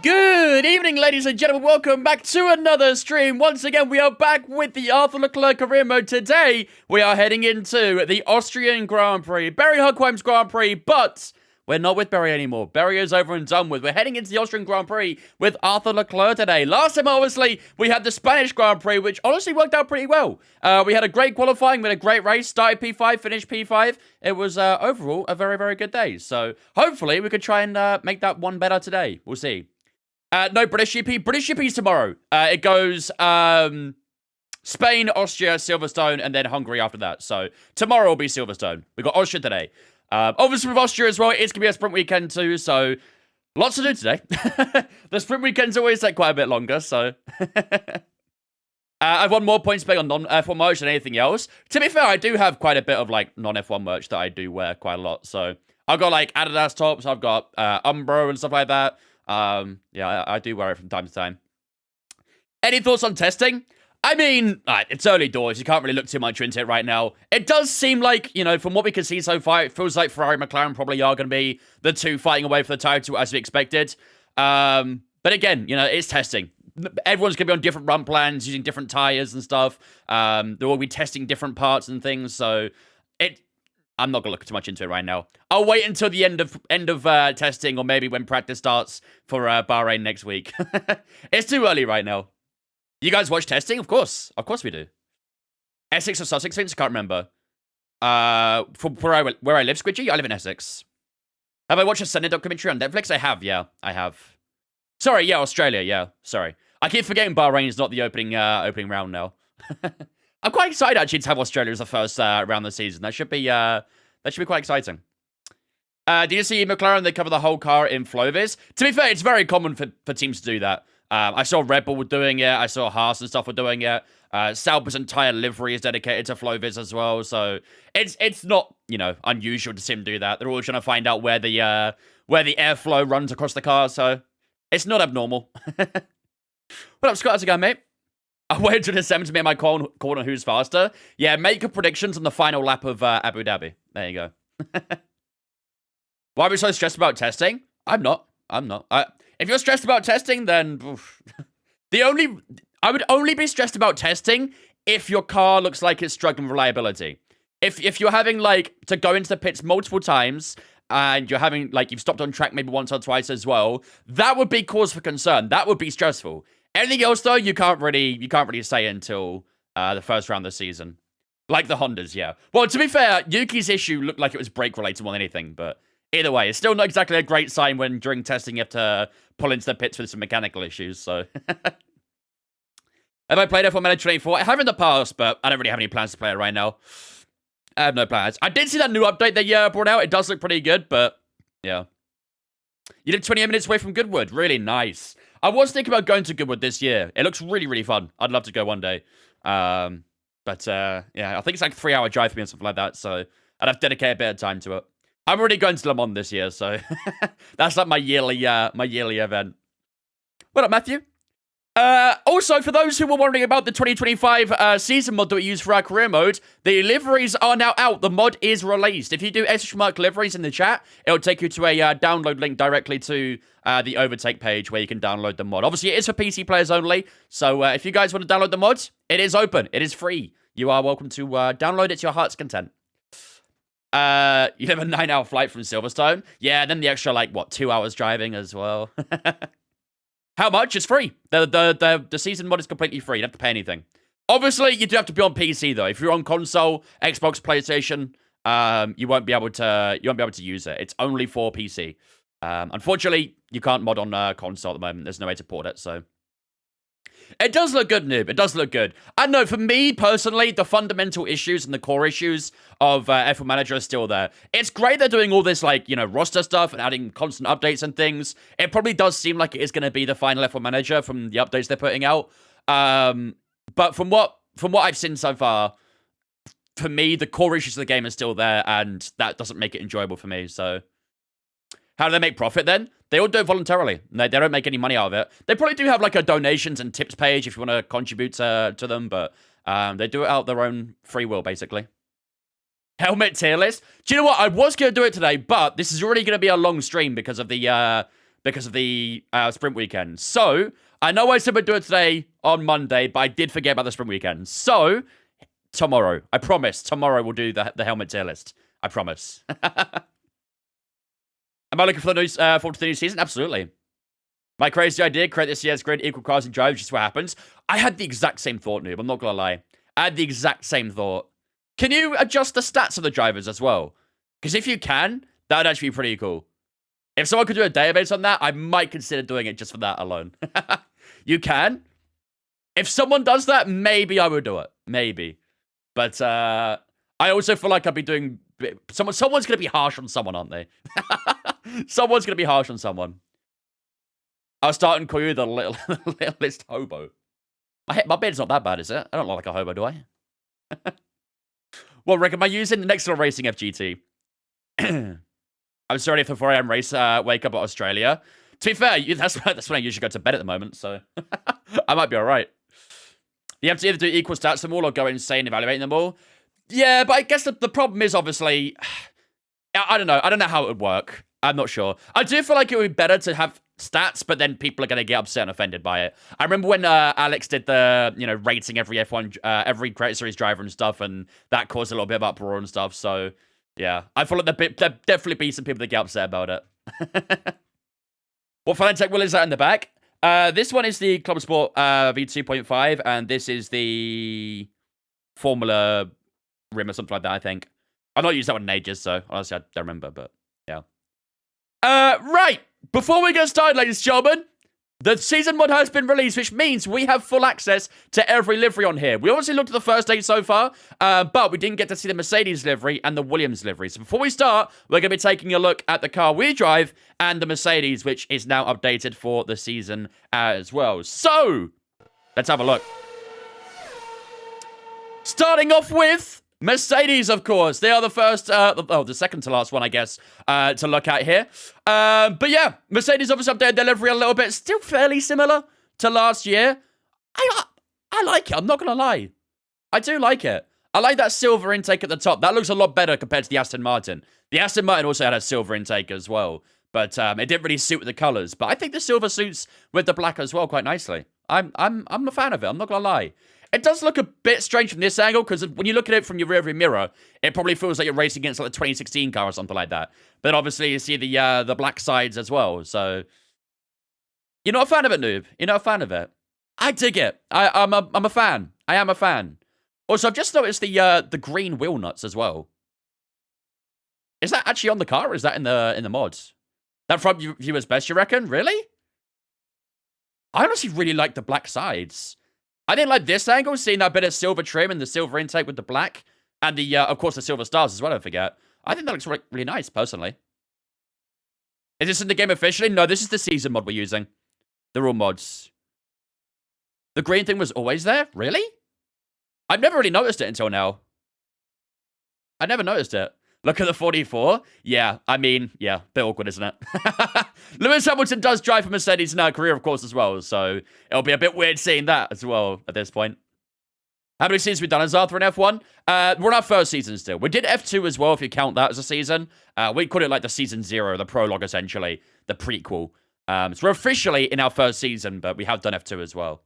Good evening, ladies and gentlemen. Welcome back to another stream. Once again, we are back with the Arthur Leclerc career mode. Today, we are heading into the Austrian Grand Prix, Barry Huckheim's Grand Prix, but we're not with Barry anymore. Barry is over and done with. We're heading into the Austrian Grand Prix with Arthur Leclerc today. Last time, obviously, we had the Spanish Grand Prix, which honestly worked out pretty well. We had a great qualifying, we had a great race, started P5, finished P5. It was overall a very, very good day. So hopefully, we could try and make that one better today. We'll see. No, British GP. British GP's tomorrow. It goes Spain, Austria, Silverstone, and then Hungary after that. So tomorrow will be Silverstone. We got Austria today. Obviously with Austria as well, it's going to be a sprint weekend too, so lots to do today. The sprint weekends always take quite a bit longer, so... I've won more points playing on non-F1 merch than anything else. To be fair, I do have quite a bit of like non-F1 merch that I do wear quite a lot. So I've got like Adidas tops, I've got Umbro and stuff like that. Yeah, I do wear it from time to time. Any thoughts on testing? I mean, it's early doors. You can't really look too much into it right now. It does seem like, you know, from what we can see so far, it feels like Ferrari and McLaren probably are going to be the two fighting away for the title as we expected. But again, you know, it's testing. Everyone's going to be on different run plans, using different tires and stuff. They will be testing different parts and things, so I'm not going to look too much into it right now. I'll wait until the end of testing, or maybe when practice starts for Bahrain next week. It's too early right now. You guys watch testing? Of course we do. Essex or Sussex, I can't remember. From where I live, Squidgy, I live in Essex. Have I watched a Senate documentary on Netflix? I have, yeah, I have. Sorry, yeah, Australia, yeah, sorry. I keep forgetting Bahrain is not the opening round now. I'm quite excited actually to have Australia as the first round of the season. That should be quite exciting. Did you see McLaren? They cover the whole car in Flovis. To be fair, it's very common for teams to do that. I saw Red Bull were doing it. I saw Haas and stuff were doing it. Sauber's entire livery is dedicated to Flovis as well. So it's not, you know, unusual to see them do that. They're always trying to find out where the airflow runs across the car. So it's not abnormal. What up, Scott? How's it going, mate? I waited to December to make my call on who's faster. Yeah, make your predictions on the final lap of Abu Dhabi. There you go. Why are we so stressed about testing? I'm not. If you're stressed about testing, then... I would only be stressed about testing if your car looks like it's struggling with reliability. If you're having, like, to go into the pits multiple times, and you're having, like, you've stopped on track maybe once or twice as well, that would be cause for concern. That would be stressful. Anything else, though, you can't really say until the first round of the season. Like the Hondas, yeah. Well, to be fair, Yuki's issue looked like it was brake-related more than anything, but either way, it's still not exactly a great sign when, during testing, you have to pull into the pits with some mechanical issues, so... Have I played F1 Manager 24? I have in the past, but I don't really have any plans to play it right now. I have no plans. I did see that new update they brought out. It does look pretty good, but yeah. You live 28 minutes away from Goodwood. Really nice. I was thinking about going to Goodwood this year. It looks really, really fun. I'd love to go one day. Yeah, I think it's like a 3-hour drive for me or something like that, so I'd have to dedicate a bit of time to it. I'm already going to Le Mans this year, so that's like my yearly event. What up, Matthew? Also, for those who were wondering about the 2025 season mod that we use for our career mode, the liveries are now out. The mod is released. If you do !mark liveries in the chat, it'll take you to a download link directly to the Overtake page where you can download the mod. Obviously, it is for PC players only, so if you guys want to download the mod, it is open. It is free. You are welcome to download it to your heart's content. You have a 9-hour flight from Silverstone? Yeah, then the extra, 2 hours driving as well. How much? It's free. The season mod is completely free. You don't have to pay anything. Obviously, you do have to be on PC though. If you're on console, Xbox, PlayStation, you won't be able to use it. It's only for PC. Unfortunately, you can't mod on console at the moment. There's no way to port it. So it does look good, noob. It does look good. I know for me personally, the fundamental issues and the core issues of F1 Manager are still there. It's great they're doing all this, roster stuff and adding constant updates and things. It probably does seem like it is going to be the final F1 Manager from the updates they're putting out. But from what I've seen so far, for me, the core issues of the game are still there, and that doesn't make it enjoyable for me. So how do they make profit then? They all do it voluntarily. They don't make any money out of it. They probably do have a donations and tips page if you want to contribute to them, but they do it out their own free will, basically. Helmet tier list. Do you know what? I was going to do it today, but this is already going to be a long stream because of the because of the sprint weekend. So, I know I said we'd do it today on Monday, but I did forget about the sprint weekend. So, tomorrow. I promise. Tomorrow we'll do the helmet tier list. I promise. Am I looking for forward to the new season? Absolutely. My crazy idea, create this year's grid, equal cars and drives, just what happens. I had the exact same thought, noob. I'm not going to lie. I had the exact same thought. Can you adjust the stats of the drivers as well? Because if you can, that would actually be pretty cool. If someone could do a database on that, I might consider doing it just for that alone. You can. If someone does that, maybe I would do it. Maybe. But I also feel like I'd be doing... Someone's going to be harsh on someone, aren't they? Someone's going to be harsh on someone. I'll start and call you the littlest hobo. My beard's not that bad, is it? I don't look like a hobo, do I? Well, Rick, am I using the next level racing FGT? I'm sorry if the 4 a.m. race wake up at Australia. To be fair, that's when I usually go to bed at the moment, so I might be alright. You have to either do equal stats to them all or go insane evaluating them all. Yeah, but I guess the problem is obviously... I don't know. I don't know how it would work. I'm not sure. I do feel like it would be better to have stats, but then people are going to get upset and offended by it. I remember when Alex did the, rating every F1, every Great Series driver and stuff, and that caused a little bit of uproar and stuff, so... Yeah, I feel like there'll definitely be some people that get upset about it. What Fanatec wheel is that in the back? This one is the Club Sport V2.5, and this is the Formula rim or something like that, I think. I've not used that one in ages, so honestly, I don't remember, but yeah. Right, before we get started, ladies and gentlemen, the season mod has been released, which means we have full access to every livery on here. We obviously looked at the first 8 so far, but we didn't get to see the Mercedes livery and the Williams livery. So before we start, we're going to be taking a look at the car we drive and the Mercedes, which is now updated for the season as well. So, let's have a look. Starting off with Mercedes, of course. They are the first, the second to last one, I guess, to look at here. But yeah, Mercedes obviously updated their livery a little bit. Still fairly similar to last year. I like it. I'm not going to lie. I do like it. I like that silver intake at the top. That looks a lot better compared to the Aston Martin. The Aston Martin also had a silver intake as well. But it didn't really suit with the colours. But I think the silver suits with the black as well quite nicely. I'm a fan of it. I'm not going to lie. It does look a bit strange from this angle, because when you look at it from your rearview mirror, it probably feels like you're racing against like a 2016 car or something like that. But obviously, you see the black sides as well. So, you're not a fan of it, noob. You're not a fan of it. I dig it. I'm a fan. I am a fan. Also, I've just noticed the green wheel nuts as well. Is that actually on the car, or is that in the mods? That front view is best, you reckon? Really? I honestly really like the black sides. I didn't like this angle, seeing that bit of silver trim and the silver intake with the black. And of course, the silver stars as well, don't forget. I think that looks really nice, personally. Is this in the game officially? No, this is the season mod we're using. They're all mods. The green thing was always there? Really? I've never really noticed it until now. I never noticed it. Look at the 44. Yeah, I mean, yeah, bit awkward, isn't it? Lewis Hamilton does drive for Mercedes in our career, of course, as well. So it'll be a bit weird seeing that as well at this point. How many seasons have we done as Arthur in F1? We're on our first season still. We did F2 as well, if you count that as a season. We call it like the season 0, the prologue, essentially. The prequel. So we're officially in our first season, but we have done F2 as well.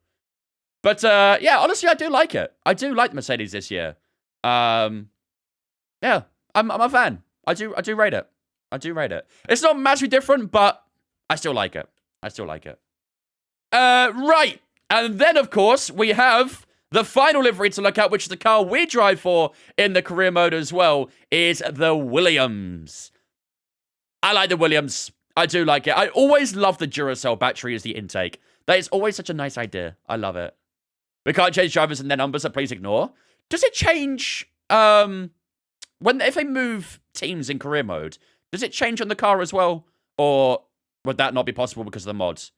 But yeah, honestly, I do like it. I do like Mercedes this year. Yeah. I'm a fan. I do rate it. I do rate it. It's not massively different, but I still like it. I still like it. Right. And then, of course, we have the final livery to look at, which is the car we drive for in the career mode as well, is the Williams. I like the Williams. I do like it. I always love the Duracell battery as the intake. That is always such a nice idea. I love it. We can't change drivers and their numbers, so please ignore. Does it change... if they move teams in career mode, does it change on the car as well? Or would that not be possible because of the mods?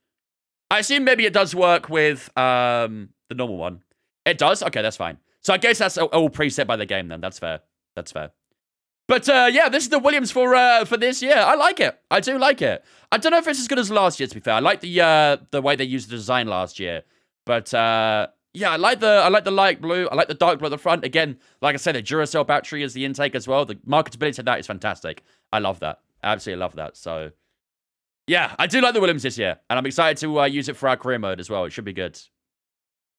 I assume maybe it does work with the normal one. It does? Okay, that's fine. So I guess that's all preset by the game then. That's fair. That's fair. But yeah, this is the Williams for this year. I like it. I do like it. I don't know if it's as good as last year, to be fair. I like the way they used the design last year. But yeah, I like the light blue. I like the dark blue at the front. Again, like I said, the Duracell battery is the intake as well. The marketability of that is fantastic. I love that. I absolutely love that. So, Yeah, I do like the Williams this year, and I'm excited to use it for our career mode as well. It should be good.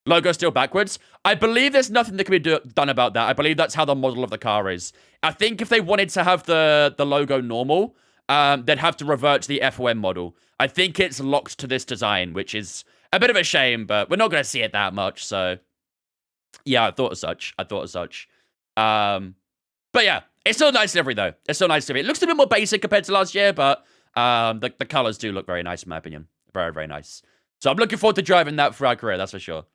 Logo still backwards. I believe there's nothing that can be done about that. I believe that's how the model of the car is. I think if they wanted to have the logo normal, they'd have to revert to the FOM model. I think it's locked to this design, which is a bit of a shame, but we're not going to see it that much, so... Yeah, I thought as such. But yeah, it's still nice livery, though. It's still nice livery. It looks a bit more basic compared to last year, but the colors do look very nice, in my opinion. Very, very nice. So I'm looking forward to driving that for our career, that's for sure.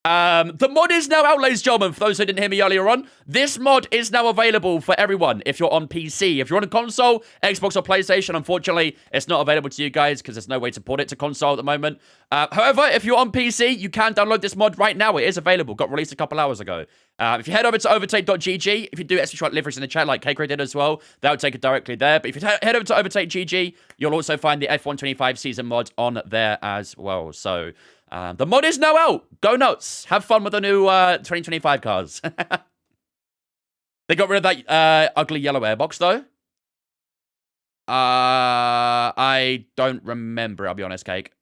The mod is now out, ladies and gentlemen. For those who didn't hear me earlier on, this mod is now available for everyone if you're on PC. If you're on a console, Xbox or PlayStation, unfortunately, it's not available to you guys because there's no way to port it to console at the moment. However, if you're on PC, you can download this mod right now. It is available. Got released a couple hours ago. If you head over to overtake.gg, if you do extra liveries in the chat like K-Cray did as well, that would take it directly there. But if you head over to overtake.gg, you'll also find the F125 season mod on there as well. So... the mod is now out. Go nuts. Have fun with the new 2025 cars. They got rid of that ugly yellow airbox, though. I don't remember, I'll be honest, Cake.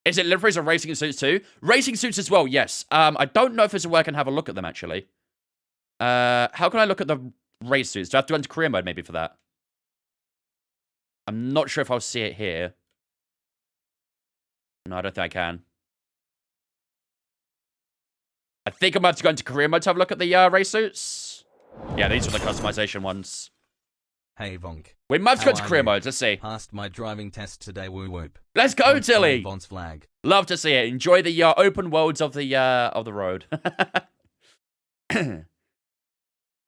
Is it liveries or racing suits too? Racing suits as well, yes. I don't know if there's a way I can have a look at them, actually. How can I look at the race suits? Do I have to go into career mode, maybe, for that? I'm not sure if I'll see it here. No, I don't think I can. I think I'm about to go into career mode to have a look at the race suits. Yeah, these are the customization ones. Hey, Vonk. We might have to go into career mode. Let's see. Passed my driving test today, woo whoop. Let's go, Tilly! Von's flag. Love to see it. Enjoy the open worlds of the road. Gonna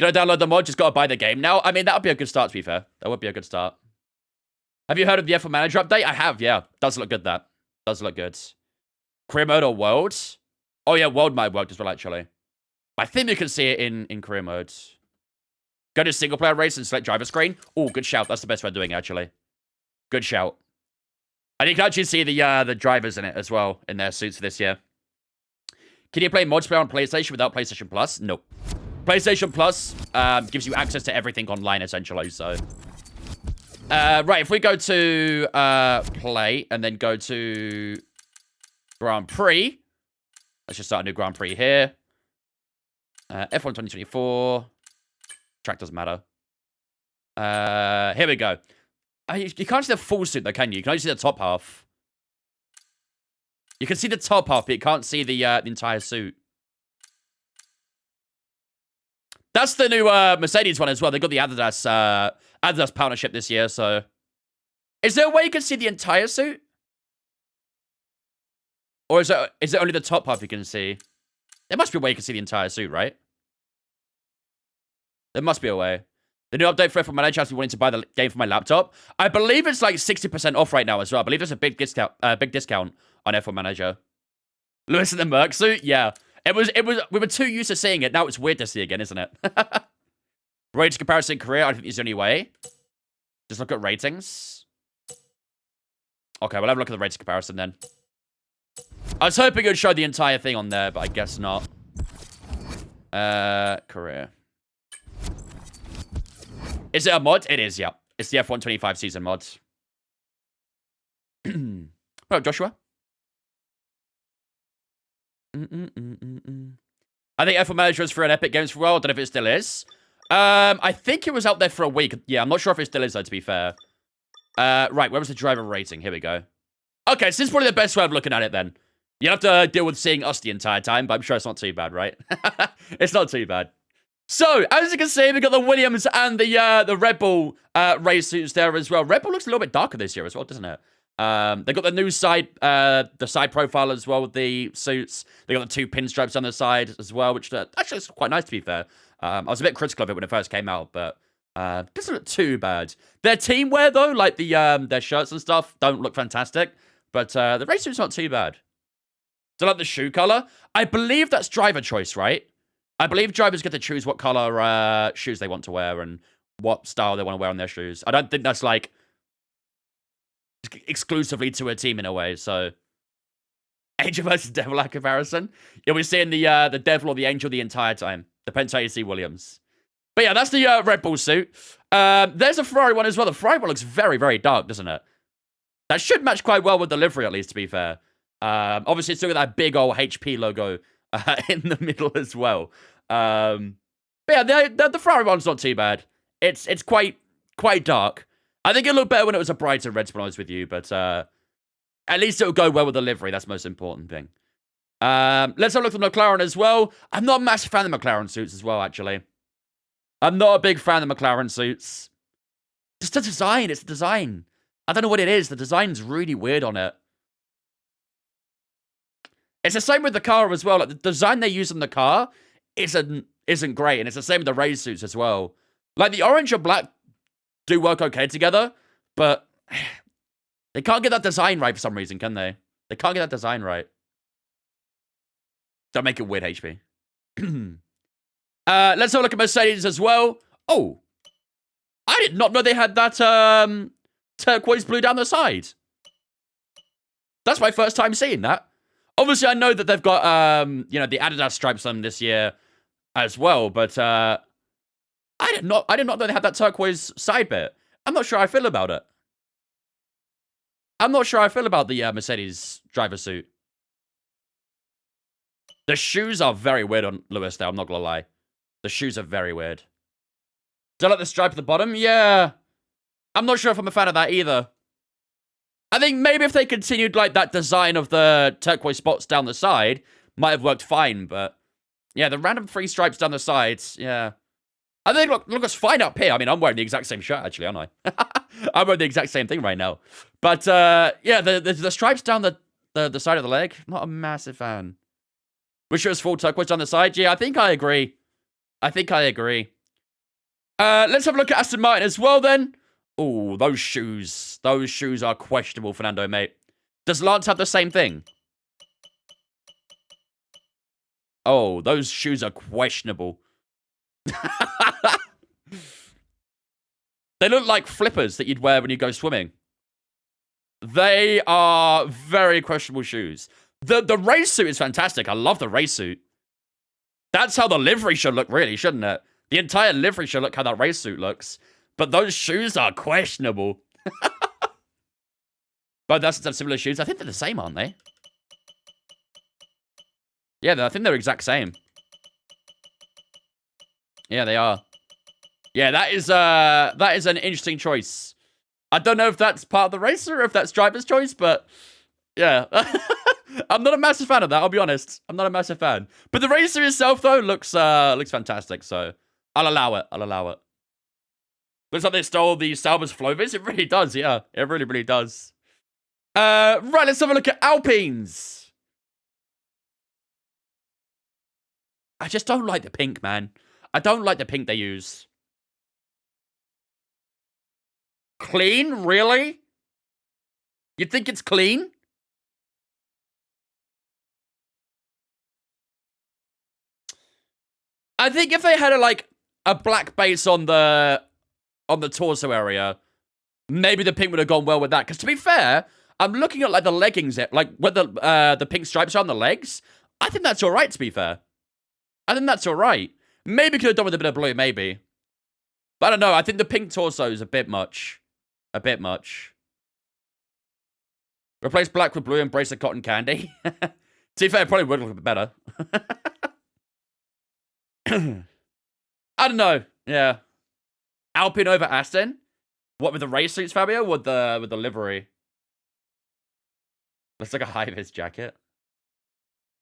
download the mod, just gotta buy the game now. I mean, that would be a good start, to be fair. That would be a good start. Have you heard of the F1 Manager update? I have, yeah. Does look good, that. Does look good. Career mode or worlds? Oh, yeah, world mode worked as well, actually. I think you can see it in career mode. Go to single player race and select driver screen. Oh, good shout. That's the best way of doing it, actually. Good shout. And you can actually see the drivers in it as well, in their suits for this year. Can you play mods player on PlayStation without PlayStation Plus? No. PlayStation Plus gives you access to everything online, essentially, so... right, if we go to play and then go to Grand Prix... Let's just start a new Grand Prix here. F1 2024. Track doesn't matter. Here we go. You can't see the full suit, though, can you? You can only see the top half. You can see the top half, but you can't see the entire suit. That's the new Mercedes one as well. They got the Adidas partnership this year, so... Is there a way you can see the entire suit? Or is it only the top half you can see? There must be a way you can see the entire suit, right? There must be a way. The new update for F1 Manager has me wanting to buy the game for my laptop. I believe it's like 60% off right now as well. I believe there's a big discount on F1 Manager. Lewis in the Merc suit? Yeah. It was, we were too used to seeing it. Now it's weird to see again, isn't it? Rating comparison career, I think is the only way. Just look at ratings. Okay, we'll have a look at the rating comparison then. I was hoping it would show the entire thing on there, but I guess not. Career. Is it a mod? It is, yeah. It's the F125 season mod. Hello, Joshua. I think F1 Manager was for an Epic Games for a while. I don't know if it still is. I think it was out there for a week. Yeah, I'm not sure if it still is, though, to be fair. Right, where was the driver rating? Here we go. Okay, so this is probably the best way of looking at it, then. You have to deal with seeing us the entire time, but I'm sure it's not too bad, right? It's not too bad. So, as you can see, we've got the Williams and the Red Bull race suits there as well. Red Bull looks a little bit darker this year as well, doesn't it? They got the new side profile as well with the suits. They got the two pinstripes on the side as well, which actually is quite nice, to be fair. I was a bit critical of it when it first came out, but doesn't look too bad. Their team wear, though, like their shirts and stuff, don't look fantastic. But the race suit's not too bad. So, like the shoe color, I believe that's driver choice, right? I believe drivers get to choose what color shoes they want to wear and what style they want to wear on their shoes. I don't think that's, like, exclusively to a team in a way, so... Angel versus Devil at comparison. You'll be seeing the Devil or the Angel the entire time. Depends how you see Williams. But yeah, that's the Red Bull suit. There's a Ferrari one as well. The Ferrari one looks very, very dark, doesn't it? That should match quite well with the livery, at least, to be fair. Obviously, it's still got that big old HP logo in the middle as well. But yeah, the Ferrari one's not too bad. It's quite dark. I think it looked better when it was a brighter red, to be honest with you. But at least it'll go well with the livery. That's the most important thing. Let's have a look at the McLaren as well. I'm not a massive fan of the McLaren suits as well, actually. I'm not a big fan of the McLaren suits. Just the design. It's the design. I don't know what it is. The design's really weird on it. It's the same with the car as well. Like, the design they use on the car isn't great. And it's the same with the race suits as well. Like, the orange and black do work okay together. But they can't get that design right for some reason, can they? They can't get that design right. Don't make it weird, HP. Let's have a look at Mercedes as well. Oh. I did not know they had that turquoise blue down the side. That's my first time seeing that. Obviously, I know that they've got, you know, the Adidas stripes on them this year as well, but I did not know they had that turquoise side bit. I'm not sure how I feel about it. I'm not sure how I feel about the Mercedes driver suit. The shoes are very weird on Lewis, though. I'm not going to lie. The shoes are very weird. Do I like the stripe at the bottom? Yeah. I'm not sure if I'm a fan of that either. I think maybe if they continued like that design of the turquoise spots down the side, might have worked fine, but yeah, the random 3 stripes down the sides, yeah. I think look, it's fine up here. I mean, I'm wearing the exact same shirt, actually, aren't I? I'm wearing the exact same thing right now. But yeah, the stripes down the side of the leg, not a massive fan. Wish it was full turquoise on the side. Yeah, I think I agree. Let's have a look at Aston Martin as well, then. Oh, those shoes. Those shoes are questionable, Fernando, mate. Does Lance have the same thing? Oh, those shoes are questionable. They look like flippers that you'd wear when you go swimming. They are very questionable shoes. The race suit is fantastic. I love the race suit. That's how the livery should look, really, shouldn't it? The entire livery should look how that race suit looks. But those shoes are questionable. But that's similar shoes. I think they're the same, aren't they? Yeah, I think they're exact same. Yeah, they are. Yeah, that is an interesting choice. I don't know if that's part of the racer or if that's driver's choice, but yeah. I'm not a massive fan of that, I'll be honest. I'm not a massive fan. But the racer itself, though, looks fantastic, so I'll allow it. Looks like they stole the Sauber's Flovis. It really does, yeah. It really, really does. Right, let's have a look at Alpines. I just don't like the pink, man. I don't like the pink they use. Clean? Really? You think it's clean? I think if they had a black base on the torso area, maybe the pink would have gone well with that. Because to be fair, I'm looking at like the leggings, like where the pink stripes are on the legs. I think that's all right. To be fair, I think that's all right. Maybe could have done with a bit of blue, maybe. But I don't know. I think the pink torso is a bit much. A bit much. Replace black with blue, embrace the cotton candy. To be fair, it probably would look a bit better. I don't know. Yeah. Alpine over Aston? What, with the race suits, Fabio? With the livery? Looks like a high-vis jacket.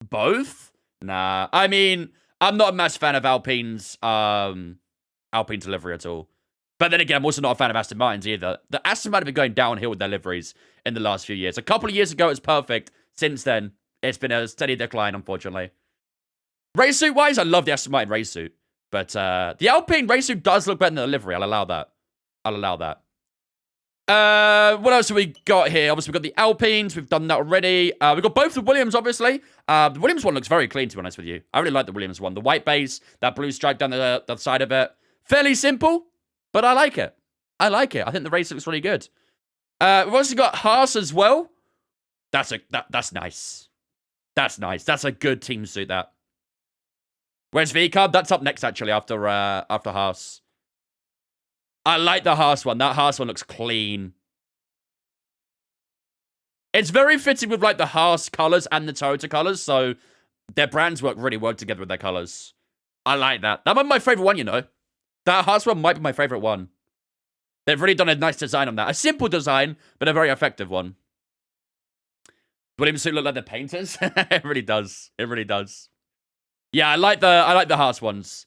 Both? Nah. I mean, I'm not a massive fan of Alpine's livery at all. But then again, I'm also not a fan of Aston Martin's either. The Aston Martin have been going downhill with their liveries in the last few years. A couple of years ago, it was perfect. Since then, it's been a steady decline, unfortunately. Race suit-wise, I love the Aston Martin race suit. But the Alpine race suit does look better than the livery. I'll allow that. What else have we got here? Obviously, we've got the Alpines. We've done that already. We've got both the Williams, obviously. The Williams one looks very clean, to be honest with you. I really like the Williams one. The white base, that blue stripe down the side of it. Fairly simple, but I like it. I think the race looks really good. We've also got Haas as well. That's nice. That's nice. That's a good team suit, that. Where's V-Card? That's up next, actually, after Haas. I like the Haas one. That Haas one looks clean. It's very fitting with, like, the Haas colors and the Toyota colors, so their brands really work together with their colors. I like that. That might be my favorite one, you know. That Haas one might be my favorite one. They've really done a nice design on that. A simple design, but a very effective one. Williams suit look like the painters. It really does. It really does. Yeah, I like the Haas ones.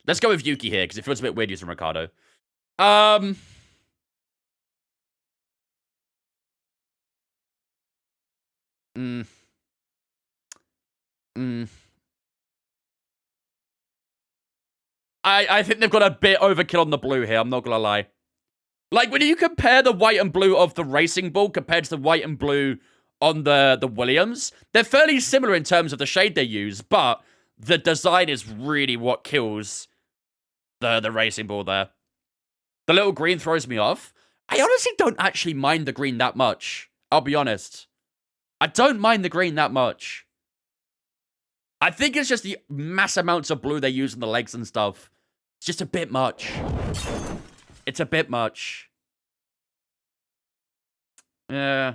Let's go with Yuki here, because it feels a bit weird using Ricardo. I think they've got a bit overkill on the blue here, I'm not gonna lie. Like, when you compare the white and blue of the Racing Bull compared to the white and blue on the Williams, they're fairly similar in terms of the shade they use, but the design is really what kills the Racing Bull there. The little green throws me off. I honestly don't actually mind the green that much. I'll be honest. I don't mind the green that much. I think it's just the mass amounts of blue they use on the legs and stuff. It's just a bit much. It's a bit much. Yeah.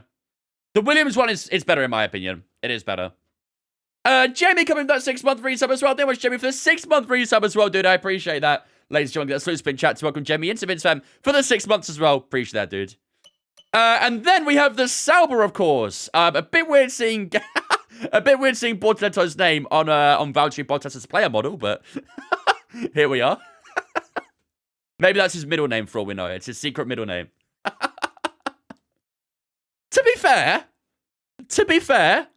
The Williams one is better in my opinion. It is better. Jamie coming with that 6-month resub as well. Thank you much, Jamie, for the 6-month resub as well, dude. I appreciate that. Ladies and gentlemen, that's Blue Spin Chat to welcome Jamie into Vince Fam for the 6 months as well. Appreciate that, dude. And then we have the Sauber, of course. A bit weird seeing Bortoletto's name on Valtteri Bottas as a player model, but here we are. Maybe that's his middle name for all we know. It's his secret middle name. To be fair,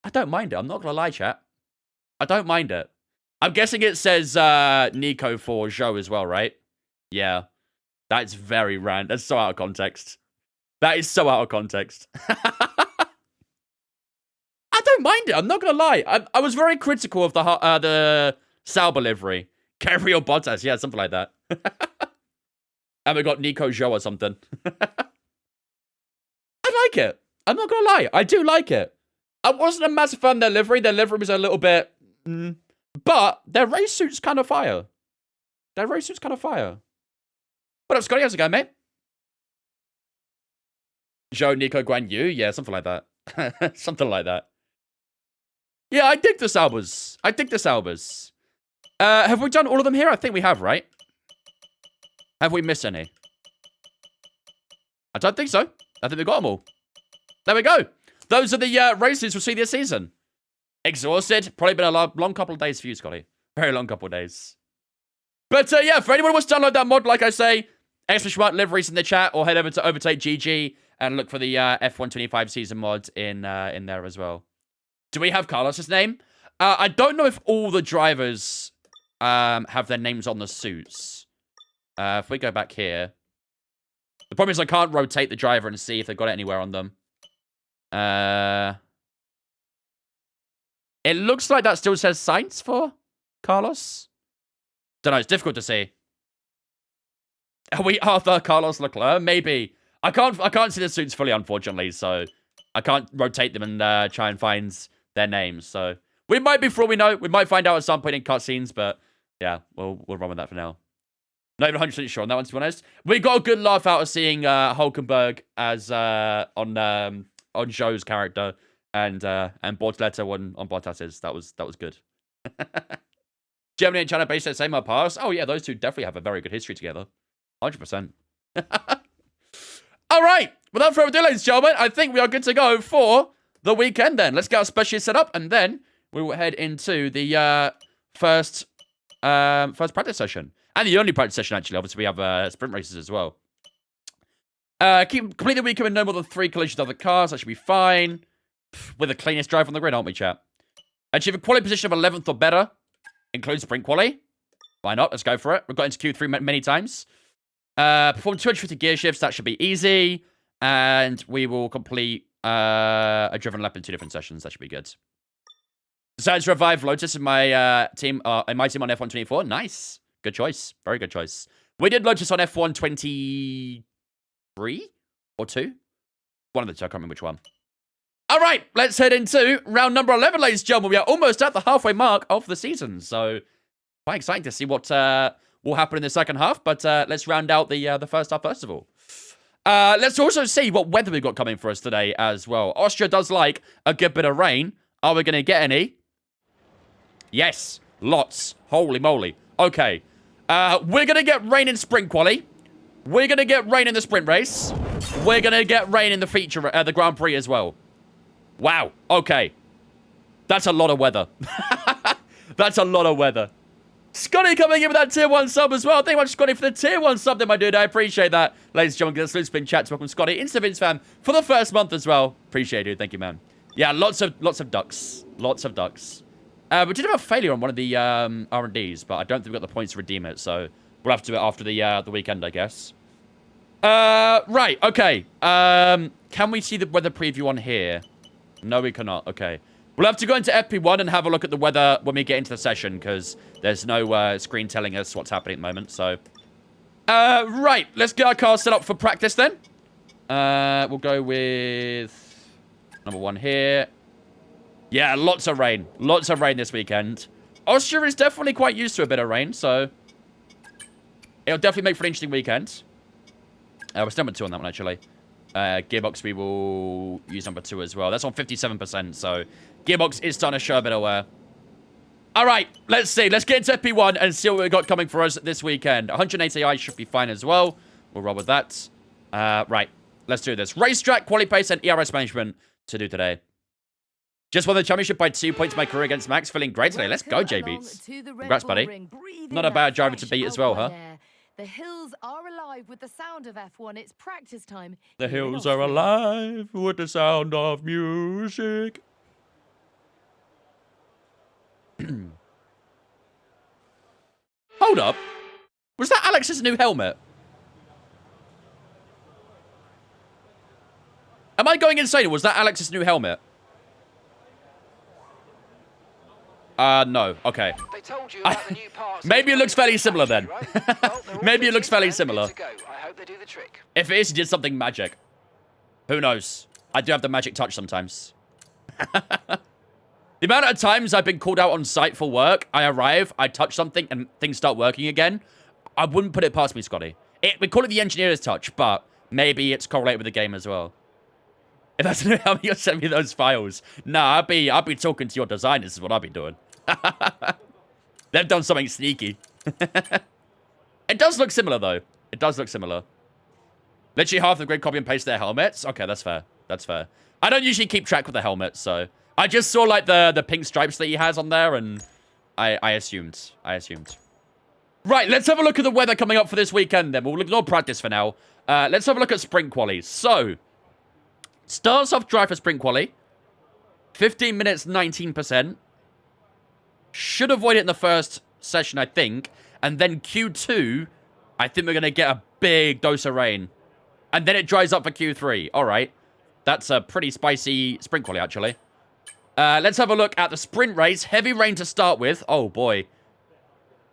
I don't mind it. I'm not gonna lie, chat. I don't mind it. I'm guessing it says Nico for Joe as well, right? Yeah. That's very random. That's so out of context. That is so out of context. I don't mind it. I'm not gonna lie. I was very critical of the Sauber livery. Gabriel Bottas, yeah, something like that. And we got Nico Joe or something. I like it. I'm not gonna lie. I do like it. I wasn't a massive fan of their livery. Their livery was a little bit... but their race suit's kind of fire. What up, Scotty? How's it going, mate? Joe, Nico, Guan Yu? Yeah, something like that. Something like that. Yeah, I dig the Saubers. Have we done all of them here? I think we have, right? Have we missed any? I don't think so. I think we got them all. There we go. Those are the races we'll see this season. Exhausted. Probably been a long couple of days for you, Scotty. Very long couple of days. But yeah, for anyone who wants to download that mod, like I say, extra smart liveries in the chat, or head over to Overtake GG and look for the F125 season mod in there as well. Do we have Carlos's name? I don't know if all the drivers have their names on the suits. If we go back here. The problem is I can't rotate the driver and see if they've got it anywhere on them. It looks like that still says Sainz for Carlos. Don't know, it's difficult to see. Are we Arthur Carlos Leclerc? Maybe. I can't see the suits fully, unfortunately, so I can't rotate them and try and find their names. So we might be, for all we know, we might find out at some point in cutscenes, but yeah, we'll run with that for now. Not even 100% sure on that one, to be honest. We got a good laugh out of seeing Hulkenberg as on Joe's character and Bortoletto on Bottas's. That was good. Germany and China based at the same pass. Oh yeah, those two definitely have a very good history together. 100%. All right. Without further ado, ladies and gentlemen, I think we are good to go for the weekend then. Let's get our specialist set up, and then we will head into the first practice session. And the only practice session, actually. Obviously, we have sprint races as well. Complete the weekend with no more than 3 collisions of the cars. That should be fine. We're the cleanest drive on the grid, aren't we, chat? Achieve a quality position of 11th or better. Includes sprint quali. Why not? Let's go for it. We've got into Q3 many times. Perform 250 gear shifts. That should be easy. And we will complete a driven lap in 2 different sessions. That should be good. Decided to revive Lotus in my team on F124. Nice. Good choice. Very good choice. We did Lotus on F123 or 2. One of the two. I can't remember which one. All right. Let's head into round number 11, ladies and gentlemen. We are almost at the halfway mark of the season. So quite exciting to see what will happen in the second half. But let's round out the first half first of all. Let's also see what weather we've got coming for us today as well. Austria does like a good bit of rain. Are we going to get any? Yes. Lots. Holy moly. Okay. We're going to get rain in sprint quali. We're going to get rain in the sprint race. We're going to get rain in the feature, the Grand Prix as well. Wow. Okay. That's a lot of weather. That's a lot of weather. Scotty coming in with that tier 1 sub as well. Thank you much, Scotty, for the tier 1 sub there, my dude. I appreciate that. Ladies and gentlemen, that's Loot Spin Chats. Welcome, Scotty. Insta Vince fam for the first month as well. Appreciate it, dude. Thank you, man. Yeah, lots of ducks. Lots of ducks. We did have a failure on one of the R&Ds, but I don't think we got the points to redeem it, so we'll have to do it after the weekend, I guess. Right, okay. Can we see the weather preview on here? No, we cannot. Okay. We'll have to go into FP1 and have a look at the weather when we get into the session, because there's no screen telling us what's happening at the moment, so... right, let's get our car set up for practice then. We'll go with... number 1 here. Yeah, lots of rain. Lots of rain this weekend. Austria is definitely quite used to a bit of rain, so... it'll definitely make for an interesting weekend. We're still number 2 on that one, actually. Gearbox, we will use number 2 as well. That's on 57%, so... Gearbox is starting to show a bit of wear. Alright, let's see. Let's get into FP1 and see what we've got coming for us this weekend. 180 AI should be fine as well. We'll roll with that. Right, let's do this. Racetrack, quality pace, and ERS management to do today. Just won the championship by 2 points my career against Max. Feeling great today. Let's go, J-Beats. Congrats, buddy. Not a bad driver to beat as well, huh? The hills are alive with the sound of F1. It's practice time. The hills are alive with the sound of music. Hold up. Was that Alex's new helmet? Am I going insane, or was that Alex's new helmet? No. Okay. They told you about the new parts. Maybe it looks fairly similar then. Maybe it looks fairly similar. I hope they do the trick. If it is, he did something magic. Who knows? I do have the magic touch sometimes. The amount of times I've been called out on site for work, I arrive, I touch something, and things start working again. I wouldn't put it past me, Scotty. We call it the engineer's touch, but maybe it's correlated with the game as well. If that's how you send me those files, nah, I'll be talking to your designers is what I'll be doing. They've done something sneaky. It does look similar, though. It does look similar. Literally half the grid copy and paste their helmets. Okay, that's fair. That's fair. I don't usually keep track with the helmets, so... I just saw, like, the pink stripes that he has on there, and I assumed. Right, let's have a look at the weather coming up for this weekend, then. We'll ignore practice for now. Let's have a look at sprint quali. So, starts off dry for sprint quali. 15 minutes, 19%. Should avoid it in the first session, I think. And then Q2, I think we're going to get a big dose of rain. And then it dries up for Q3. All right. That's a pretty spicy sprint quali, actually. Let's have a look at the sprint race. Heavy rain to start with. Oh, boy.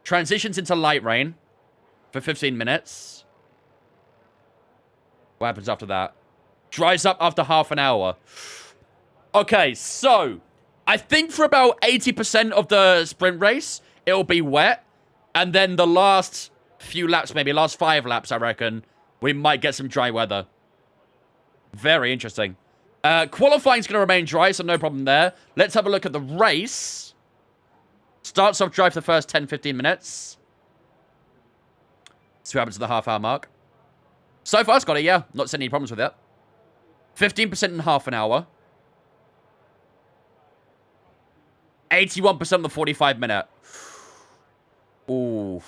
Transitions into light rain for 15 minutes. What happens after that? Dries up after half an hour. Okay, so... I think for about 80% of the sprint race, it'll be wet. And then the last few laps, maybe last 5 laps, I reckon, we might get some dry weather. Very interesting. Qualifying's going to remain dry, so no problem there. Let's have a look at the race. Starts off dry for the first 10-15 minutes. See what happens to the half-hour mark. So far, Scotty, yeah. Not seeing any problems with it. 15% in half an hour. 81% on the 45-minute. Ooh.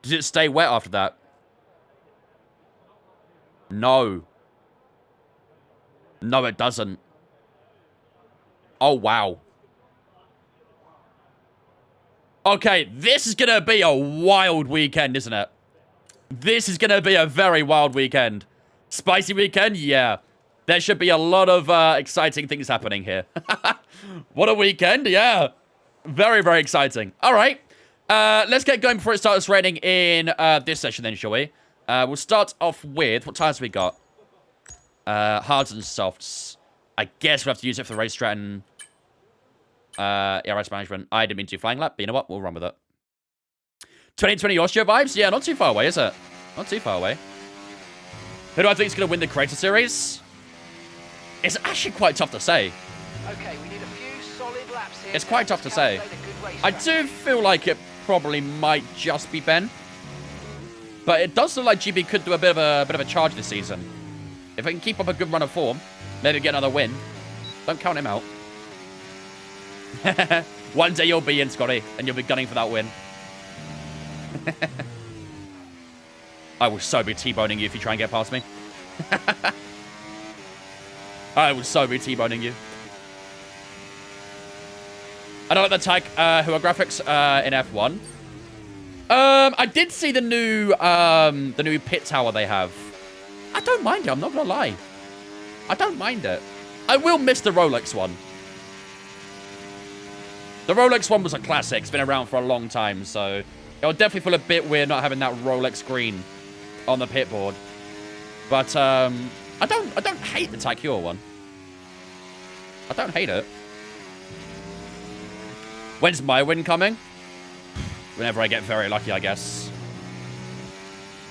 Does it stay wet after that? No. No, it doesn't. Oh, wow. Okay, this is going to be a wild weekend, isn't it? This is going to be a very wild weekend. Spicy weekend? Yeah. There should be a lot of exciting things happening here. What a weekend, yeah. Very, very exciting. All right. Let's get going before it starts raining in this session then, shall we? We'll start off with... What tires have we got? Hards and softs. I guess we'll have to use it for the race strat and... yeah, race management. I didn't mean to flying lap, but you know what? We'll run with it. 2020 Austria vibes? Yeah, not too far away, is it? Not too far away. Who do I think is going to win the Creator Series? It's actually quite tough to say. Okay, we need a few solid laps here. It's quite tough to say. I do feel like it probably might just be Ben. But it does look like GB could do a bit of a charge this season. If I can keep up a good run of form, maybe get another win. Don't count him out. One day you'll be in, Scotty, and you'll be gunning for that win. I will so be T-boning you if you try and get past me. I will so be T-boning you. I don't like the tag graphics in F1. I did see the new pit tower they have. I don't mind it, I'm not gonna lie. I don't mind it. I will miss the Rolex one. The Rolex one was a classic. It's been around for a long time, so it'll definitely feel a bit weird not having that Rolex green on the pit board. But I don't hate the Tycure one. I don't hate it. When's my win coming? Whenever I get very lucky, I guess.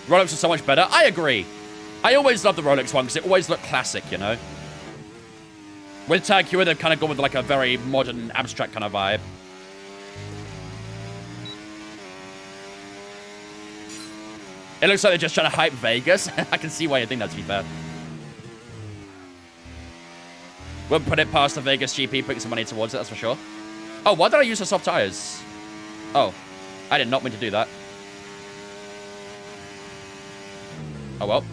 Rolex are so much better. I agree. I always love the Rolex one because it always looked classic, you know? With Tag Heuer, they've kind of gone with like a very modern, abstract kind of vibe. It looks like they're just trying to hype Vegas. I can see why you think that, to be fair. We'll put it past the Vegas GP, putting some money towards it, that's for sure. Oh, why did I use the soft tires? Oh, I did not mean to do that. Oh, well.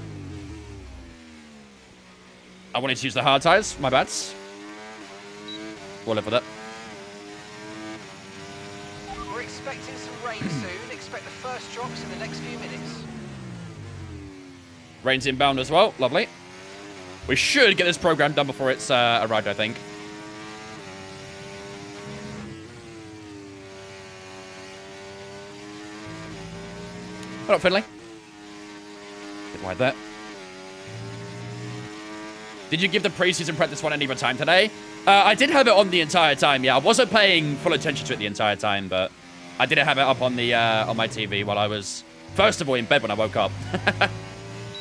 I wanted to use the hard tires. My bad. We'll live with it. We're expecting some rain soon. Expect the first drops in the next few minutes. Rain's inbound as well. Lovely. We should get this program done before it's arrived, I think. Hello, Finley. Bit wide there. Did you give the preseason practice one any time today? I did have it on the entire time, yeah. I wasn't paying full attention to it the entire time, but I did have it up on the on my TV while I was, first of all, in bed when I woke up.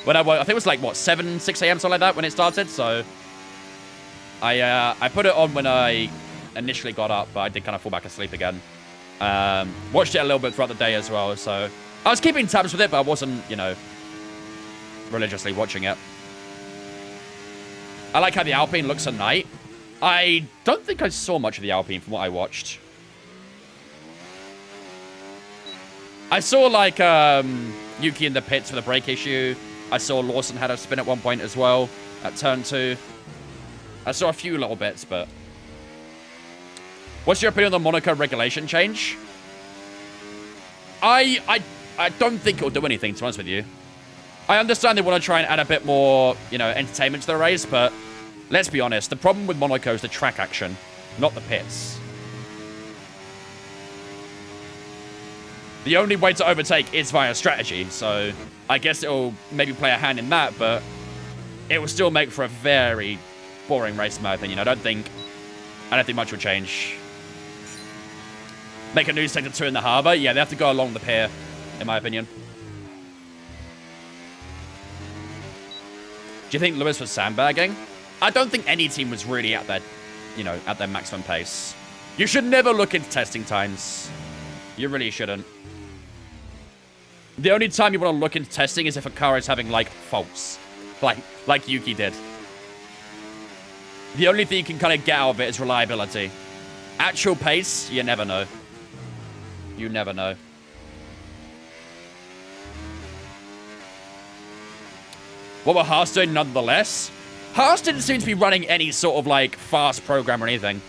When I woke, I think it was like, what, 6 a.m., something like that, when it started, so I put it on when I initially got up, but I did kind of fall back asleep again. Watched it a little bit throughout the day as well, so I was keeping tabs with it, but I wasn't, you know, religiously watching it. I like how the Alpine looks at night. I don't think I saw much of the Alpine from what I watched. I saw, like, Yuki in the pits for the brake issue. I saw Lawson had a spin at one point as well, at turn 2. I saw a few little bits, but... What's your opinion on the Monaco regulation change? I don't think it'll do anything, to be honest with you. I understand they want to try and add a bit more, you know, entertainment to the race, but let's be honest, the problem with Monaco is the track action, not the pits. The only way to overtake is via strategy, so I guess it'll maybe play a hand in that, but it will still make for a very boring race, in my opinion. I don't think much will change. Make a new sector 2 in the harbour? Yeah, they have to go along the pier, in my opinion. Do you think Lewis was sandbagging? I don't think any team was really at their, you know, at their maximum pace. You should never look into testing times. You really shouldn't. The only time you want to look into testing is if a car is having, like, faults. Like Yuki did. The only thing you can kind of get out of it is reliability. Actual pace, you never know. You never know. What were Haas doing nonetheless? Haas didn't seem to be running any sort of, like, fast program or anything.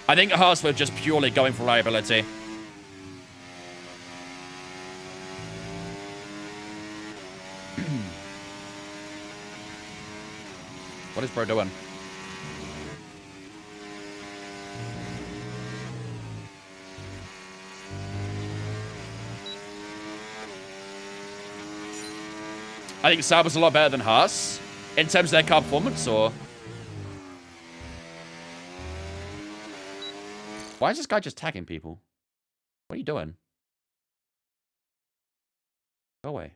I think Haas were just purely going for reliability. What is bro doing? I think Sauber's a lot better than Haas in terms of their car performance, or... Why is this guy just tagging people? What are you doing? Go away.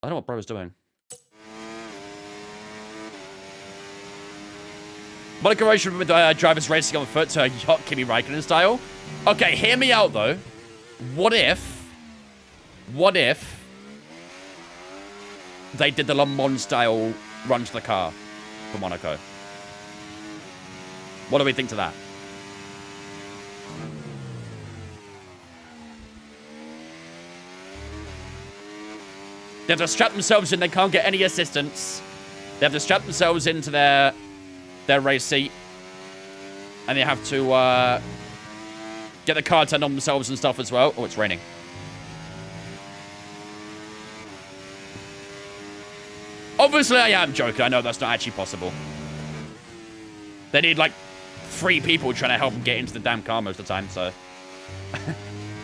I don't know what bro was doing. Monaco racing with drivers racing on foot to yacht Kimi Raikkonen style. Okay, hear me out though. What if they did the Le Mans style run to the car for Monaco? What do we think to that? They have to strap themselves in. They can't get any assistance. They have to strap themselves into their race seat. And they have to get the car turned on themselves and stuff as well. Oh, it's raining. Obviously, I am joking. I know that's not actually possible. They need, like, 3 people trying to help them get into the damn car most of the time, so...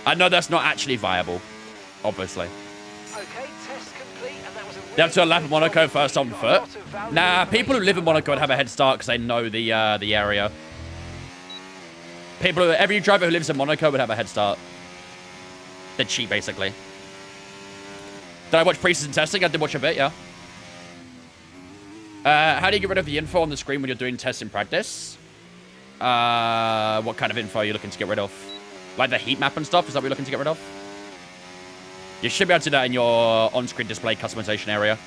I know that's not actually viable. Obviously. Okay, test complete, and that was a They have to lap in Monaco first on foot. Nah, people who live in Monaco would have a head start because they know the area. Every driver who lives in Monaco would have a head start. They're cheap, basically. Did I watch pre-season testing? I did watch a bit, yeah. How do you get rid of the info on the screen when you're doing tests in practice? What kind of info are you looking to get rid of? Like the heat map and stuff? Is that what you're looking to get rid of? You should be able to do that in your on-screen display customization area.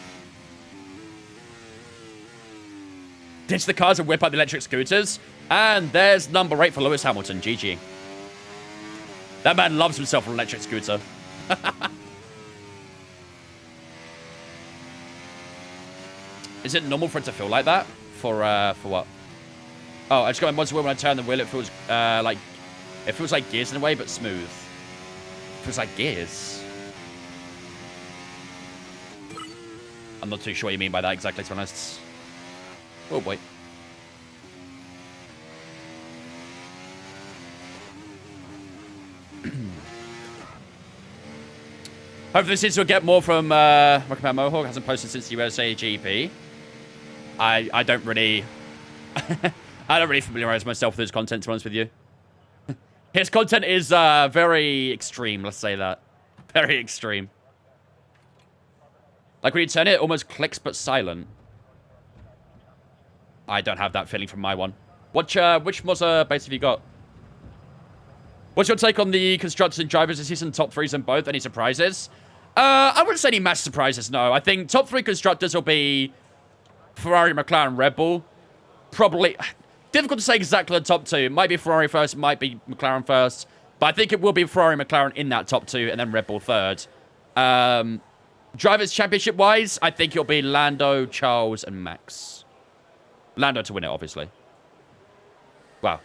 Ditch the cars and whip out the electric scooters. And there's number 8 for Lewis Hamilton. GG. That man loves himself an electric scooter. Is it normal for it to feel like that? For what? Oh, I just got my mods wheel when I turn the wheel. It feels like gears in a way, but smooth. It feels like gears. I'm not too sure what you mean by that exactly, to be honest. Oh, boy. Hopefully since we'll get more from Rockman Mohawk. Hasn't posted since the USA GP. I don't really... I don't really familiarize myself with his content, to be honest with you. His content is very extreme, let's say that. Very extreme. Like when you turn it, it almost clicks but silent. I don't have that feeling from my one. Which Moza base have you got? What's your take on the constructors and drivers this season? Top 3s in both? Any surprises? I wouldn't say any massive surprises, no. I think top 3 constructors will be Ferrari, McLaren, Red Bull. Probably... Difficult to say exactly the top 2. It might be Ferrari first, it might be McLaren first. But I think it will be Ferrari, McLaren in that top 2, and then Red Bull third. Drivers Championship-wise, I think it'll be Lando, Charles, and Max. Lando to win it, obviously. Well,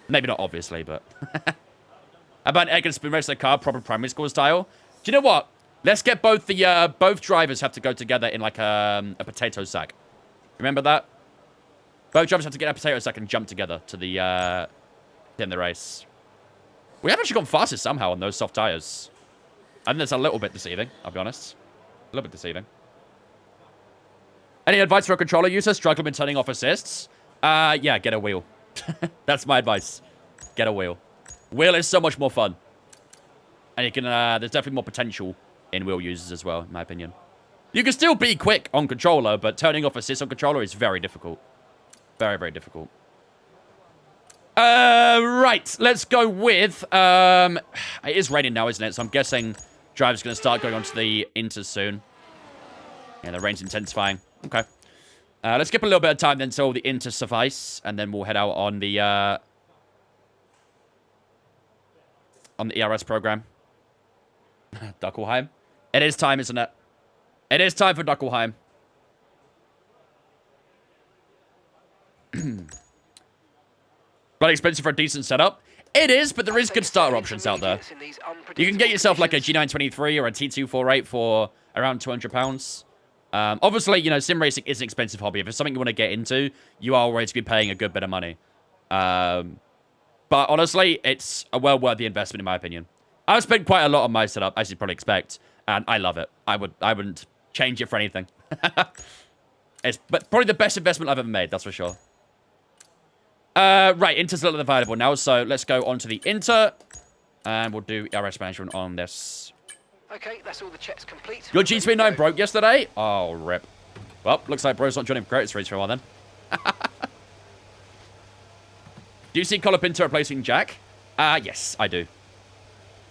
maybe not obviously, but... About egg and spoon race the car, proper primary school style. Do you know what? Let's get both drivers have to go together in like a potato sack. Remember that? Both drivers have to get a potato sack and jump together to the in the race. We have actually gone fastest somehow on those soft tires. I think that's a little bit deceiving, I'll be honest. A little bit deceiving. Any advice for a controller user struggling with turning off assists? Yeah, get a wheel. That's my advice. Get a wheel. Wheel is so much more fun. And you can, there's definitely more potential in wheel users as well, in my opinion. You can still be quick on controller, but turning off assist on controller is very difficult. Very, very difficult. Right, let's go with, it is raining now, isn't it? So I'm guessing driver's going to start going onto the inters soon. Yeah, the rain's intensifying. Okay. Let's skip a little bit of time then until the inters suffice, and then we'll head out on the ERS program. Duckelheim. It is time, isn't it? It is time for Duckelheim. Bloody expensive for a decent setup. It is, but there is good starter options out there. You can get yourself like a G923 or a T248 for around £200. Obviously, you know, sim racing is an expensive hobby. If it's something you want to get into, you are always going to be paying a good bit of money. But honestly, it's a well-worthy investment in my opinion. I've spent quite a lot on my setup, as you'd probably expect, and I love it. I wouldn't change it for anything. It's probably the best investment I've ever made, that's for sure. Right, Inter's a little available now, so let's go on to the Inter. And we'll do ERS management on this. Okay, that's all the checks complete. Your G39 broke yesterday? Oh, rip. Well, looks like bro's not joining for greatest race for a while then. Do you see Colapinto replacing Jack? Yes, I do.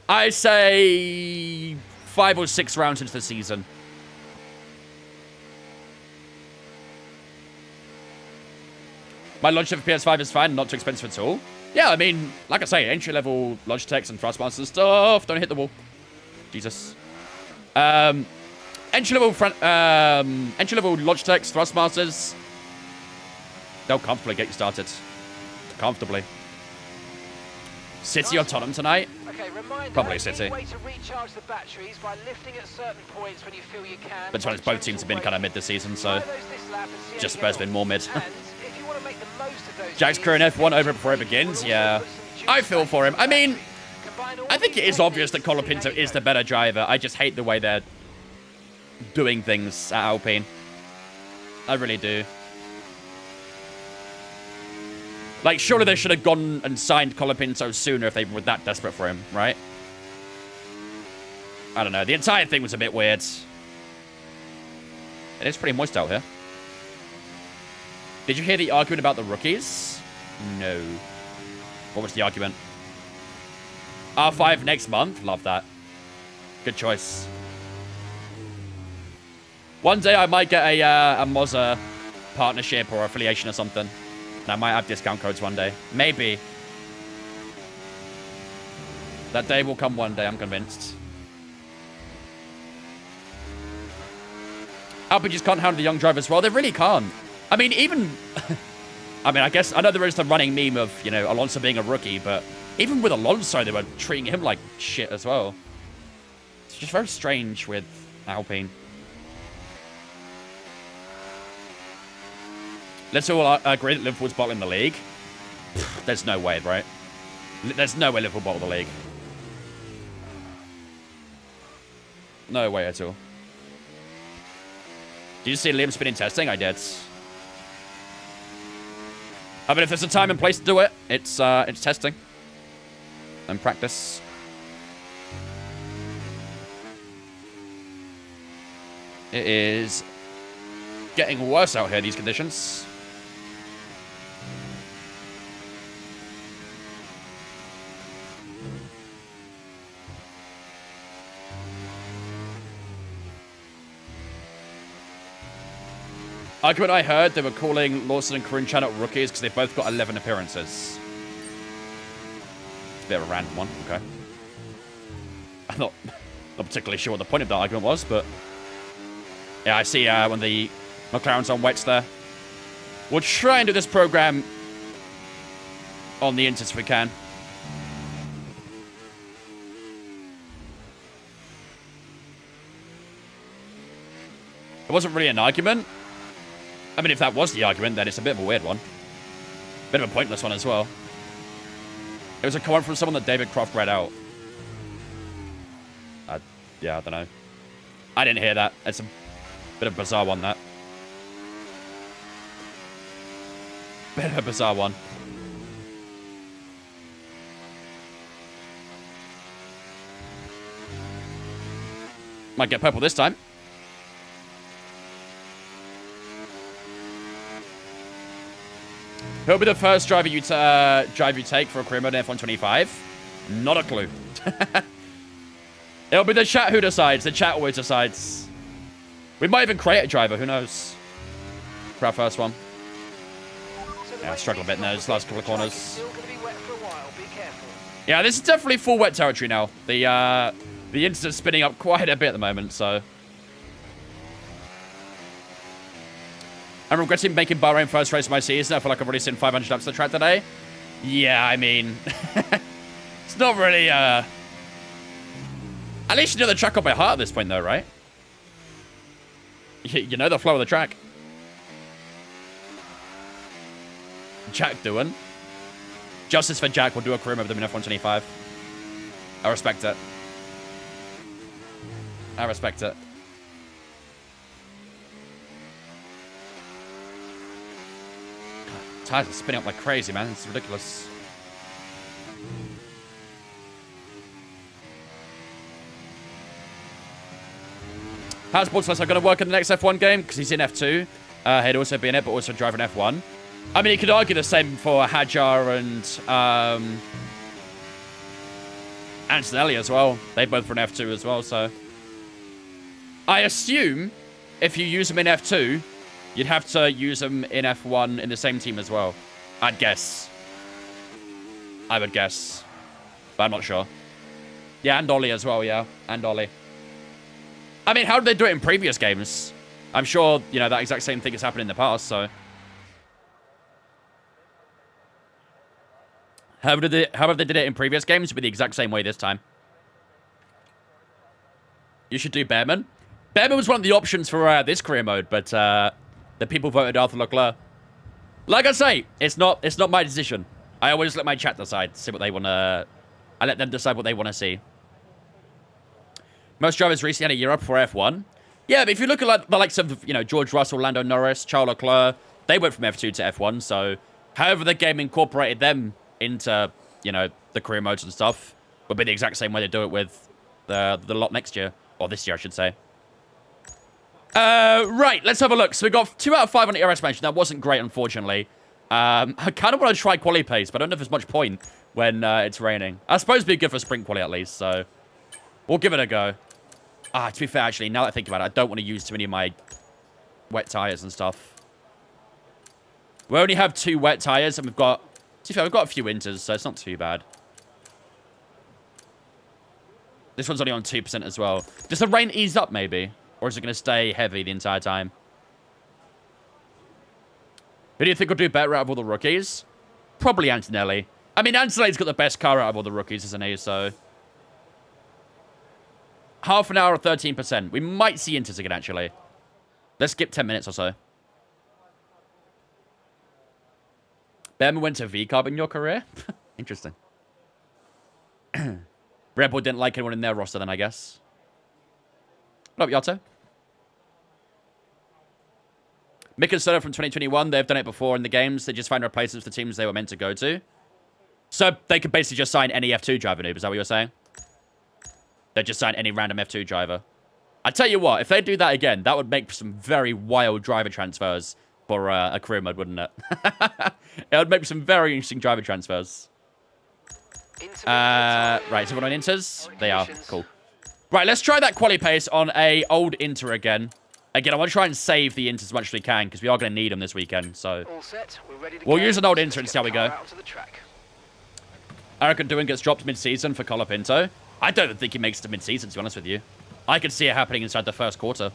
I say 5 or 6 rounds into the season. My Logitech for PS5 is fine, not too expensive at all. Yeah, I mean, like I say, entry-level Logitechs and Thrustmasters stuff. Don't hit the wall. Jesus. Entry-level Logitechs, Thrustmasters. They'll comfortably get you started. Comfortably. City or Tottenham tonight? Okay, reminder, Probably City. way to recharge the batteries by lifting at certain points when you feel you can. But to be honest, both teams have been kind of mid this season, so just Spurs been more mid. Jack's career in F1 over before it begins? Yeah. I feel for him. I mean, I think it is obvious that Colapinto is the better driver. I just hate the way they're doing things at Alpine. I really do. Like, surely they should have gone and signed Colapinto sooner if they were that desperate for him, right? I don't know. The entire thing was a bit weird. It is pretty moist out here. Did you hear the argument about the rookies? No. What was the argument? R5 next month? Love that. Good choice. One day I might get a Moza partnership or affiliation or something. And I might have discount codes one day. Maybe. That day will come one day, I'm convinced. Alpine just can't handle the young drivers well. They really can't. I mean, even... I mean, I guess... I know there is the running meme of, you know, Alonso being a rookie, but even with Alonso, they were treating him like shit as well. It's just very strange with Alpine. Let's all agree that Liverpool's bottling the league. There's no way, right? There's no way Liverpool bottle the league. No way at all. Did you see Liam spinning testing? I did. I mean, if there's a time and place to do it, it's testing and practice. It is getting worse out here, these conditions. Argument I heard, they were calling Lawson and Karun Chan rookies because they both got 11 appearances. It's a bit of a random one, okay. I'm not particularly sure what the point of that argument was, but... Yeah, I see when the McLaren's on wets there. We'll try and do this program on the Inters if we can. It wasn't really an argument. I mean, if that was the argument, then it's a bit of a weird one. Bit of a pointless one as well. It was a comment from someone that David Croft read out. Yeah, I don't know. I didn't hear that. It's a bit of a bizarre one, that. Bit of a bizarre one. Might get purple this time. Who'll be the first driver you take for a career mode in F125? Not a clue. It'll be the chat who decides. The chat always decides. We might even create a driver. Who knows? For our first one. Yeah, I struggle a bit in those last couple of corners. Yeah, this is definitely full wet territory now. The Inter's spinning up quite a bit at the moment, so... I'm regretting making Bahrain first race of my season. I feel like I've already seen 500 laps of the track today. Yeah, I mean... it's not really, At least you know the track off by heart at this point, though, right? You know the flow of the track. Jack doing. Justice for Jack will do a career mode with them in F125. I respect it. I respect it. Tires are spinning up like crazy, man. It's ridiculous. How's Borderlands going to work in the next F1 game? Because he's in F2. He'd also be in it, but also driving F1. I mean, you could argue the same for Hadjar and Antonelli as well. They both run F2 as well, so... I assume if you use them in F2, you'd have to use them in F1 in the same team as well. I'd guess. I would guess. But I'm not sure. Yeah, and Ollie as well, yeah. And Ollie. I mean, how did they do it in previous games? I'm sure, you know, that exact same thing has happened in the past, so... However they did it in previous games, it'll be the exact same way this time. You should do Behrman. Behrman was one of the options for this career mode, but the people voted Arthur Leclerc. Like I say, it's not my decision. I always let my chat decide, see what they want to... I let them decide what they want to see. Most drivers recently had a year up for F1. Yeah, but if you look at like, the likes of, you know, George Russell, Lando Norris, Charles Leclerc, they went from F2 to F1, so however the game incorporated them into, you know, the career modes and stuff would be the exact same way they do it with the lot next year. Or this year, I should say. Right, let's have a look. So we got 2 out of 5 on the ERS mention. That wasn't great, unfortunately. I kind of want to try quali pace, but I don't know if there's much point when it's raining. I suppose it'd be good for sprint quali at least, so we'll give it a go. To be fair, actually, now that I think about it, I don't want to use too many of my wet tires and stuff. We only have 2 wet tires, and we've got... To be fair, we've got a few winters, so it's not too bad. This one's only on 2% as well. Does the rain ease up, maybe? Or is it going to stay heavy the entire time? Who do you think will do better out of all the rookies? Probably Antonelli. I mean, Antonelli's got the best car out of all the rookies, isn't he? So... Half an hour or 13%. We might see Inters again, actually. Let's skip 10 minutes or so. Behrman went to V-Carb in your career? Interesting. Red Bull didn't like anyone in their roster then, I guess. What up, Yato? Mick and Soda from 2021, they've done it before in the games. They just find replacements for teams they were meant to go to. So they could basically just sign any F2 driver, noob. Is that what you're saying? They just sign any random F2 driver. I tell you what, if they do that again, that would make some very wild driver transfers for a career mode, wouldn't it? It would make some very interesting driver transfers. Right, is everyone on Inters? They are. Cool. Right, let's try that quali pace on a old Inter again. Again, I want to try and save the Inters as much as we can, because we are going to need them this weekend, so... We'll use an old Inter and see how we go. I reckon Doohan gets dropped mid-season for Colapinto. I don't think he makes it to mid-season, to be honest with you. I could see it happening inside the first quarter.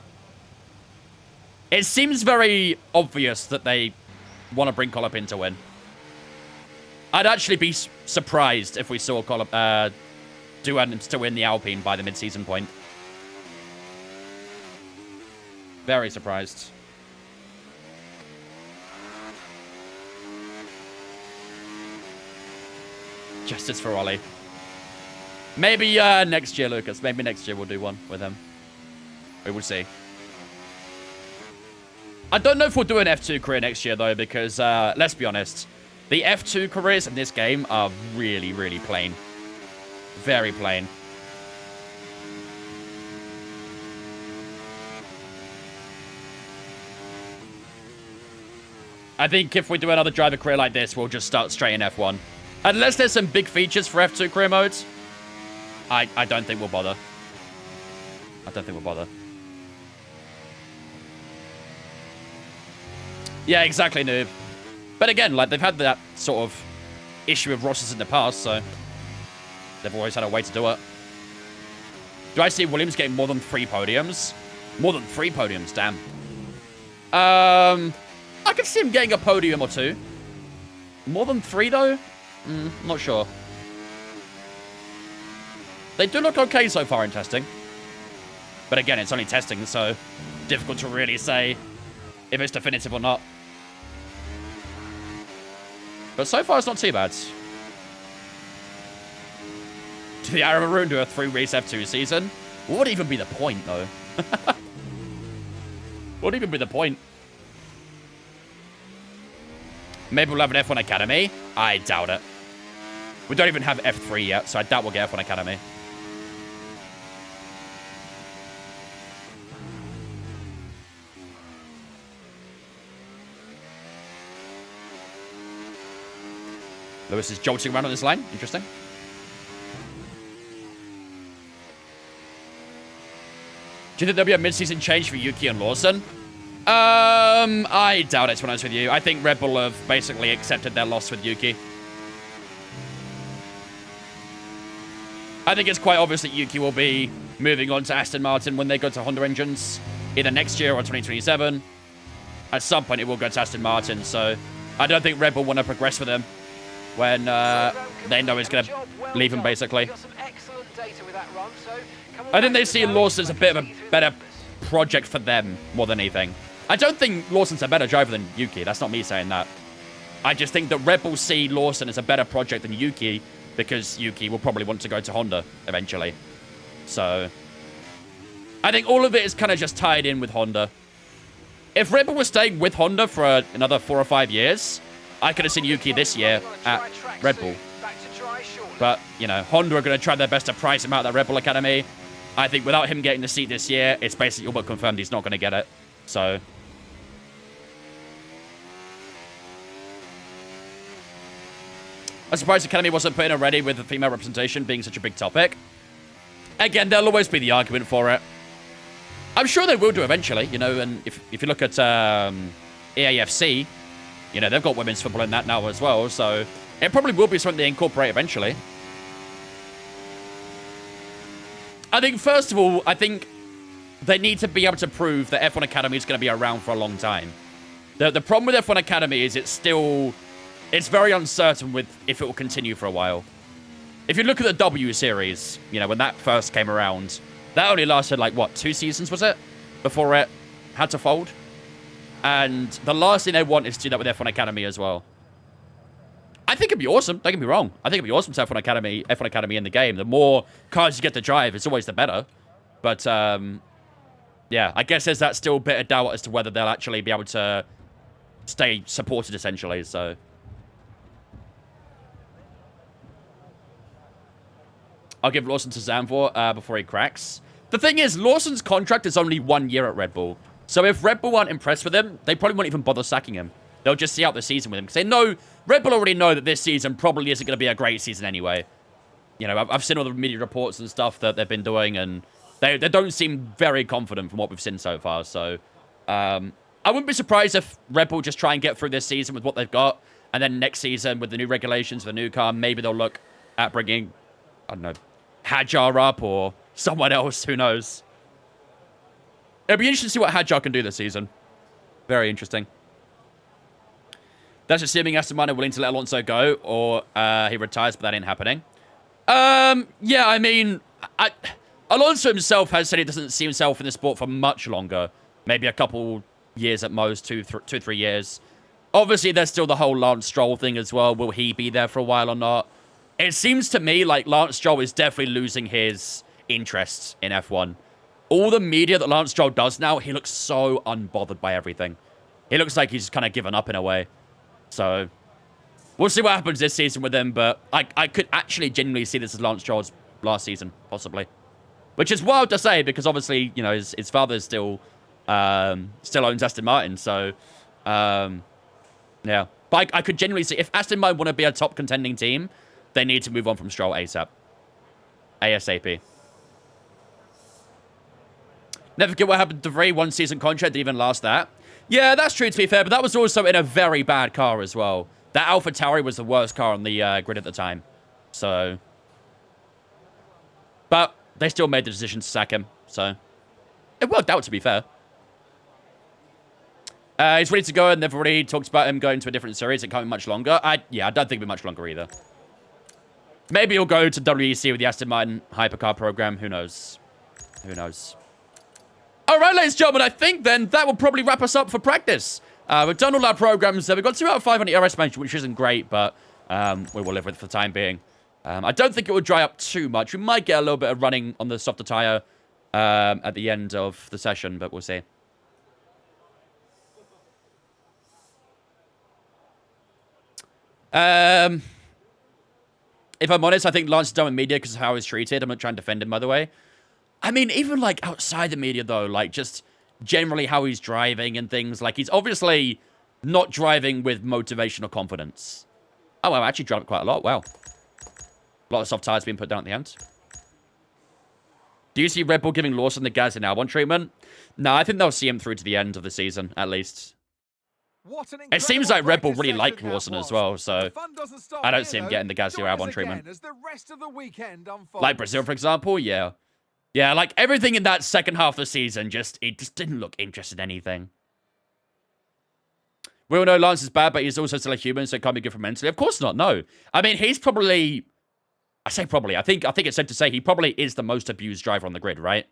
It seems very obvious that they want to bring Colapinto in. I'd actually be surprised if we saw Doohan still win the Alpine by the mid-season point. Very surprised. Justice for Ollie. Maybe next year, Lucas. Maybe next year we'll do one with him. We will see. I don't know if we'll do an F2 career next year, though, because, let's be honest, the F2 careers in this game are really, really plain. Very plain. I think if we do another driver career like this, we'll just start straight in F1. Unless there's some big features for F2 career modes, I don't think we'll bother. I don't think we'll bother. Yeah, exactly, noob. But again, like, they've had that sort of issue with rosters in the past, so they've always had a way to do it. Do I see Williams getting more than 3 podiums? More than 3 podiums, damn. I could see him getting a podium or 2. More than 3, though? Not sure. They do look okay so far in testing. But again, it's only testing, so difficult to really say if it's definitive or not. But so far, it's not too bad. To the Arrow Maroon do a 3-race F2 season? What would even be the point, though? What would even be the point? Maybe we'll have an F1 Academy? I doubt it. We don't even have F3 yet, so I doubt we'll get F1 Academy. Lewis is jolting around on this line. Interesting. Do you think there'll be a mid-season change for Yuki and Lawson? I doubt it, to be honest with you. I think Red Bull have basically accepted their loss with Yuki. I think it's quite obvious that Yuki will be moving on to Aston Martin when they go to Honda engines, either next year or 2027. At some point, it will go to Aston Martin, so I don't think Red Bull want to progress with him when they know he's going to leave him, basically. I think they see Lawson as a bit of a better project for them more than anything. I don't think Lawson's a better driver than Yuki. That's not me saying that. I just think that Red Bull see Lawson as a better project than Yuki because Yuki will probably want to go to Honda eventually. So I think all of it is kind of just tied in with Honda. If Red Bull was staying with Honda for another 4 or 5 years, I could have seen Yuki this year at Red Bull. But, you know, Honda are going to try their best to price him out of that Red Bull Academy. I think without him getting the seat this year, it's basically all but confirmed he's not going to get it. So I'm surprised the Academy wasn't put in already with the female representation being such a big topic. Again, there'll always be the argument for it. I'm sure they will do eventually, you know, and if you look at EAFC, you know, they've got women's football in that now as well, so it probably will be something they incorporate eventually. I think, first of all, I think they need to be able to prove that F1 Academy is going to be around for a long time. The problem with F1 Academy is it's very uncertain with if it will continue for a while. If you look at the W Series, you know, when that first came around, that only lasted, like, what, 2 seasons, was it? Before it had to fold. And the last thing they want is to do that with F1 Academy as well. I think it'd be awesome. Don't get me wrong. I think it'd be awesome to have F1 Academy in the game. The more cars you get to drive, it's always the better. But, yeah, I guess there's that still bit of doubt as to whether they'll actually be able to stay supported, essentially, so. I'll give Lawson to Zandvoort before he cracks. The thing is, Lawson's contract is only 1 year at Red Bull. So if Red Bull aren't impressed with him, they probably won't even bother sacking him. They'll just see out the season with him. Because they know, Red Bull already know that this season probably isn't going to be a great season anyway. You know, I've seen all the media reports and stuff that they've been doing, and they don't seem very confident from what we've seen so far. So I wouldn't be surprised if Red Bull just try and get through this season with what they've got. And then next season, with the new regulations, the new car, maybe they'll look at bringing, I don't know, Hadjar up or someone else. Who knows? It'll be interesting to see what Hadjar can do this season. Very interesting. That's assuming Aston Martin are willing to let Alonso go or he retires, but that ain't happening. Yeah, I mean, Alonso himself has said he doesn't see himself in the sport for much longer. Maybe a couple years at most, 2-3 years. Obviously, there's still the whole Lance Stroll thing as well. Will he be there for a while or not? It seems to me like Lance Stroll is definitely losing his interest in F1. All the media that Lance Stroll does now, he looks so unbothered by everything. He looks like he's kind of given up in a way. So, we'll see what happens this season with him, but I could actually genuinely see this as Lance Stroll's last season, possibly. Which is wild to say, because obviously, you know, his father still owns Aston Martin, so, yeah. But I could genuinely see, if Aston Martin want to be a top contending team, they need to move on from Stroll ASAP. ASAP. Never forget what happened to Vry. 1 season contract didn't even last that. Yeah, that's true, to be fair, but that was also in a very bad car as well. That AlphaTauri was the worst car on the grid at the time. So. But they still made the decision to sack him, so. It worked out, to be fair. He's ready to go, and they've already talked about him going to a different series. It can't be much longer. Yeah, I don't think it'll be much longer either. Maybe he'll go to WEC with the Aston Martin hypercar program. Who knows? Who knows? All right, ladies and gentlemen, I think then that will probably wrap us up for practice. We've done all our programs. We've got 2 out of 5 on the ERS bench, which isn't great, but we will live with it for the time being. I don't think it will dry up too much. We might get a little bit of running on the softer tyre at the end of the session, but we'll see. If I'm honest, I think Lance is done with media because of how he's treated. I'm not trying to defend him, by the way. I mean, even, like, outside the media, though, like, just generally how he's driving and things. Like, he's obviously not driving with motivation or confidence. Oh, well, I actually dropped quite a lot. Wow. A lot of soft tires being put down at the end. Do you see Red Bull giving Lawson the Gas in Albon treatment? No, I think they'll see him through to the end of the season, at least. It seems like Red Bull really like Lawson as well, so I don't see him getting the Gasly or Albon treatment. Like Brazil, for example, yeah. Yeah, like everything in that second half of the season, it just didn't look interested in anything. We all know Lance is bad, but he's also still a human, so it can't be good for mentally. Of course not, no. I mean, he's probably... I say probably. I think it's safe to say he probably is the most abused driver on the grid, right?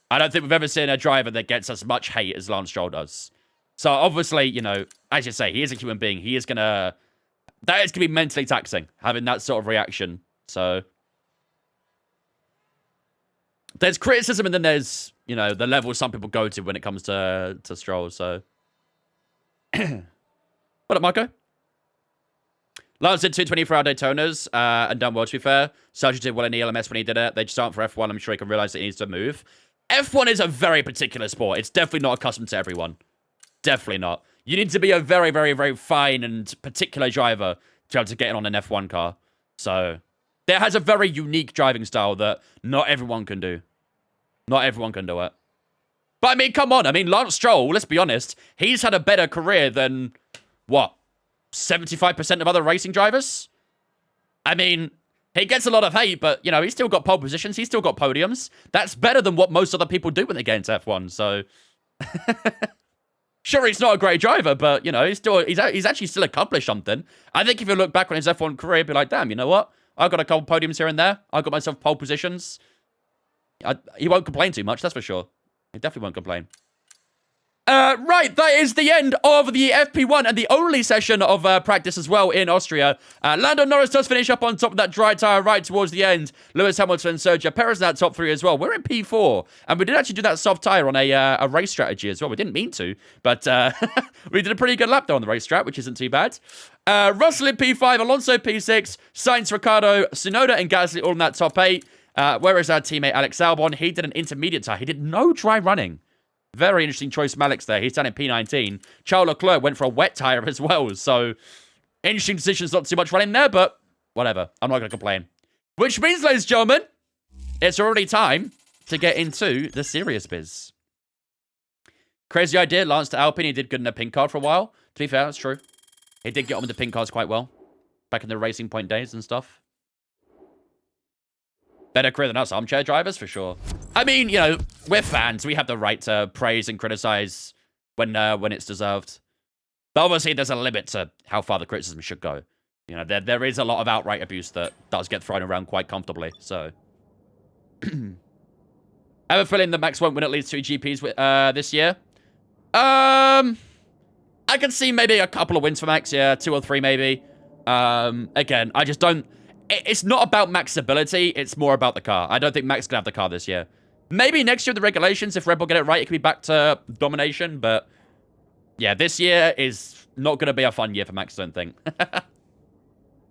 I don't think we've ever seen a driver that gets as much hate as Lance Stroll does. So, obviously, you know, as you say, he is a human being. He is going to... That is going to be mentally taxing, having that sort of reaction. So... There's criticism, and then there's, you know, the level some people go to when it comes to Stroll, so... What up, Marco? Lance did 2 24-hour Daytonas and done well, to be fair. Sergio did well in the LMS when he did it. They just aren't for F1. I'm sure he can realize that he needs to move. F1 is a very particular sport. It's definitely not accustomed to everyone. Definitely not. You need to be a very, very, very fine and particular driver to be able to get in on an F1 car. So, it has a very unique driving style that not everyone can do. Not everyone can do it. But, I mean, come on. I mean, Lance Stroll, let's be honest, he's had a better career than, what, 75% of other racing drivers? I mean, he gets a lot of hate, but, you know, he's still got pole positions. He's still got podiums. That's better than what most other people do when they get into F1, so... Sure, he's not a great driver, but, you know, he's actually still accomplished something. I think if you look back on his F1 career, you'd be like, damn, you know what? I got a couple podiums here and there. I got myself pole positions. He won't complain too much, that's for sure. He definitely won't complain. Right, that is the end of the FP1 and the only session of practice as well in Austria. Lando Norris does finish up on top of that dry tyre right towards the end. Lewis Hamilton and Sergio Perez in that top 3 as well. We're in P4, and we did actually do that soft tyre on a race strategy as well. We didn't mean to, but we did a pretty good lap there on the race strat, which isn't too bad. Russell in P5, Alonso P6, Sainz, Ricciardo, Tsunoda and Gasly all in that top 8. Whereas our teammate Alex Albon, he did an intermediate tyre. He did no dry running. Very interesting choice from Alex there. He's done in P19. Charles Leclerc went for a wet tyre as well. So, interesting decisions, not too much running there, but whatever. I'm not going to complain. Which means, ladies and gentlemen, it's already time to get into the serious biz. Crazy idea. Lance to Alpine. He did good in a pink card for a while. To be fair, that's true. He did get on with the pink cards quite well. Back in the Racing Point days and stuff. Better career than us armchair drivers, for sure. I mean, you know, we're fans. We have the right to praise and criticize when it's deserved. But obviously, there's a limit to how far the criticism should go. You know, there is a lot of outright abuse that does get thrown around quite comfortably, so... I have a feeling that Max won't win at least 2 GPs this year. I can see maybe a couple of wins for Max, yeah. 2 or 3, maybe. Again, I just don't... It's not about Max's ability, it's more about the car. I don't think Max can have the car this year. Maybe next year with the regulations, if Red Bull get it right, it could be back to domination, but... Yeah, this year is not going to be a fun year for Max, I don't think.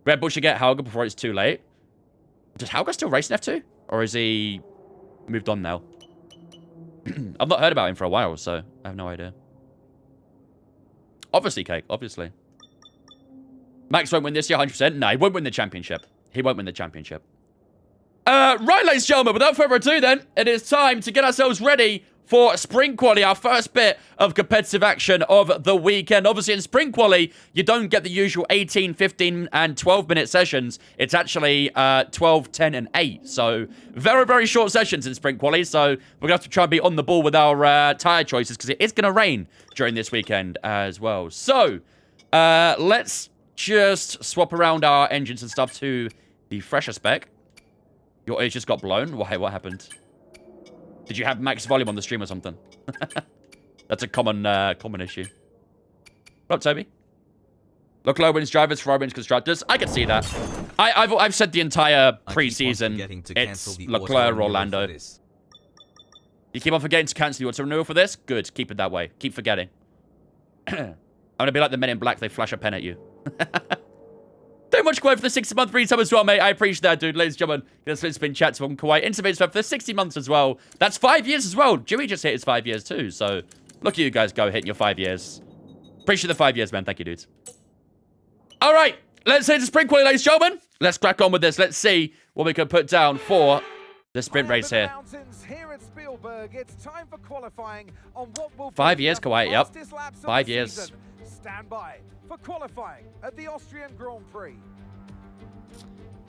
Red Bull should get Hauger before it's too late. Does Hauger still race in F2? Or is he moved on now? I've not heard about him for a while, so I have no idea. Obviously, Cake, obviously. Max won't win this year, 100%. No, he won't win the championship. He won't win the championship. Right, ladies and gentlemen, without further ado then, it is time to get ourselves ready for Sprint Quali, our first bit of competitive action of the weekend. Obviously, in Sprint Quali, you don't get the usual 18, 15, and 12-minute sessions. It's actually 12, 10, and 8. So, very, very short sessions in Sprint Quali. So, we're going to have to try and be on the ball with our tyre choices because it is going to rain during this weekend as well. So, let's just swap around our engines and stuff to the fresher spec. Your ears just got blown? Why? What happened? Did you have max volume on the stream or something? That's a common issue. What up, Toby? Leclerc wins drivers, Ferrari wins constructors. I can see that. I've said the entire preseason it's Leclerc or Lando. You keep on forgetting to cancel the auto renewal for this? Good. Keep it that way. Keep forgetting. I'm gonna be like the Men in Black. They flash a pen at you. Too much quote for the 60-month resub as well, mate. I appreciate that, dude. Ladies and gentlemen, it's been chat from Kuwait. Interface for the 60 months as well. That's 5 years as well. Dewey just hit his 5 years too. So, look at you guys go hitting your 5 years. Appreciate the 5 years, man. Thank you, dudes. All right. let's say it's a sprint quali, ladies and gentlemen. Let's crack on with this. Let's see what we can put down for the sprint race here. Here at Spielberg, it's time for qualifying on what will 5 years, Kawhi, yep. 5 the years. season. Stand by for qualifying at the Austrian Grand Prix.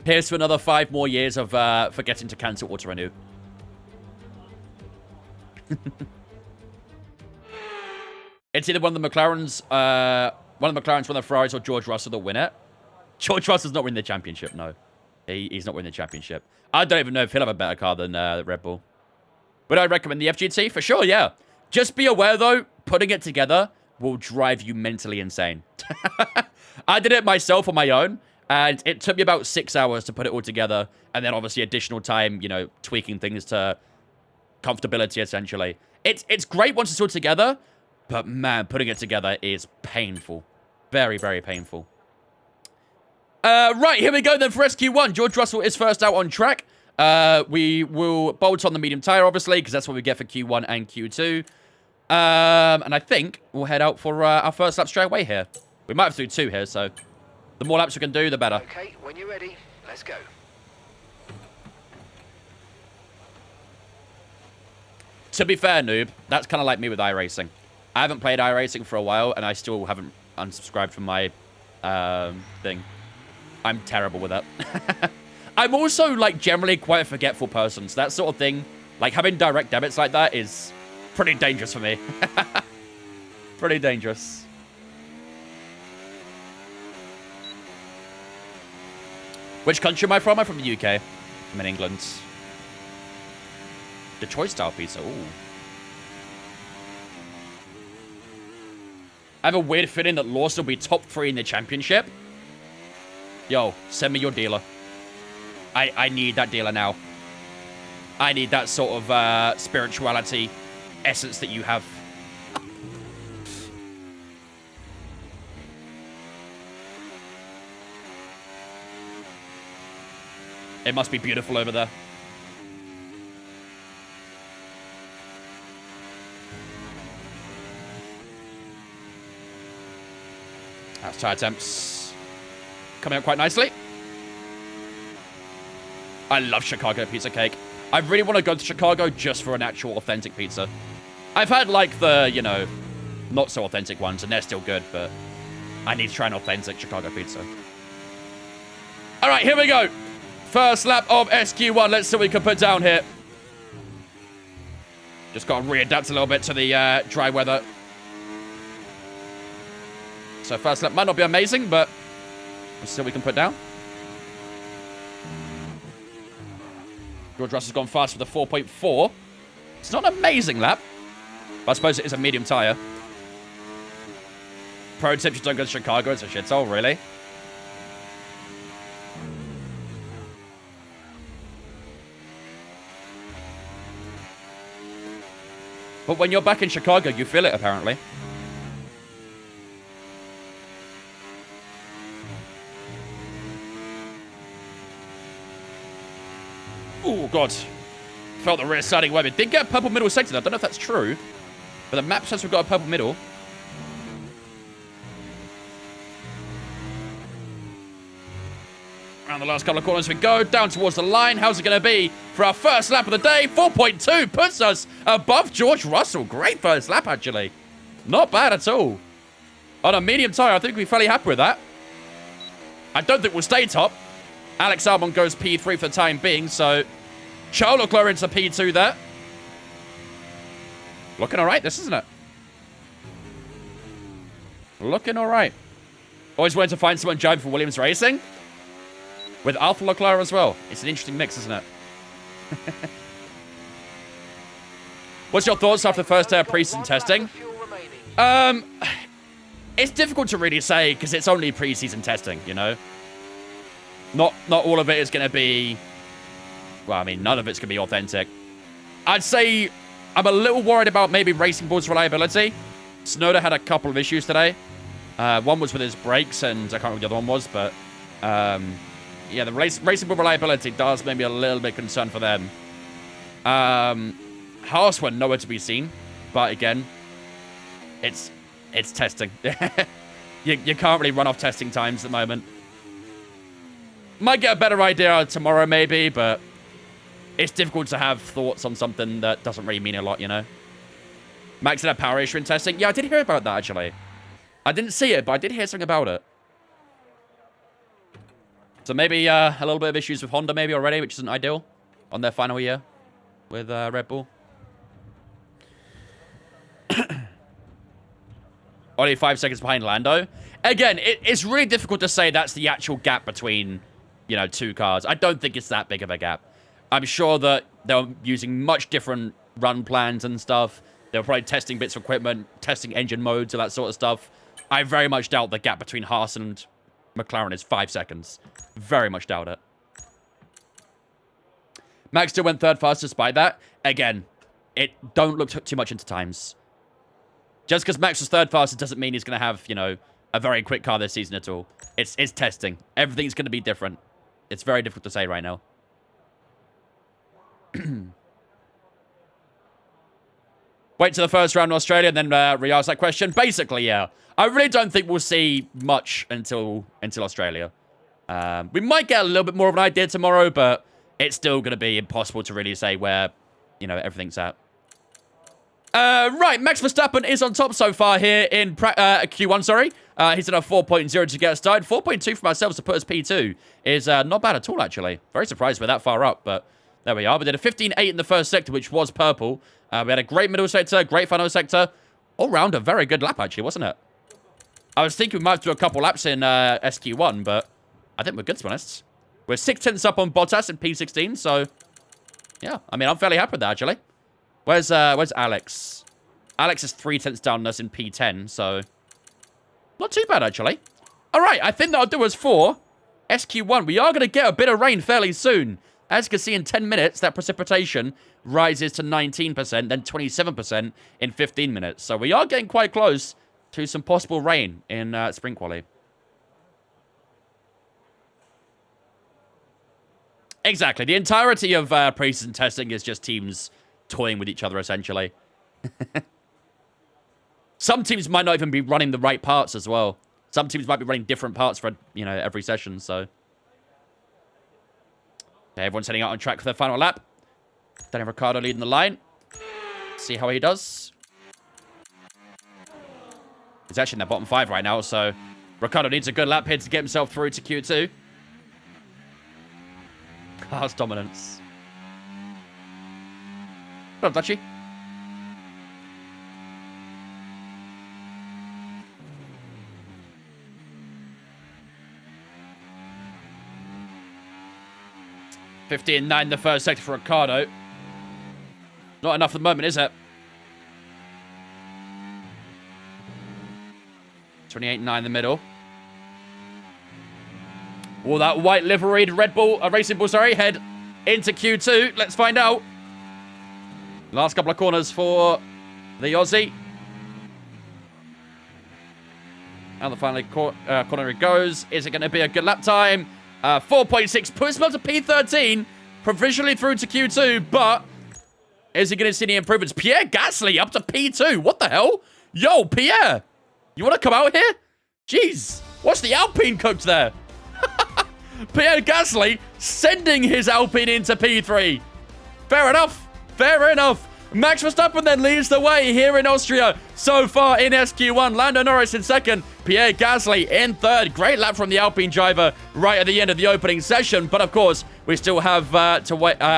Here's to another 5 more years of forgetting to cancel auto renew. It's either one of the McLarens, one of the Ferraris, or George Russell that win it. George Russell's not winning the championship, no. He's not winning the championship. I don't even know if he'll have a better car than Red Bull. Would I recommend the FGT? For sure, yeah. Just be aware, though, putting it together will drive you mentally insane. I did it myself on my own, and it took me about 6 hours to put it all together, and then obviously additional time, you know, tweaking things to comfortability, essentially. It's great once it's all together, but man, putting it together is painful. Very, very painful. Right, here we go then for SQ1. George Russell is first out on track. We will bolt on the medium tire, obviously, because that's what we get for Q1 and Q2. And I think we'll head out for our first lap straight away here. We might have to do 2 here, so the more laps we can do, the better. Okay, when you're ready, let's go. To be fair, noob, that's kind of like me with iRacing. I haven't played iRacing for a while, and I still haven't unsubscribed from my thing. I'm terrible with it. I'm also, like, generally quite a forgetful person, so that sort of thing, like, having direct debits like that is pretty dangerous for me. Pretty dangerous. Which country am I from? I'm from the UK. I'm in England. Detroit-style pizza, ooh. I have a weird feeling that Lawson will be top 3 in the championship. Yo, send me your dealer. I need that dealer now. I need that sort of spirituality essence that you have. It must be beautiful over there. That's tire temps coming up quite nicely. I love Chicago pizza cake. I really want to go to Chicago just for an actual authentic pizza. I've had, like, the, you know, not so authentic ones, and they're still good, but I need to try an authentic Chicago pizza. All right, here we go. First lap of SQ1. Let's see what we can put down here. Just got to readapt a little bit to the dry weather. So first lap might not be amazing, but we'll see what we can put down. George Russell's gone fast with a 4.4. It's not an amazing lap, but I suppose it is a medium tyre. Pro tip, you don't go to Chicago, it's a shithole, really. But when you're back in Chicago, you feel it, apparently. Oh, God. Felt the rear siding web. It did get a purple middle sector. I don't know if that's true, but the map says we've got a purple middle. Around the last couple of corners we go. Down towards the line. How's it going to be for our first lap of the day? 4.2 puts us above George Russell. Great first lap, actually. Not bad at all. On a medium tyre, I think we're fairly happy with that. I don't think we'll stay top. Alex Albon goes P3 for the time being, so Charles Leclerc into P2 there. Looking all right, this, isn't it? Looking all right. Always wanted to find someone driving for Williams Racing. With Alpha Leclerc as well. It's an interesting mix, isn't it? What's your thoughts after the first day of pre-season testing? It's difficult to really say because it's only pre-season testing, you know? Not all of it is going to be... Well, I mean, none of it's going to be authentic. I'd say I'm a little worried about maybe Racing Bull's reliability. Tsunoda had a couple of issues today. One was with his brakes, and I can't remember what the other one was, but... yeah, the Racing Bull reliability does make me a little bit concerned for them. Haas were nowhere to be seen, but again, it's testing. you can't really run off testing times at the moment. Might get a better idea tomorrow, maybe, but it's difficult to have thoughts on something that doesn't really mean a lot, you know? Max had a power issue in testing. Yeah, I did hear about that, actually. I didn't see it, but I did hear something about it. So maybe a little bit of issues with Honda maybe already, which isn't ideal on their final year with Red Bull. Only 5 seconds behind Lando. Again, it's really difficult to say that's the actual gap between, you know, two cars. I don't think it's that big of a gap. I'm sure that they're using much different run plans and stuff. They're probably testing bits of equipment, testing engine modes and that sort of stuff. I very much doubt the gap between Haas and McLaren is 5 seconds. Very much doubt it. Max still went third fast despite that. Again, don't look too much into times. Just because Max was third fastest doesn't mean he's going to have, you know, a very quick car this season at all. It's testing. Everything's going to be different. It's very difficult to say right now. Wait till the first round in Australia and then re-ask that question. Basically, yeah. I really don't think we'll see much until Australia. We might get a little bit more of an idea tomorrow, but it's still going to be impossible to really say where, you know, everything's at. Right, Max Verstappen is on top so far here in Q1, sorry. He's at a 4.0 to get started. 4.2 for ourselves to put us P2 is not bad at all, actually. Very surprised we're that far up, but there we are. We did a 15.8 in the first sector, which was purple. We had a great middle sector, great final sector. All round, a very good lap, actually, wasn't it? I was thinking we might have to do a couple laps in SQ1, but I think we're good, to be honest. We're 6/10 up on Bottas in P16, so yeah. I mean, I'm fairly happy with that, actually. Where's Alex? Alex is 3/10 down on us in P10, so not too bad, actually. All right, I think that'll do us for SQ1. We are going to get a bit of rain fairly soon. As you can see, in 10 minutes, that precipitation rises to 19%, then 27% in 15 minutes. So we are getting quite close to some possible rain in spring quali. Exactly. The entirety of pre-season testing is just teams toying with each other, essentially. Some teams might not even be running the right parts as well. Some teams might be running different parts for, you know, every session, so. Okay, everyone's heading out on track for their final lap. Daniel Ricciardo leading the line. See how he does. He's actually in the bottom 5 right now, so Ricciardo needs a good lap here to get himself through to Q2. Car's dominance. What up, Dutchy? $15.9 the first sector for Ricciardo. Not enough at the moment, is it? 28.9 in the middle. Will that white liveried Red Bull, Racing Bull, sorry, head into Q2? Let's find out. Last couple of corners for the Aussie. And the final corner it goes. Is it going to be a good lap time? 4.6 puts him up to P13. Provisionally through to Q2, but is he going to see any improvements? Pierre Gasly up to P2. What the hell? Yo, Pierre, you want to come out here? Jeez, what's the Alpine cooked there? Pierre Gasly sending his Alpine into P3. Fair enough. Fair enough. Max Verstappen then leads the way here in Austria. So far in SQ1, Lando Norris in second, Pierre Gasly in third. Great lap from the Alpine driver right at the end of the opening session. But of course, we still have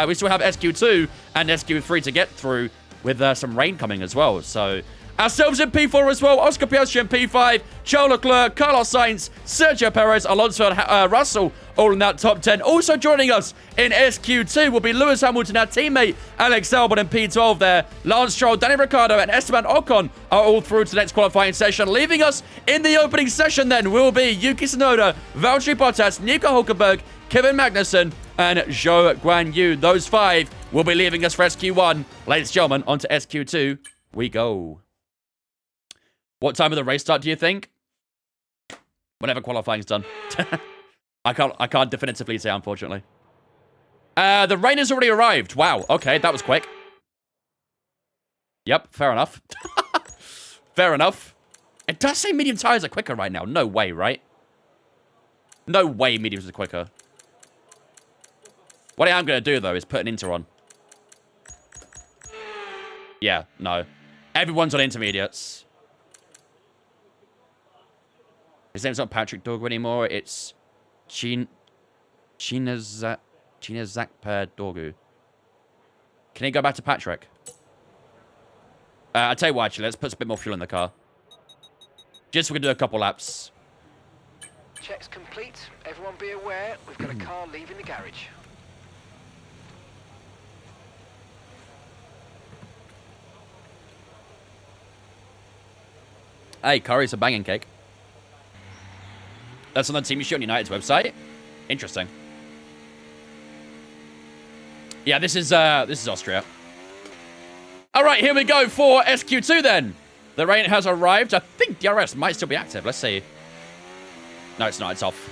we still have SQ2 and SQ3 to get through with some rain coming as well. So ourselves in P4 as well. Oscar Piastri in P5. Charles Leclerc, Carlos Sainz, Sergio Perez, Alonso and Russell all in that top 10. Also joining us in SQ2 will be Lewis Hamilton, our teammate Alex Albon in P12 there. Lance Stroll, Danny Ricciardo and Esteban Ocon are all through to the next qualifying session. Leaving us in the opening session then will be Yuki Tsunoda, Valtteri Bottas, Nico Hulkenberg, Kevin Magnussen and Zhou Guanyu. Those 5 will be leaving us for SQ1. Ladies and gentlemen, on to SQ2 we go. What time of the race start do you think? Whenever qualifying's done. I can't definitively say, unfortunately. The rain has already arrived. Wow, okay, that was quick. Yep, fair enough. Fair enough. It does say medium tires are quicker right now. No way, right? No way mediums are quicker. What I am going to do, though, is put an inter on. Yeah, no. Everyone's on intermediates. His name's not Patrick Dorgu anymore. It's Chinazak Per Dorgu. Can he go back to Patrick? I'll tell you what, actually. Let's put a bit more fuel in the car. Just so we can do a couple laps. Checks complete. Everyone be aware, we've got a car leaving the garage. Hey, curry's a banging cake. That's on the Team Shoot on United's website. Interesting. Yeah, this is Austria. All right, here we go for SQ2 then. The rain has arrived. I think DRS might still be active. Let's see. No, it's not. It's off.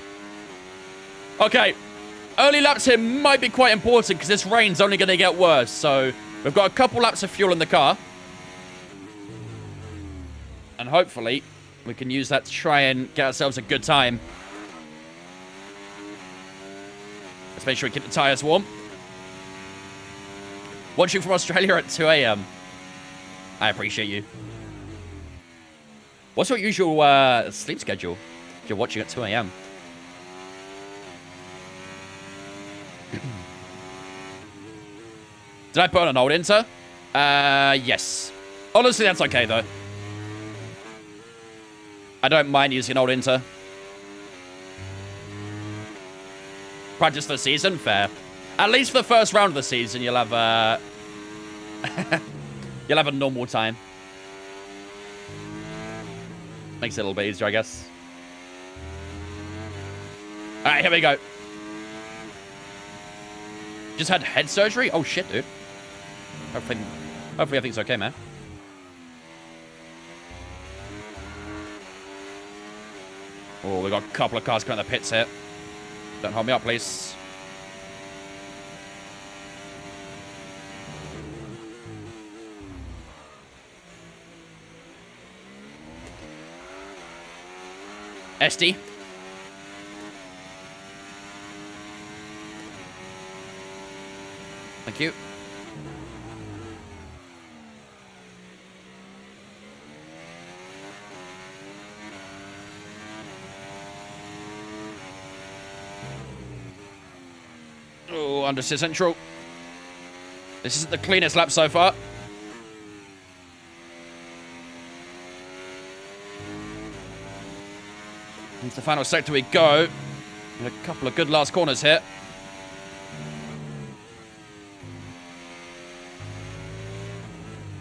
Okay. Early laps here might be quite important because this rain's only going to get worse. So we've got a couple laps of fuel in the car. And hopefully we can use that to try and get ourselves a good time. Let's make sure we keep the tyres warm. Watching from Australia at 2 a.m. I appreciate you. What's your usual sleep schedule if you're watching at 2 a.m.? Did I put on an old inter? Yes. Honestly, that's okay, though. I don't mind using an old inter. Practice for the season? Fair. At least for the first round of the season, you'll have you'll have a normal time. Makes it a little bit easier, I guess. Alright, here we go. Just had head surgery? Oh shit, dude. Hopefully everything's okay, man. Oh, we got a couple of cars coming in the pits here. Don't hold me up, please. SD. Thank you. Oh, under central. This isn't the cleanest lap so far. Into the final sector we go. And a couple of good last corners here.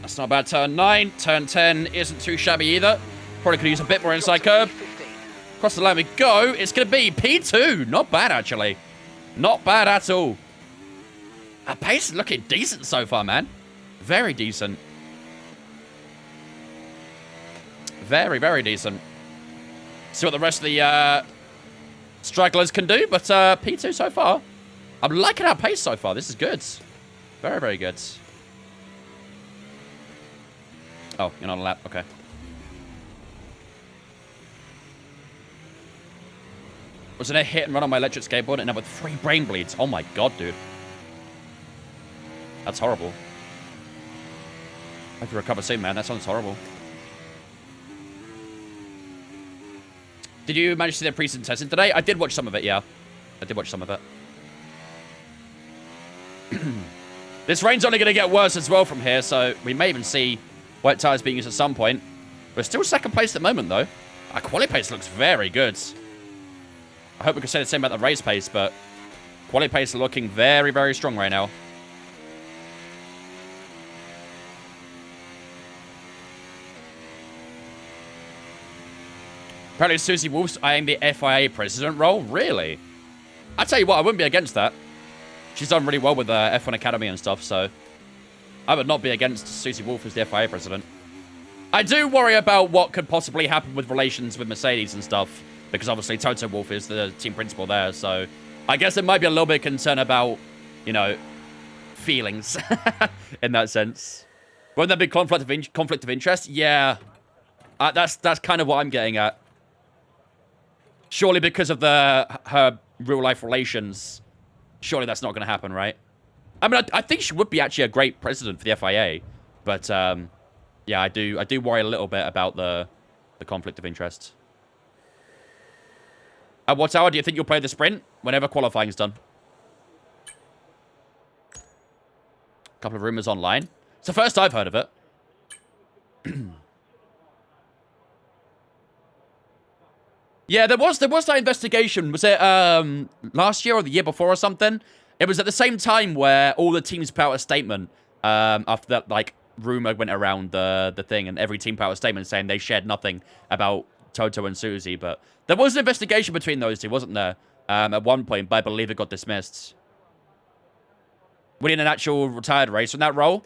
That's not bad. Turn 9. Turn 10 isn't too shabby either. Probably could use a bit more inside curb. Across the line we go. It's going to be P2. Not bad, actually. Not bad at all. Our pace is looking decent so far, man. Very decent. Very, very decent. See what the rest of the stragglers can do, but P2 so far. I'm liking our pace so far. This is good. Very, very good. Oh, you're not on a lap. Okay. Was it a hit and run on my electric skateboard and ended up with 3 brain bleeds? Oh my god, dude. That's horrible. Hope you recover soon, man. That sounds horrible. Did you manage to see the pre-season testing today? I did watch some of it, yeah. I did watch some of it. This rain's only going to get worse as well from here, so we may even see wet tyres being used at some point. We're still second place at the moment, though. Our quali pace looks very good. I hope we can say the same about the race pace, but quali pace are looking very, very strong right now. Apparently Susie Wolf's eyeing the FIA president role. Really? I tell you what, I wouldn't be against that. She's done really well with the F1 Academy and stuff, so I would not be against Susie Wolf as the FIA president. I do worry about what could possibly happen with relations with Mercedes and stuff, because obviously Toto Wolff is the team principal there, so I guess there might be a little bit of concern about, you know, feelings in that sense. Won't there be conflict of interest? Yeah. That's kind of what I'm getting at. Surely because of her real-life relations Surely that's not going to happen, right? I mean, I think she would be actually a great president for the FIA, but yeah, I do worry a little bit about the conflict of interest. At what hour do you think you'll play the sprint? Whenever qualifying's done. A couple of rumors online. It's the first I've heard of it. Yeah, there was that investigation. Was it last year or the year before or something? It was at the same time where all the teams put out a statement after that like rumor went around the thing, and every team put out a statement saying they shared nothing about Toto and Susie. But there was an investigation between those two, wasn't there? At one point, but I believe it got dismissed. Winning an actual retired race in that role,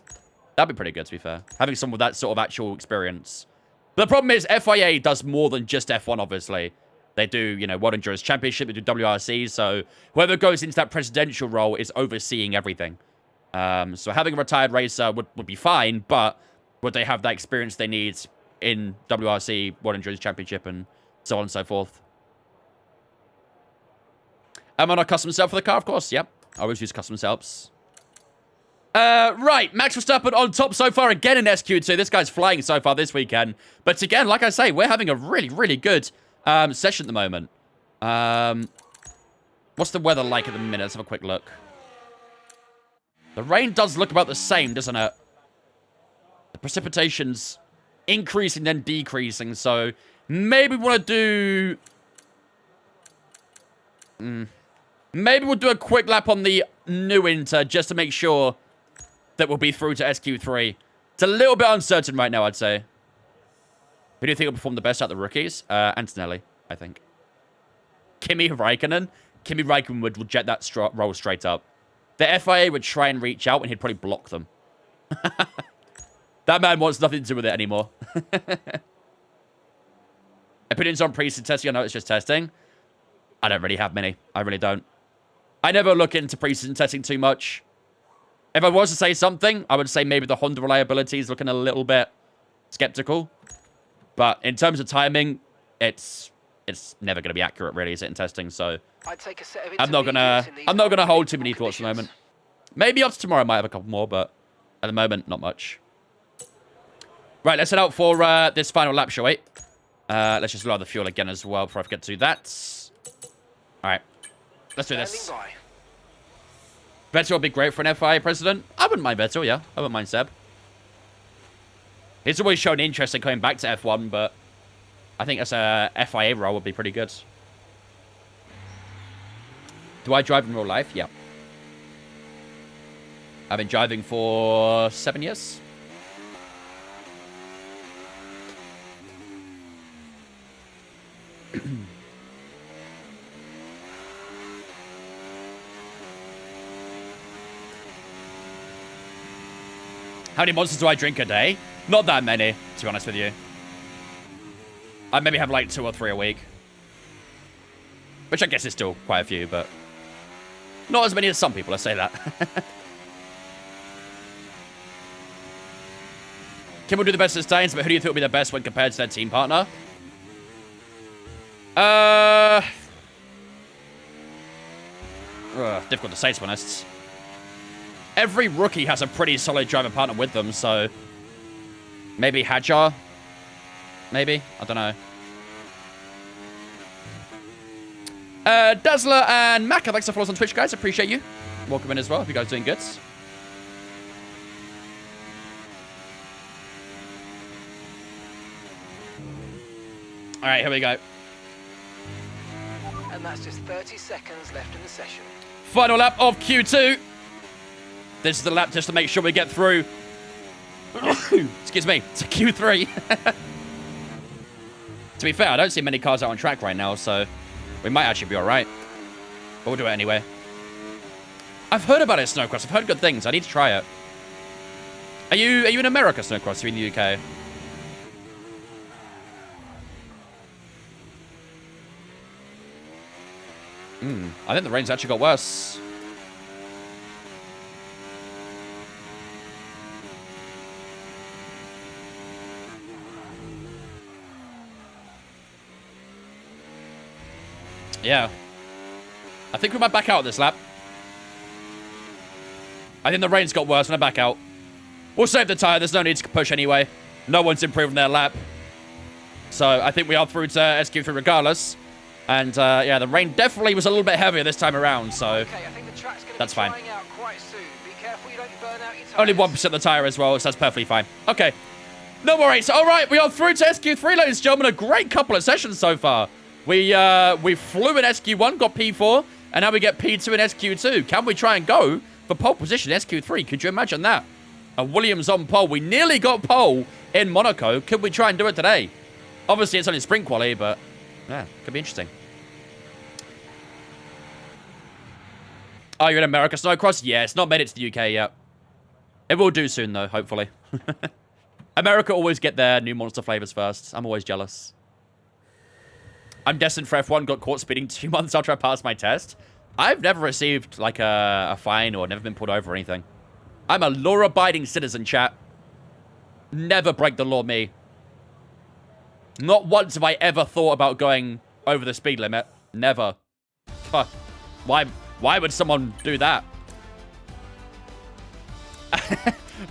that'd be pretty good, to be fair. Having someone with that sort of actual experience. But the problem is, FIA does more than just F1, obviously. They do, you know, World Endurance Championship, they do WRC, so whoever goes into that presidential role is overseeing everything. So having a retired racer would be fine, but would they have that experience they need in WRC, World Endurance Championship, and so on and so forth? Am I on a custom setup for the car? Of course, yep. I always use custom setups. Right, Max Verstappen on top so far again in SQ2. This guy's flying so far this weekend. But again, like I say, we're having a really, really good session at the moment. What's the weather like at the minute? Let's have a quick look. The rain does look about the same, doesn't it? The precipitation's increasing then decreasing, so maybe we want to do... Maybe we'll do a quick lap on the new Inter just to make sure that we'll be through to SQ3. It's a little bit uncertain right now, I'd say. Who do you think will perform the best out of the rookies? Antonelli, I think. Kimi Raikkonen? Kimi Raikkonen would reject that roll straight up. The FIA would try and reach out and he'd probably block them. That man wants nothing to do with it anymore. Opinions on pre-season testing? I know it's just testing. I don't really have many. I really don't. I never look into pre-season testing too much. If I was to say something, I would say maybe the Honda reliability is looking a little bit skeptical. But in terms of timing, it's never going to be accurate, really, is it, in testing? So I'd take a set of I'm not gonna hold too many thoughts at the moment. Maybe after tomorrow I might have a couple more, but at the moment, not much. Right, let's head out for this final lap, shall we? Let's just load the fuel again as well before I forget to do that. All right, let's do this. Vettel would be great for an FIA president. I wouldn't mind Vettel, yeah. I wouldn't mind Seb. He's always shown interest in coming back to F1, but I think as a FIA role would be pretty good. Do I drive in real life? Yeah. I've been driving for 7 years. How many monsters do I drink a day? Not that many, to be honest with you. I maybe have like 2 or 3 a week. Which I guess is still quite a few, but not as many as some people, let's say that. Kim will do the best at Steins, but who do you think will be the best when compared to their team partner? Difficult to say, to be honest. Every rookie has a pretty solid driver partner with them, so maybe Hadjar? Maybe? I don't know. Dazzler and Mac, thanks for following us on Twitch, guys. Appreciate you. Welcome in as well. Hope you guys are doing good. All right, here we go. And that's just 30 seconds left in the session. Final lap of Q2. This is the lap just to make sure we get through. Excuse me, to Q3. To be fair, I don't see many cars out on track right now, so we might actually be all right. But we'll do it anyway. I've heard about it, Snowcross. I've heard good things. I need to try it. Are you in America, Snowcross? Are you in the UK? I think the rain's actually got worse. Yeah. I think we might back out this lap. I think the rain's got worse when I back out. We'll save the tyre. There's no need to push anyway. No one's improving their lap. So I think we are through to SQ3 regardless. And yeah, the rain definitely was a little bit heavier this time around, so Okay, I think the track's going to that's be fine. drying out quite soon. Be careful you don't burn out your tyres. Only 1% of the tyre as well, so that's perfectly fine. Okay. No worries. All right, we are through to SQ3, ladies and gentlemen. A great couple of sessions so far. We flew in SQ1, got P4, and now we get P2 and SQ2. Can we try and go for pole position SQ3? Could you imagine that? A Williams on pole. We nearly got pole in Monaco. Could we try and do it today? Obviously, it's only sprint quali, but yeah, could be interesting. Oh, you're in America Snowcross? Yeah, it's not made it to the UK yet. It will do soon, though, hopefully. America always get their new monster flavors first. I'm always jealous. I'm destined for F1. Got caught speeding 2 months after I passed my test. I've never received, like, a fine or never been pulled over or anything. I'm a law-abiding citizen, chat. Never break the law, me. Not once have I ever thought about going over the speed limit. Never. Huh. Why would someone do that?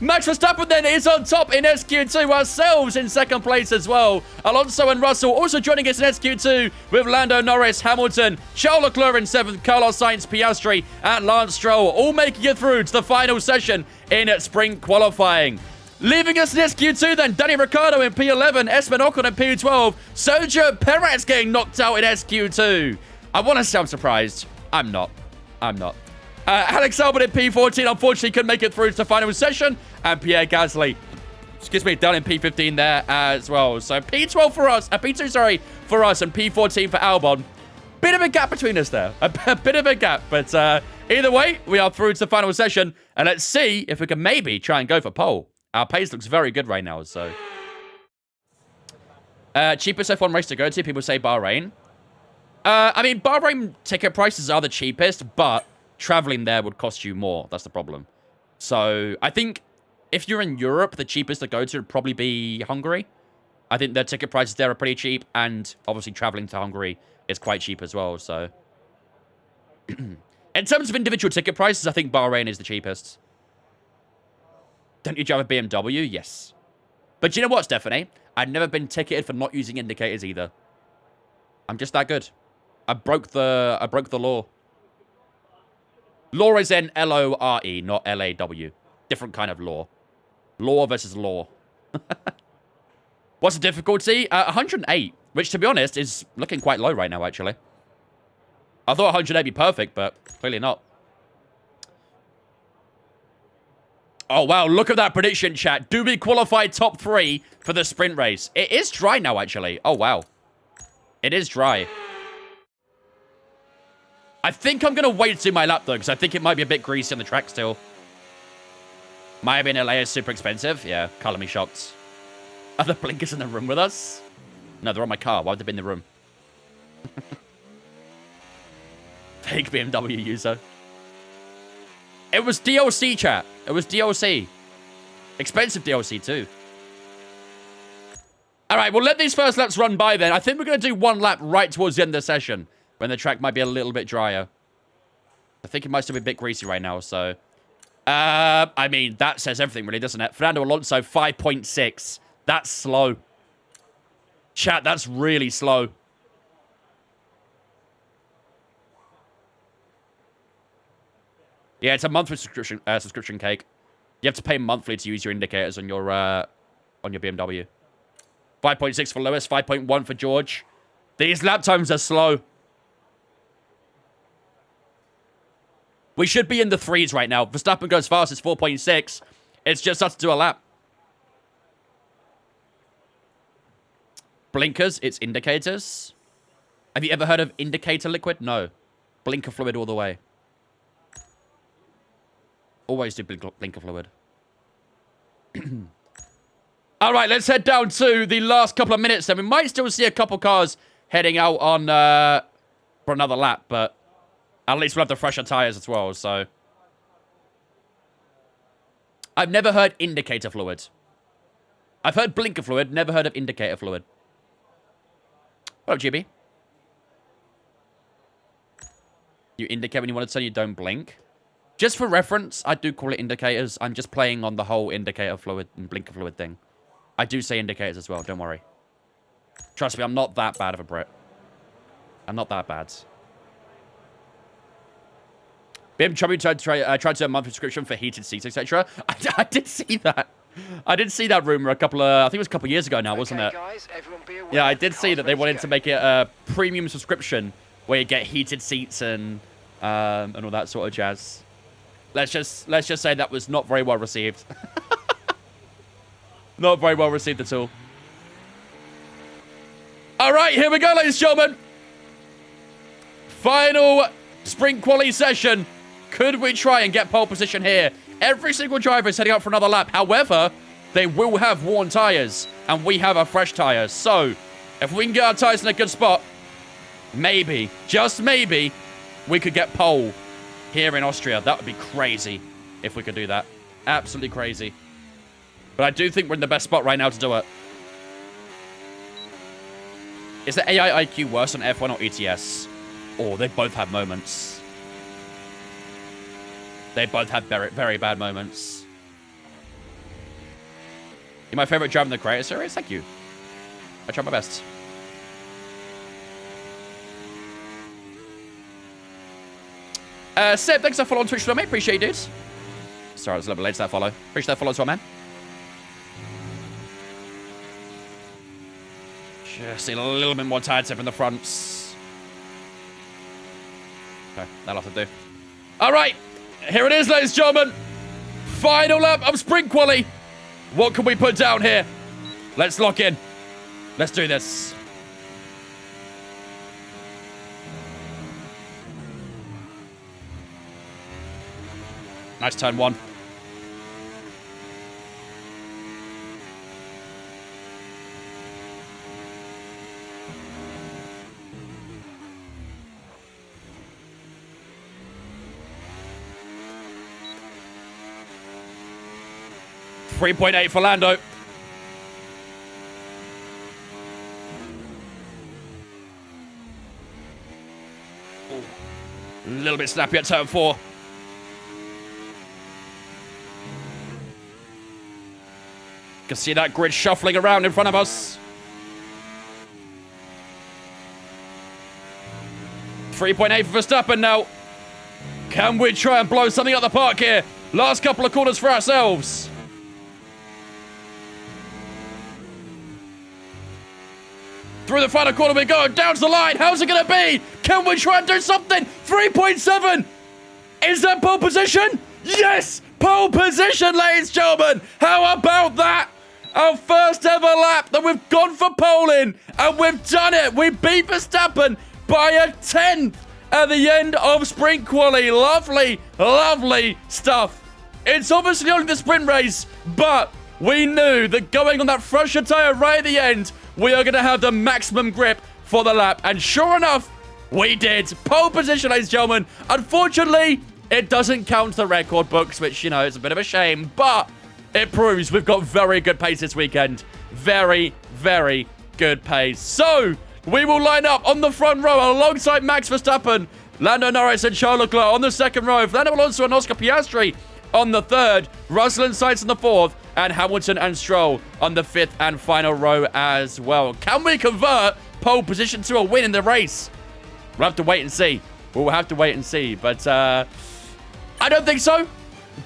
Max Verstappen then is on top in SQ2. Ourselves in second place as well. Alonso and Russell also joining us in SQ2 with Lando Norris, Hamilton, Charles Leclerc in 7th, Carlos Sainz, Piastri, and Lance Stroll all making it through to the final session in sprint qualifying. Leaving us in SQ2 then, Danny Ricciardo in P11, Esteban Ocon in P12, Sergio Perez getting knocked out in SQ2. I want to sound surprised. I'm not. Alex Albon in P14, unfortunately couldn't make it through to the final session. And Pierre Gasly, down in P15 there as well. So P12 for us, P2, sorry, for us, and P14 for Albon. Bit of a gap between us there. A bit of a gap. But either way, we are through to the final session. And let's see if we can maybe try and go for pole. Our pace looks very good right now, so. Cheapest F1 race to go to, people say Bahrain. I mean, Bahrain ticket prices are the cheapest, but traveling there would cost you more. That's the problem. So, I think if you're in Europe, the cheapest to go to would probably be Hungary. I think their ticket prices there are pretty cheap, and obviously traveling to Hungary is quite cheap as well, so. In terms of individual ticket prices, I think Bahrain is the cheapest. Don't you drive a BMW? Yes. But you know what, Stephanie? I've never been ticketed for not using indicators either. I'm just that good. I broke the law. Law is in L-O-R-E, not L-A-W. Different kind of law. Law versus law. What's the difficulty? 108, which to be honest is looking quite low right now, actually. I thought 108 would be perfect, but clearly not. Oh, wow, look at that prediction, chat. Do we qualify top 3 for the sprint race? It is dry now, actually. Oh, wow. It is dry. I think I'm going to wait to do my lap, though, because I think it might be a bit greasy on the track still. Miami in LA is super expensive. Yeah, color me shocked. Are the blinkers in the room with us? No, they're on my car. Why would they be in the room? Fake BMW user. It was DLC, chat. It was DLC. Expensive DLC, too. All right, we'll let these first laps run by then. I think we're going to do one lap right towards the end of the session when the track might be a little bit drier. I think it might still be a bit greasy right now, so. I mean, that says everything, really, doesn't it? Fernando Alonso, 5.6. That's slow. Chat, that's really slow. Yeah, it's a monthly subscription cake. You have to pay monthly to use your indicators on your BMW. 5.6 for Lewis, 5.1 for George. These lap times are slow. We should be in the 3s right now. Verstappen goes fast, it's 4.6. It's just us to do a lap. Blinkers, it's indicators. Have you ever heard of indicator liquid? No. Blinker fluid all the way. Always do blinker fluid. All right, let's head down to the last couple of minutes. Then we might still see a couple cars heading out on for another lap, but at least we'll have the fresher tires as well. So I've never heard indicator fluid. I've heard blinker fluid, never heard of indicator fluid. What up, GB? You indicate when you want to turn, you don't blink. Just for reference, I do call it indicators. I'm just playing on the whole indicator fluid and blinker fluid thing. I do say indicators as well, don't worry. Trust me, I'm not that bad of a Brit. I'm not that bad. Bim Chubby tried to do a monthly subscription for heated seats, etc. I did see that. I did see that rumor a couple of, I think it was a couple of years ago now, wasn't it? Guys, everyone be aware. Yeah, I did see that they wanted to make it a premium subscription where you get heated seats and all that sort of jazz. Let's just say that was not very well received. Not very well received at all. All right, here we go, ladies and gentlemen. Final sprint quali session. Could we try and get pole position here? Every single driver is heading out for another lap. However, they will have worn tyres, and we have a fresh tyre. So, if we can get our tyres in a good spot, maybe, just maybe, we could get pole here in Austria. That would be crazy if we could do that. Absolutely crazy. But I do think we're in the best spot right now to do it. Is the AI IQ worse on F1 or ETS? Oh, they both have moments. They both have very, very bad moments. You're my favorite driver in the Creator Series? Thank you. I try my best. Seb, thanks for following on Twitch for me. Appreciate you, dudes. Sorry, I was a little bit late to that follow. Appreciate that follow as well, man. Just need a little bit more tire tip in the fronts. Okay, that'll have to do. All right, here it is, ladies and gentlemen. Final lap of sprint quali. What can we put down here? Let's lock in. Let's do this. Nice turn one. .8 for Lando. A little bit snappy at turn 4. Can see that grid shuffling around in front of us. 3.8 for Verstappen now. Can we try and blow something out the park here? Last couple of corners for ourselves. Through the final corner we go, down to the line. How's it going to be? Can we try and do something? 3.7. Is that pole position? Yes, pole position, ladies and gentlemen. How about that? Our first ever lap that we've gone for poling, and we've done it. We beat Verstappen by a 10th at the end of sprint quali. Lovely, lovely stuff. It's obviously only the sprint race, but we knew that going on that fresher tyre right at the end, we are going to have the maximum grip for the lap. And sure enough, we did. Pole position, ladies and gentlemen. Unfortunately, it doesn't count to the record books, which, you know, is a bit of a shame. But it proves we've got very good pace this weekend. Very, very good pace. So, we will line up on the front row alongside Max Verstappen, Lando Norris and Charles Leclerc on the second row, Fernando Alonso and Oscar Piastri on the third, Russell and Sainz on the fourth, and Hamilton and Stroll on the fifth and final row as well. Can we convert pole position to a win in the race? We'll have to wait and see. We'll have to wait and see. But I don't think so.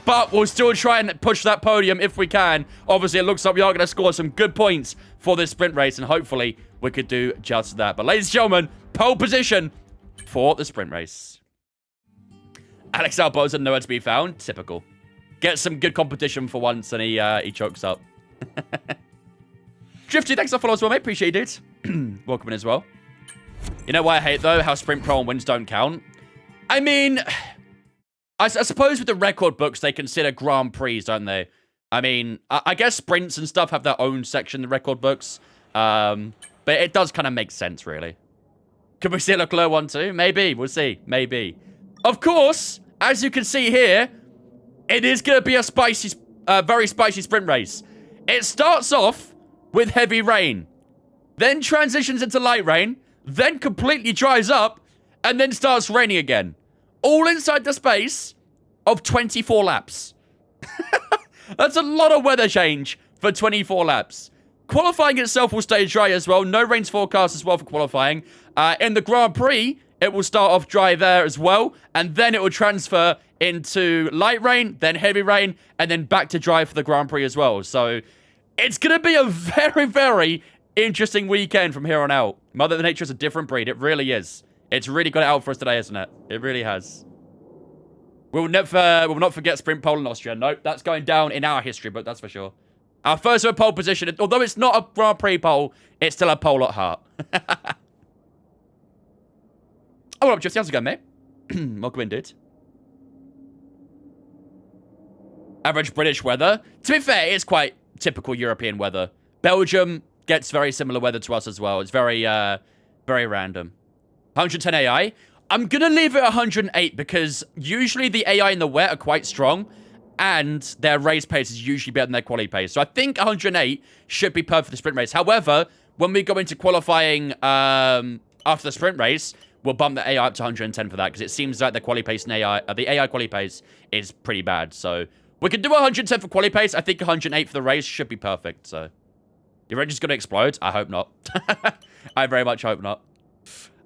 But we'll still try and push that podium if we can. Obviously, it looks like we are going to score some good points for this sprint race. And hopefully, we could do just that. But ladies and gentlemen, pole position for the sprint race. Alex Albosa nowhere to be found. Typical. Get some good competition for once, and he chokes up. Drifty, thanks for following as well, mate. Appreciate it, dude. Welcome in as well. You know what I hate, though? How sprint pro and wins don't count. I mean, I suppose with the record books, they consider Grand Prix, don't they? I mean, I guess sprints and stuff have their own section in the record books. But it does kind of make sense, really. Could we see a Leclerc one too? Maybe. We'll see. Maybe. Of course, as you can see here, it is going to be a spicy, very spicy sprint race. It starts off with heavy rain, then transitions into light rain, then completely dries up, and then starts raining again. All inside the space of 24 laps. That's a lot of weather change for 24 laps. Qualifying itself will stay dry as well. No rain's forecast as well for qualifying. In the Grand Prix, it will start off dry there as well. And then it will transfer into light rain, then heavy rain, and then back to dry for the Grand Prix as well. So it's going to be a very, very interesting weekend from here on out. Mother Nature is a different breed. It really is. It's really got it out for us today, isn't it? It really has. We'll not forget sprint pole in Austria. Nope, that's going down in our history book, that's for sure. Our first ever pole position, although it's not a Grand Prix pole, it's still a pole at heart. Oh, what up, Jesse? How's it going, mate? Welcome in, dude. Average British weather. To be fair, it's quite typical European weather. Belgium gets very similar weather to us as well. It's very, very random. 110 AI. I'm going to leave it 108 because usually the AI in the wet are quite strong and their race pace is usually better than their quali pace. So I think 108 should be perfect for the sprint race. However, when we go into qualifying after the sprint race, we'll bump the AI up to 110 for that because it seems like the quali pace and the AI quali pace is pretty bad. So we can do 110 for quali pace. I think 108 for the race should be perfect. So your engine's going to explode? I hope not. I very much hope not.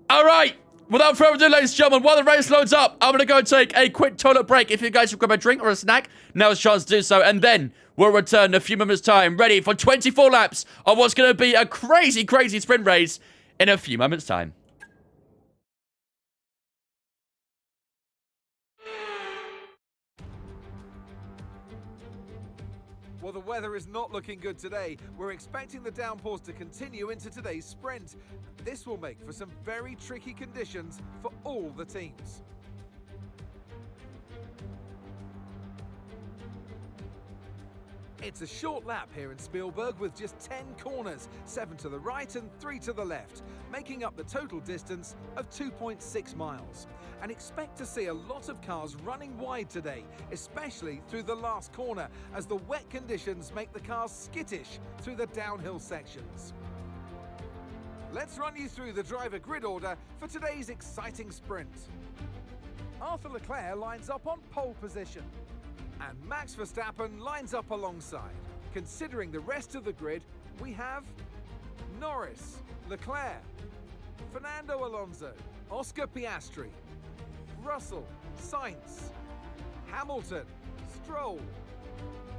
All right. Without further ado, ladies and gentlemen, while the race loads up, I'm going to go and take a quick toilet break. If you guys have grab a drink or a snack, now's a chance to do so. And then we'll return in a few moments' time, ready for 24 laps of what's going to be a crazy, crazy sprint race in a few moments' time. Well, the weather is not looking good today. We're expecting the downpours to continue into today's sprint. This will make for some very tricky conditions for all the teams. It's a short lap here in Spielberg with just 10 corners, 7 to the right and 3 to the left, making up the total distance of 2.6 miles. And expect to see a lot of cars running wide today, especially through the last corner, as the wet conditions make the cars skittish through the downhill sections. Let's run you through the driver grid order for today's exciting sprint. Arthur Leclerc lines up on pole position. And Max Verstappen lines up alongside. Considering the rest of the grid, we have Norris, Leclerc, Fernando Alonso, Oscar Piastri, Russell, Sainz, Hamilton, Stroll,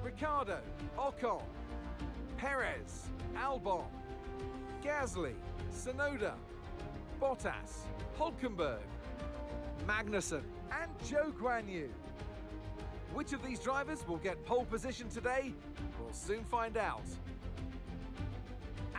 Ricciardo, Ocon, Perez, Albon, Gasly, Tsunoda, Bottas, Hülkenberg, Magnussen, and Zhou Guanyu. Which of these drivers will get pole position today? We'll soon find out.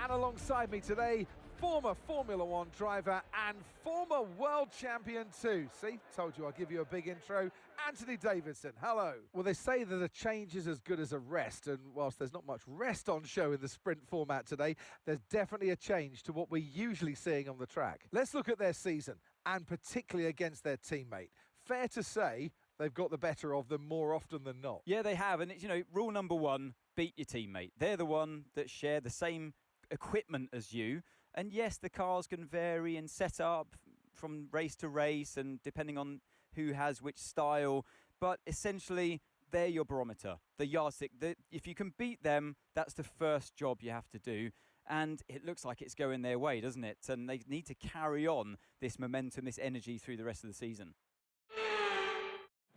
And alongside me today, former Formula One driver and former world champion too. See, told you I'll give you a big intro. Anthony Davidson, hello. Well, they say that a change is as good as a rest, and whilst there's not much rest on show in the sprint format today, there's definitely a change to what we're usually seeing on the track. Let's look at their season, and particularly against their teammate. Fair to say, they've got the better of them more often than not. Yeah, they have. And it's, rule number one, beat your teammate. They're the one that share the same equipment as you. And yes, the cars can vary and set up from race to race and depending on who has which style. But essentially, they're your barometer, the yardstick. If you can beat them, that's the first job you have to do. And it looks like it's going their way, doesn't it? And they need to carry on this momentum, this energy through the rest of the season.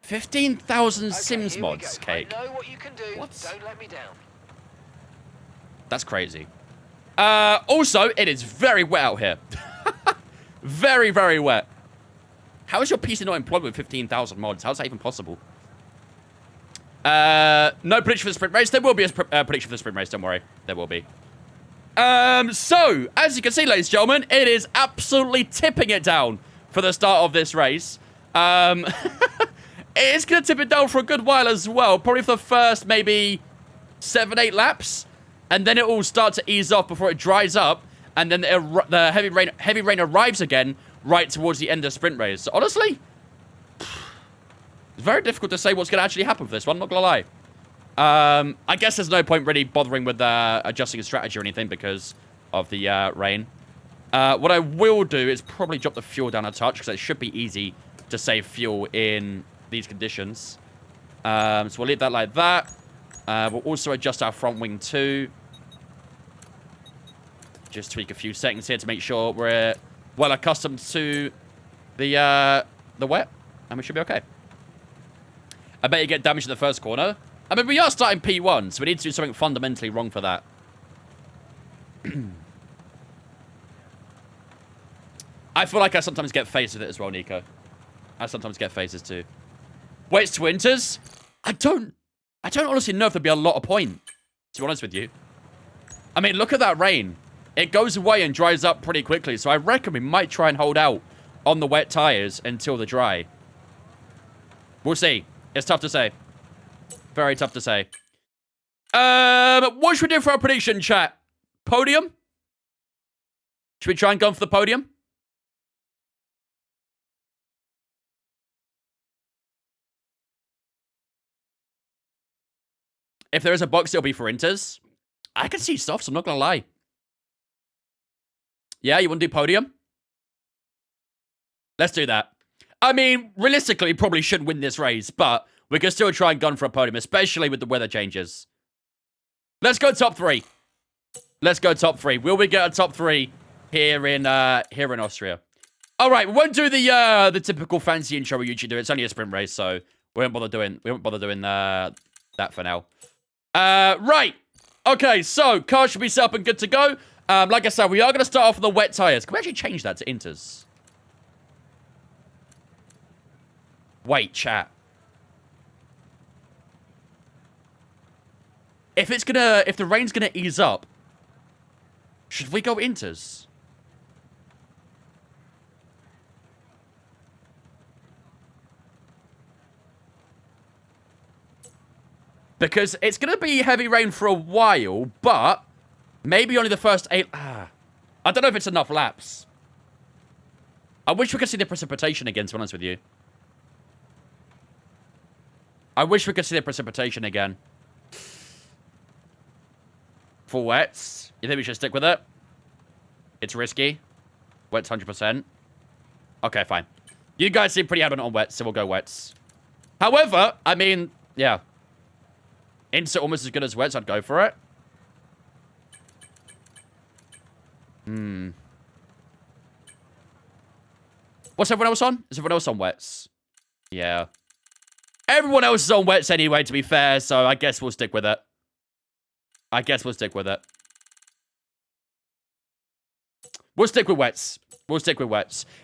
15,000 Sims mods, Cake. I know what you can do. What? Don't let me down. That's crazy. Also, it is very wet out here. Very, very wet. How is your PC not employed with 15,000 mods? How is that even possible? No prediction for the sprint race. There will be a prediction for the sprint race, don't worry. There will be. So, as you can see, ladies and gentlemen, it is absolutely tipping it down for the start of this race. It's going to tip it down for a good while as well. Probably for the first maybe 7-8 laps. And then it will start to ease off before it dries up. And then the heavy rain arrives again right towards the end of the sprint race. So honestly, it's very difficult to say what's going to actually happen for this one. I'm not going to lie. I guess there's no point really bothering with adjusting a strategy or anything because of the rain. What I will do is probably drop the fuel down a touch because it should be easy to save fuel in these conditions. So we'll leave that like that. We'll also adjust our front wing too. Just tweak a few settings here to make sure we're well accustomed to the wet, and we should be okay. I bet you get damaged in the first corner. I mean, we are starting P1, so we need to do something fundamentally wrong for that. I feel like I sometimes get phased with it as well, Nico. I sometimes get phases too. Wait, it's Winters? I don't honestly know if there'd be a lot of point, to be honest with you. I mean, look at that rain. It goes away and dries up pretty quickly, so I reckon we might try and hold out on the wet tires until the dry. We'll see. It's tough to say. Very tough to say. What should we do for our prediction, chat? Podium? Should we try and go for the podium? If there is a box, it'll be for Inters. I can see softs, I'm not going to lie. Yeah, you want to do podium? Let's do that. I mean, realistically, we probably shouldn't win this race, but we can still try and gun for a podium, especially with the weather changes. Let's go top 3. Let's go top 3. Will we get a top 3 here in Austria? All right, we won't do the typical fancy intro we usually do. It's only a sprint race, so we won't bother doing that for now. Right. Okay, so car should be set up and good to go. Like I said, we are going to start off with the wet tires. Can we actually change that to Inters? Wait, chat. If the rain's gonna ease up, should we go Inters? Because it's gonna be heavy rain for a while, but maybe only the first 8. I don't know if it's enough laps. I wish we could see the precipitation again, to be honest with you. I wish we could see the precipitation again. For wets, you think we should stick with it? It's risky. Wets 100%. Okay, fine. You guys seem pretty adamant on wets, so we'll go wets. However, I mean, yeah. Insert almost as good as wets, I'd go for it. What's everyone else on? Is everyone else on wets? Yeah. Everyone else is on wets anyway, to be fair, so I guess we'll stick with it. We'll stick with wets.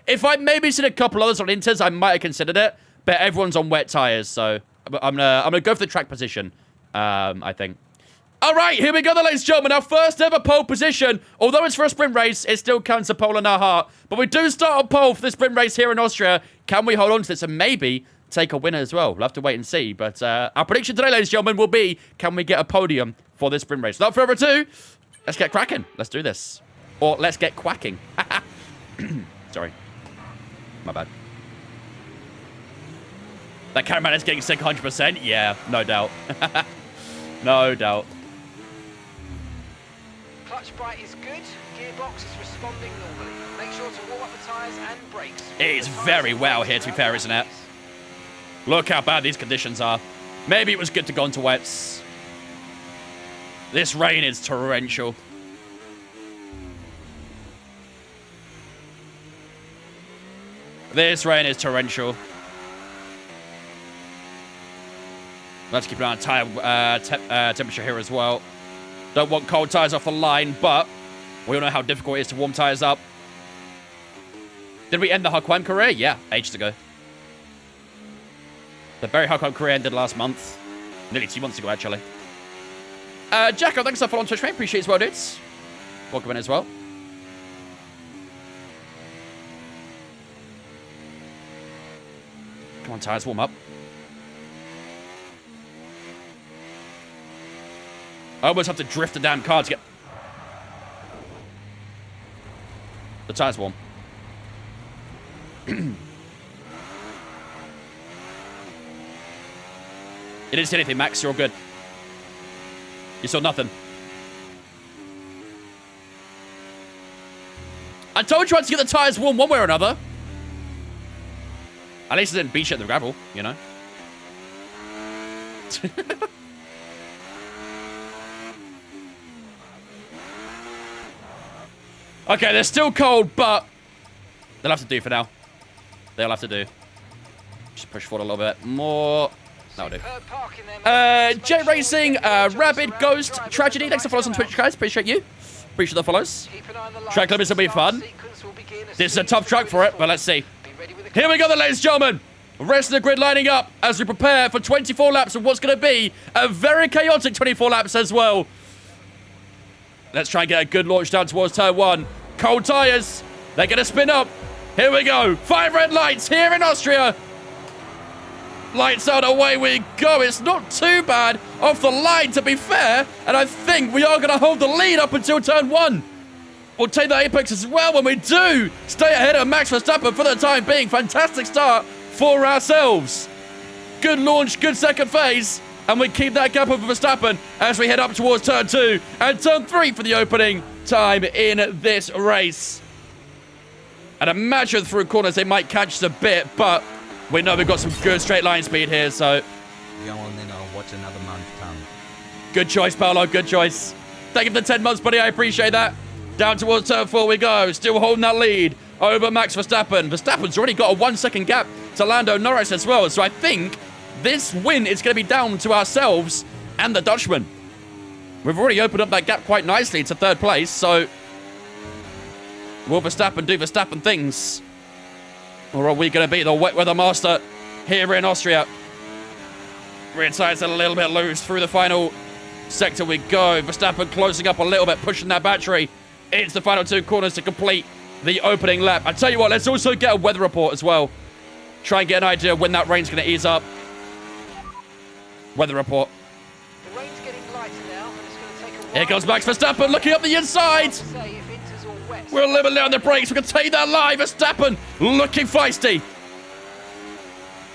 If I maybe seen a couple others on Inters, I might have considered it, but everyone's on wet tires, so I'm gonna go for the track position, I think. All right, here we go, then, ladies and gentlemen. Our first ever pole position. Although it's for a sprint race, it still counts a pole in our heart. But we do start on pole for the sprint race here in Austria. Can we hold on to this and maybe take a winner as well? We'll have to wait and see. But our prediction today, ladies and gentlemen, will be, can we get a podium for this sprint race? Without further ado, let's get cracking. Let's do this. Or let's get quacking. Sorry. My bad. That cameraman is getting sick 100%. Yeah, no doubt. No doubt. Clutch bright is good. Gearbox is responding normally. Make sure to warm up the tyres and brakes. It is very well here, to be fair, isn't it? Look how bad these conditions are. Maybe it was good to go into wets. This rain is torrential. This rain is torrential. Let's keep an eye on tire temperature here as well. Don't want cold tires off the line, but we all know how difficult it is to warm tires up. Did we end the Hakuan career? Yeah, ages ago. The Barry Hakuan career ended last month. Nearly 2 months ago, actually. Jacko, thanks for following on Twitch, mate. Appreciate it as well, dudes. Welcome in as well. Come on, tires, warm up. I almost have to drift the damn car to get... The tire's warm. You didn't see anything, Max. You're all good. You saw nothing. I told you I had to get the tires warm one way or another. At least it didn't beach at the gravel, you know. Okay, they're still cold, but they'll have to do for now. They'll have to do. Just push forward a little bit more. That'll do. J Racing, Rabid, Ghost, Tragedy. Thanks for following us on Twitch, guys. Appreciate you. Appreciate the follows. Track limits will be fun. This is a tough track for it, but let's see. Here we go, then, ladies and gentlemen. Rest of the grid lining up as we prepare for 24 laps of what's going to be a very chaotic 24 laps as well. Let's try and get a good launch down towards turn 1. Cold tyres. They're going to spin up. Here we go. 5 red lights here in Austria. Lights out, away we go. It's not too bad off the line, to be fair. And I think we are going to hold the lead up until turn 1. We'll take the apex as well when we do. Stay ahead of Max Verstappen for the time being. Fantastic start for ourselves. Good launch, good second phase. And we keep that gap over Verstappen as we head up towards turn 2 and turn 3 for the opening time in this race. And imagine through corners they might catch us a bit, but we know we've got some good straight line speed here, so... Go on then, I'll watch another month come. Good choice, Paolo, good choice. Thank you for the 10 months, buddy, I appreciate that. Down towards turn 4 we go, still holding that lead over Max Verstappen. Verstappen's already got a 1-second gap to Lando Norris as well, so I think this win is going to be down to ourselves and the Dutchman. We've already opened up that gap quite nicely to 3rd place, so... will Verstappen do Verstappen things? Or are we going to be the wet weather master here in Austria? Rear tyres a little bit loose through the final sector we go. Verstappen closing up a little bit, pushing that battery into the final 2 corners to complete the opening lap. I tell you what, let's also get a weather report as well. Try and get an idea of when that rain's going to ease up. Weather report. The rain's getting lighter now, and it's going to take a while. Here comes Max Verstappen looking up the inside. We're a little bit on the brakes. We can take that live. Verstappen looking feisty.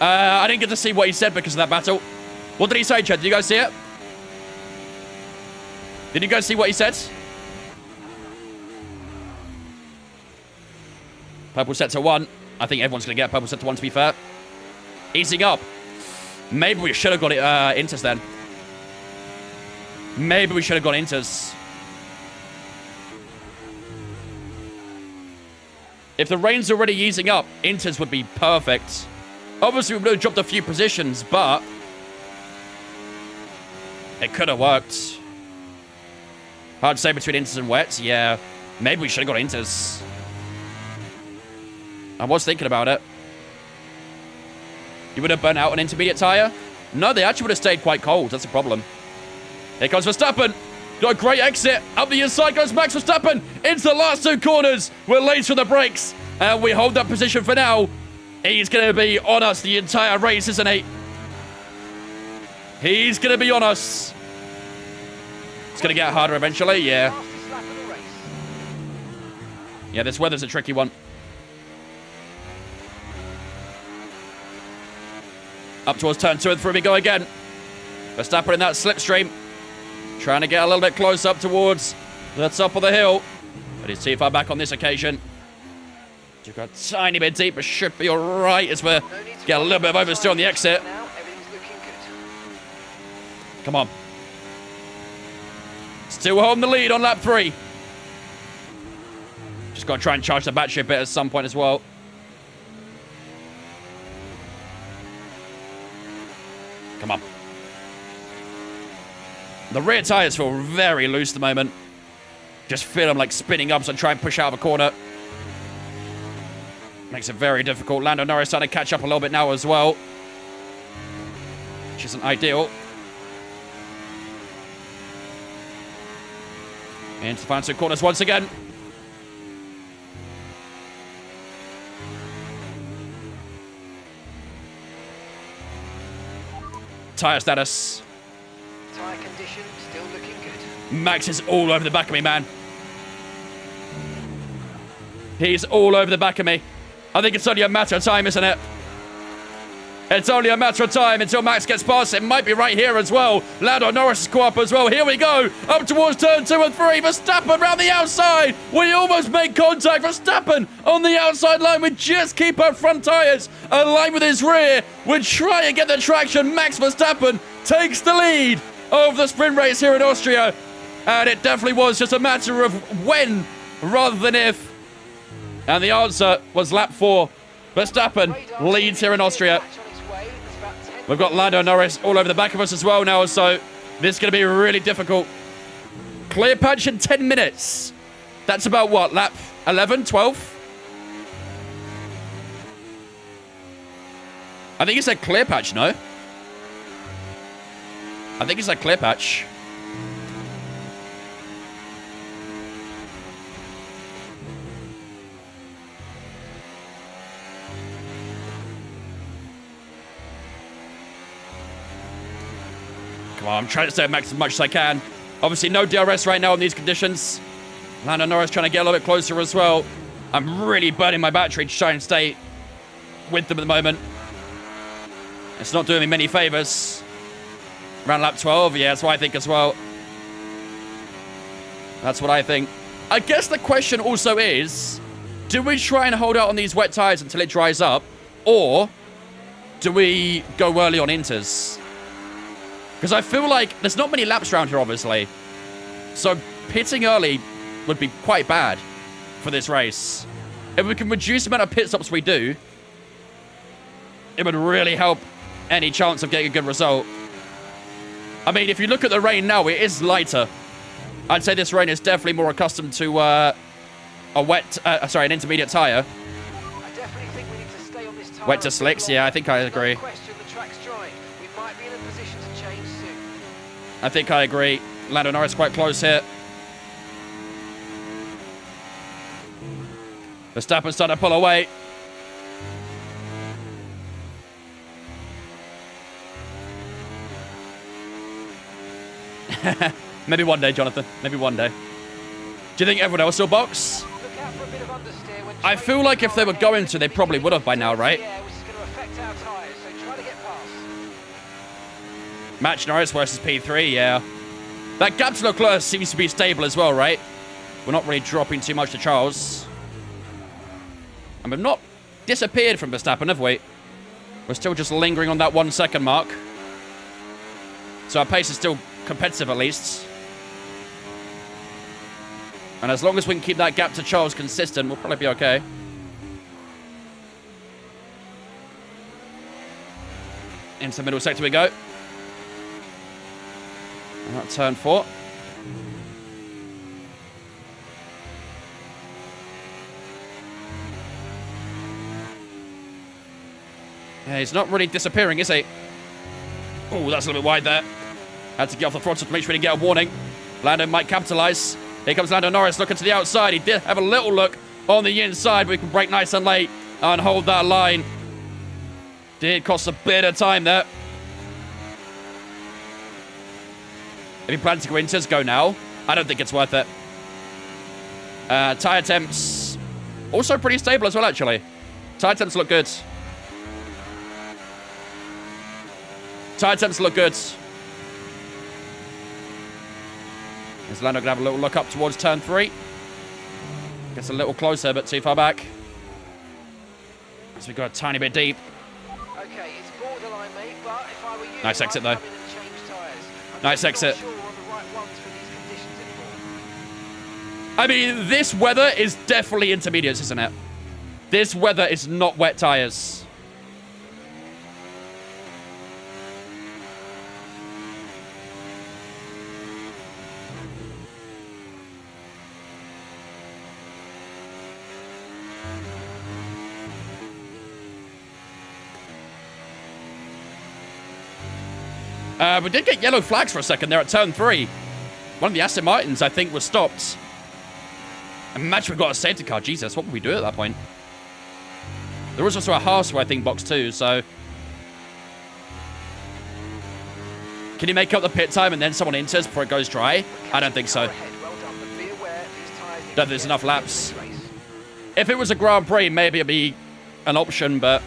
I didn't get to see what he said because of that battle. What did he say, Chad? Did you guys see it? Did you guys see what he said? Purple set to 1. I think everyone's going to get purple set to 1, to be fair. Easing up. Maybe we should have got it Inters then. Maybe we should have got Inters. If the rain's already easing up, Inters would be perfect. Obviously, we would have dropped a few positions, but it could have worked. Hard to say between Inters and wets. Yeah, maybe we should have got Inters. I was thinking about it. You would have burnt out an intermediate tyre? No, they actually would have stayed quite cold. That's a problem. Here comes Verstappen. Got a great exit. Up the inside goes Max Verstappen. Into the last 2 corners. We're late for the brakes. And we hold that position for now. He's going to be on us the entire race, isn't he? He's going to be on us. It's going to get harder eventually, yeah. Yeah, this weather's a tricky one. Up towards turn 2 and 3 we go again. Verstappen in that slipstream. Trying to get a little bit close up towards the top of the hill. But he's too far back on this occasion. Just got a tiny bit deep, but should be alright as we get a little bit of oversteer on the exit. Come on. Still holding the lead on lap 3. Just got to try and charge the battery a bit at some point as well. Come on. The rear tyres feel very loose at the moment. Just feel them like spinning up, so I try and push out of a corner. Makes it very difficult. Lando Norris starting to catch up a little bit now as well. Which isn't ideal. Into the final 2 corners once again. Tyre status. Tyre condition still looking good. Max is all over the back of me, man. He's all over the back of me. I think it's only a matter of time, isn't it? It's only a matter of time until Max gets past. It might be right here as well. Lando Norris is caught up as well. Here we go. Up towards turn 2 and 3. Verstappen around the outside. We almost make contact. Verstappen on the outside line. We just keep our front tyres aligned with his rear. We try and get the traction. Max Verstappen takes the lead over the sprint race here in Austria. And it definitely was just a matter of when rather than if. And the answer was lap 4. Verstappen leads here in Austria. We've got Lando Norris all over the back of us as well now, so this is going to be really difficult. Clear patch in 10 minutes. That's about what, lap 11, 12? I think he said clear patch, no? I think he said clear patch. Come on, I'm trying to stay max as much as I can. Obviously, no DRS right now in these conditions. Lando Norris trying to get a little bit closer as well. I'm really burning my battery to try and stay with them at the moment. It's not doing me many favors. Around lap 12, yeah, that's what I think as well. That's what I think. I guess the question also is, do we try and hold out on these wet tires until it dries up? Or do we go early on inters? Because I feel like there's not many laps around here, obviously. So pitting early would be quite bad for this race. If we can reduce the amount of pit stops we do, it would really help any chance of getting a good result. I mean, if you look at the rain now, it is lighter. I'd say this rain is definitely more accustomed to an intermediate tire. I definitely think we need to stay on this tire. Wet to slicks, yeah, I think I agree. No question, the track's drying. We might be in a position to change soon. I think I agree. Lando Norris quite close here. Verstappen's starting to pull away. Maybe one day, Jonathan.Maybe one day. Do you think everyone else will box? Look out for a bit of understeer when I feel like if they were going to, they probably would have by now, right? Yeah, which is going to affect our tyres, so try to get past. Match Norris versus P3, yeah. That gap to Leclerc seems to be stable as well, right? We're not really dropping too much to Charles. And we've not disappeared from Verstappen, have we? We're still just lingering on that 1 second mark. So our pace is still competitive at least. And as long as we can keep that gap to Charles consistent, we'll probably be okay. Into the middle sector we go. And that's turn 4. Yeah, he's not really disappearing, is he? Oh, that's a little bit wide there. Had to get off the throttle to make sure he didn't get a warning. Lando might capitalise. Here comes Lando Norris looking to the outside. He did have a little look on the inside. We can brake nice and late and hold that line. Did cost a bit of time there. If he plans to go in, just go now. I don't think it's worth it. Tyre temps also pretty stable as well, actually. Tyre temps look good. Tyre temps look good. Is Lando going to have a little look up towards turn 3? Gets a little closer, but too far back. So we got a tiny bit deep. Okay, it's borderline, mate, but if I were you, Nice exit, though. I'd come in and change tyres. Nice exit. I'm not sure we're on the right ones for these conditions anymore. I mean, this weather is definitely intermediates, isn't it? This weather is not wet tyres. We did get yellow flags for a second there at turn 3. One of the Aston Martins, I think, was stopped. Imagine we got a safety car. Jesus, what would we do at that point? There was also a Haas, I think, box 2, so... Can you make up the pit time and then someone enters before it goes dry? I don't think so. Don't think there's enough laps. If it was a Grand Prix, maybe it'd be an option, but...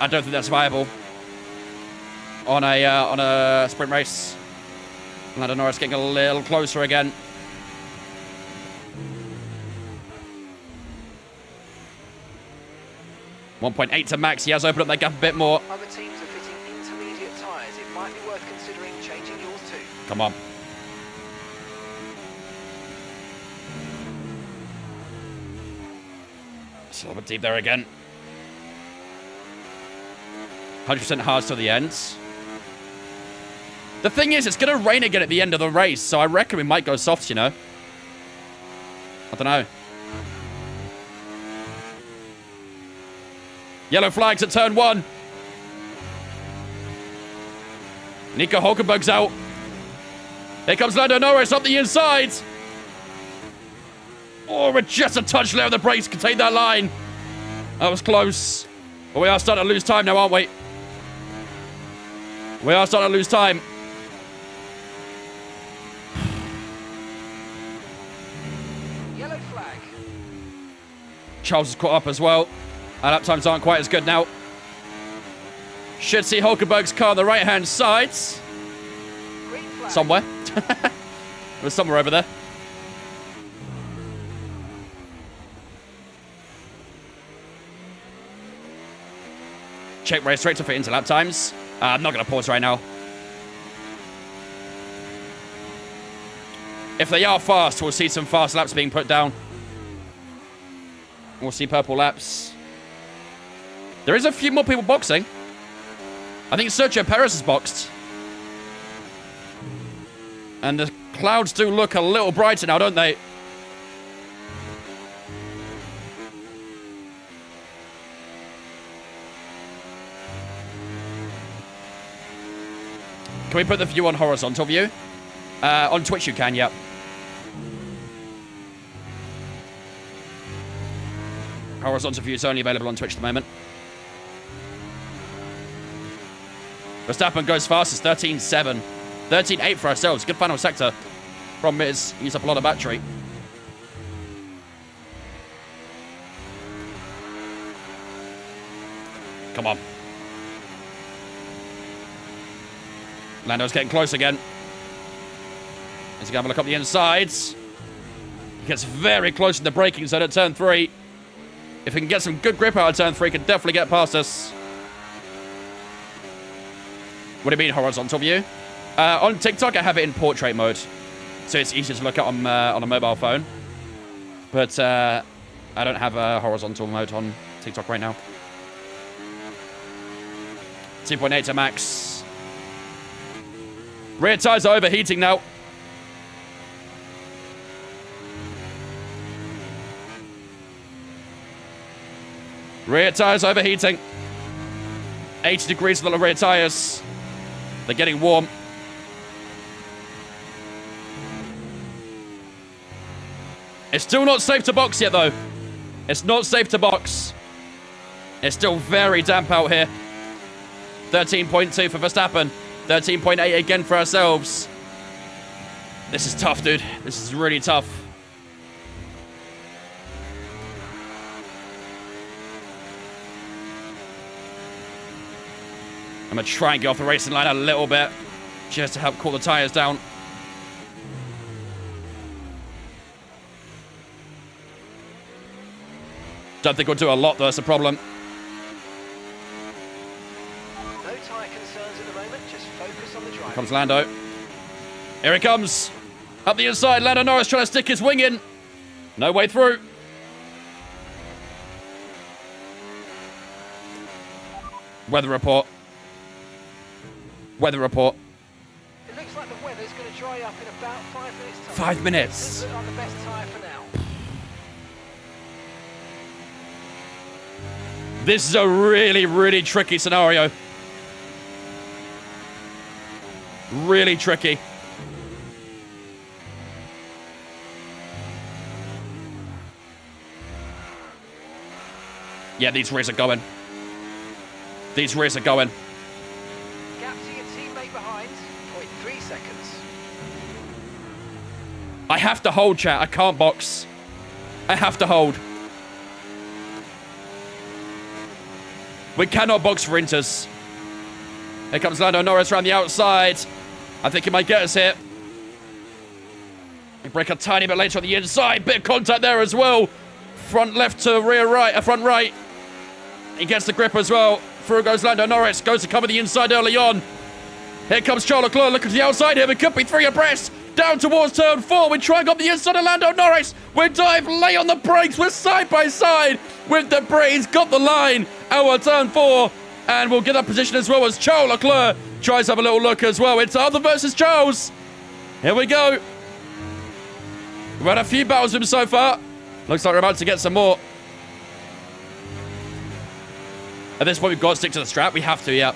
I don't think that's viable on a sprint race. Lando Norris getting a little closer again. .8 to Max. He has opened up that gap a bit more. Other teams are fitting intermediate tyres. It might be worth considering changing yours too. Come on. It's a little bit deep there again. 100% hard till the end. The thing is, it's going to rain again at the end of the race, so I reckon we might go soft, you know. I don't know. Yellow flags at turn 1. Nico Hulkenberg's out. Here comes Lando Norris up the inside. Oh, we're just a touch low. The brakes contain that line. That was close. But we are starting to lose time now, aren't we? We are starting to lose time. Yellow flag. Charles is caught up as well. Our lap times aren't quite as good now. Should see Hulkenberg's car on the right-hand side. Green flag. Somewhere. There's somewhere over there. Check race straight to fit into lap times. I'm not going to pause right now. If they are fast, we'll see some fast laps being put down. We'll see purple laps. There is a few more people boxing. I think Sergio Perez is boxed. And the clouds do look a little brighter now, don't they? Can we put the view on horizontal view? On Twitch you can, yep. Horizontal view is only available on Twitch at the moment. Verstappen goes fastest, 13.7. 13.8 for ourselves. Good final sector. Problem is, he used up a lot of battery. Come on. Lando's getting close again. He's going to have a look up the insides. He gets very close in the braking zone at turn 3. If he can get some good grip out of turn 3, he can definitely get past us. What do you mean horizontal view? On TikTok, I have it in portrait mode. So it's easier to look at on a mobile phone. But I don't have a horizontal mode on TikTok right now. 2.8 to Max. Rear tyres are overheating now. Rear tyres overheating. 80 degrees for the rear tyres. They're getting warm. It's still not safe to box yet, though. It's not safe to box. It's still very damp out here. 13.2 for Verstappen. 13.8 again for ourselves. This is tough, dude. This is really tough. I'm going to try and get off the racing line a little bit, just to help cool the tyres down. Don't think we'll do a lot, though. That's the problem. No tyre concerns at the moment. Just focus on the drive. Here comes Lando. Here he comes. Up the inside. Lando Norris trying to stick his wing in. No way through. Weather report. Weather report. It looks like the weather's going to dry up in about 5 minutes time. 5 minutes. Doesn't look like the best tyre for now. This is a really, really tricky scenario. Really tricky. Yeah, these rears are going. These rears are going. Gap to your teammate behind, 0.3 seconds. I have to hold, chat. I can't box. I have to hold. We cannot box for Inters. Here comes Lando Norris around the outside. I think he might get us here. We break a tiny bit later on the inside. Bit of contact there as well. Front left to rear right, front right. He gets the grip as well. Through goes Lando Norris. Goes to cover the inside early on. Here comes Charles Leclerc. Look at the outside here. We could be 3 abreast. Down towards turn 4. We try and go up the inside of Lando Norris. We dive late on the brakes. We're side by side with the breeze. Got the line. Our turn 4. And we'll get that position as well as Charles Leclerc tries to have a little look as well. It's Arthur versus Charles. Here we go. We've had a few battles with him so far. Looks like we're about to get some more. At this point, we've got to stick to the strap. We have to, yeah.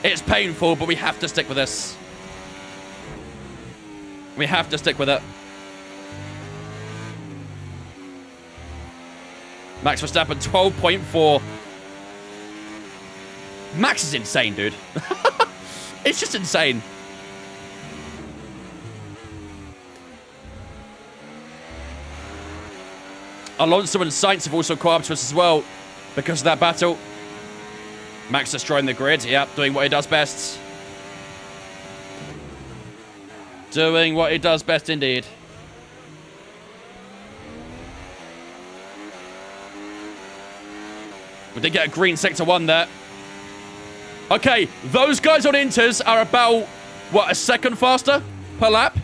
It's painful, but we have to stick with this. We have to stick with it. Max Verstappen, 12.4. Max is insane, dude. It's just insane. Alonso and Sainz have also caught up to us as well because of that battle. Max destroying the grid. Yep, doing what he does best. Doing what he does best indeed. We did get a green sector 1 there. Okay, those guys on Inters are about, what, a second faster per lap?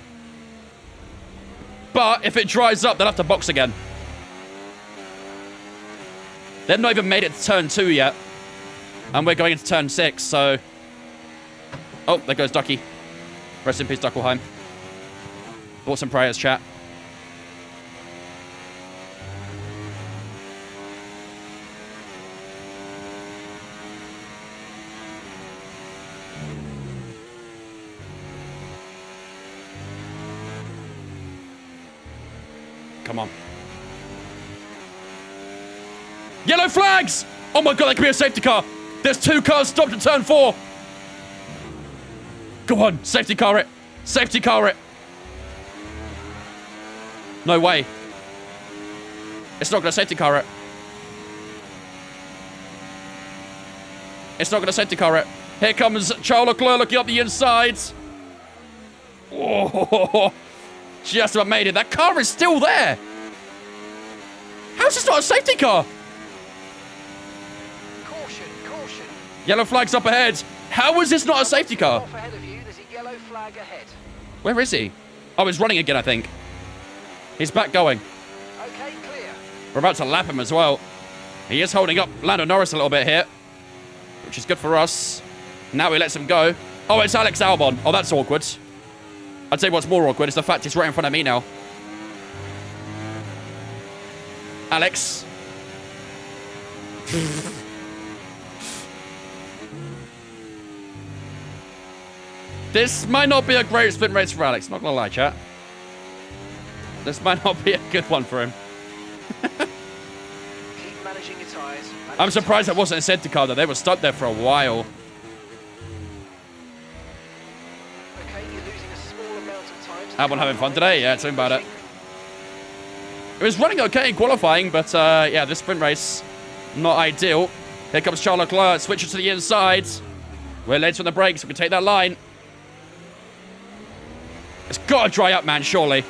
But if it dries up, they'll have to box again. They've not even made it to turn 2 yet. And we're going into turn 6, so... Oh, there goes Ducky. Rest in peace, Duckelheim. Bought some prayers, chat. Come on. Yellow flags! Oh my god, that could be a safety car. There's 2 cars stopped at turn 4. Go on, safety car it. Safety car it. No way. It's not going to safety car it. It's not going to safety car it. Here comes Charles Leclerc looking up the inside. Oh, just about made it. That car is still there. How's this not a safety car? Caution, caution. Yellow flag's up ahead. How is this not a safety car? Off ahead of you, there's a yellow flag ahead. Where is he? Oh, he's running again, I think. He's back going. Okay, clear. We're about to lap him as well. He is holding up Lando Norris a little bit here, which is good for us. Now he lets him go. Oh, it's Alex Albon. Oh, that's awkward. I'd say what's more awkward is the fact he's right in front of me now. Alex. This might not be a great sprint race for Alex. Not gonna lie, chat. This might not be a good one for him. Keep managing your tyres. I'm surprised that wasn't a safety car, though. They were stuck there for a while. Okay, you're losing a small amount of time. Albon having fun today? Yeah, tell me about it. It was running okay in qualifying, but yeah, this sprint race, not ideal. Here comes Charles Leclerc, switches to the inside. We're late on the brakes, we can take that line. It's got to dry up, man, surely.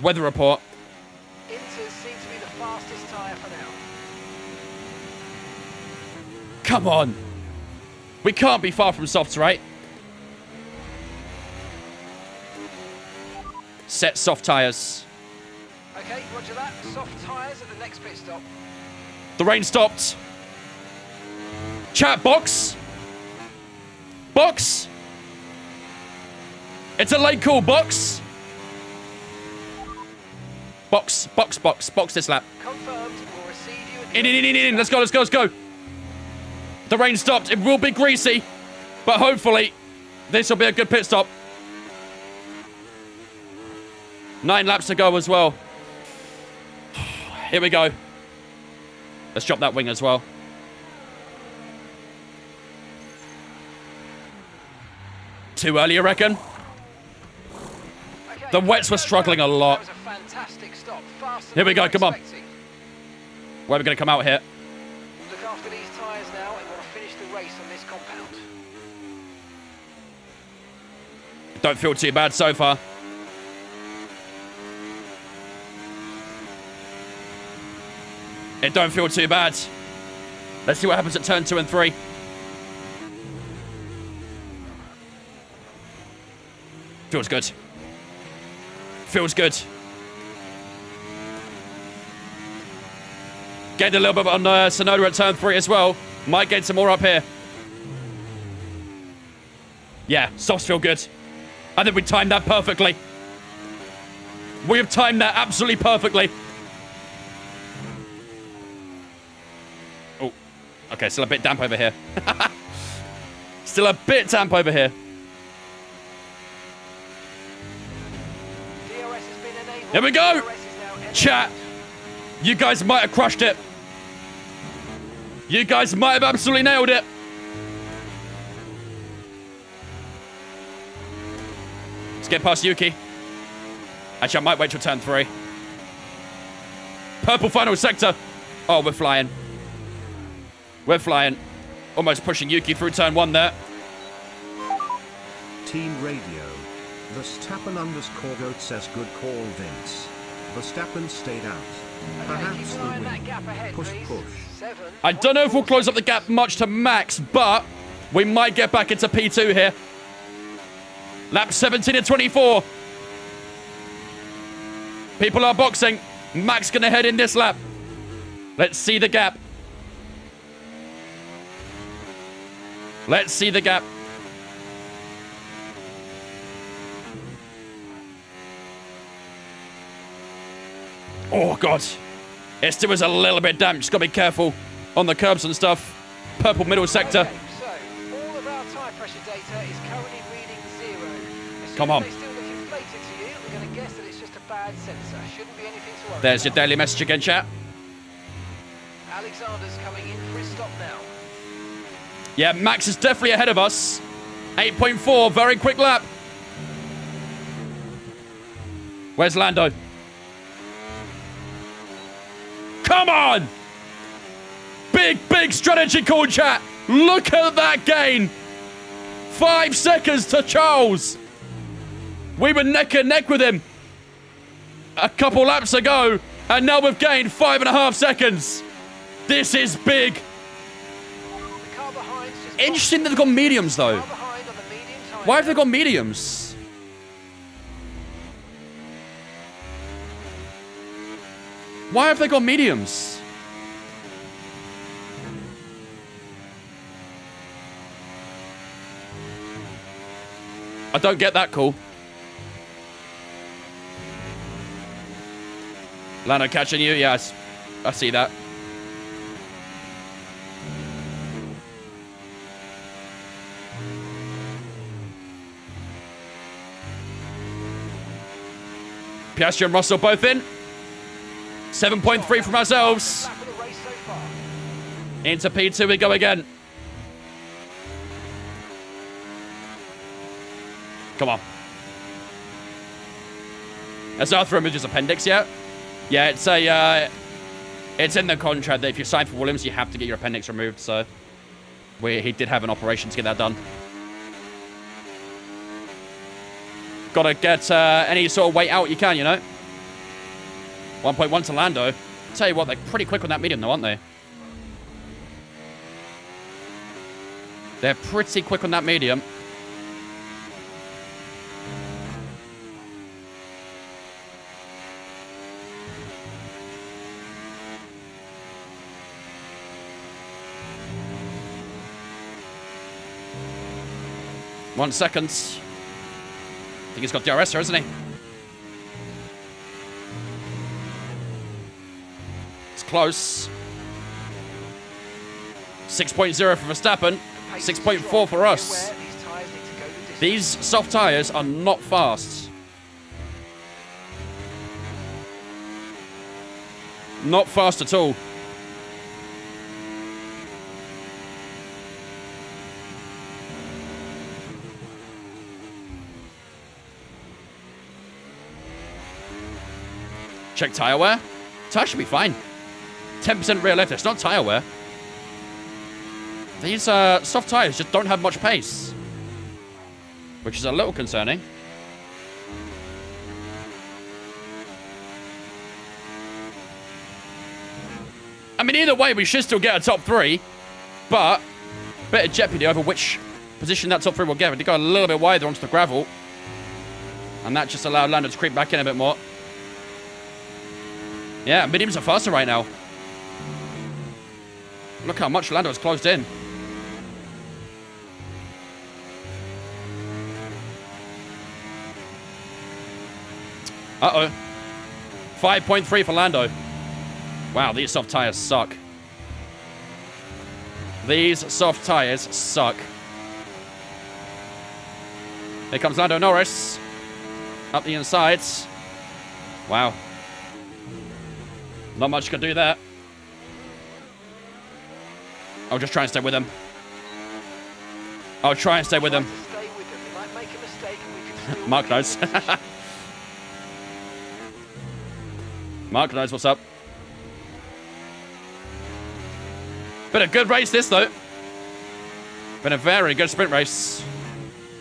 Weather report. Inters seem to be the fastest tyre for now. Come on. We can't be far from softs, right? Set soft tyres. Okay, roger that. Soft tyres at the next pit stop. The rain stopped. Chat, box. Box. It's a late call, box. Box, box, box, box this lap. Confirmed. We'll receive you at In. Let's go, let's go, let's go. The rain stopped. It will be greasy, but hopefully this will be a good pit stop. 9 laps to go as well. Here we go. Let's drop that wing as well. Too early, you reckon? Okay, The wets were struggling a lot. That was a fantastic stop. Faster Here we than go, come on. expecting. Where are we going to come out here? Look after these tyres now and want to finish the race on this compound. Don't feel too bad so far. It don't feel too bad. Let's see what happens at turn 2 and 3. Feels good. Feels good. Gained a little bit on Sonoda at turn 3 as well. Might get some more up here. Yeah, softs feel good. I think we timed that perfectly. We have timed that absolutely perfectly. Oh, okay, still a bit damp over here. Still a bit damp over here. DRS has been enabled. Here we go. DRS is now enabled. Chat, you guys might have crushed it. You guys might have absolutely nailed it. Let's get past Yuki. Actually, I might wait till turn 3. Purple final sector. Oh, we're flying. We're flying. Almost pushing Yuki through turn 1 there. Team Radio. Verstappen _goat says good call, Vince. Verstappen stayed out. Perhaps the win. Push, push. I don't know if we'll close up the gap much to Max, but we might get back into P2 here. Lap 17 and 24. People are boxing. Max gonna head in this lap. Let's see the gap. Let's see the gap. Oh, God. It still is a little bit damp. Just got to be careful on the curbs and stuff. Purple middle sector. Okay, so all of our tyre pressure data is currently reading 0. As Come soon on. as they still look inflated to you, we're going to guess that it's just a bad sensor. Shouldn't be anything to worry There's your about. daily message again, chat. Alexander's coming in for his stop now. Yeah, Max is definitely ahead of us. 8.4, very quick lap. Where's Lando? Come on! Big strategy call, chat. Look at that gain. 5 seconds to Charles. We were neck and neck with him a couple laps ago, and now we've gained 5.5 seconds. This is big. The car behind's just Interesting that they've got mediums, though. car behind on the medium tyre. Why have they got mediums? Why have they got mediums? I don't get that call. Lando catching you? Yes. I see that. Piastri and Russell both in. 7.3 from ourselves. Lap of the race so far. Into P2 we go again. Come on. Has Arthur removed his appendix yet? Yeah, it's in the contract that if you sign for Williams, you have to get your appendix removed. So he did have an operation to get that done. Gotta get any sort of weight out you can, you know. 1.1 to Lando. Tell you what, they're pretty quick on that medium though, aren't they? They're pretty quick on that medium. One second. I think he's got DRS here, hasn't he? It's close. 6.0 for Verstappen. 6.4 for us. These soft tyres are not fast. Not fast at all. Check tyre wear. Tyre should be fine. 10% rear left. It's not tyre wear. These soft tyres just don't have much pace, which is a little concerning. I mean, either way, we should still get a top 3, but bit of jeopardy over which position that top 3 will get. We go a little bit wider onto the gravel, and that just allowed Lando to creep back in a bit more. Yeah, mediums are faster right now. Look how much Lando has closed in. Uh-oh. 5.3 for Lando. Wow, these soft tires suck. These soft tires suck. Here comes Lando Norris. Up the insides. Wow. Not much can do there. I'll just try and stay with him. I'll try and stay with him. Mark knows. Mark knows what's up. Been a good race this, though. Been a very good sprint race.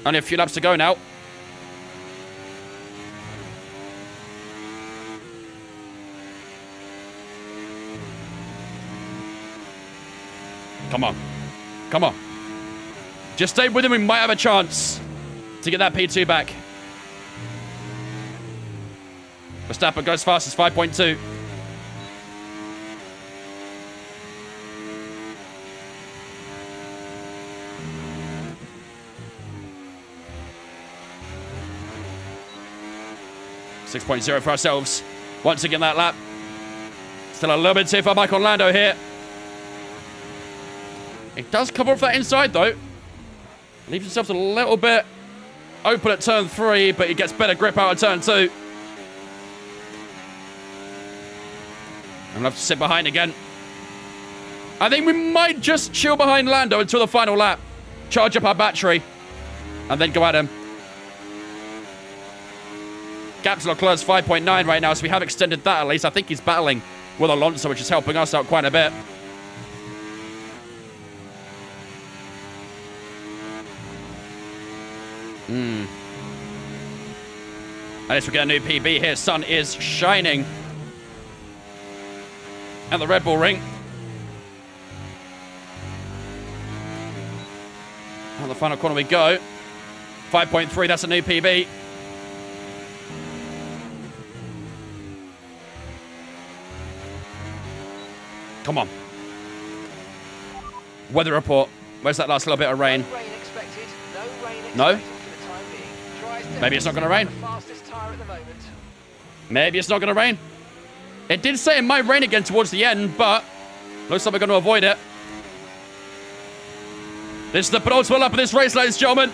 Only a few laps to go now. Come on. Come on. Just stay with him. We might have a chance to get that P2 back. Verstappen goes fast as 5.2. .0 for ourselves. Once again, that lap. Still a little bit too far back on Lando here. It does cover up that inside, though. Leaves himself a little bit open at turn 3, but he gets better grip out of turn 2. I'm going to have to sit behind again. I think we might just chill behind Lando until the final lap. Charge up our battery. And then go at him. Gap to Leclerc's 5.9 right now, so we have extended that at least. I think he's battling with Alonso, which is helping us out quite a bit. At least we get a new PB here. Sun is shining. And the Red Bull ring. On the final corner we go. 5.3, that's a new PB. Come on. Weather report. Where's that last little bit of rain? No rain expected. No rain expected No? for the time being. Tries to Maybe it's not going to rain. the fastest tyre at the moment. Maybe it's not going to rain. It did say it might rain again towards the end, but looks like we're going to avoid it. This is the penultimate lap of this race, ladies and gentlemen.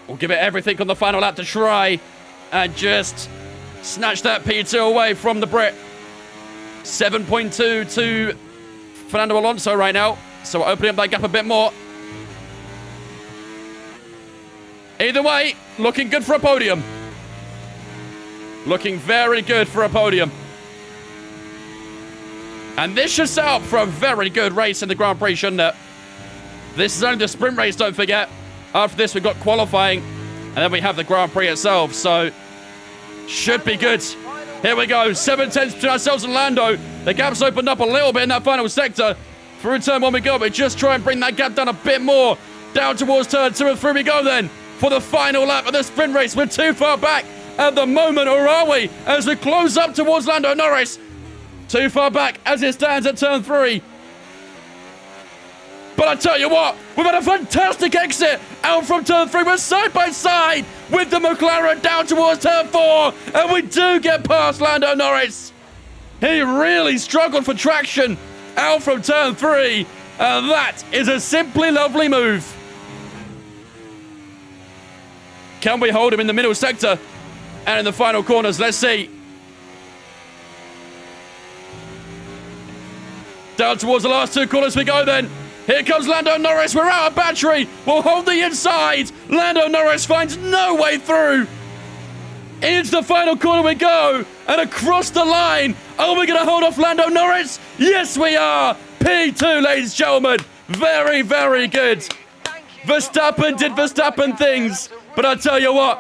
We'll give it everything on the final lap to try and just snatch that P2 away from the Brit. 7.2 to Fernando Alonso right now. So we're opening up that gap a bit more. Either way, looking good for a podium. Looking very good for a podium. And this should set up for a very good race in the Grand Prix, shouldn't it? This is only the sprint race, don't forget. After this, we've got qualifying. And then we have the Grand Prix itself. So, should be good. Here we go. 7/10 between ourselves and Lando. The gap's opened up a little bit in that final sector. Through turn 1 we go. But just try and bring that gap down a bit more. Down towards turn 2 and 3 we go then. For the final lap of the sprint race. We're too far back at the moment, or are we? As we close up towards Lando Norris. Too far back as it stands at turn 3. But I tell you what, we've had a fantastic exit out from turn 3. We're side by side with the McLaren down towards turn 4. And we do get past Lando Norris. He really struggled for traction out from turn 3. And that is a simply lovely move. Can we hold him in the middle sector and in the final corners? Let's see. Down towards the last 2 corners we go then. Here comes Lando Norris. We're out of battery. We'll hold the inside. Lando Norris finds no way through. Into the final corner we go. And across the line. Are we going to hold off Lando Norris? Yes, we are. P2, ladies and gentlemen. Very, very good. Verstappen did Verstappen things. But I tell you what,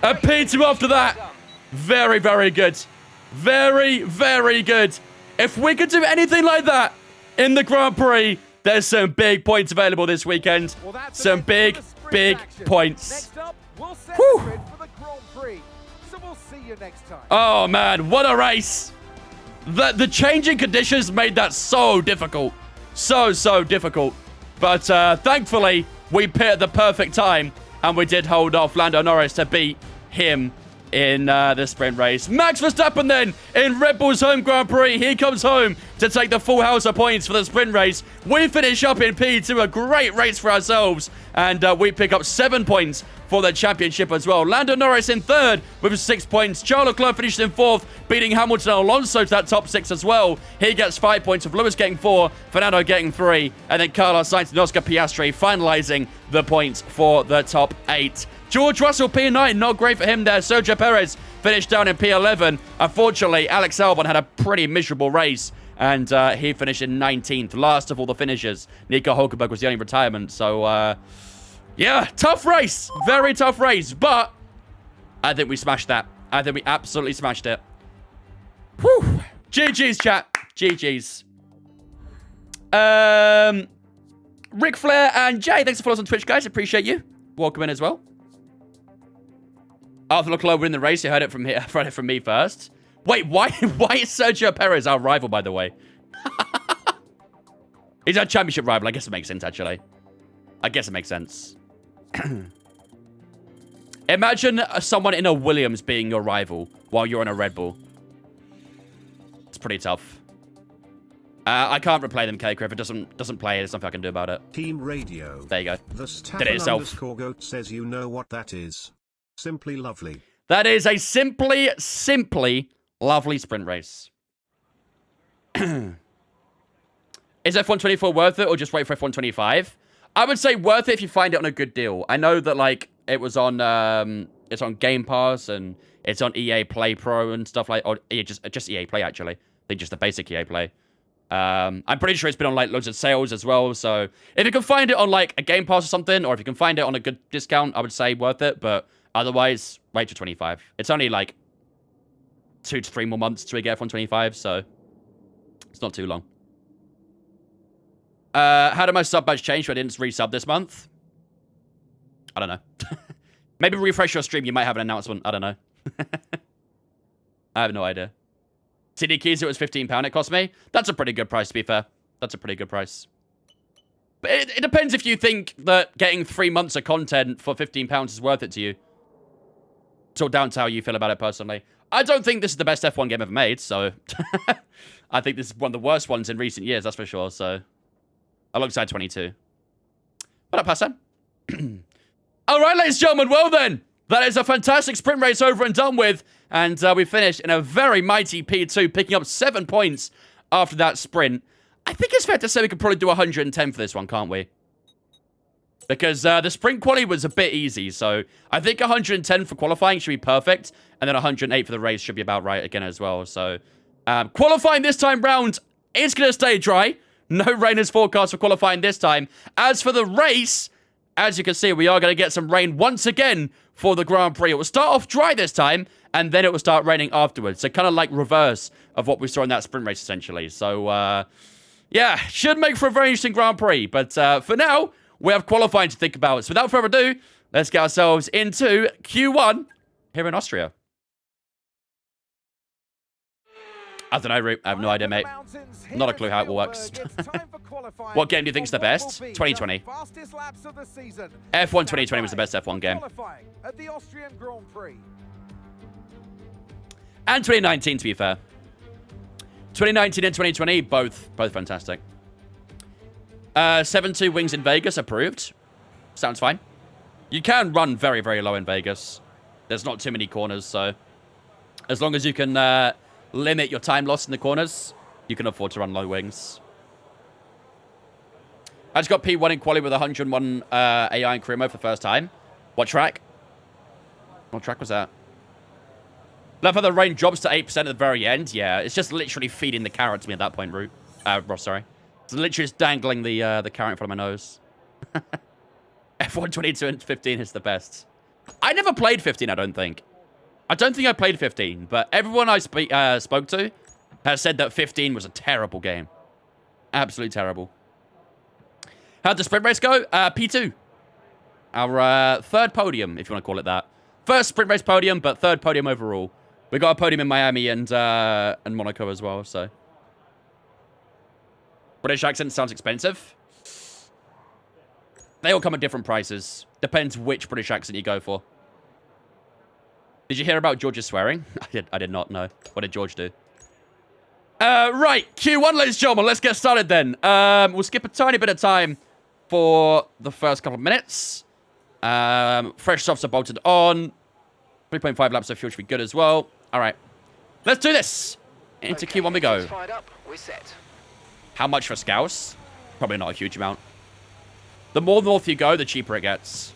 a P2 after that. Very, very good. Very, very good. If we could do anything like that in the Grand Prix, there's some big points available this weekend. Some big, big points. Next up, we'll set Whew. the grid for the Grand Prix. So we'll see you next time. Oh, man, what a race. The changing conditions made that so difficult. So difficult. But thankfully, we pit at the perfect time, and we did hold off Lando Norris to beat him in the sprint race. Max Verstappen then in Red Bull's home Grand Prix. He comes home to take the full house of points for the sprint race. We finish up in P2, a great race for ourselves, and we pick up 7 points for the championship as well. Lando Norris in third with 6 points. Charles Leclerc finished in fourth, beating Hamilton and Alonso to that top 6 as well. He gets 5 points, with Lewis getting 4, Fernando getting 3, and then Carlos Sainz and Oscar Piastri finalizing the points for the top 8. George Russell, P9, not great for him there. Sergio Perez finished down in P11. Unfortunately, Alex Albon had a pretty miserable race, and he finished in 19th, last of all the finishers. Nico Hulkenberg was the only retirement, so yeah, tough race. Very tough race, but I think we smashed that. I think we absolutely smashed it. Whew. GG's, chat. GG's. Ric Flair and Jay, thanks for following us on Twitch, guys. Appreciate you. Welcome in as well. Arthur Leclerc winning the race. You heard it from here. Heard it from me first. Wait, why is Sergio Perez our rival, by the way? He's our championship rival. I guess it makes sense, actually. I guess it makes sense. Imagine someone in a Williams being your rival while you're in a Red Bull. It's pretty tough. I can't replay them, K. If it doesn't play, there's nothing I can do about it. Team Radio. There you go. The Did it itself. _goat says you know what that is. Simply lovely. That is a simply lovely sprint race. Is F124 worth it or just wait for F125? I would say worth it if you find it on a good deal. I know that like it was on it's on Game Pass and it's on EA Play Pro and stuff like, or just EA Play actually. I think just the basic EA Play. I'm pretty sure it's been on like loads of sales as well. So if you can find it on like a Game Pass or something, or if you can find it on a good discount, I would say worth it. But otherwise, wait till 25. It's only like 2 to 3 more months till we get F125, so it's not too long. How did my sub badge change so I didn't resub this month? I don't know. Maybe refresh your stream. You might have an announcement. I don't know. I have no idea. CD keys, it was £15 it cost me. That's a pretty good price, to be fair. That's a pretty good price. But it depends if you think that getting 3 months of content for £15 is worth it to you. It's all down to how you feel about it personally. I don't think this is the best F1 game ever made, so... I think this is one of the worst ones in recent years, that's for sure, so... Alongside 22. What up, Hassan? All right, ladies and gentlemen, well then. That is a fantastic sprint race over and done with. And we finished in a very mighty P2, picking up 7 points after that sprint. I think it's fair to say we could probably do 110 for this one, can't we? Because the sprint quali was a bit easy, so I think 110 for qualifying should be perfect. And then 108 for the race should be about right again as well. So qualifying this time round is going to stay dry. No rain is forecast for qualifying this time. As for the race, as you can see, we are going to get some rain once again for the Grand Prix. It will start off dry this time, and then it will start raining afterwards. So kind of like reverse of what we saw in that sprint race, essentially. So, yeah, should make for a very interesting Grand Prix. But for now, we have qualifying to think about. So without further ado, let's get ourselves into Q1 here in Austria. I don't know, Root. I have no idea, mate. Not a clue how it works. What game do you think is the best? 2020. F1 2020 was the best F1 game. At the Austrian Grand Prix. And 2019, to be fair. 2019 and 2020, both fantastic. 7.2 wings in Vegas, approved. Sounds fine. You can run very, very low in Vegas. There's not too many corners, so... As long as you can... limit your time loss in the corners, you can afford to run low wings. I just got P1 in quali with 101 AI in career mode for the first time. What track? What track was that? Love how the rain drops to 8% at the very end. Yeah, it's just literally feeding the carrot to me at that point, Ross, sorry. It's literally just dangling the carrot in front of my nose. F1 22 and 15 is the best. I never played 15, I don't think. I don't think I played 15, but everyone I spoke to has said that 15 was a terrible game. Absolutely terrible. How'd the sprint race go? P2. Our third podium, if you want to call it that. First sprint race podium, but third podium overall. We got a podium in Miami and Monaco as well, so. British accent sounds expensive. They all come at different prices. Depends which British accent you go for. Did you hear about George's swearing? I did not know. What did George do? Right, Q1, ladies and gentlemen. Let's get started then. We'll skip a tiny bit of time for the first couple of minutes. Fresh softs are bolted on. 3.5 laps of fuel should be good as well. All right. Let's do this. Into Q1 we go. Fired up, we're set. How much for Scouse? Probably not a huge amount. The more north you go, the cheaper it gets.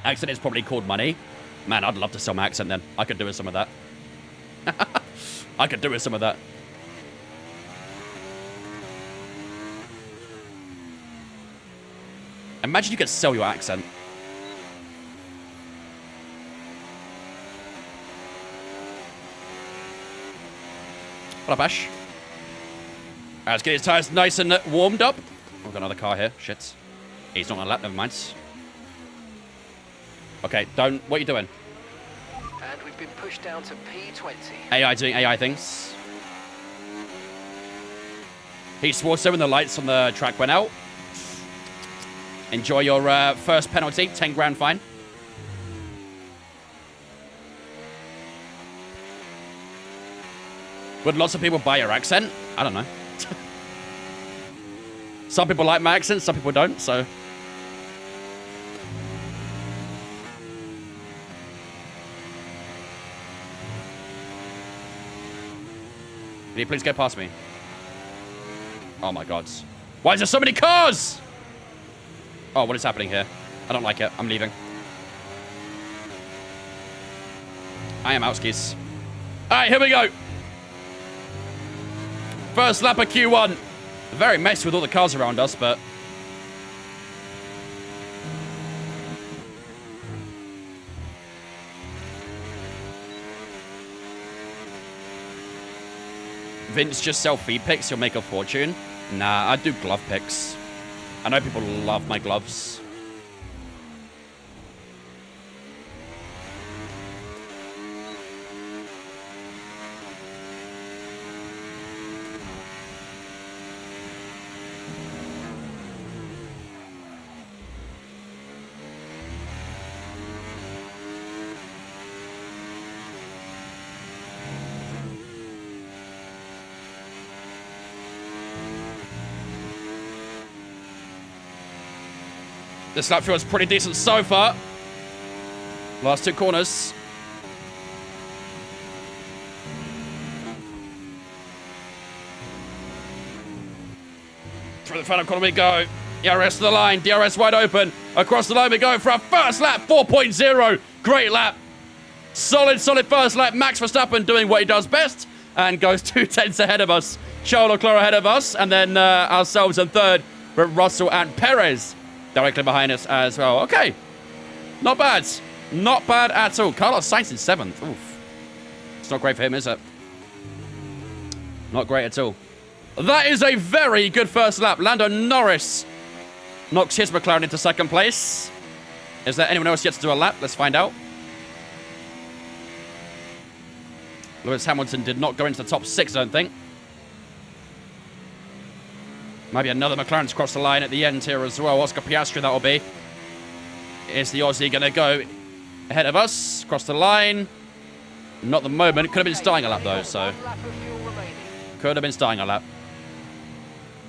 Accent is probably called money. Man, I'd love to sell my accent then. I could do with some of that. I could do with some of that. Imagine you could sell your accent. What up, Ash? Alright, let's get his tires nice and warmed up. We've got another car here. Shit. He's not on a lap, never mind. Okay, don't. What are you doing? And we've been pushed down to P20. AI doing AI things. He swore so when the lights on the track went out. Enjoy your first penalty, 10 grand fine. Would lots of people buy your accent? I don't know. Some people like my accent, some people don't, so. Can you please get past me? Oh my god. Why is there so many cars? Oh, what is happening here? I don't like it. I'm leaving. I am out skis. Alright, here we go. First lap of Q1. Very messy with all the cars around us, but... Vince, just sell feed picks, you'll make a fortune. Nah, I do glove picks. I know people love my gloves. This lap feels pretty decent so far. Last two corners. Through the final corner we go. DRS to the line. DRS wide open. Across the line we go for our first lap. 4.0. Great lap. Solid first lap. Max Verstappen doing what he does best. And goes 2 tenths ahead of us. Charles Leclerc ahead of us. And then ourselves in third. With Russell and Perez directly behind us as well. Okay. Not bad. Not bad at all. Carlos Sainz in 7th. Oof. It's not great for him, is it? Not great at all. That is a very good first lap. Lando Norris knocks his McLaren into 2nd place. Is there anyone else yet to do a lap? Let's find out. Lewis Hamilton did not go into the top 6, I don't think. Maybe another McLaren's crossed the line at the end here as well. Oscar Piastri, that'll be. Is the Aussie going to go ahead of us? Cross the line. Not the moment. Could have been starting a lap, though, so. Could have been starting a lap.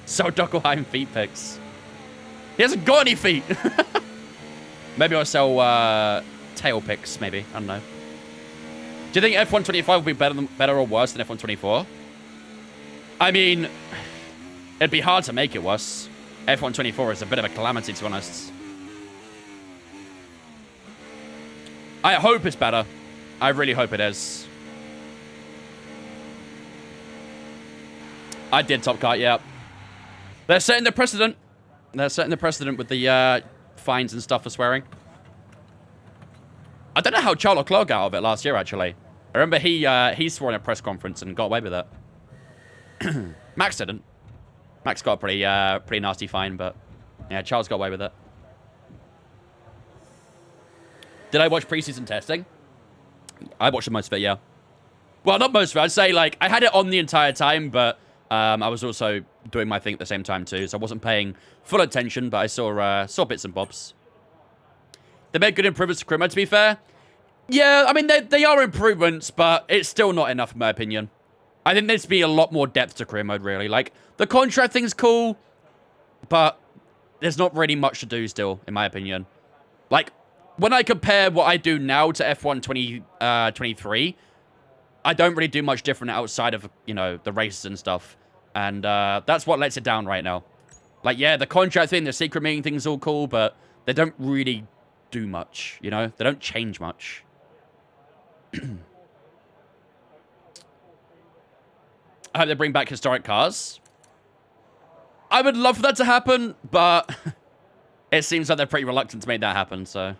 So Dockelheim feet picks. He hasn't got any feet. Maybe I'll sell tail picks, maybe. I don't know. Do you think F125 will be better or worse than F124? I mean... It'd be hard to make it worse. F124 is a bit of a calamity, to be honest. I hope it's better. I really hope it is. I did top kart, yeah. They're setting the precedent. They're setting the precedent with the fines and stuff for swearing. I don't know how Charles Leclerc got out of it last year, actually. I remember he swore in a press conference and got away with it. Max didn't. Max got a pretty nasty fine, but yeah, Charles got away with it. Did I watch preseason testing? I watched most of it, yeah. Well, not most of it. I'd say, like, I had it on the entire time, but I was also doing my thing at the same time, too. So I wasn't paying full attention, but I saw bits and bobs. They made good improvements to career mode, to be fair. Yeah, I mean, they are improvements, but it's still not enough, in my opinion. I think there's to be a lot more depth to career mode, really. Like, the contract thing's cool, but there's not really much to do still, in my opinion. Like, when I compare what I do now to F1 2023, I don't really do much different outside of, you know, the races and stuff. And that's what lets it down right now. Like, yeah, the contract thing, the secret meeting thing's all cool, but they don't really do much, you know? They don't change much. I hope they bring back historic cars. I would love for that to happen, but it seems like they're pretty reluctant to make that happen, so...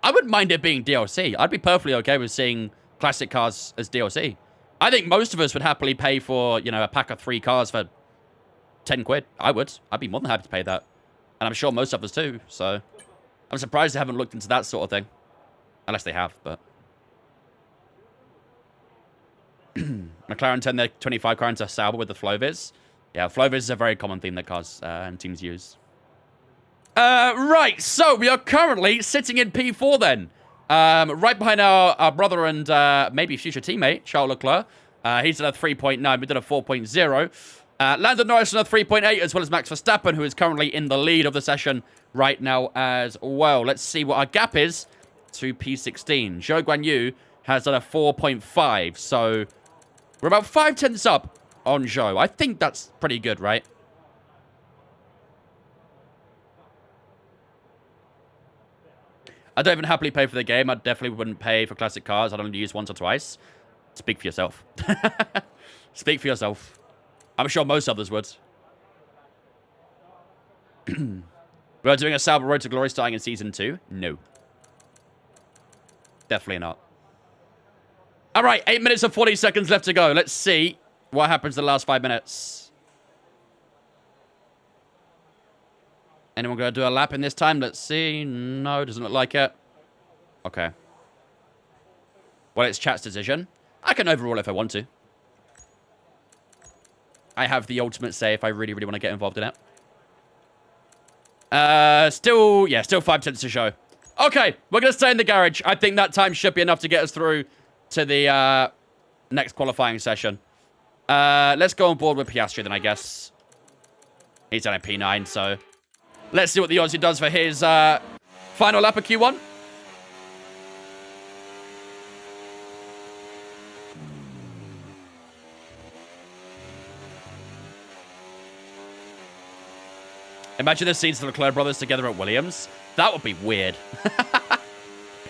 I wouldn't mind it being DLC. I'd be perfectly okay with seeing classic cars as DLC. I think most of us would happily pay for, you know, a pack of 3 cars for 10 quid. I would. I'd be more than happy to pay that. And I'm sure most of us too, so... I'm surprised they haven't looked into that sort of thing. Unless they have, but... McLaren turned their 25 car into Sauber with the Flovis. Yeah, Flovis is a very common theme that cars and teams use. Right, so we are currently sitting in P4 then. Right behind our brother and maybe future teammate, Charles Leclerc. He's at a 3.9, we did a 4.0. Lando Norris on a 3.8, as well as Max Verstappen, who is currently in the lead of the session right now as well. Let's see what our gap is to P16. Zhou Guanyu has done a 4.5, so we're about 0.5 up on Zhou. I think that's pretty good, right? I don't even happily pay for the game. I definitely wouldn't pay for classic cars. I'd only use once or twice. Speak for yourself. Speak for yourself. I'm sure most others would. We're doing a Sauber Road to Glory starting in Season 2? No. Definitely not. Alright, 8 minutes and 40 seconds left to go. Let's see what happens in the last 5 minutes. Anyone going to do a lap in this time? Let's see. No, doesn't look like it. Okay. Well, it's chat's decision. I can overrule if I want to. I have the ultimate say if I really, really want to get involved in it. Still 0.5 to show. Okay, we're going to stay in the garage. I think that time should be enough to get us through to the next qualifying session. Let's go on board with Piastri then, I guess. He's done a P9, so... Let's see what the Aussie does for his final lap of Q1. Imagine the scenes of the Leclerc brothers together at Williams. That would be weird.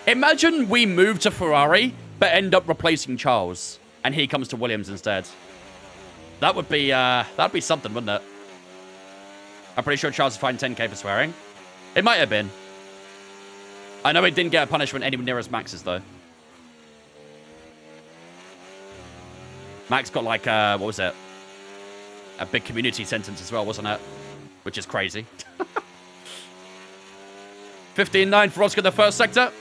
Imagine we move to Ferrari, but end up replacing Charles, and he comes to Williams instead. That would be something, wouldn't it? I'm pretty sure Charles was fined 10k for swearing. It might have been. I know he didn't get a punishment anywhere near as Max's, though. Max got, like, what was it? A big community sentence as well, wasn't it? Which is crazy. 15.9 for Oscar, the first sector.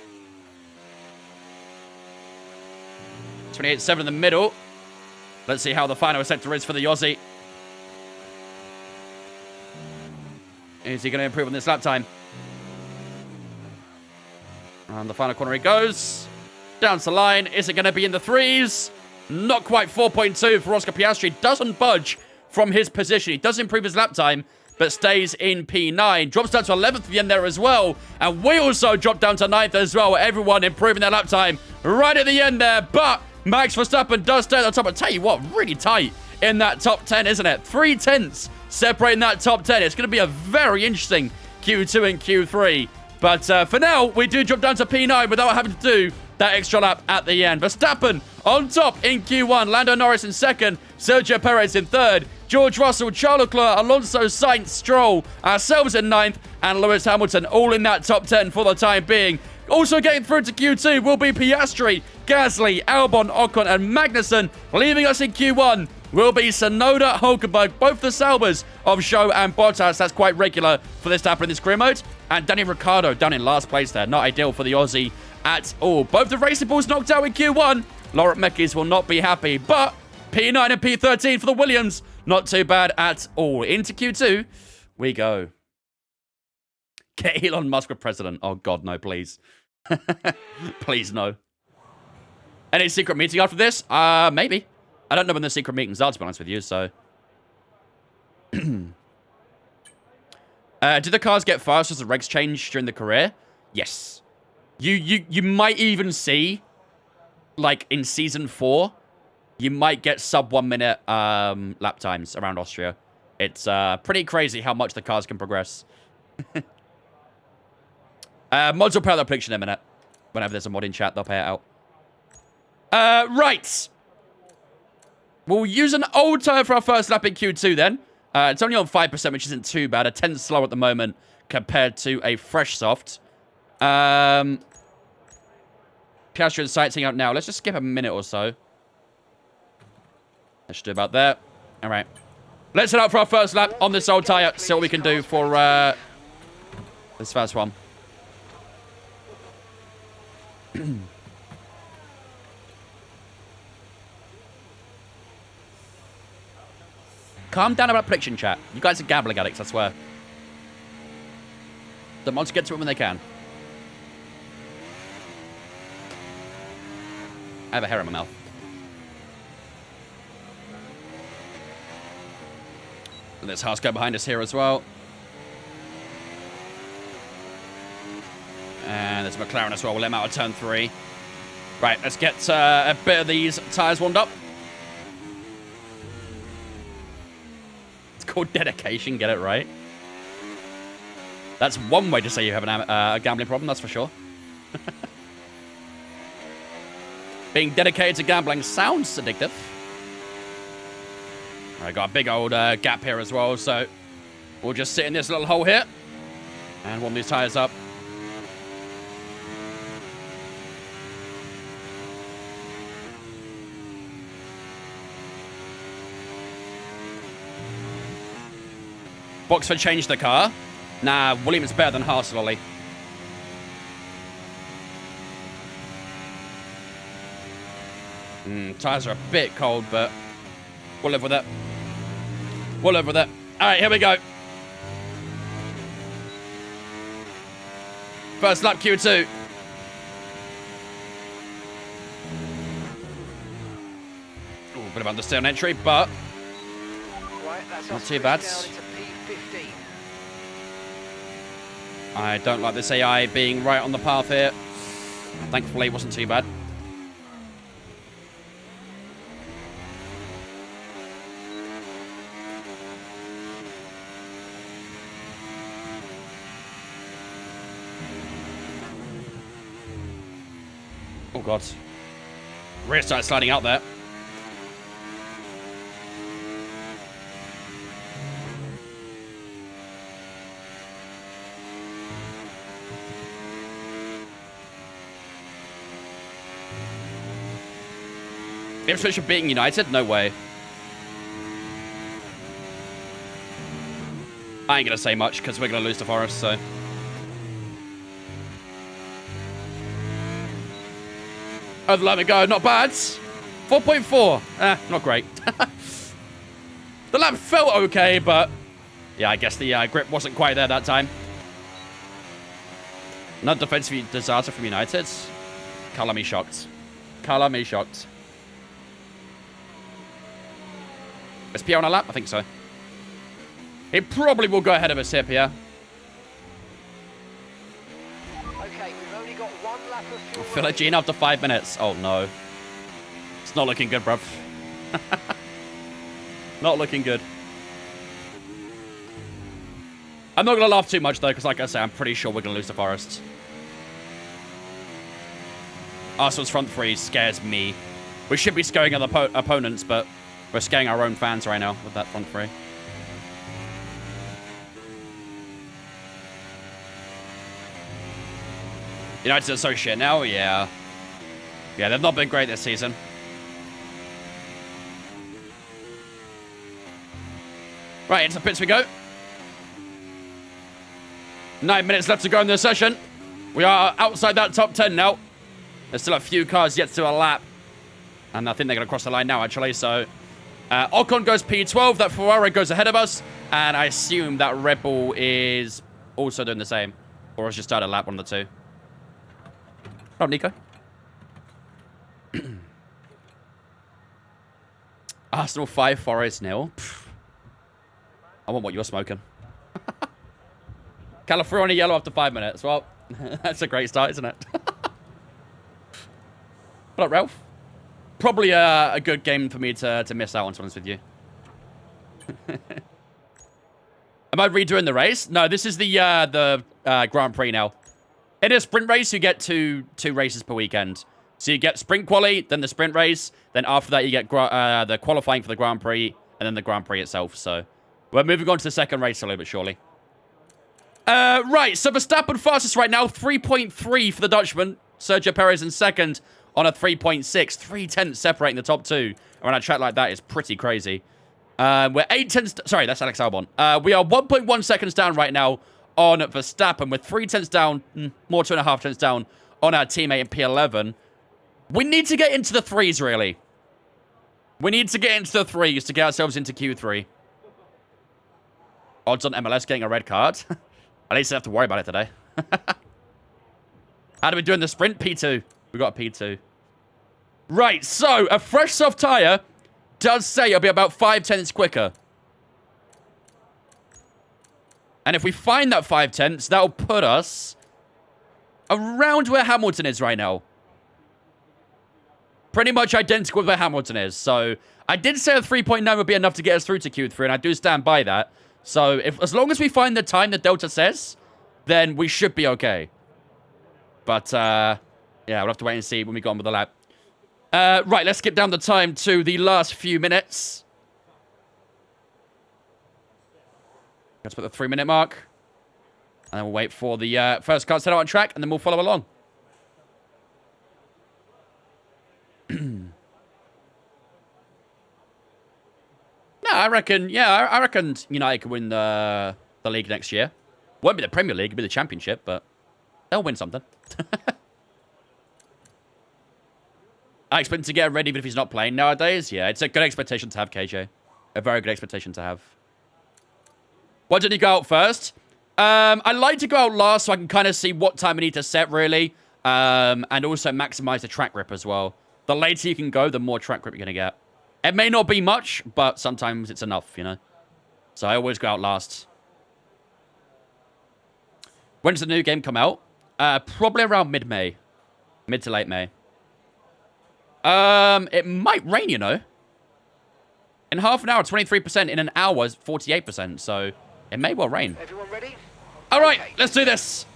28.7 in the middle. Let's see how the final sector is for the Aussie. Is he going to improve on this lap time? And the final corner he goes. Down to the line. Is it going to be in the 3s? Not quite. 4.2 for Oscar Piastri. Doesn't budge from his position. He does improve his lap time, but stays in P9. Drops down to 11th at the end there as well. And we also drop down to 9th as well. Everyone improving their lap time right at the end there. But Max Verstappen does stay at the top. I'll tell you what, really tight in that top 10, isn't it? 0.3 separating that top 10. It's going to be a very interesting Q2 and Q3. But for now, we do drop down to P9 without having to do that extra lap at the end. Verstappen on top in Q1. Lando Norris in second. Sergio Perez in third. George Russell, Charles Leclerc, Alonso, Sainz, Stroll, ourselves in 9th, and Lewis Hamilton all in that top 10 for the time being. Also getting through to Q2 will be Piastri, Gasly, Albon, Ocon, and Magnussen. Leaving us in Q1 will be Tsunoda, Hulkenberg, both the Saubers of Zhou and Bottas. That's quite regular for this to happen in this career mode. And Danny Ricciardo down in last place there. Not ideal for the Aussie at all. Both the Racing Bulls knocked out in Q1. Laurent Mekies will not be happy, but P9 and P13 for the Williams. Not too bad at all. Into Q2 we go. Get Elon Musk for president. Oh, God, no, please. Please, no. Any secret meeting after this? Maybe. I don't know when the secret meetings are, to be honest with you, so... Do the cars get faster as the regs change during the career? Yes. You might even see, like, in Season 4, you might get sub 1 minute lap times around Austria. It's pretty crazy how much the cars can progress. Mods will pay out their prediction in a minute. Whenever there's a mod in chat, they'll pay it out. Right. We'll use an old tire for our first lap in Q2 then. It's only on 5%, which isn't too bad. A 10 slow at the moment compared to a fresh soft. Piastri and sighting out now. Let's just skip a minute or so. Let's do about there. All right. Let's head out for our first lap on this old tire. See what we can do for this first one. Calm down about prediction chat. You guys are gambling addicts, I swear. The mods get to it when they can. I have a hair in my mouth. And there's Haas go behind us here as well. And there's McLaren as well. We'll let him out of turn 3. Right, let's get a bit of these tyres warmed up. It's called dedication, get it right. That's one way to say you have a gambling problem, that's for sure. Being dedicated to gambling sounds addictive. I got a big old gap here as well, so we'll just sit in this little hole here and warm these tyres up. Boxford changed the car. Nah, Williams better than Haas, Lolly. Tyres are a bit cold, but we'll live with it. We'll live with it. All right, here we go. First lap Q2. Ooh, a bit of understeer on entry, but Right, that's not too bad. down into P15. I don't like this AI being right on the path here. Thankfully, it wasn't too bad. Oh, God. Rear started sliding out there. Ipswich are beating United? No way. I ain't going to say much because we're going to lose to Forest, so... Oh, let me go. Not bad. 4.4. Not great. The lap felt okay, but... Yeah, I guess the grip wasn't quite there that time. Not defensive disaster from United. Colour me shocked. Colour me shocked. Is Pierre on a lap? I think so. He probably will go ahead of us here, Pierre. Okay, we've only got 1 lap of fuel. Philogene after 5 minutes. Oh, no. It's not looking good, bruv. Not looking good. I'm not going to laugh too much, though, because like I say, I'm pretty sure we're going to lose to Forest. Arsenal's front 3 scares me. We should be scaring other opponents, but We're scaring our own fans right now with that front three. United are so shit now, yeah. Yeah, they've not been great this season. Right, into the pits we go. 9 minutes left to go in this session. We are outside that top 10 now. There's still a few cars yet to do a lap. And I think they're going to cross the line now, actually. So, Ocon goes P12. That Ferrari goes ahead of us. And I assume that Red Bull is also doing the same. Or has just started a lap, one of the two. Oh, Nico. Arsenal 5, Forest 0. I want what you're smoking. California yellow after 5 minutes. Well, that's a great start, isn't it? What up, Ralph? Probably a good game for me to miss out on, to be honest with you. Am I redoing the race? No, this is the Grand Prix now. In a sprint race, you get two races per weekend. So you get sprint quali, then the sprint race, then after that you get the qualifying for the Grand Prix, and then the Grand Prix itself. So we're moving on to the second race slowly but surely. Right, so Verstappen fastest right now, 3.3 for the Dutchman. Sergio Perez in second on a 3.6. 3/10 separating the top two. And on a track like that is pretty crazy. We're 8/10... Sorry, that's Alex Albon. We are 1.1 seconds down right now on Verstappen. We're 3/10 down, more 2.5 tenths down on our teammate in P11. We need to get into the threes, really. We need to get into the threes to get ourselves into Q3. Odds on MLS getting a red card. At least I don't have to worry about it today. How do we do in the sprint? P2. We got a P2. Right, so a fresh soft tyre does say it'll be about 5 tenths quicker. And if we find that 5 tenths, that'll put us around where Hamilton is right now. Pretty much identical with where Hamilton is. So I did say a 3.9 would be enough to get us through to Q3, and I do stand by that. So as long as we find the time that Delta says, then we should be okay. But, yeah, we'll have to wait and see when we go on with the lap. Right, let's skip down the time to the last few minutes. Let's put the 3-minute mark. And then we'll wait for the first car to set out on track, and then we'll follow along. No, I reckon United can win the league next year. Won't be the Premier League, it'll be the Championship, but they'll win something. I expect him to get ready even if he's not playing nowadays. Yeah, it's a good expectation to have, KJ. A very good expectation to have. Why didn't he go out first? I like to go out last so I can kind of see what time I need to set, really. And also maximize the track grip as well. The later you can go, the more track grip you're going to get. It may not be much, but sometimes it's enough, you know. So I always go out last. When does the new game come out? Probably around mid-May. Mid to late May. It might rain, you know. In half an hour, 23%. In an hour, 48%. So it may well rain. Everyone ready? All right, let's do this.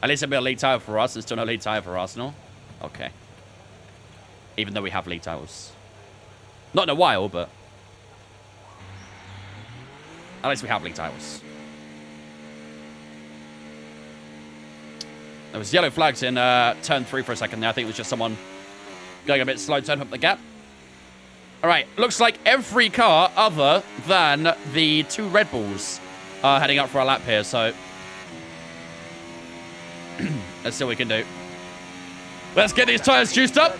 At least it'll be a league title for us. There's still no league title for Arsenal. Okay. Even though we have league titles. Not in a while, but at least we have league titles. There was yellow flags in turn 3 for a second there. I think it was just someone going a bit slow to turn up the gap. All right, looks like every car other than the 2 Red Bulls are heading up for a lap here, so let's see what we can do. Let's get these tyres juiced up,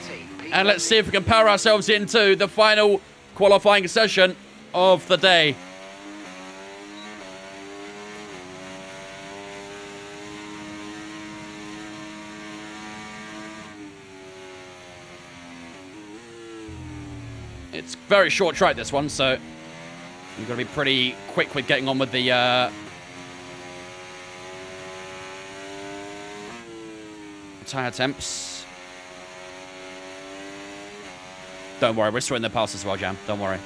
and let's see if we can power ourselves into the final qualifying session of the day. It's very short track, this one, so you've got to be pretty quick with getting on with the tyre temps. Don't worry, we're sorting the pass as well, Jam. Don't worry.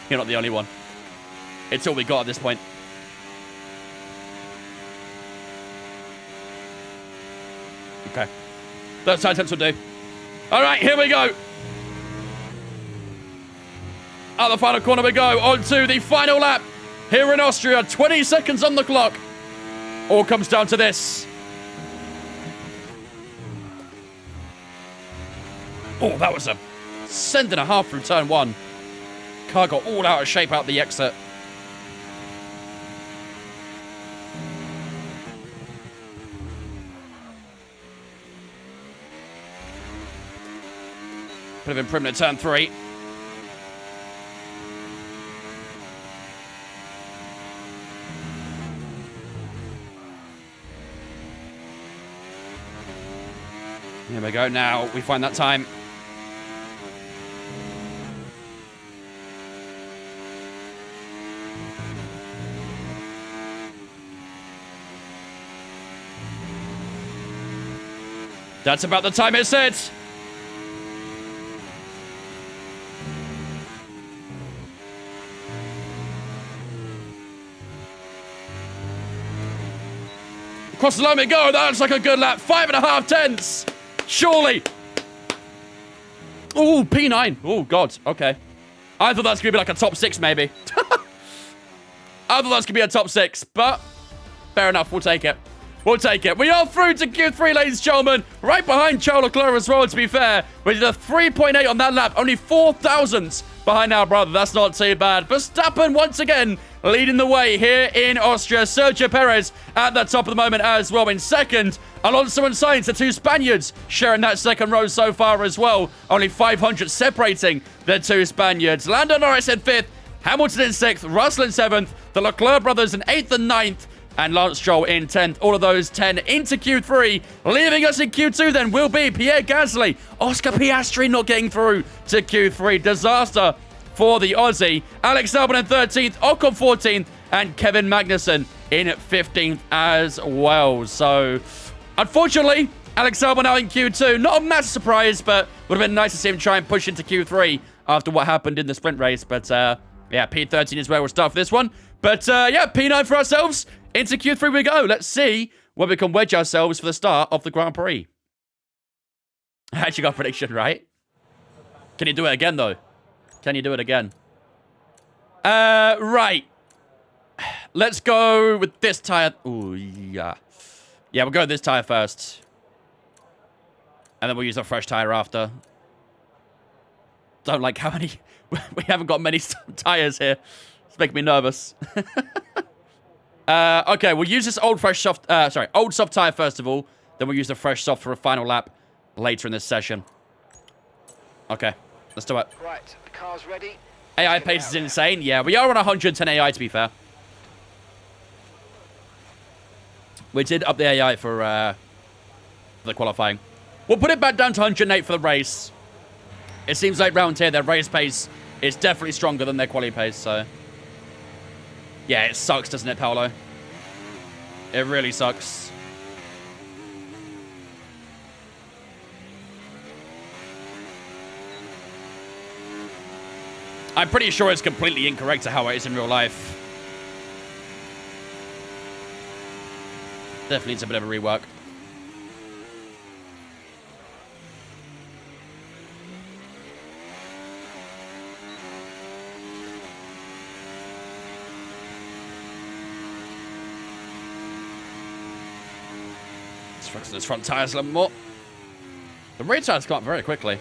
You're not the only one. It's all we got at this point. Okay. Those tyre temps will do. All right, here we go. Out the final corner we go. On to the final lap here in Austria. 20 seconds on the clock. All comes down to this. Oh, that was a cent and a half through turn 1. Car got all out of shape out the exit. Bit of improvement at turn 3. Here we go. Now we find that time. That's about the time it said. Across the line we go. That's like a good lap. 5.5 tenths. Surely. Oh, P9. Oh, God. Okay. I thought that's going to be like a top 6, maybe. I thought that's going to be a top 6, but fair enough. We'll take it. We'll take it. We are through to Q3, ladies and gentlemen. Right behind Charles Leclerc as well, to be fair. We did a 3.8 on that lap. Only 4 thousandths behind our brother. That's not too bad. Verstappen, once again, leading the way here in Austria. Sergio Perez at the top of the moment as well. In second, Alonso and Sainz, the 2 Spaniards, sharing that second row so far as well. Only 500 separating the 2 Spaniards. Lando Norris in 5th. Hamilton in 6th. Russell in 7th. The Leclerc brothers in 8th and 9th. And Lance Stroll in 10th. All of those 10 into Q3. Leaving us in Q2 then will be Pierre Gasly. Oscar Piastri not getting through to Q3. Disaster for the Aussie. Alex Albon in 13th. Ocon 14th. And Kevin Magnussen in 15th as well. So, unfortunately, Alex Albon out in Q2. Not a massive surprise, but would have been nice to see him try and push into Q3 after what happened in the sprint race. But, yeah, P13 is where we'll start for this one. But, yeah, P9 for ourselves. Into Q3 we go. Let's see where we can wedge ourselves for the start of the Grand Prix. I actually got a prediction, right? Can you do it again, though? Can you do it again? Right. Let's go with this tire. Ooh, yeah. Yeah, we'll go with this tire first. And then we'll use a fresh tire after. Don't like how many... We haven't got many tires here. It's making me nervous. Okay, we'll use this old soft tire first of all. Then we'll use the fresh soft for a final lap later in this session. Okay, let's do it. Right, the car's ready. AI pace is insane. Yeah, we are on 110 AI to be fair. We did up the AI for the qualifying. We'll put it back down to 108 for the race. It seems like round here, their race pace is definitely stronger than their quali pace, so... Yeah, it sucks, doesn't it, Paolo? It really sucks. I'm pretty sure it's completely incorrect to how it is in real life. Definitely needs a bit of a rework. Focus on those front tires a little more. The rear tires come up very quickly.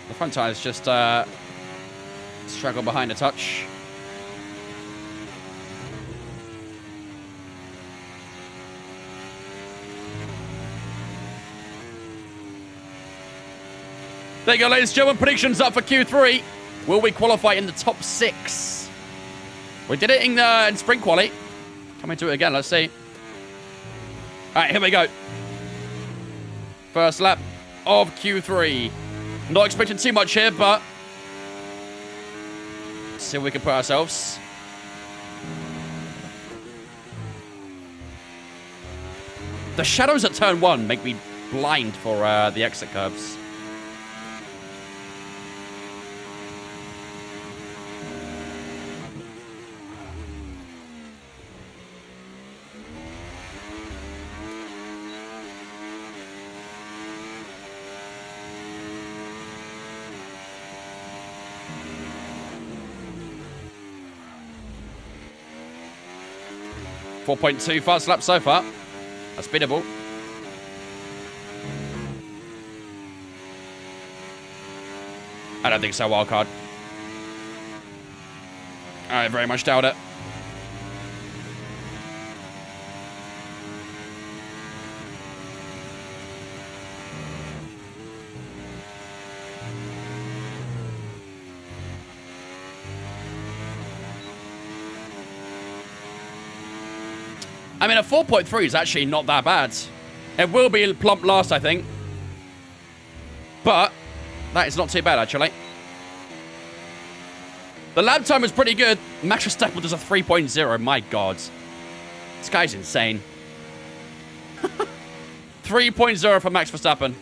The front tires just struggle behind a touch. There you go, ladies and gentlemen. Predictions up for Q3. Will we qualify in the top 6? We did it in sprint quali. Coming to it again. Let's see. All right, here we go. First lap of Q3. Not expecting too much here, but let's see where we can put ourselves. The shadows at turn 1 make me blind for the exit curves. 4.2 fast lap so far. That's beatable. I don't think so, wildcard. I very much doubt it. I mean, a 4.3 is actually not that bad. It will be plump last, I think. But that is not too bad, actually. The lap time was pretty good. Max Verstappen does a 3.0. My God. This guy's insane. 3.0 for Max Verstappen.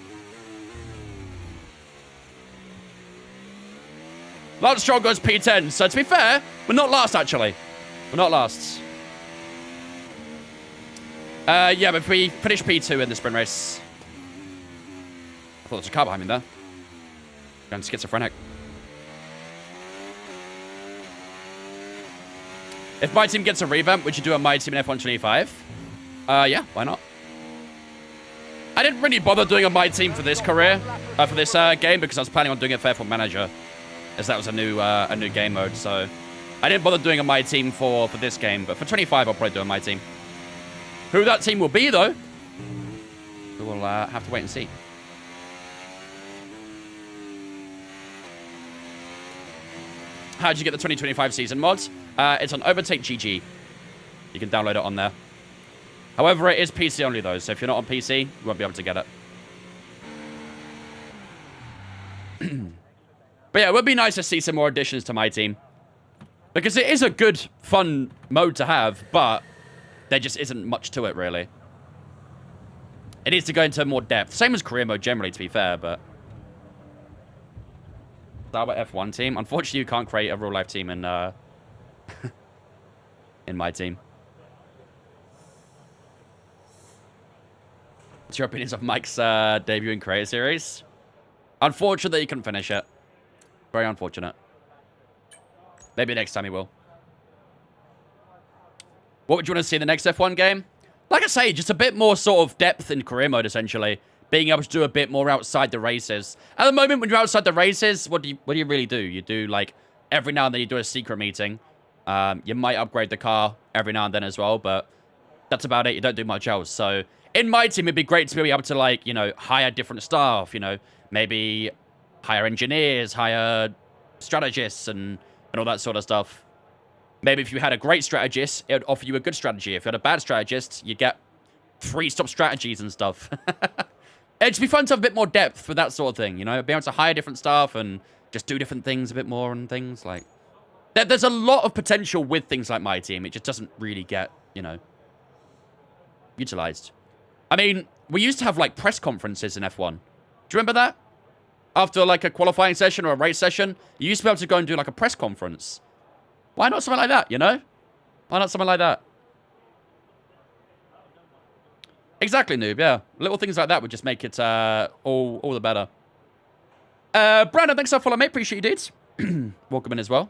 Lance Stroll goes P10. So to be fair, we're not last, actually. We're not last. Yeah, but we finished P2 in the sprint race. I thought there was a car behind me there. Going schizophrenic. If my team gets a revamp, would you do a my team in F125? Yeah, why not? I didn't really bother doing a my team for this career, for this game, because I was planning on doing it for F1 Manager, as that was a new game mode. So I didn't bother doing a my team for this game, but for 25, I'll probably do a my team. Who that team will be, though, we will have to wait and see. How did you get the 2025 season mods? It's on Overtake GG. You can download it on there. However, it is PC only, though, so if you're not on PC, you won't be able to get it. But yeah, it would be nice to see some more additions to my team. Because it is a good, fun mode to have, but there just isn't much to it, really. It needs to go into more depth. Same as career mode, generally, to be fair, but... Sauber F1 team. Unfortunately, you can't create a real-life team in, in my team. What's your opinions of Mike's debut in Creator Series? Unfortunately, you couldn't finish it. Very unfortunate. Maybe next time he will. What would you want to see in the next F1 game? Like I say, just a bit more sort of depth in career mode, essentially. Being able to do a bit more outside the races. At the moment, when you're outside the races, what do you really do? You do, like, every now and then you do a secret meeting. You might upgrade the car every now and then as well, but that's about it. You don't do much else. So, in my team, it'd be great to be able to, like, you know, hire different staff, you know, maybe hire engineers, hire strategists, and all that sort of stuff. Maybe if you had a great strategist, it would offer you a good strategy. If you had a bad strategist, you get three-stop strategies and stuff. It'd just be fun to have a bit more depth with that sort of thing, you know? Be able to hire different staff and just do different things a bit more and things like... There's a lot of potential with things like my team. It just doesn't really get, you know, utilized. I mean, we used to have, like, press conferences in F1. Do you remember that? After, like, a qualifying session or a race session, you used to be able to go and do, like, a press conference. Why not something like that, you know? Why not something like that? Exactly, noob, yeah. Little things like that would just make it all the better. Brandon, thanks for following, mate. Appreciate you, dudes. Welcome in as well.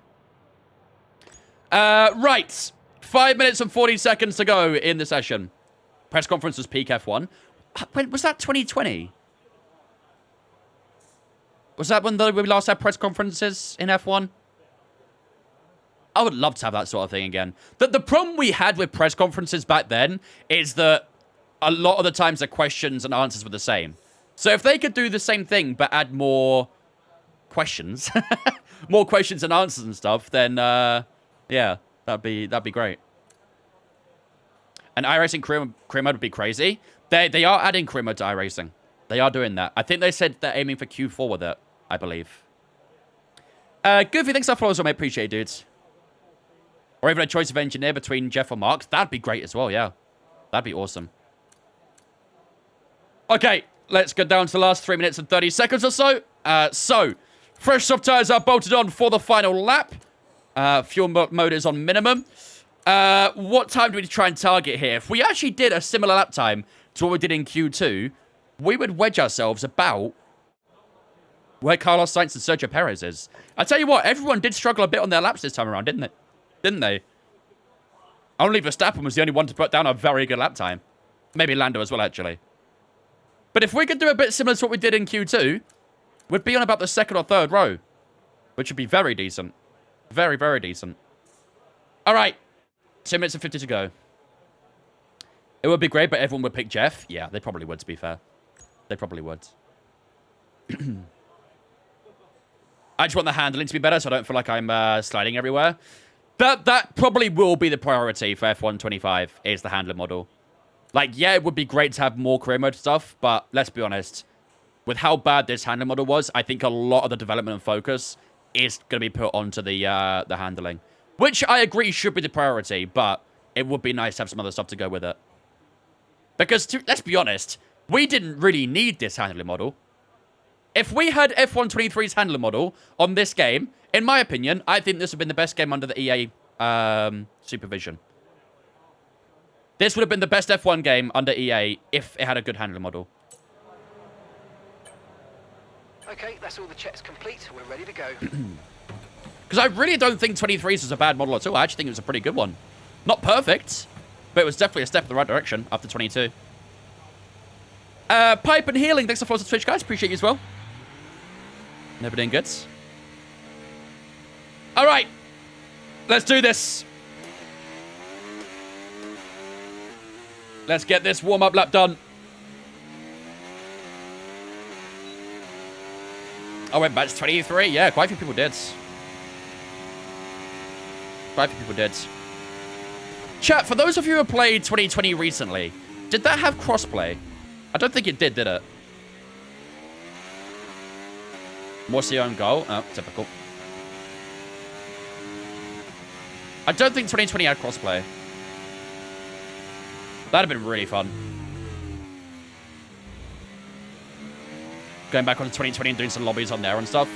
Right. 5 minutes and 40 seconds to go in the session. Press conference was peak F1. When was that 2020? Was that when we last had press conferences in F1? I would love to have that sort of thing again. The problem we had with press conferences back then is that a lot of the times the questions and answers were the same. So if they could do the same thing but add more questions, more questions and answers and stuff, then yeah, that'd be great. And iRacing career mode would be crazy. They are adding career mode to iRacing. They are doing that. I think they said they're aiming for Q4 with it, I believe. Goofy, thanks for following, mate. Appreciate it, dudes. Or even a choice of engineer between Jeff or Mark. That'd be great as well, yeah. That'd be awesome. Okay, let's go down to the last 3 minutes and 30 seconds or so. So, fresh soft tires are bolted on for the final lap. Fuel mode is on minimum. What time do we try and target here? If we actually did a similar lap time to what we did in Q2, we would wedge ourselves about where Carlos Sainz and Sergio Perez is. I tell you what, everyone did struggle a bit on their laps this time around, didn't they? Only Verstappen was the only one to put down a very good lap time. Maybe Lando as well, actually. But if we could do a bit similar to what we did in Q2, we'd be on about the second or third row, which would be very decent. Very, very decent. All right. 2 minutes and 50 to go. It would be great, but everyone would pick Jeff. Yeah, they probably would, to be fair. They probably would. I just want the handling to be better, so I don't feel like I'm sliding everywhere. That probably will be the priority for F125, is the handling model. Like, yeah, it would be great to have more career mode stuff, but let's be honest. With how bad this handling model was, I think a lot of the development and focus is going to be put onto the handling. Which I agree should be the priority, but it would be nice to have some other stuff to go with it. Because, let's be honest, we didn't really need this handling model. If we had F123's handling model on this game, in my opinion, I think this would have been the best game under the EA supervision. This would have been the best F1 game under EA if it had a good handling model. Okay, that's all the checks complete. We're ready to go. Because I really don't think 23's was a bad model at all. I actually think it was a pretty good one. Not perfect, but it was definitely a step in the right direction after 22. Pipe and Healing, thanks for following the Twitch, guys. Appreciate you as well. Never doing good. All right. Let's do this. Let's get this warm-up lap done. I went back to 23. Yeah, quite a few people did. Quite a few people did. Chat, for those of you who have played 2020 recently, did that have crossplay? I don't think it did it? Morsi own goal. Oh, typical. I don't think 2020 had crossplay. That'd have been really fun. Going back onto 2020 and doing some lobbies on there and stuff.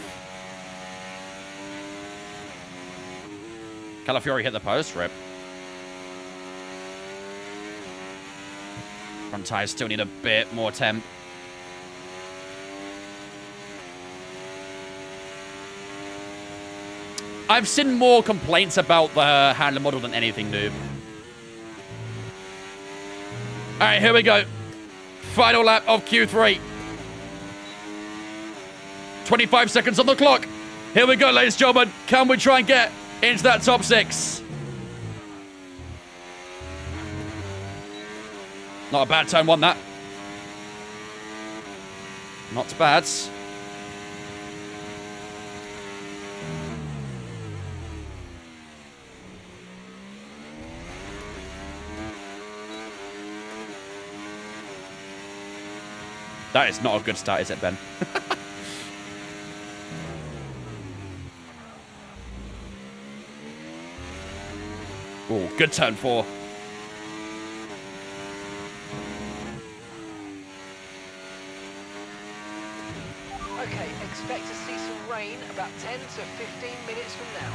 Calafiori hit the post. Rip. Front tires still need a bit more temp. I've seen more complaints about the handling model than anything new. Alright, here we go. Final lap of Q3. 25 seconds on the clock. Here we go, ladies and gentlemen. Can we try and get into that top 6? Not a bad turn one, that. Not bad. That is not a good start, is it, Ben? Oh, good turn 4. Okay, expect to see some rain about 10 to 15 minutes from now.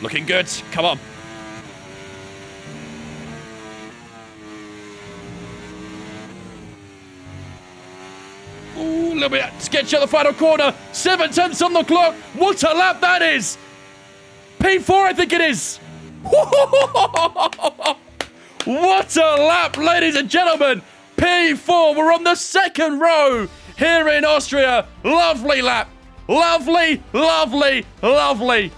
Looking good. Come on. Ooh, a little bit sketchy at the final corner. 7/10 on the clock. What a lap that is. P4, I think it is. What a lap, ladies and gentlemen. P4, we're on the second row here in Austria. Lovely lap. Lovely, lovely, lovely.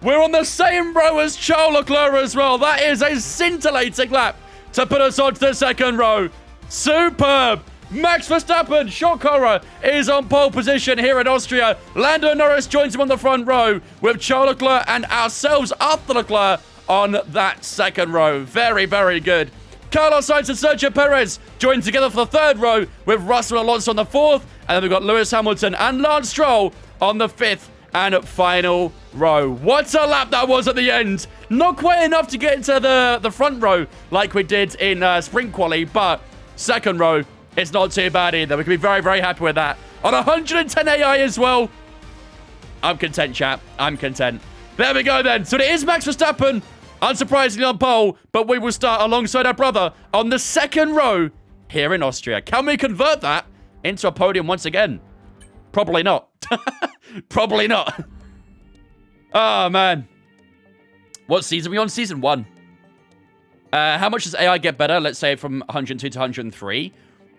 We're on the same row as Charles Leclerc as well. That is a scintillating lap to put us onto the second row. Superb. Max Verstappen, shock horror, is on pole position here in Austria. Lando Norris joins him on the front row with Charles Leclerc and ourselves, Arthur Leclerc, on that second row. Very, very good. Carlos Sainz and Sergio Perez join together for the third row with Russell Alonso on the fourth. And then we've got Lewis Hamilton and Lance Stroll on the fifth and final row. What a lap that was at the end. Not quite enough to get into the front row like we did in sprint quali, but second row, it's not too bad either. We can be very, very happy with that. On 110 AI as well. I'm content, chap. I'm content. There we go then. So it is Max Verstappen, unsurprisingly on pole, but we will start alongside our brother on the second row here in Austria. Can we convert that into a podium once again? Probably not. Probably not. Oh, man. What season are we on? Season 1. How much does AI get better? Let's say from 102 to 103.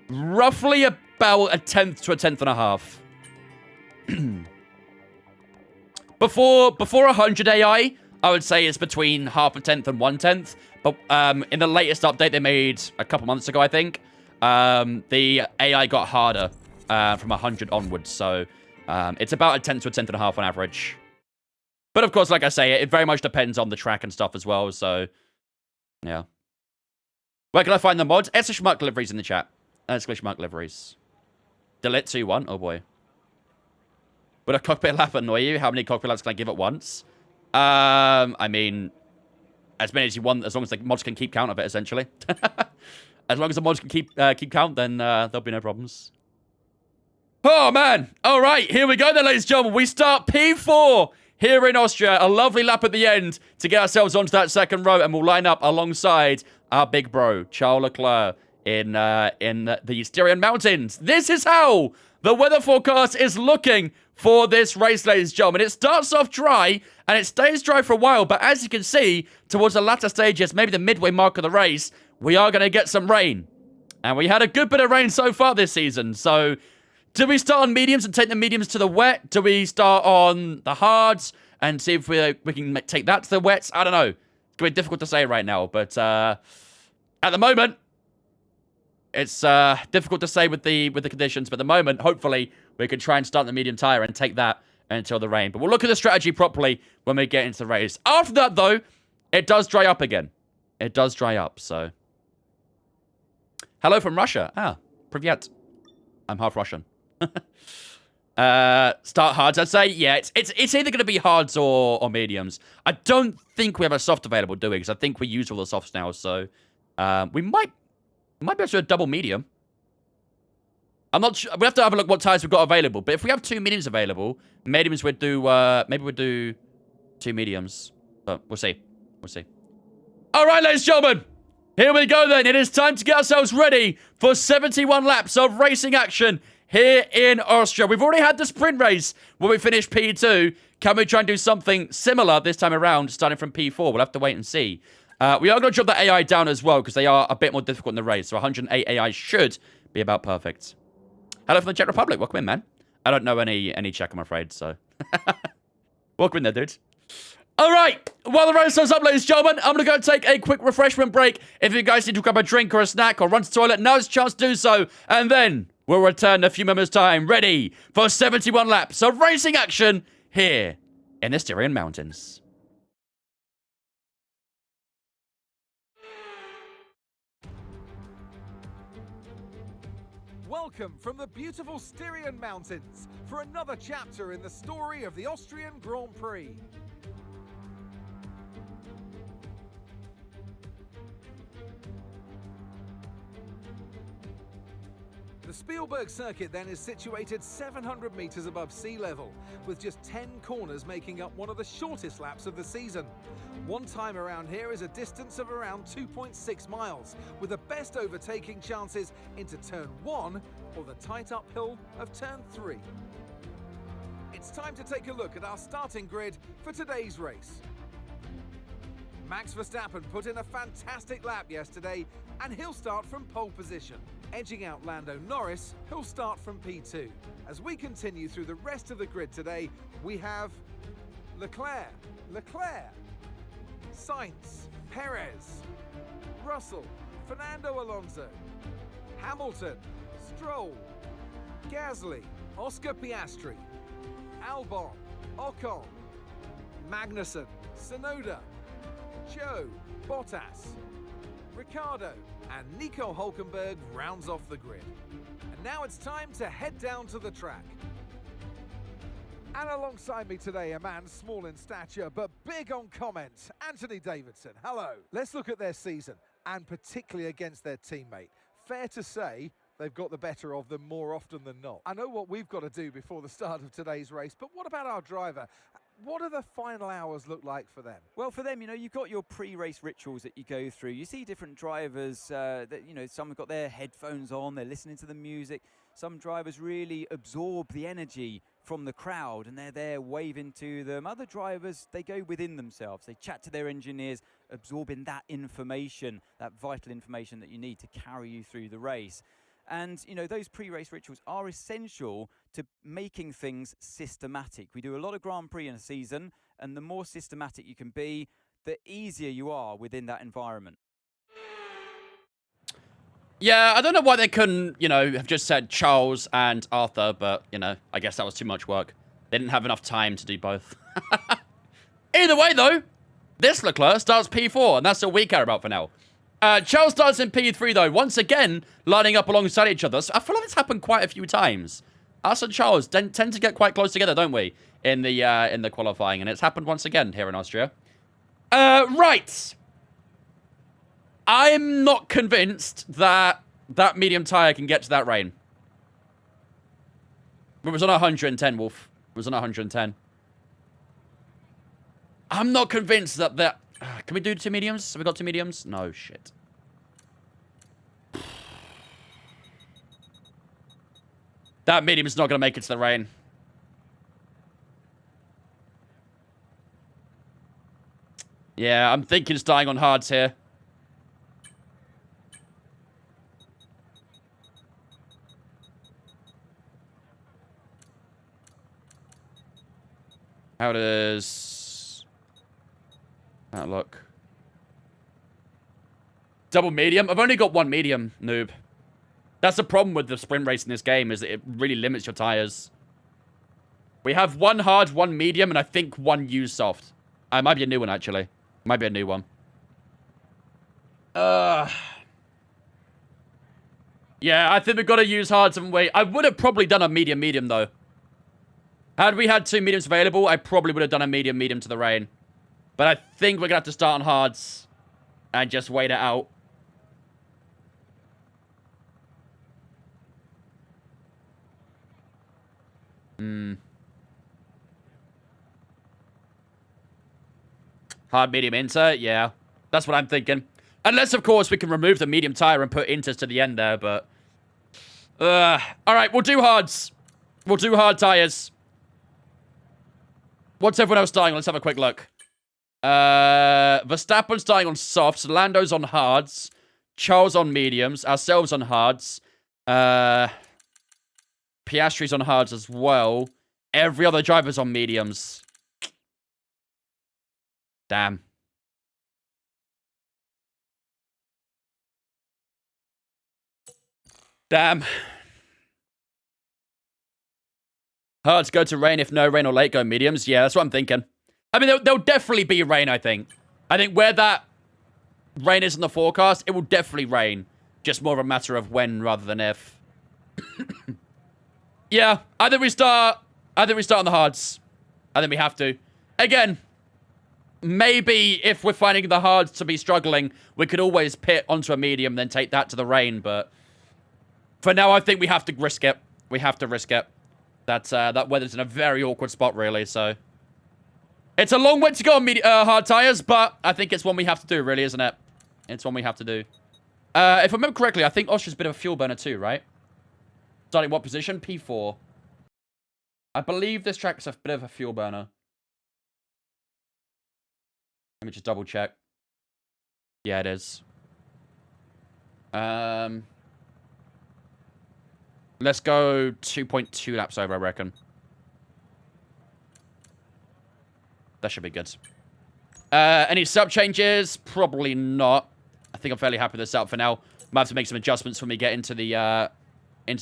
Roughly about a tenth to a tenth and a half. Before 100 AI, I would say it's between half a tenth and 1/10. But in the latest update they made a couple months ago, I think, the AI got harder from 100 onwards. So it's about a tenth to a tenth and a half on average. But of course, like I say, it very much depends on the track and stuff as well. So yeah. Where can I find the mods? /Mark Liveries in the chat. /Mark Liveries. Delete 2-1. Oh boy. Would a cockpit lap annoy you? How many cockpit laps can I give at once? I mean, as many as you want, as long as the mods can keep count of it, essentially. As long as the mods can keep count, then there'll be no problems. Oh, man. All right, here we go then, ladies and gentlemen. We start P4 here in Austria. A lovely lap at the end to get ourselves onto that second row, and we'll line up alongside our big bro, Charles Leclerc, in the Styrian Mountains. This is how the weather forecast is looking for this race, ladies and gentlemen. It starts off dry, and it stays dry for a while, but as you can see, towards the latter stages, maybe the midway mark of the race, we are going to get some rain. And we had a good bit of rain so far this season, so do we start on mediums and take the mediums to the wet? Do we start on the hards and see if we can take that to the wets? I don't know. It's going to be difficult to say right now, but at the moment, it's difficult to say with the conditions, but at the moment, hopefully, we can try and start the medium tire and take that until the rain. But we'll look at the strategy properly when we get into the race. After that, though, it does dry up again. It does dry up, so. Hello from Russia. Ah, Privyet. I'm half Russian. Start hards, I'd say. Yeah, it's either going to be hards or mediums. I don't think we have a soft available, do we? Because I think we use all the softs now, so we might be able to do a double medium. I'm not sure. We have to have a look what tires we've got available. But if we have 2 mediums available, mediums would do, maybe we'd do 2 mediums. But we'll see. We'll see. All right, ladies and gentlemen. Here we go then. It is time to get ourselves ready for 71 laps of racing action here in Austria. We've already had the sprint race where we finished P2. Can we try and do something similar this time around, starting from P4? We'll have to wait and see. We are going to drop the AI down as well, because they are a bit more difficult in the race. So 108 AI should be about perfect. Hello from the Czech Republic. Welcome in, man. I don't know any Czech, I'm afraid, so. Welcome in there, dude. All right. While the race goes up, ladies and gentlemen, I'm going to go take a quick refreshment break. If you guys need to grab a drink or a snack or run to the toilet, now's the chance to do so. And then we'll return in a few moments' time, ready for 71 laps of racing action here in the Styrian Mountains. Welcome from the beautiful Styrian Mountains for another chapter in the story of the Austrian Grand Prix. The Spielberg circuit then is situated 700 meters above sea level, with just 10 corners making up one of the shortest laps of the season. One time around here is a distance of around 2.6 miles, with the best overtaking chances into turn 1 or the tight uphill of turn 3. It's time to take a look at our starting grid for today's race. Max Verstappen put in a fantastic lap yesterday, and he'll start from pole position. Edging out Lando Norris, who'll start from P2. As we continue through the rest of the grid today, we have Leclerc, Sainz, Perez, Russell, Fernando Alonso, Hamilton, Stroll, Gasly, Oscar Piastri, Albon, Ocon, Magnussen, Tsunoda, Joe, Bottas, Ricciardo, and Nico Hülkenberg rounds off the grid. And now it's time to head down to the track. And alongside me today, a man small in stature but big on comment, Anthony Davidson. Hello. Let's look at their season, and particularly against their teammate. Fair to say they've got the better of them more often than not. I know what we've got to do before the start of today's race, but what about our driver? what do the final hours look like for them? Well, for them, you've got your pre-race rituals that you go through. You see different drivers that, some have got their headphones on, they're listening to the music. Some drivers really absorb the energy from the crowd and they're there waving to them. Other drivers, they go within themselves. They chat to their engineers, absorbing that information, that vital information that you need to carry you through the race. And, those pre-race rituals are essential to making things systematic. We do a lot of Grand Prix in a season, and the more systematic you can be, the easier you are within that environment. Yeah, I don't know why they couldn't, have just said Charles and Arthur, but, I guess that was too much work. They didn't have enough time to do both. Either way, though, this Leclerc starts P4, and that's all we care about for now. Charles starts in P3, though, once again, lining up alongside each other. So I feel like it's happened quite a few times. Us and Charles tend to get quite close together, don't we, in the qualifying, and it's happened once again here in Austria. Right. I'm not convinced that medium tyre can get to that rain. It was on 110, Wolf. It was on 110. I'm not convinced that... Can we do 2 mediums? Have we got 2 mediums? No, shit. That medium is not going to make it to the rain. Yeah, I'm thinking it's dying on hards here. How does that look? Double medium? I've only got 1 medium, noob. That's the problem with the sprint race in this game, is that it really limits your tires. We have 1 hard, 1 medium, and I think 1 used soft. It might be a new one, actually. Might be a new one. Yeah, I think we've got to use hards, haven't we? I would have probably done a medium, though. Had we had 2 mediums available, I probably would have done a medium to the rain. But I think we're going to have to start on hards and just wait it out. Hard, medium, inter. Yeah, that's what I'm thinking. Unless, of course, we can remove the medium tire and put inters to the end there, but... all right, we'll do hards. We'll do hard tires. What's everyone else dying on? Let's have a quick look. Verstappen's dying on softs. Lando's on hards. Charles on mediums. Ourselves on hards. Piastri's on hards as well. Every other driver's on mediums. Damn. Damn. Hards go to rain. If no rain or late, go mediums. Yeah, that's what I'm thinking. I mean, there'll definitely be rain, I think. I think where that rain is in the forecast, it will definitely rain. Just more of a matter of when rather than if. Yeah, I think we start on the hards. I think we have to. Again, maybe if we're finding the hards to be struggling, we could always pit onto a medium, then take that to the rain. But for now, I think we have to risk it. We have to risk it. That weather's in a very awkward spot, really, so... It's a long way to go on hard tires, but I think it's one we have to do, really, isn't it? It's one we have to do. If I remember correctly, I think Austria's a bit of a fuel burner too, right? Starting what position? P4. I believe this track's a bit of a fuel burner. Let me just double check. Yeah, it is. Let's go 2.2 laps over, I reckon. That should be good. Any sub changes? Probably not. I think I'm fairly happy with this setup for now. Might have to make some adjustments when we get into the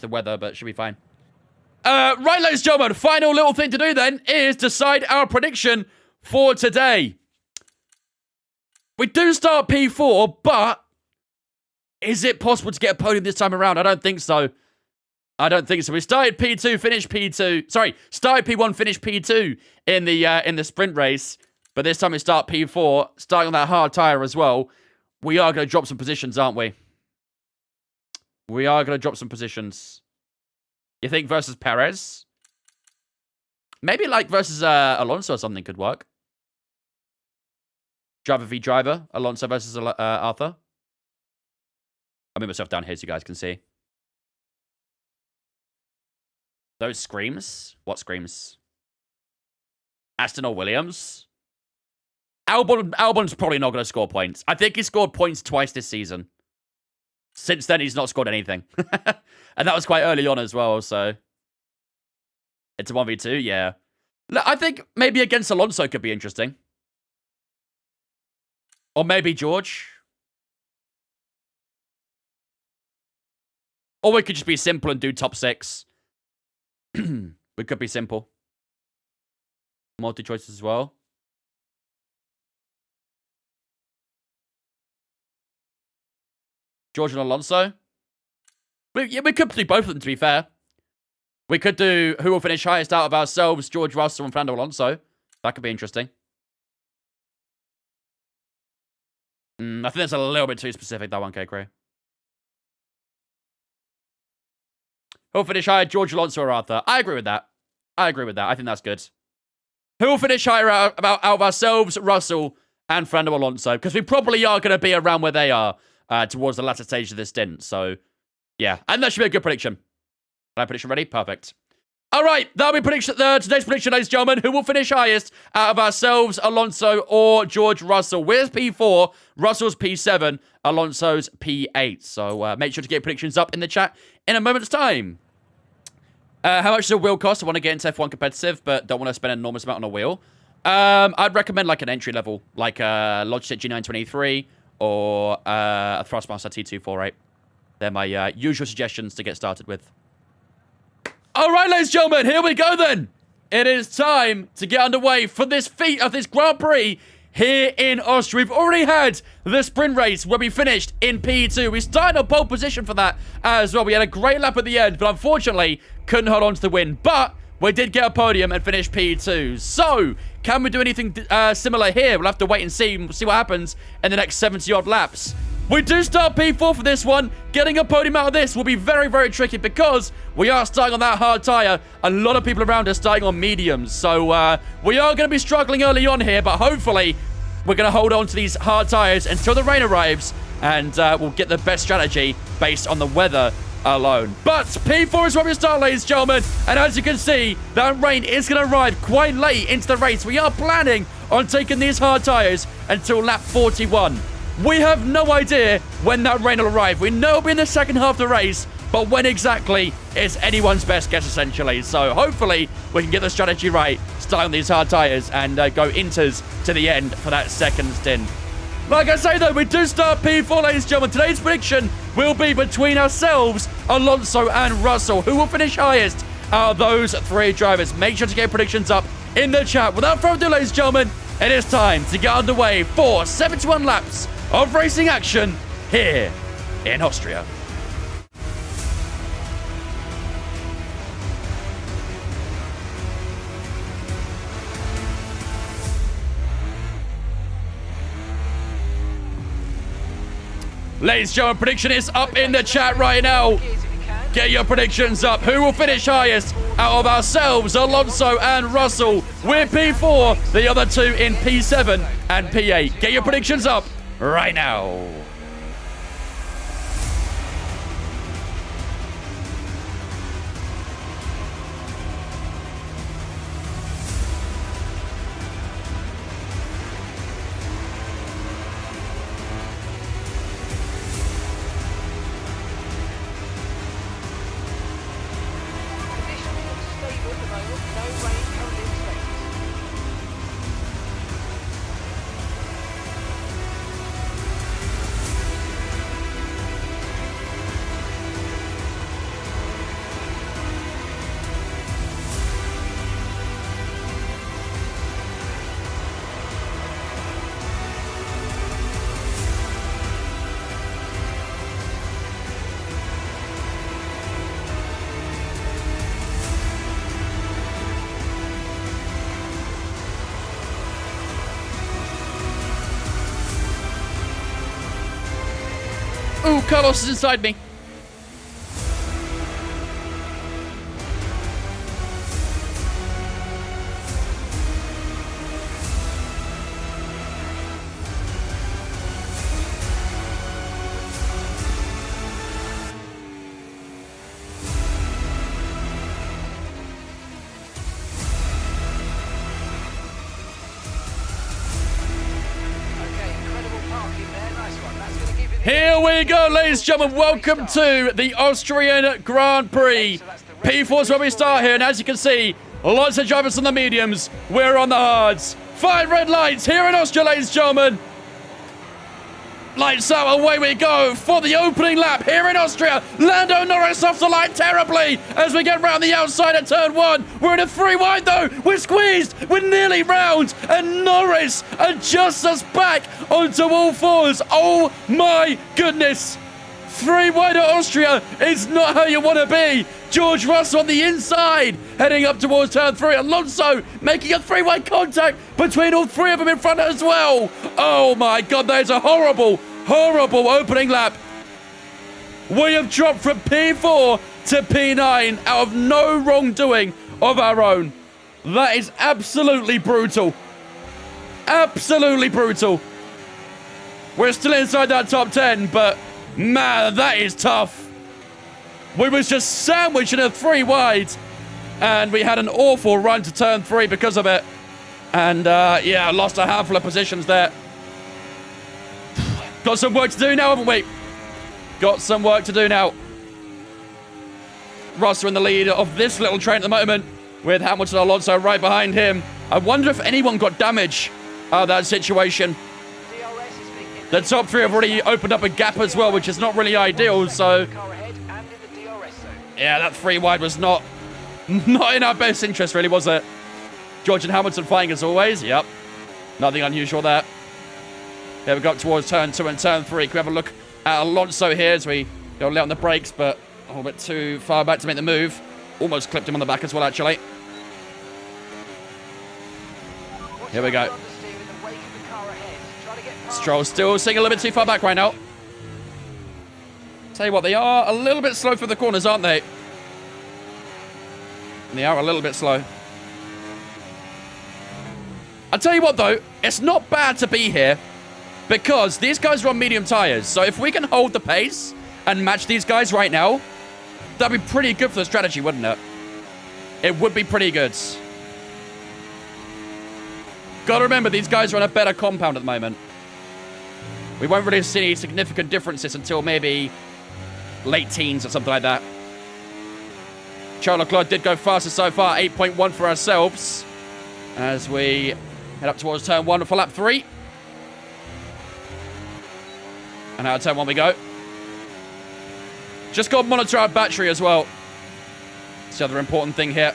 weather, but it should be fine. Right, ladies and gentlemen, final little thing to do then is decide our prediction for today. We do start P4, but is it possible to get a podium this time around? I don't think so. I don't think so. We started P2, finished P2. Sorry, started P1, finished P2 in the sprint race. But this time we start P4, starting on that hard tire as well. We are going to drop some positions, aren't we? We are going to drop some positions. You think versus Perez? Maybe like versus Alonso or something could work. Driver v driver. Alonso versus Arthur. I'll move myself down here so you guys can see. Those screams? What screams? Aston or Williams? Albon's probably not going to score points. I think he scored points twice this season. Since then, he's not scored anything. And that was quite early on as well, so... It's a 1v2, yeah. I think maybe against Alonso could be interesting. Or maybe George. Or we could just be simple and do top 6. We could be simple. Multi-choices as well. George and Alonso. We could do both of them, to be fair. We could do who will finish highest out of ourselves, George Russell and Fernando Alonso. That could be interesting. I think that's a little bit too specific, that one, K-Cray. Who will finish higher, George Alonso or Arthur? I agree with that. I think that's good. Who will finish higher out of ourselves, Russell and Fernando Alonso? Because we probably are going to be around where they are towards the latter stage of this stint. So, yeah. And that should be a good prediction. Prediction ready? Perfect. All right, that'll be today's prediction, ladies and gentlemen. Who will finish highest out of ourselves, Alonso or George Russell? We're P4, Russell's P7, Alonso's P8. So make sure to get predictions up in the chat in a moment's time. How much does a wheel cost? I want to get into F1 competitive, but don't want to spend an enormous amount on a wheel. I'd recommend like an entry level, like a Logitech G923 or a Thrustmaster T248. They're my usual suggestions to get started with. All right, ladies and gentlemen, here we go then. It is time to get underway for this feat of this Grand Prix here in Austria. We've already had the sprint race where we finished in P2. We started on pole position for that as well. We had a great lap at the end, but unfortunately couldn't hold on to the win. But we did get a podium and finish P2. So, can we do anything similar here? We'll have to wait and see what happens in the next 70-odd laps. We do start P4 for this one. Getting a podium out of this will be very, very tricky because we are starting on that hard tyre. A lot of people around us starting on mediums. So we are going to be struggling early on here, but hopefully we're going to hold on to these hard tyres until the rain arrives and we'll get the best strategy based on the weather alone. But P4 is where we start, ladies and gentlemen. And as you can see, that rain is going to arrive quite late into the race. We are planning on taking these hard tyres until lap 41. We have no idea when that rain will arrive. We know it'll be in the second half of the race, but when exactly is anyone's best guess, essentially. So hopefully we can get the strategy right, start on these hard tyres, and go inters to the end for that second stint. Like I say, though, we do start P4, ladies and gentlemen. Today's prediction will be between ourselves, Alonso and Russell. Who will finish highest out of those three drivers? Make sure to get predictions up in the chat. Without further ado, ladies and gentlemen, it is time to get underway for 71 laps of racing action here in Austria. Ladies and gentlemen, prediction is up in the chat right now. Get your predictions up. Who will finish highest out of ourselves, Alonso and Russell? We're P4, the other two in P7 and P8. Get your predictions up right now. Ooh, Carlos is inside me. Here we go, ladies and gentlemen. Welcome to the Austrian Grand Prix. P4 is where we start here, and as you can see, lots of drivers on the mediums. We're on the hards. 5 red lights here in Austria, ladies and gentlemen. Lights out, away we go for the opening lap here in Austria. Lando Norris off the line terribly as we get round the outside at turn 1. We're in a 3 wide though. We're squeezed. We're nearly round. And Norris adjusts us back onto all fours. Oh my goodness. 3 wide at Austria is not how you want to be. George Russell on the inside, heading up towards turn 3. Alonso making a 3-way contact between all 3 of them in front as well. Oh my God, that is a horrible, horrible opening lap. We have dropped from P4 to P9 out of no wrongdoing of our own. That is absolutely brutal. Absolutely brutal. We're still inside that top 10, but man, that is tough. We was just sandwiched in a 3 wide, and we had an awful run to turn 3 because of it. And yeah, lost a handful of positions there. Got some work to do now, haven't we? Got some work to do now. Russell in the lead of this little train at the moment, with Hamilton and Alonso right behind him. I wonder if anyone got damage out of that situation. The top 3 have already opened up a gap as well, which is not really ideal, so yeah, that 3 wide was not in our best interest, really, was it? George and Hamilton fighting as always. Yep. Nothing unusual there. Here we go up towards turn 2 and turn 3. Can we have a look at Alonso here as we go late on the brakes, but a little bit too far back to make the move. Almost clipped him on the back as well, actually. Here we go. Stroll still sitting a little bit too far back right now. Tell you what, they are a little bit slow for the corners, aren't they? They are a little bit slow. I'll tell you what, though, it's not bad to be here because these guys are on medium tyres. So if we can hold the pace and match these guys right now, that'd be pretty good for the strategy, wouldn't it? It would be pretty good. Gotta remember, these guys are on a better compound at the moment. We won't really see any significant differences until maybe late teens or something like that. Charles Leclerc did go faster so far, 8.1 for ourselves, as we head up towards turn 1 for lap 3. And out of turn 1 we go. Just got to monitor our battery as well. It's the other important thing here.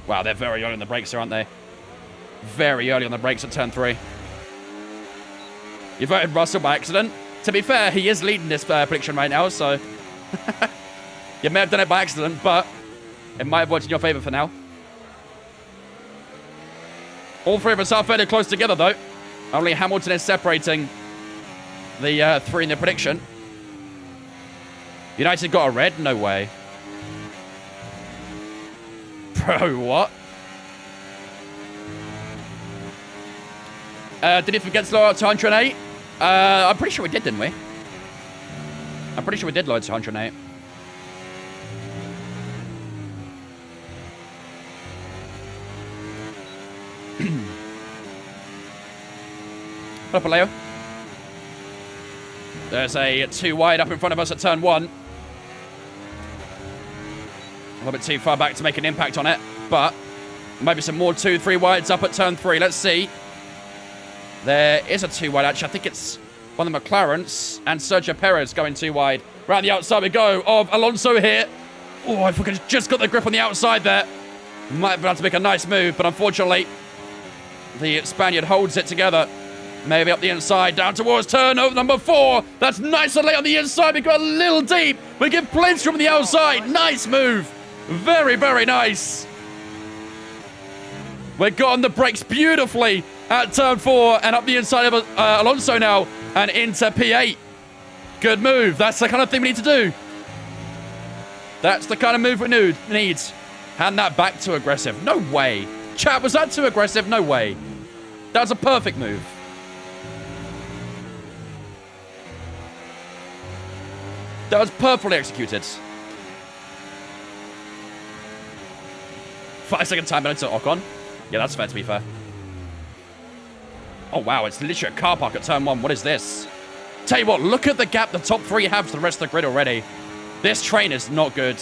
Wow, they're very early on the brakes here, aren't they? Very early on the brakes at turn 3. You voted Russell by accident. To be fair, he is leading this prediction right now, so you may have done it by accident, but it might have worked in your favor for now. All 3 of us are fairly close together, though. Only Hamilton is separating the 3 in the prediction. United got a red? No way. Bro, what? Did he forget to lower up to 108? I'm pretty sure we did, didn't we? I'm pretty sure we did lower to 108. Up, Leo. There's a 2 wide up in front of us at turn 1. A little bit too far back to make an impact on it, but maybe some more 2, 3 wides up at turn 3. Let's see. There is a 2 wide, actually. I think it's one of the McLarens and Sergio Perez going 2 wide. Round the outside we go of Alonso here. Oh, if we could have just got the grip on the outside there. Might have been able to make a nice move, but unfortunately, the Spaniard holds it together. Maybe up the inside, down towards turn over number 4. That's nice and late on the inside. We go a little deep. We get plates from the outside. Nice move. Very, very nice. We've got on the brakes beautifully at turn 4 and up the inside of Alonso now and into P8. Good move. That's the kind of thing we need to do. That's the kind of move we need. Hand that back too aggressive. No way. Chat, was that too aggressive? No way. That was a perfect move. That was perfectly executed. 5-second time penalty to Ocon. Yeah, that's fair, to be fair. Oh, wow. It's literally a car park at turn 1. What is this? Tell you what, look at the gap the top 3 have to the rest of the grid already. This train is not good.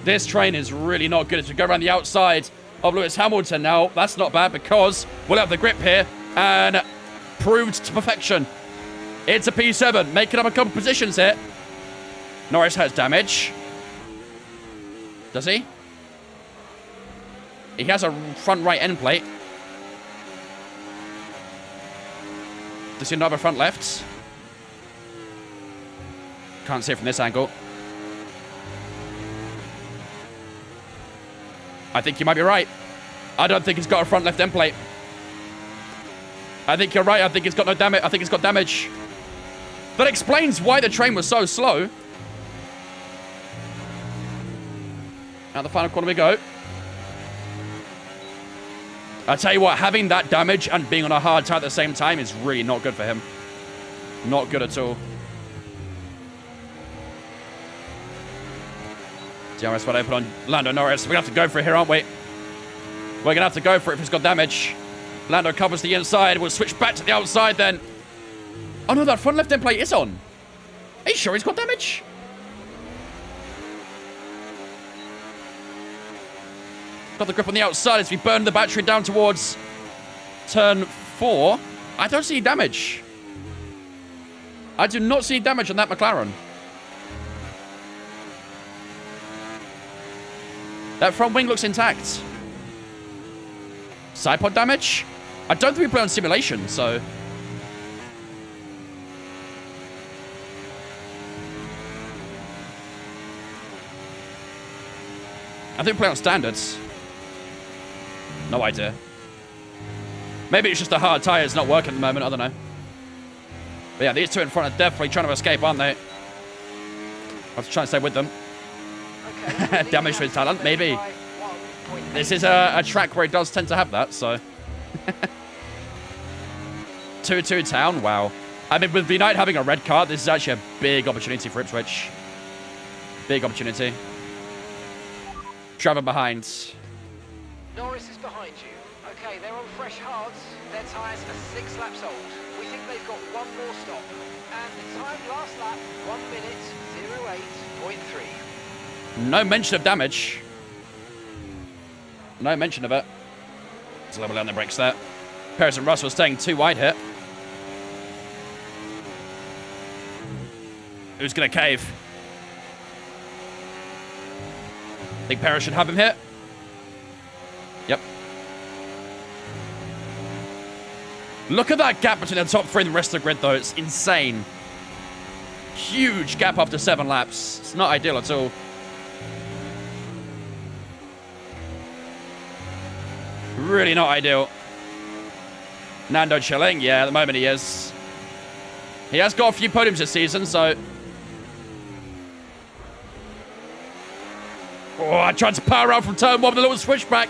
This train is really not good. As we go around the outside of Lewis Hamilton now, that's not bad because we'll have the grip here and proved to perfection. It's a P7, making up a couple positions here. Norris has damage. Does he? He has a front right end plate. Does he not have a front left? Can't see it from this angle. I think you might be right. I don't think he's got a front left end plate. I think you're right. I think it's got no damage. I think it's got damage. That explains why the train was so slow. Out the final corner we go. I tell you what, having that damage and being on a hard tire at the same time is really not good for him. Not good at all. DRS wide open on Lando Norris. We're going to have to go for it here, aren't we? We're going to have to go for it if he's got damage. Lando covers the inside. We'll switch back to the outside then. Oh no, that front left end plate is on. Are you sure he's got damage? Got the grip on the outside as we burn the battery down towards turn 4. I don't see damage. I do not see damage on that McLaren. That front wing looks intact. Side pod damage? I don't think we play on simulation, so... I think we play on standards. No idea. Maybe it's just a hard tire. It's not working at the moment. I don't know. But yeah, these two in front are definitely trying to escape, aren't they? I have to try and stay with them. Okay, Damage to his talent, maybe. This is a track where it does tend to have that, so... 2-2 town, wow. I mean, with V9 having a red card, this is actually a big opportunity for Ipswich. Big opportunity. Driver behind. Norris is behind you. Okay, they're on fresh hards. Their tyres are 6 laps old. We think they've got one more stop. And the time last lap, 1 minute, 08.3. No mention of damage. No mention of it. Let's level down the brakes there. Perez and Russell staying too wide here. Who's going to cave? Think Perez should have him here. Yep. Look at that gap between the top 3 and the rest of the grid, though. It's insane. Huge gap after 7 laps. It's not ideal at all. Really not ideal. Nando chilling. Yeah, at the moment he is. He has got a few podiums this season, so... Oh, I tried to power out from turn 1 with a little switchback.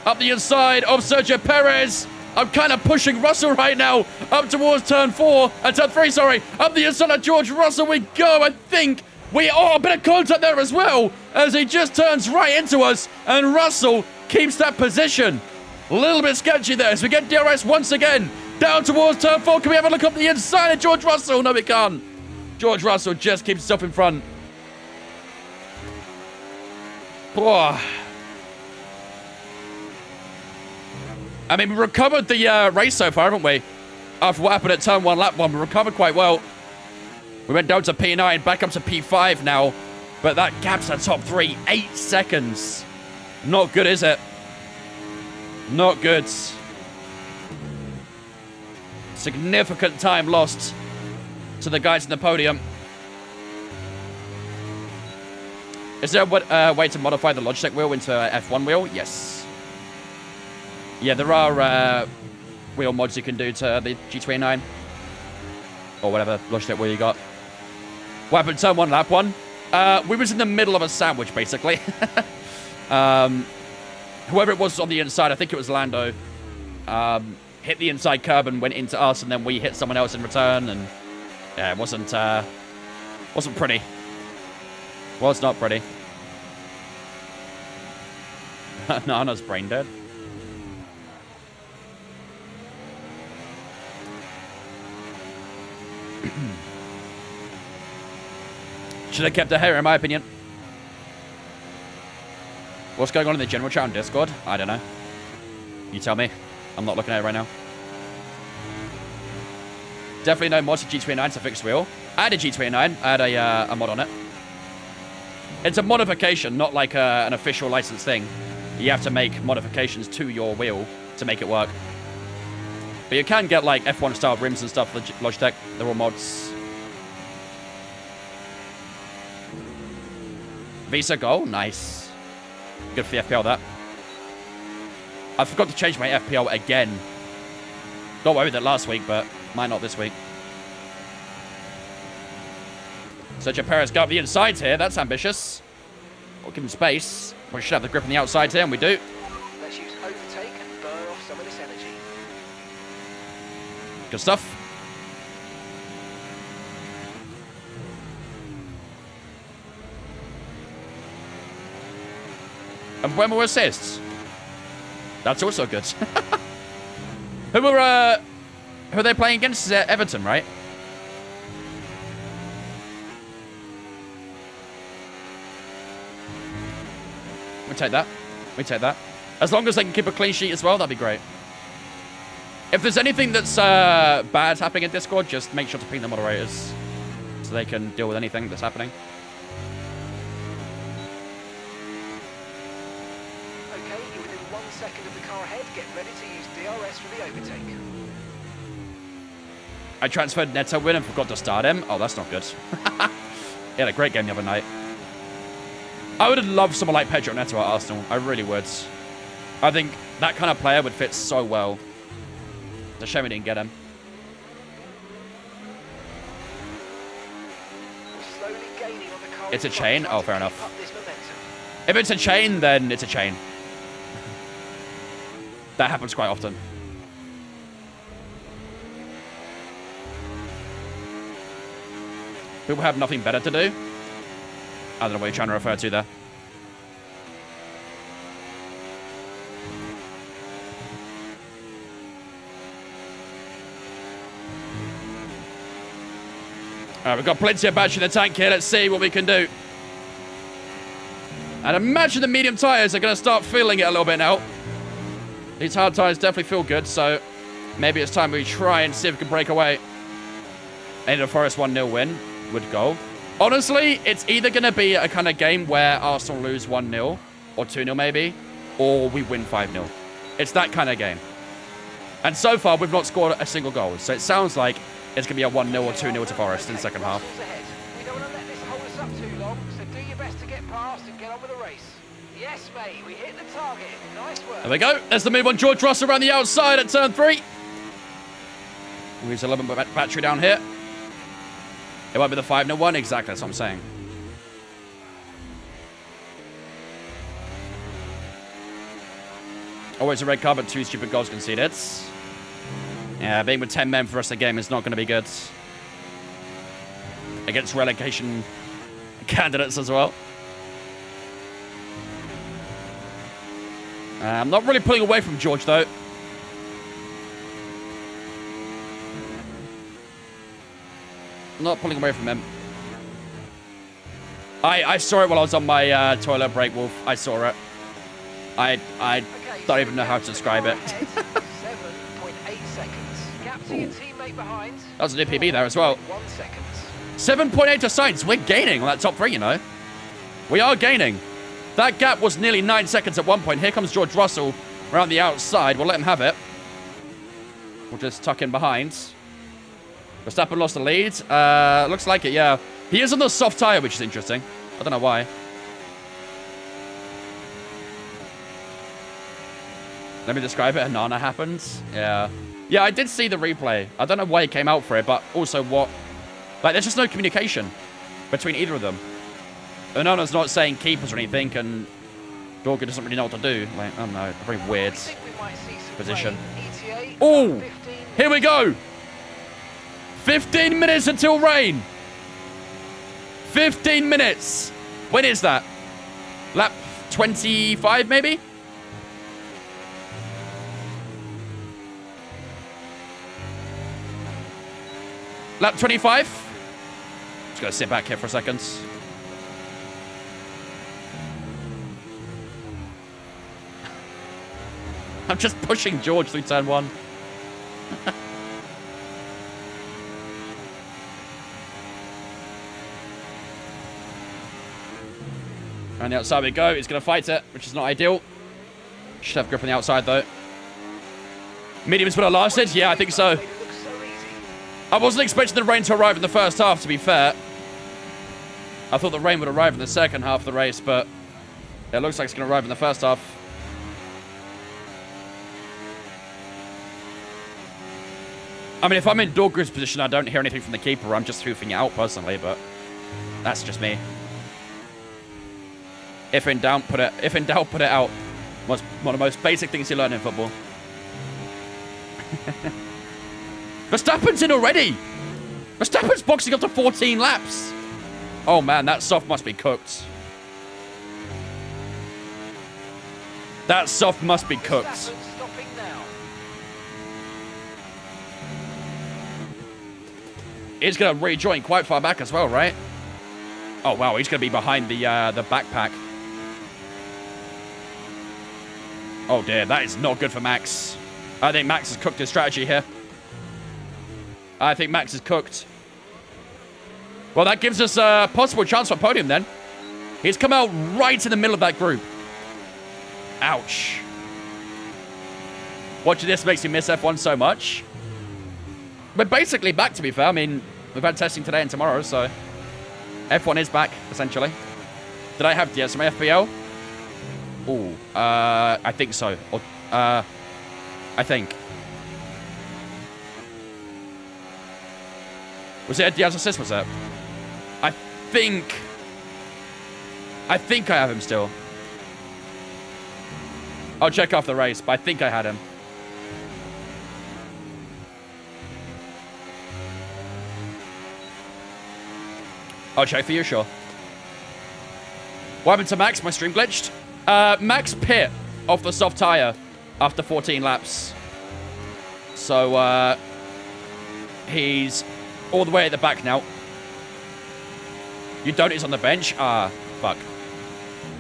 Up the inside of Sergio Perez. I'm kind of pushing Russell right now. Up towards turn 4. Turn 3, sorry. Up the inside of George Russell we go. I think we... Oh, a bit of contact there as well. As he just turns right into us. And Russell keeps that position. A little bit sketchy there as we get DRS once again. Down towards turn 4. Can we have a look up the inside of George Russell? No, we can't. George Russell just keeps himself in front. Oh. I mean, we recovered the race so far, haven't we? After what happened at turn 1, lap 1, we recovered quite well. We went down to P9, back up to P5 now. But that gap's the top 3, 8 seconds. Not good, is it? Not good. Significant time lost to the guys in the podium. Is there a way to modify the Logitech wheel into F1 wheel? Yes. Yeah, there are wheel mods you can do to the G29. Or whatever Logitech wheel you got. What happened turn 1, lap 1? We was in the middle of a sandwich, basically. Whoever it was on the inside, I think it was Lando, hit the inside curb and went into us, and then we hit someone else in return, and yeah, it wasn't pretty. Was not pretty. Nana's brain dead. Should have kept her hair, in my opinion. What's going on in the general chat on Discord? I don't know. You tell me. I'm not looking at it right now. Definitely no mods to G29 to fix wheel. I had a G29. I had a mod on it. It's a modification, not like an official licensed thing. You have to make modifications to your wheel to make it work. But you can get like F1 style rims and stuff for Logitech. They're all mods. Visa goal, nice. Good for the FPL, that. I forgot to change my FPL again. Got away with it last week, but might not this week. Sergio Perez got up the insides here. That's ambitious. We'll give him space. We should have the grip on the outside here, and we do. Let's use overtake and burn off some of this energy. Good stuff. And when were assists? That's also good. Who are they playing against? Everton, right? We take that. We take that. As long as they can keep a clean sheet as well, that'd be great. If there's anything that's bad happening in Discord, just make sure to ping the moderators so they can deal with anything that's happening. Okay, you're within 1 second of the car ahead. Get ready to use DRS for the overtake. I transferred Neto in and forgot to start him. Oh, that's not good. He had a great game the other night. I would have loved someone like Pedro Neto at Arsenal. I really would. I think that kind of player would fit so well. It's a shame we didn't get him. We're slowly gaining on the car. It's a chain? Oh, fair enough. Keep up this momentum. If it's a chain, then it's a chain. That happens quite often. People have nothing better to do. I don't know what you're trying to refer to there. Alright, we've got plenty of battery in the tank here. Let's see what we can do. And imagine the medium tyres are going to start feeling it a little bit now. These hard tyres definitely feel good, so maybe it's time we try and see if we can break away. And a Forest 1-0 win would go. Honestly, it's either going to be a kind of game where Arsenal lose 1-0 or 2-0 maybe, or we win 5-0. It's that kind of game. And so far, we've not scored a single goal. So it sounds like it's going to be a 1-0 or 2-0 to Forest in the second half. We don't want to let this hold us up too long, so do your best to get past and get on with the race. Yes, mate, we hit the target. Nice work. There we go. There's the move on George Russell around the outside at turn 3. We use 11 battery down here. It might be the 5-0 one. Exactly, that's what I'm saying. Always a red card, but 2 stupid goals conceded. Yeah, being with 10 men for the rest of the game is not going to be good. Against relegation candidates as well. I'm not really pulling away from George, though. Not pulling away from him. I saw it while I was on my toilet break, Wolf. I saw it. I don't even know how to describe it. 7.8 seconds. Gap to your teammate behind. That was a new PB there as well. 1 second. 7.8 to Sainz. We're gaining on that top 3, you know. We are gaining. That gap was nearly 9 seconds at one point. Here comes George Russell around the outside. We'll let him have it. We'll just tuck in behind. Verstappen lost the lead. Looks like it, yeah. He is on the soft tyre, which is interesting. I don't know why. Let me describe it. Hanana happens. Yeah. Yeah, I did see the replay. I don't know why he came out for it, but also what... Like, there's just no communication between either of them. Hanana's not saying keepers or anything, and Dorga doesn't really know what to do. Like, I don't know. A very weird position. Oh! Here we go! 15 minutes until rain. 15 minutes. When is that? Lap 25, maybe? Lap 25. Just going to sit back here for a second. I'm just pushing George through turn 1. On the outside we go. He's going to fight it, which is not ideal. Should have grip on the outside, though. Medium's what I lasted? Yeah, I think so. I wasn't expecting the rain to arrive in the first half, to be fair. I thought the rain would arrive in the second half of the race, but it looks like it's going to arrive in the first half. I mean, if I'm in door cruise position, I don't hear anything from the keeper. I'm just hoofing it out personally, but that's just me. If in doubt, put it. If in doubt, put it out. Was one of the most basic things you learn in football. Verstappen's in already. Verstappen's boxing up to 14 laps. Oh man, that soft must be cooked. That soft must be cooked. He's going to rejoin quite far back as well, right? Oh, wow. He's going to be behind the backpack. Oh, dear. That is not good for Max. I think Max has cooked his strategy here. I think Max is cooked. Well, that gives us a possible chance for a podium then. He's come out right in the middle of that group. Ouch. Watching this makes me miss F1 so much. We're basically back, to be fair. I mean, we've had testing today and tomorrow, so F1 is back, essentially. Did I have my FPL? Ooh, I think so. Or, I think. Was it a Diaz assist, was it? I think I have him still. I'll check after the race, but I think I had him. I'll check for you, sure. What happened to Max? My stream glitched. Max pit off the soft tyre after 14 laps. So, he's all the way at the back now. You don't, he's on the bench. Ah, fuck.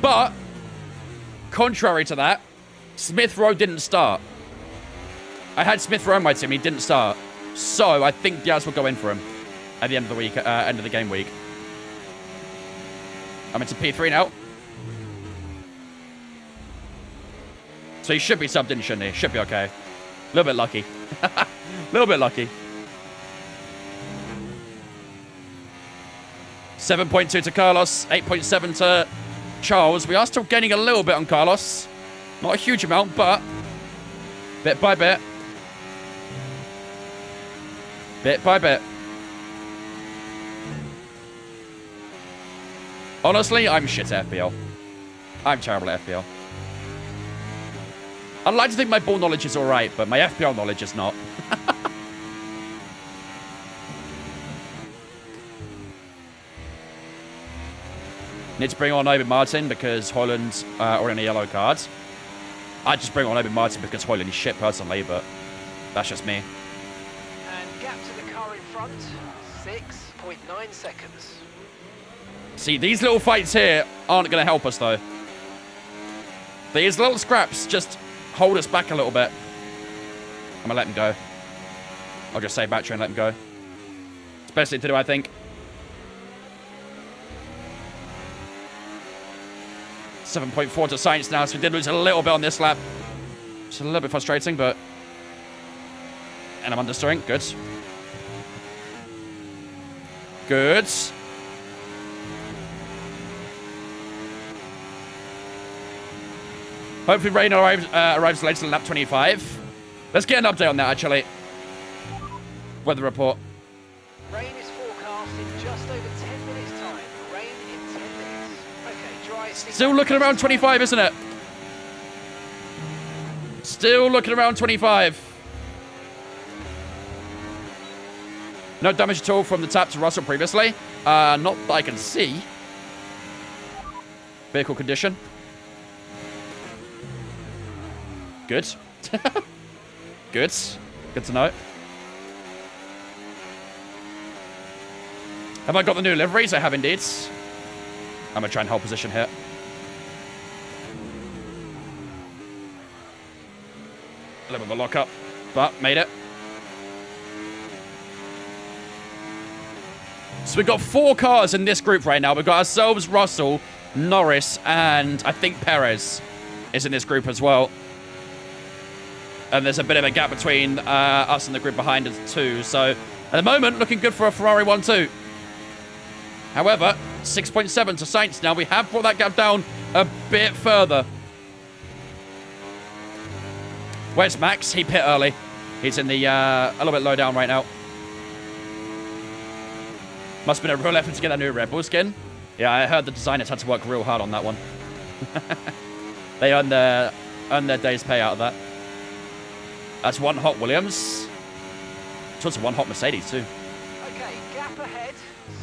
But, contrary to that, Smith Rowe didn't start. I had Smith Rowe on my team, he didn't start. So, I think Diaz will go in for him at the end of the week, end of the game week. I'm into P3 now. So he should be subbed in, shouldn't he? Should be okay. A little bit lucky. A little bit lucky. 7.2 to Carlos. 8.7 to Charles. We are still gaining a little bit on Carlos. Not a huge amount, but bit by bit. Bit by bit. Honestly, I'm shit at FPL. I'm terrible at FPL. I'd like to think my ball knowledge is alright, but my FPL knowledge is not. Need to bring on Obi Martin because Hoyland's already on a yellow card. I'd just bring on Obi Martin because Hoyland is shit personally, but that's just me. And gap to the car in front, 6.9 seconds. See, these little fights here aren't going to help us, though. These little scraps just hold us back a little bit. I'm going to let him go. I'll just save battery and let him go. It's the best thing to do, I think. .4 to Sainz now, so we did lose a little bit on this lap. It's a little bit frustrating, but... And I'm understeering. Good. Good. Hopefully rain arrives later than lap 25. Let's get an update on that, actually. Weather report. Rain is forecast in just over 10 minutes' time. Rain in 10 minutes. Okay, dry. Still looking around 25, isn't it? Still looking around 25. No damage at all from the tap to Russell previously. Not that I can see. Vehicle condition. Good. Good. Good to know. Have I got the new liveries? I have indeed. I'm going to try and hold position here. A little bit of a lock-up, but made it. So we've got 4 cars in this group right now. We've got ourselves, Russell, Norris, and I think Perez is in this group as well. And there's a bit of a gap between us and the group behind us too. So at the moment, looking good for a Ferrari 1-2. However, 6.7 to Sainz now. We have brought that gap down a bit further. Where's Max? He pit early. He's in the a little bit low down right now. Must have been a real effort to get that new Red Bull skin. Yeah, I heard the designers had to work real hard on that one. They earned their day's pay out of that. That's one hot Williams. It's also one hot Mercedes too. Okay, gap ahead,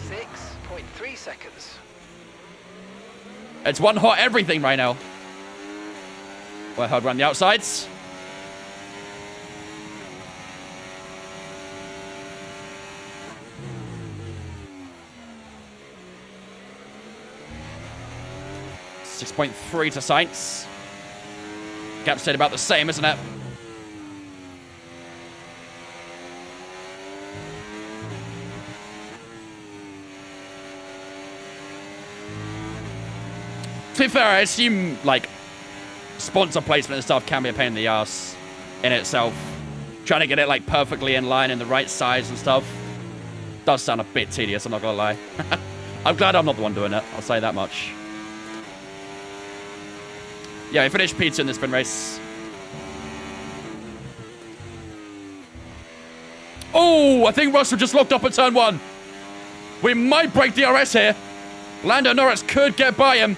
6.3 seconds. It's one hot everything right now. Well, hard around the outsides. .3 to Sainz. Gap stayed about the same, isn't it? To be fair, I assume, like, sponsor placement and stuff can be a pain in the ass in itself. Trying to get it, like, perfectly in line and the right size and stuff does sound a bit tedious, I'm not gonna lie. I'm glad I'm not the one doing it, I'll say that much. Yeah, we finished P2 in the sprint race. Oh, I think Russell just locked up at turn 1. We might break DRS here. Lando Norris could get by him.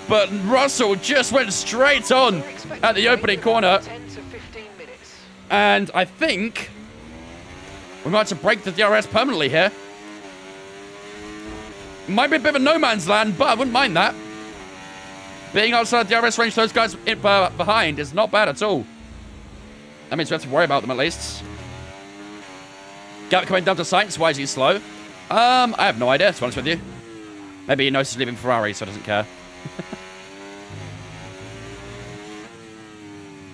But Russell just went straight on at the opening corner. 10 to 15 minutes. And I think we might have to break the DRS permanently here. Might be a bit of a no man's land, but I wouldn't mind that. Being outside the DRS range, those guys behind is not bad at all. That means we have to worry about them at least. Gap coming down to Sainz. Why is he slow? I have no idea, to be honest with you. Maybe he knows he's leaving Ferrari, so he doesn't care.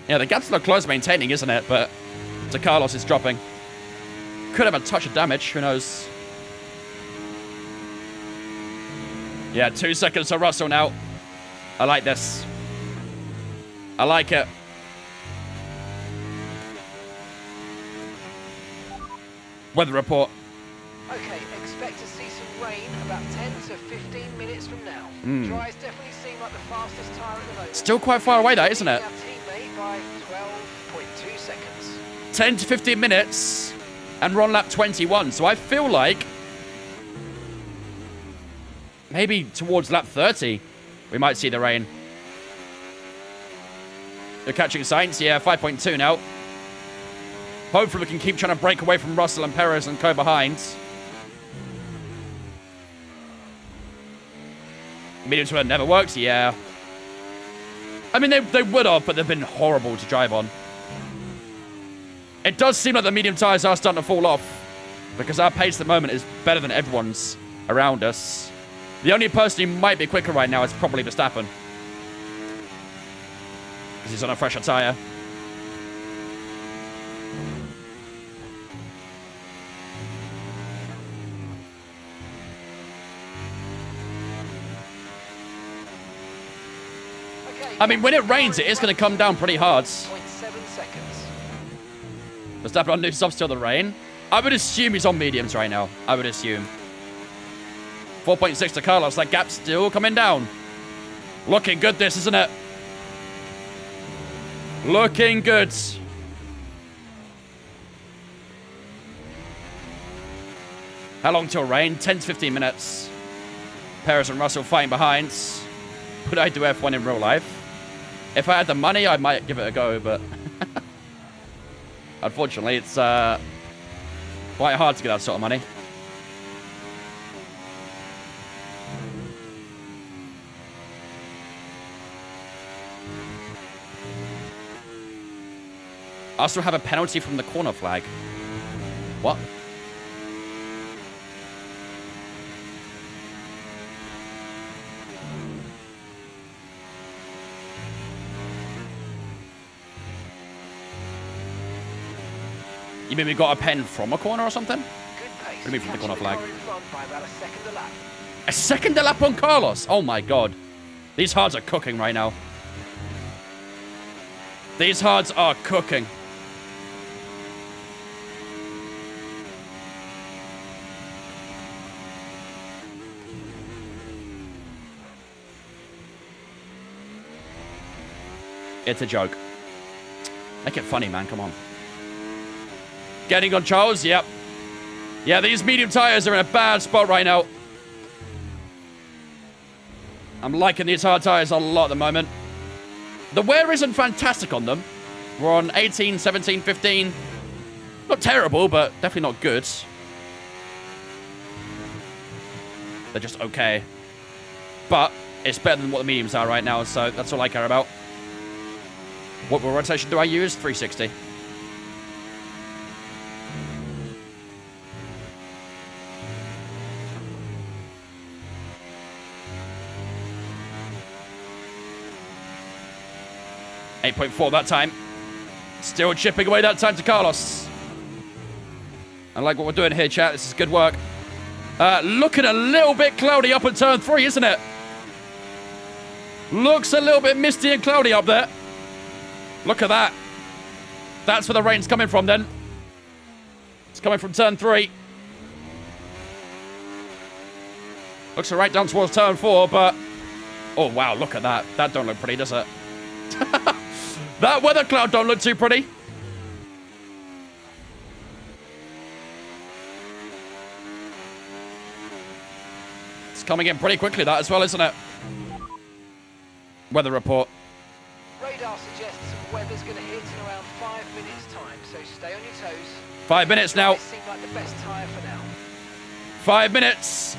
Yeah, the gap's not close maintaining, isn't it? But to Carlos is dropping. Could have a touch of damage, who knows? Yeah, 2 seconds to Russell now. I like this. I like it. Weather report. Okay, expect to see some rain about 10 to 15 minutes from now. Dries definitely seem like the fastest tyre at the moment. Still quite far away, that, isn't it? Our teammate by 12.2 seconds. 10 to 15 minutes, and we're on lap 21. So I feel like maybe towards lap 30, we might see the rain. You're catching Sainz, yeah, 5.2 now. Hopefully we can keep trying to break away from Russell and Perez and co behind. Medium to never works, yeah. I mean, they would have, but they've been horrible to drive on. It does seem like the medium tyres are starting to fall off, because our pace at the moment is better than everyone's around us. The only person who might be quicker right now is probably Verstappen, because he's on a fresher tyre. I mean, when it rains, it is going to come down pretty hard. 0.7 seconds. Verstappen on new softs till the rain. I would assume he's on mediums right now. I would assume. 4.6 to Carlos. That gap's still coming down. Looking good, this, isn't it? Looking good. How long till rain? 10 to 15 minutes. Perez and Russell fighting behind. Would I do F1 in real life? If I had the money, I might give it a go, but unfortunately, it's quite hard to get that sort of money. I also have a penalty from the corner flag. What? You mean we got a pen from a corner or something? Good pace. What do you mean from the corner flag? Catching the car in front by about a second a lap. A second a lap on Carlos. Oh my god. These hards are cooking right now. These hards are cooking. It's a joke. Make it funny, man. Come on. Getting on Charles. Yep. Yeah, these medium tires are in a bad spot right now. I'm liking these hard tires a lot at the moment. The wear isn't fantastic on them. We're on 18, 17, 15. Not terrible, but definitely not good. They're just okay. But it's better than what the mediums are right now, so that's all I care about. What rotation do I use? 360. .4 that time. Still chipping away that time to Carlos. I like what we're doing here, chat. This is good work. Looking a little bit cloudy up at turn 3, isn't it? Looks a little bit misty and cloudy up there. Look at that. That's where the rain's coming from then. It's coming from turn 3. Looks right down towards turn 4, but... Oh, wow, look at that. That don't look pretty, does it? That weather cloud don't look too pretty. It's coming in pretty quickly, that as well, isn't it? Weather report. Radar suggests weather's going to hit in around 5 minutes' time, so stay on your toes. 5 minutes now. It seems like the best tyre for now. 5 minutes.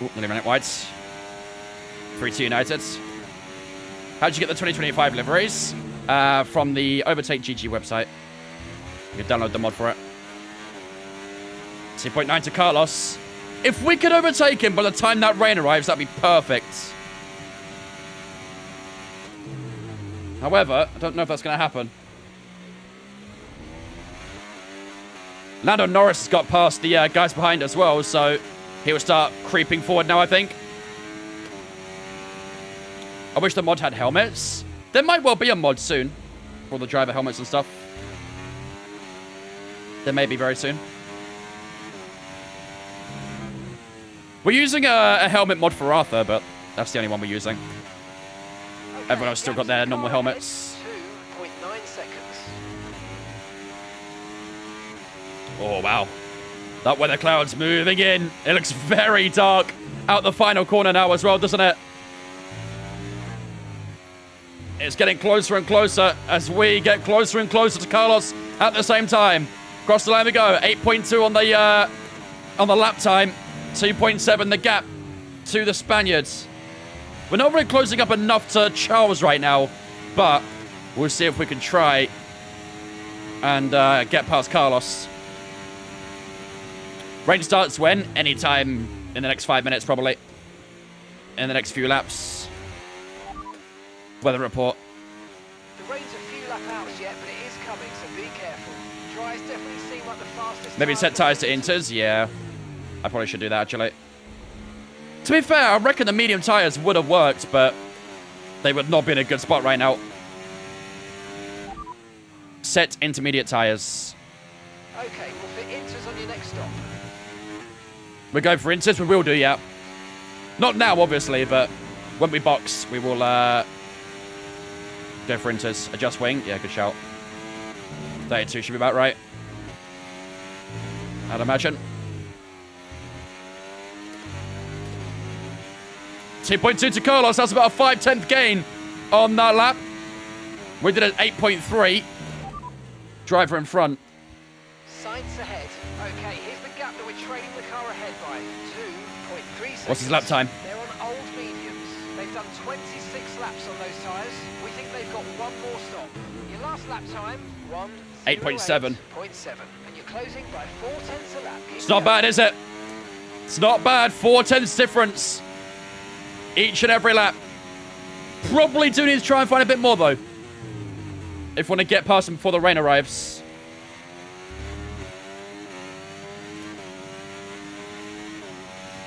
Ooh, nearly ran it wide. 3-2 United. How'd you get the 2025 liveries? From the Overtake GG website. You can download the mod for it. 2.9 to Carlos. If we could overtake him by the time that rain arrives, that'd be perfect. However, I don't know if that's going to happen. Lando Norris has got past the guys behind as well, so he will start creeping forward now, I think. I wish the mod had helmets. There might well be a mod soon for the driver helmets and stuff. There may be very soon. We're using a helmet mod for Arthur, but that's the only one we're using. Okay, Everyone else still got their normal helmets. 2.9 seconds. Oh, wow. That weather cloud's moving in. It looks very dark out the final corner now as well, doesn't it? It's getting closer and closer as we get closer and closer to Carlos at the same time. Across the line we go. 8.2 on the lap time. 2.7 the gap to the Spaniards. We're not really closing up enough to Charles right now, but we'll see if we can try and get past Carlos. Rain starts when? Anytime in the next 5 minutes, probably. In the next few laps. Weather report. The rain's a few lap hours yet, but it is coming, so be careful. Dries definitely seem like the fastest. Maybe set tyres to inters? Yeah. I probably should do that, actually. To be fair, I reckon the medium tyres would have worked, but they would not be in a good spot right now. Set intermediate tyres. Okay, we'll fit inters on your next stop. We're going for inters? We will do, yeah. Not now, obviously, but when we box, we will go for inters. Adjust wing. Yeah, good shout. 32 should be about right. I'd imagine. 2.2 to Carlos. That's about a 5/10 gain on that lap. We did an 8.3. Driver in front. Sights ahead. Okay, here's the gap that we're trailing the car ahead by. 2.3 seconds. What's his lap time? They're on old mediums. They've done 26 laps on those tyres. We think they've got one more stop. Your last lap time, 8.7. 1:08.7. And you're closing by 0.4 a lap. It's not bad, is it? It's not bad. 4/10 difference each and every lap. Probably do need to try and find a bit more, though, if we want to get past him before the rain arrives.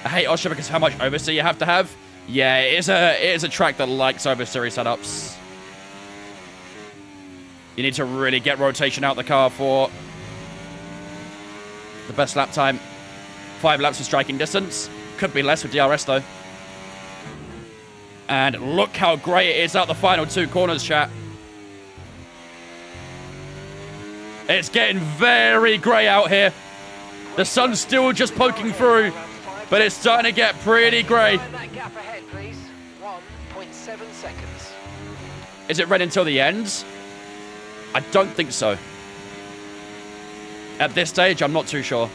I hate Austria because of how much oversteer you have to have. Yeah, it is a track that likes oversteer setups. You need to really get rotation out the car for the best lap time. 5 laps of striking distance. Could be less with DRS, though. And look how great it is out the final 2 corners, chat. It's getting very grey out here. The sun's still just poking through, but it's starting to get pretty grey. That gap ahead, please. 1.7 seconds. Is it red until the end? I don't think so. At this stage, I'm not too sure.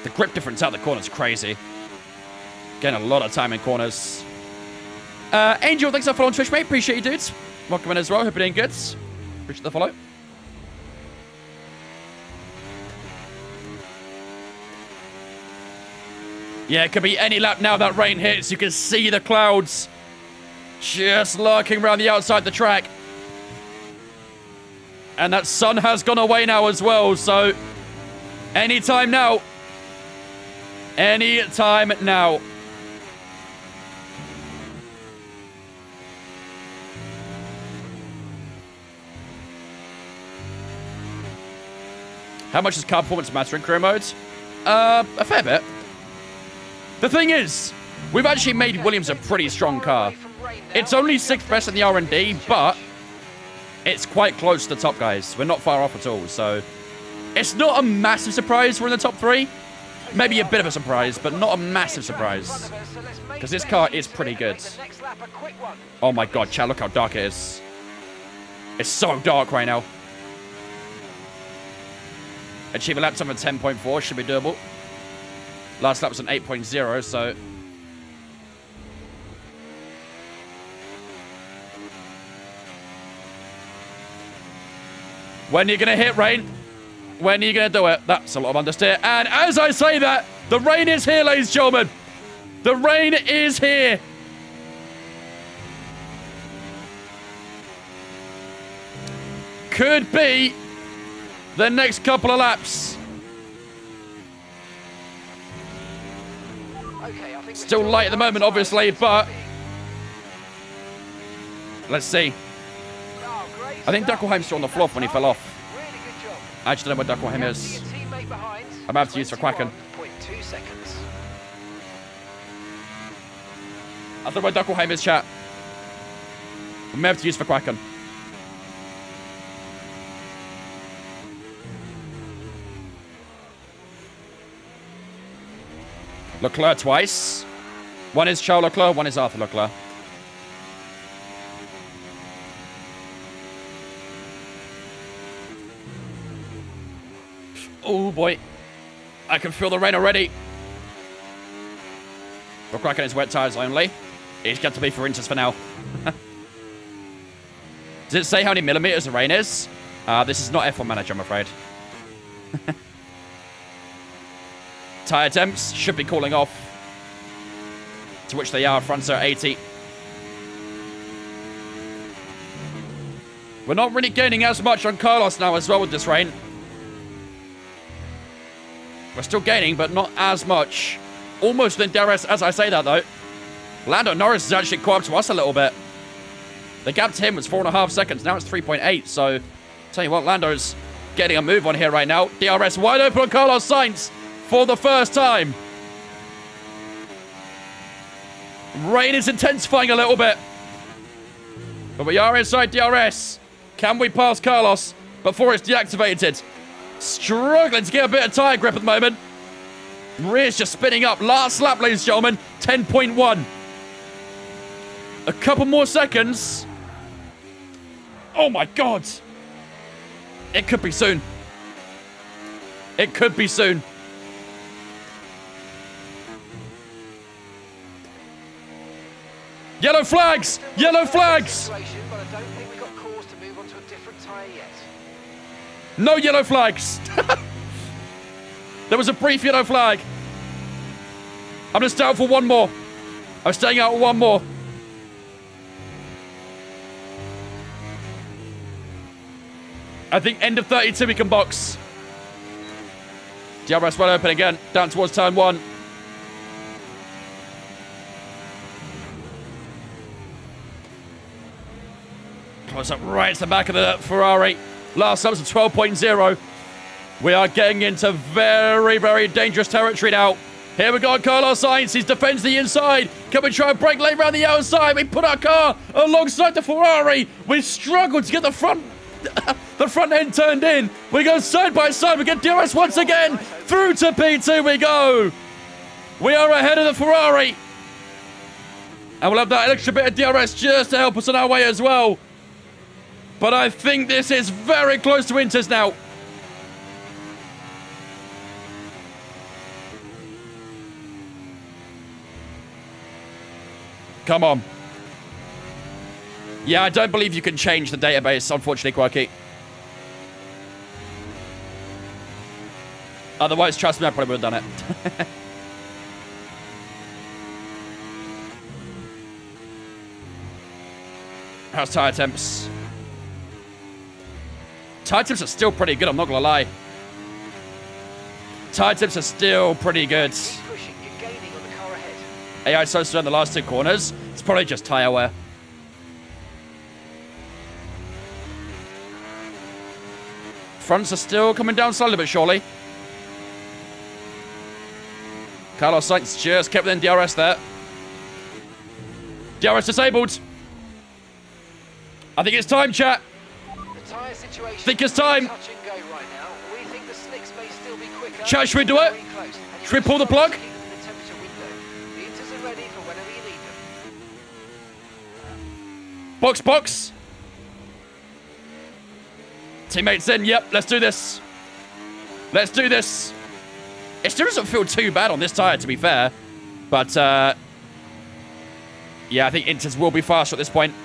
The grip difference out the corner is crazy. Getting a lot of time in corners. Angel, thanks for following Twitch, mate. Appreciate you, dudes. Welcome in as well. Hope you're doing good. Appreciate the follow. Yeah, it could be any lap now that rain hits. You can see the clouds just lurking around the outside the track. And that sun has gone away now as well, so anytime now. Any time now. How much does car performance matter in career mode? A fair bit. The thing is, we've actually made Williams a pretty strong car. It's only 6th best in the R&D, but it's quite close to the top guys. We're not far off at all, so it's not a massive surprise we're in the top 3. Maybe a bit of a surprise, but not a massive surprise. Because this car is pretty good. Oh my god, chat, look how dark it is. It's so dark right now. Achieve a lap time of 10.4 should be doable. Last lap was an 8.0, so... When are you going to hit rain? When are you going to do it? That's a lot of understeer. And as I say that, the rain is here, ladies and gentlemen. The rain is here. Could be the next couple of laps. Okay, I think Still light at the moment, obviously, but... Let's see. I think Duckelheim's still on the floor when he fell off. Really good job. I just don't know where Duckelheim is. Your teammate behind. I'm going to have to use for Quacken. 21.2 seconds. I don't know where Duckelheim is, chat. I may have to use for Quacken. Leclerc twice. One is Charles Leclerc, one is Arthur Leclerc. Oh boy. I can feel the rain already. For Quacken is wet tires only. It's got to be for Inters for now. Does it say how many millimeters the rain is? This is not F1 Manager, I'm afraid. Tire temps should be cooling off. To which they are, fronts are 80. We're not really gaining as much on Carlos now as well with this rain. We're still gaining, but not as much. Almost in DRS as I say that, though. Lando Norris has actually caught up to us a little bit. The gap to him was 4.5 seconds. Now it's 3.8. So, tell you what, Lando's getting a move on here right now. DRS wide open on Carlos Sainz for the first time. Rain is intensifying a little bit. But we are inside DRS. Can we pass Carlos before it's deactivated? Struggling to get a bit of tire grip at the moment. Rear's just spinning up. Last lap, ladies and gentlemen. 10.1. A couple more seconds. Oh my god. It could be soon. It could be soon. Yellow flags! Yellow flags! But I don't think we've got cause to tyre yet. No yellow flags. There was a brief yellow flag. I'm going to stay out for one more. I'm staying out one more. I think end of 32 we can box. DRS wide open again. Down towards turn 1. Close up right to the back of the Ferrari. Last time was a 12.0. We are getting into very, very dangerous territory now. Here we go, Carlos Sainz. He defends the inside. Can we try and break lane around the outside? We put our car alongside the Ferrari. We struggled to get the front end turned in. We go side by side. We get DRS once again. Through to P2 we go. We are ahead of the Ferrari. And we'll have that extra bit of DRS just to help us on our way as well. But I think this is very close to Inter's now. Come on. Yeah, I don't believe you can change the database, unfortunately, Quirky. Otherwise, trust me, I probably would have done it. How's tire temps? Tire temps are still pretty good, I'm not gonna lie. Tire temps are still pretty good. Pushing, you're gaining on the car ahead. AI so slow in the last 2 corners. It's probably just tire wear. Fronts are still coming down slowly but surely. Carlos Sainz just kept within DRS there. DRS disabled. I think it's time, chat. The tyre situation Think it's time. touch and go right now. We think the slicks may still be quicker. Chat, should we do it? Very close. And Should we pull the plug? keep them in the temperature window. The Inters are ready for whenever you need them. Box, box. Teammates in. Yep, let's do this. Let's do this. It still doesn't feel too bad on this tyre, to be fair. But, yeah, I think Inters will be faster at this point.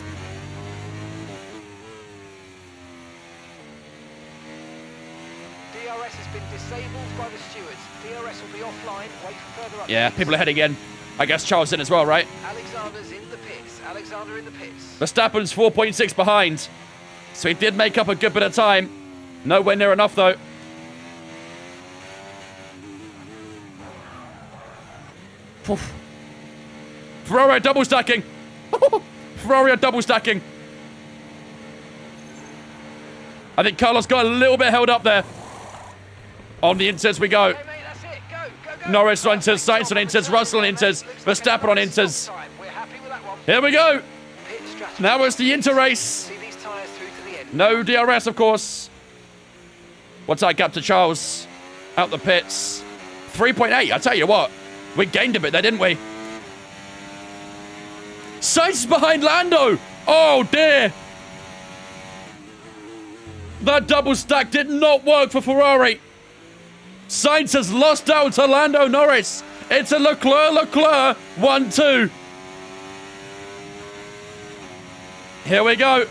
DRS has been disabled by the stewards. DRS will be offline. Wait for further updates. Yeah, people ahead again. I guess Charles in as well, right? Alexander's in the pits. Alexander in the pits. Verstappen's 4.6 behind. So he did make up a good bit of time. Nowhere near enough, though. Oof. Ferrari are double stacking. Ferrari are double stacking. I think Carlos got a little bit held up there. On the Inters we go. Okay, mate, that's it. Go, go, go. Norris on Inters, Sainz on Inters, Russell on Inters, Verstappen on Inters. We're happy with that one. Here we go. Pit strategy. Now it's the Inter race. See these tyres through to the end. No DRS, of course. What's that gap to Charles? Out the pits. 3.8. I tell you what, we gained a bit there, didn't we? Sainz is behind Lando. Oh, dear. That double stack did not work for Ferrari. Sainz has lost out to Lando Norris. It's a Leclerc 1-2. Here we go.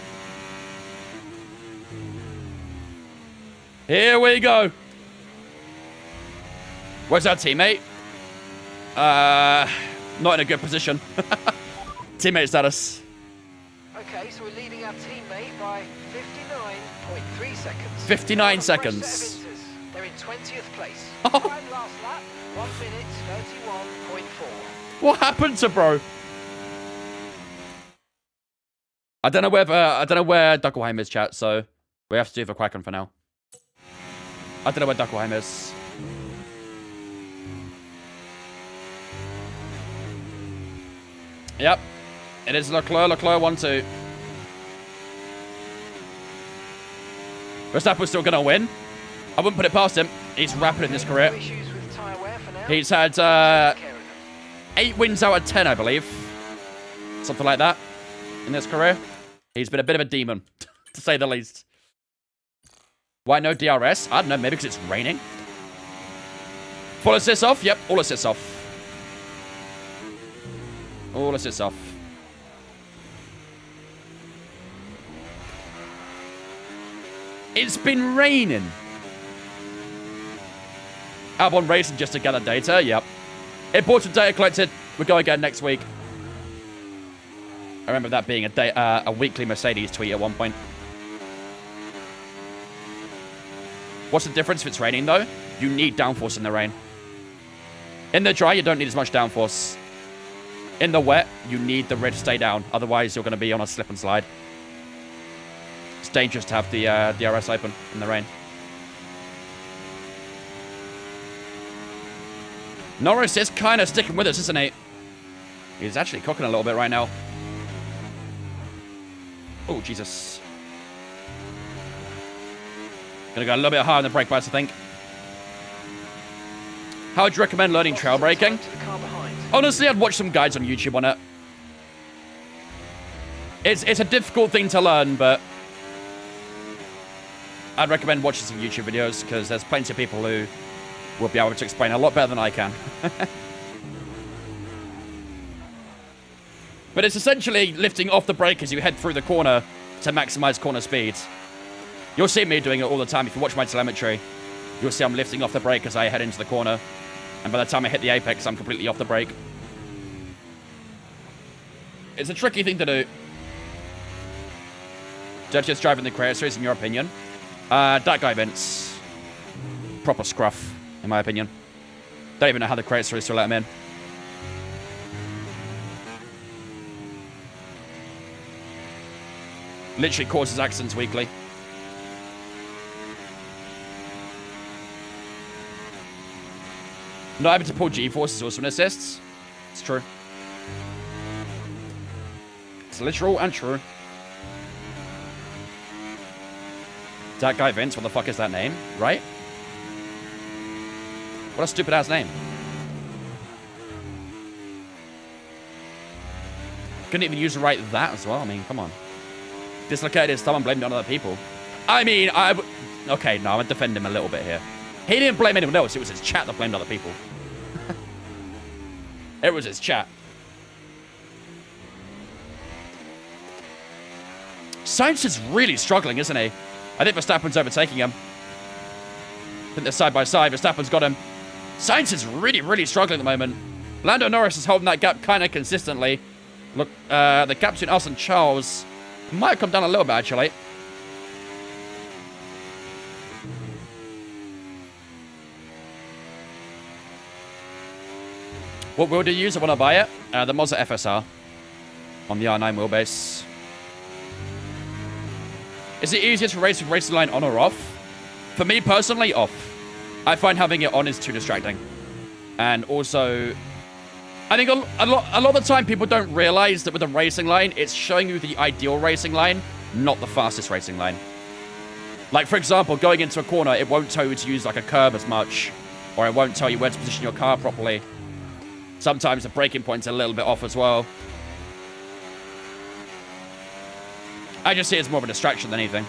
Here we go. Where's our teammate? Not in a good position. Teammate status. Okay, so we're leading our teammate by 59.3 seconds. 59 Fresh set of seconds. Inters. They're in 20th place. Oh. Time last lap, 1 minute 31.4. What happened to bro? I don't know where Duckelheim is, chat, so we have to do for Quacken for now. I don't know where Duckelheim is. Yep. It is Leclerc 1-2. Verstappen's still gonna win. I wouldn't put it past him. He's rapid in his career. No issues with tyre wear for now. He's had Take care of them. 8 wins out of 10, I believe. Something like that in his career. He's been a bit of a demon, to say the least. Why no DRS? I don't know, maybe because it's raining. Full assists off? Yep, all assists off. All assists off. It's been raining. Albon Racing just to gather data. Yep. Important data collected. We'll go again next week. I remember that being a weekly Mercedes tweet at one point. What's the difference if it's raining, though? You need downforce in the rain. In the dry, you don't need as much downforce. In the wet, you need the red to stay down. Otherwise, you're going to be on a slip and slide. It's dangerous to have the DRS open in the rain. Norris is kind of sticking with us, isn't he? He's actually cooking a little bit right now. Oh, Jesus. Gonna go a little bit higher on the brake pads, I think. How would you recommend learning trail braking? Honestly, I'd watch some guides on YouTube on it. It's a difficult thing to learn, but I'd recommend watching some YouTube videos because there's plenty of people who will be able to explain a lot better than I can. But it's essentially lifting off the brake as you head through the corner to maximize corner speed. You'll see me doing it all the time. If you watch my telemetry, you'll see I'm lifting off the brake as I head into the corner. And by the time I hit the apex, I'm completely off the brake. It's a tricky thing to do. Dirtiest driver in the Creator Series, in your opinion? That guy, Vince. Proper scruff, in my opinion. Don't even know how the Creator Series to let him in. Literally causes accidents weekly. Not able to pull G-force is also an assist. It's true. It's literal and true. That guy Vince, what the fuck is that name? Right? What a stupid ass name. Couldn't even use the right that as well. I mean, come on. Dislocated his thumb and blamed it on other people. I mean, okay, no, I'm gonna defend him a little bit here. He didn't blame anyone else. It was his chat that blamed other people. It was his chat. Sainz is really struggling, isn't he? I think Verstappen's overtaking him. I think they're side by side. Verstappen's got him. Sainz is really, really struggling at the moment. Lando Norris is holding that gap kind of consistently. Look, the gap between us and Charles might have come down a little bit, actually. What wheel do you use? I want to buy it. The Mazda FSR on the R9 wheelbase. Is it easier to race with racing line on or off? For me personally, off. I find having it on is too distracting. And also, I think a lot of the time people don't realize that with a racing line, it's showing you the ideal racing line, not the fastest racing line. Like, for example, going into a corner, it won't tell you to use like a curb as much, or it won't tell you where to position your car properly. Sometimes the braking point's a little bit off as well. I just see it as more of a distraction than anything.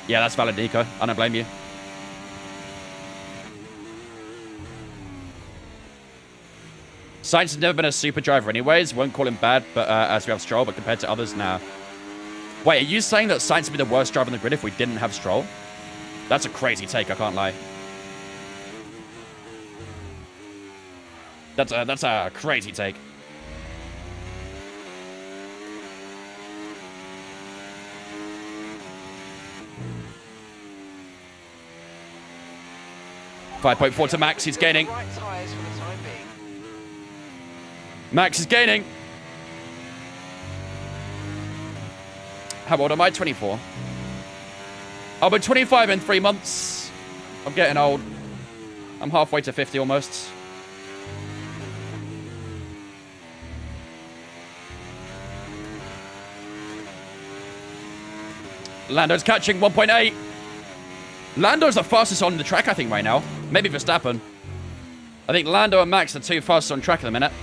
Yeah, that's valid, Nico. I don't blame you. Sainz has never been a super driver anyways. Won't call him bad, but as we have Stroll, but compared to others, nah. Wait, are you saying that Sainz would be the worst driver in the grid if we didn't have Stroll? That's a crazy take, I can't lie. That's a crazy take. .4 to Max, he's gaining. Max is gaining. How old am I? 24. I'll be 25 in 3 months. I'm getting old. I'm halfway to 50 almost. Lando's catching 1.8. Lando's the fastest on the track, I think, right now. Maybe Verstappen. I think Lando and Max are two fastest on track at the minute.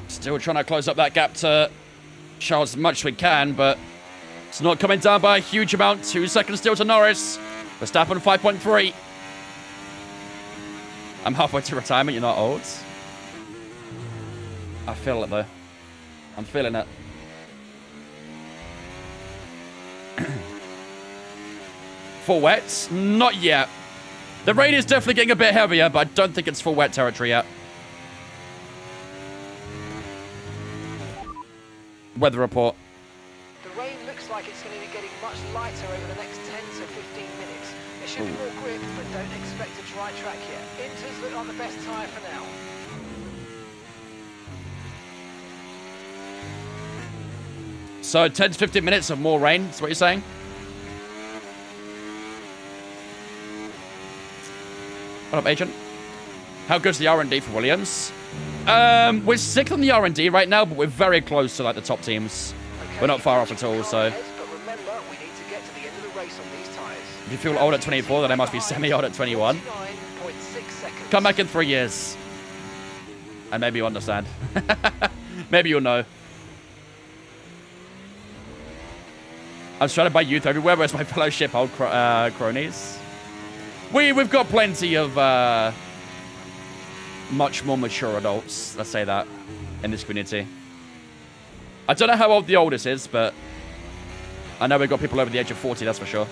Still trying to close up that gap to Charles as much as we can, but it's not coming down by a huge amount. 2 seconds still to Norris. Verstappen 5.3. I'm halfway to retirement. You're not old. I feel it, though. I'm feeling it. Full wets? Not yet. The rain is definitely getting a bit heavier, but I don't think it's full wet territory yet. Weather report. The rain looks like it's going to be getting much lighter over the next 10 to 15 minutes. There should be more grip, but don't expect a dry track yet. Inters look like the best tyre for now. So 10 to 15 minutes of more rain, is what you're saying? What up, agent? How good's the R&D for Williams? We're 6th on the R&D right now, but we're very close to like the top teams. Okay, We're not far off at all, so... But remember, we need to get to the end of the race on these tyres. If you feel old at 24, then I must be semi-old at 21. 49.6 seconds. Come back in 3 years. And maybe you'll understand. Maybe you'll know. I'm surrounded by youth everywhere. Where's my fellowship old cronies? We've got plenty of much more mature adults, let's say that, in this community. I don't know how old the oldest is, but I know we've got people over the age of 40, that's for sure.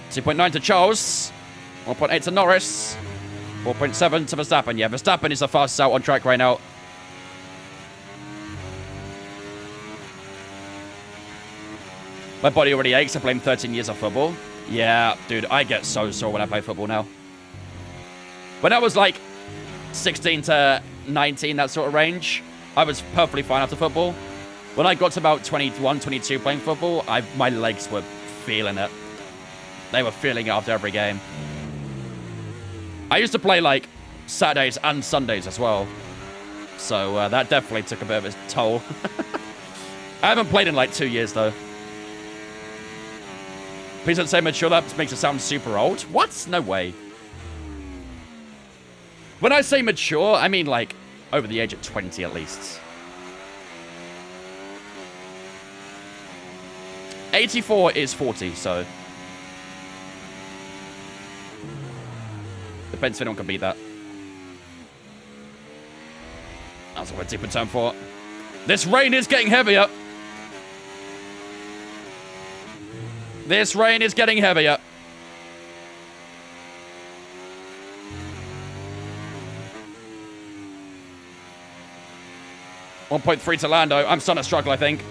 .9 to Charles, 1.8 to Norris, 4.7 to Verstappen. Yeah, Verstappen is the fastest out on track right now. My body already aches. I blame 13 years of football. Yeah, dude, I get so sore when I play football now. When I was like 16 to 19, that sort of range, I was perfectly fine after football. When I got to about 21, 22 playing football, my legs were feeling it. They were feeling it after every game. I used to play like Saturdays and Sundays as well. So that definitely took a bit of a toll. I haven't played in like 2 years though. Please don't say mature, that makes it sound super old. What? No way. When I say mature, I mean like over the age of 20 at least. 84 is 40, so. Depends if anyone can beat that. That's what we're deep in turn 4. This rain is getting heavier. This rain is getting heavier. .3 to Lando. I'm starting to struggle, I think.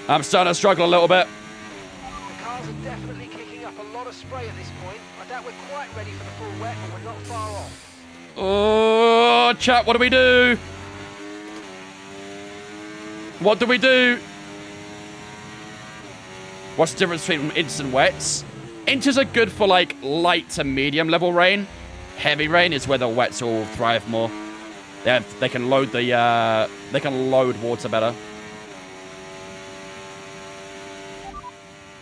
I'm starting to struggle a little bit. The cars are definitely kicking up a lot of spray at this point. I doubt we're quite ready for the full wet, but we're not far off. Oh, chat, what do we do? What do we do? What's the difference between inters and wets? Inters are good for like light to medium level rain. Heavy rain is where the wets will thrive more. They can load the they can load water better.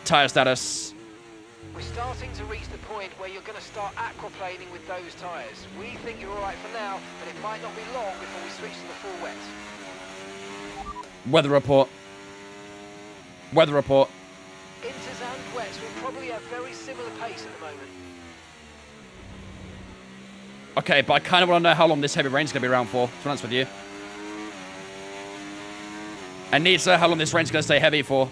Tire status. We're starting to reach the point where you're going to start aquaplaning with those tyres. We think you're all right for now, but it might not be long before we switch to the full wet. Weather report. Weather report. Inters and wets will probably have very similar pace at the moment. Okay, but I kind of want to know how long this heavy rain's going to be around for, to be honest with you. I need to know how long this rain's going to stay heavy for.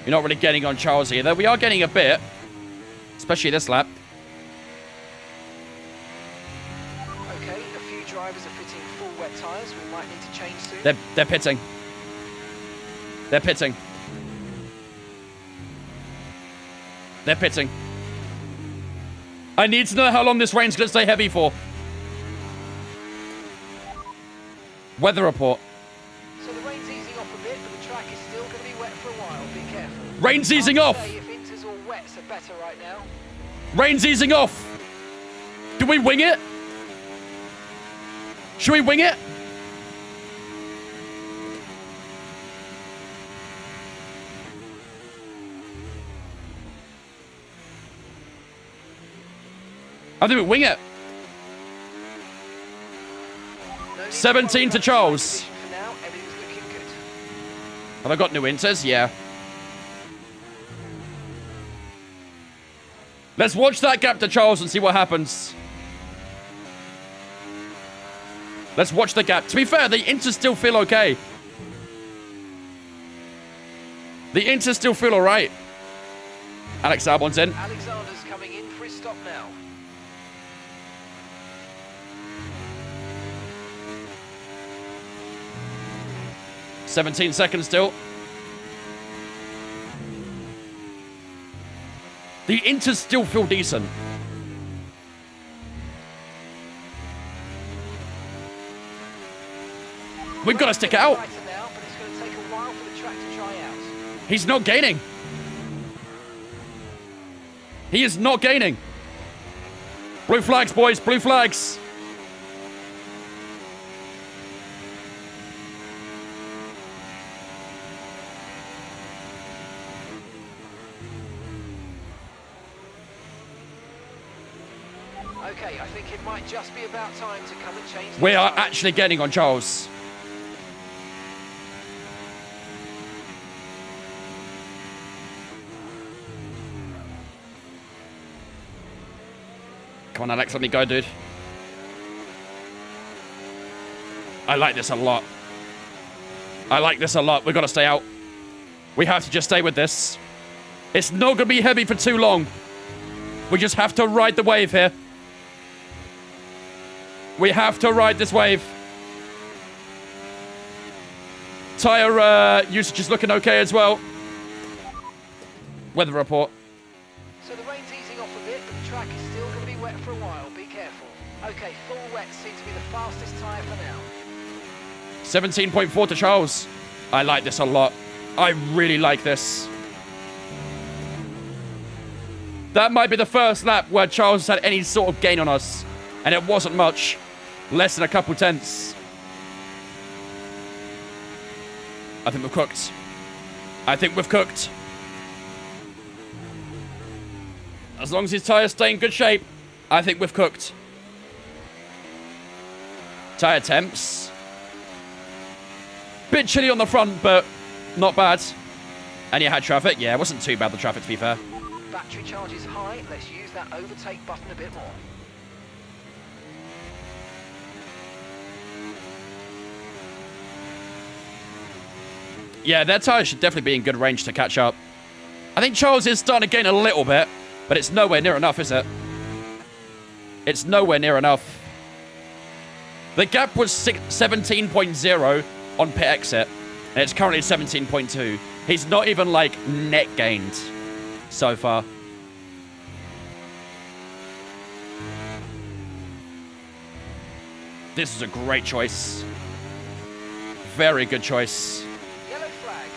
You're not really getting on Charles either. We are getting a bit, especially this lap. Okay, a few drivers are fitting full wet tyres. We might need to change soon. They're pitting. They're pitting. They're pitting. I need to know how long this rain's going to stay heavy for. Weather report. So the rain's easing off a bit, but the track is still going to be wet for a while. Be careful. Rain's easing off. Say if inters or wets are better right now. Rain's easing off. Do we wing it? Should we wing it? I think we wing it. 17 to Charles. For now, everything's looking Have I got new inters? Yeah. Let's watch that gap to Charles and see what happens. Let's watch the gap. To be fair, the inters still feel okay. The inters still feel all right. Alex Albon's in. Alexander's coming in for his stop now. "17 seconds still. The inters still feel decent. We've got to stick it out. Now, but it's going to take a while for the track to dry out. He's not gaining. He is not gaining. Blue flags, boys. Blue flags. Okay, I think it might just be about time to come and change the We are time. actually gaining on Charles. Come on, Alex, let me go, dude. I like this a lot. I like this a lot. We've got to stay out. We have to just stay with this. It's not going to be heavy for too long. We just have to ride the wave here. We have to ride this wave. Tyre usage is looking okay as well. Weather report. So the rain's easing off a bit, but the track is still going to be wet for a while. Be careful. Okay, full wet seems to be the fastest tyre for now. 17.4 to Charles. I like this a lot. I really like this. That might be the first lap where Charles had any sort of gain on us. And it wasn't much. Less than a couple tenths. I think we've cooked. I think we've cooked. As long as his tyres stay in good shape, I think we've cooked. Tyre temps. Bit chilly on the front, but not bad. And you had traffic. Yeah, it wasn't too bad, the traffic, to be fair. Battery charge is high. Let's use that overtake button a bit more. Yeah, their tyres should definitely be in good range to catch up. I think Charles is starting to gain a little bit, but it's nowhere near enough, is it? It's nowhere near enough. The gap was 17.0 on pit exit, and it's currently 17.2. He's not even, like, net gained so far. This is a great choice. Very good choice. Yellow flag.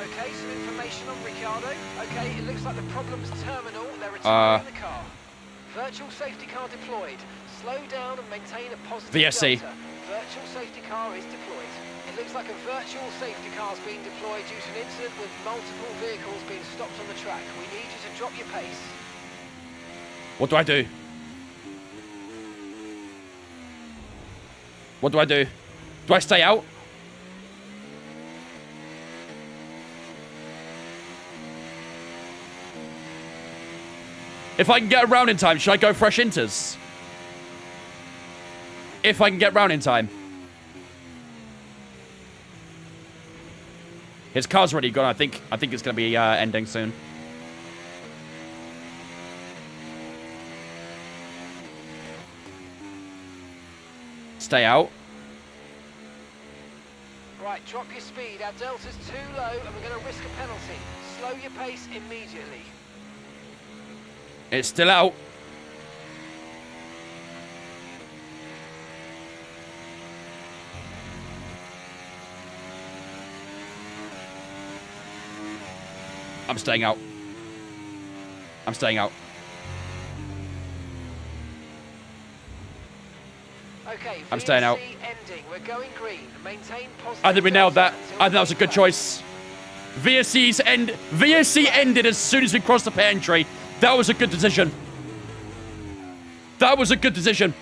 Okay, some information on Ricciardo. Okay, it looks like the problem's terminal. They're retiring the car. Virtual safety car deployed. Slow down and maintain a positive VSC. delta. Virtual safety car is deployed. It looks like a virtual safety car is being deployed due to an incident with multiple vehicles being stopped on the track. We need you to drop your pace. What do I do? What do I do? Do I stay out? If I can get around in time, should I go fresh inters? If I can get round in time. His car's already gone. I think it's going to be ending soon. Stay out. Right, drop your speed. Our delta's too low and we're going to risk a penalty. Slow your pace immediately. It's still out. I'm staying out. I'm staying out. Okay, I'm staying out. ending. We're going green. Maintain positive. I think we nailed that. delta I think that was a good choice. VSC ended as soon as we crossed the pit entry. That was a good decision. That was a good decision.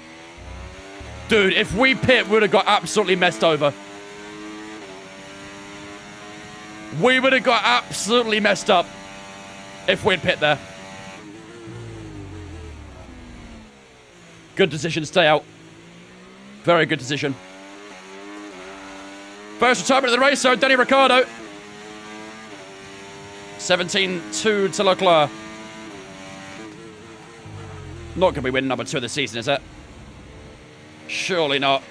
Dude, if we pit, we would have got absolutely messed over. We would have got absolutely messed up if we'd pit there. Good decision to stay out. Very good decision. First retirement of the race, so Danny Ricciardo. 17-2 to Leclerc. Not going to be winning number 2 of the season, is it? Surely not.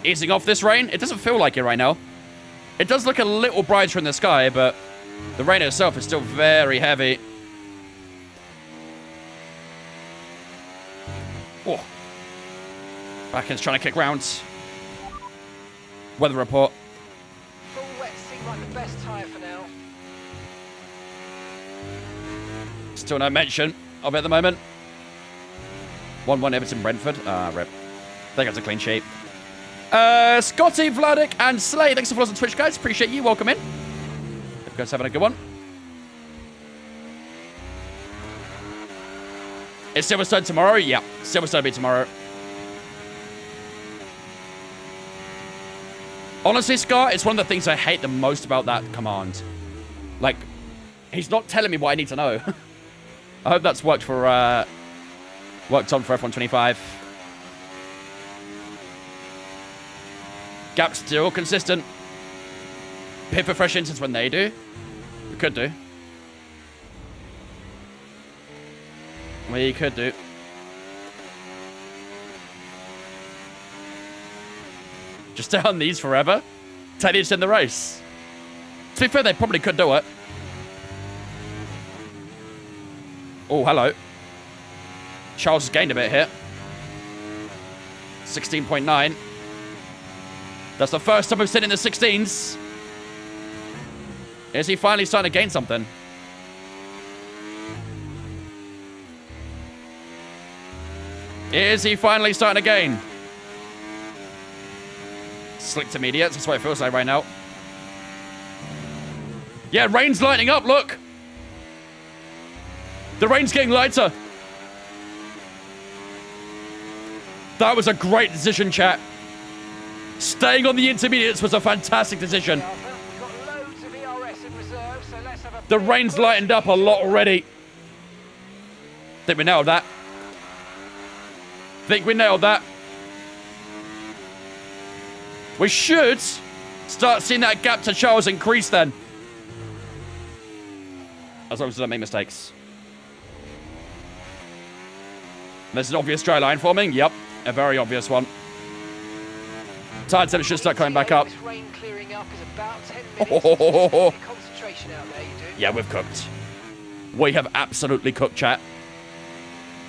Easing off this rain. It doesn't feel like it right now. It does look a little brighter in the sky, but the rain itself is still very heavy. Oh. Bakken's trying to kick rounds. Weather report. Full wet seemed like the best tyre for now. Still no mention of it at the moment. 1-1 Everton Brentford. Rip. They got a clean sheet. Scotty, Vladik, and Slay. Thanks for following on Twitch, guys. Appreciate you. Welcome in. Hope you guys having a good one. Is Silverstone tomorrow? Yeah. Silverstone will be tomorrow. Honestly, Scott, it's one of the things I hate the most about that command. Like, he's not telling me what I need to know. I hope that's worked for, worked on for F125. Gap still consistent. Pit for fresh instance when they do. We could do. We could do. Just stay on these forever. Take these in the race. To be fair, they probably could do it. Oh, hello. Charles has gained a bit here. 16.9. That's the first time we've seen in the 16s. Is he finally starting to gain something? Is he finally starting to gain? Slick to mediates. That's what it feels like right now. Yeah, rain's lightening up. Look. The rain's getting lighter. That was a great decision, chat. Staying on the intermediates was a fantastic decision. The rain's lightened up a lot already. Think we nailed that. Think we nailed that. We should start seeing that gap to Charles increase then. As long as we don't make mistakes. There's an obvious dry line forming. Yep, a very obvious one. Tire temperature should start coming back up. This rain clearing up is about 10 minutes. Concentration out there, you do. Yeah, we've cooked. We have absolutely cooked, chat.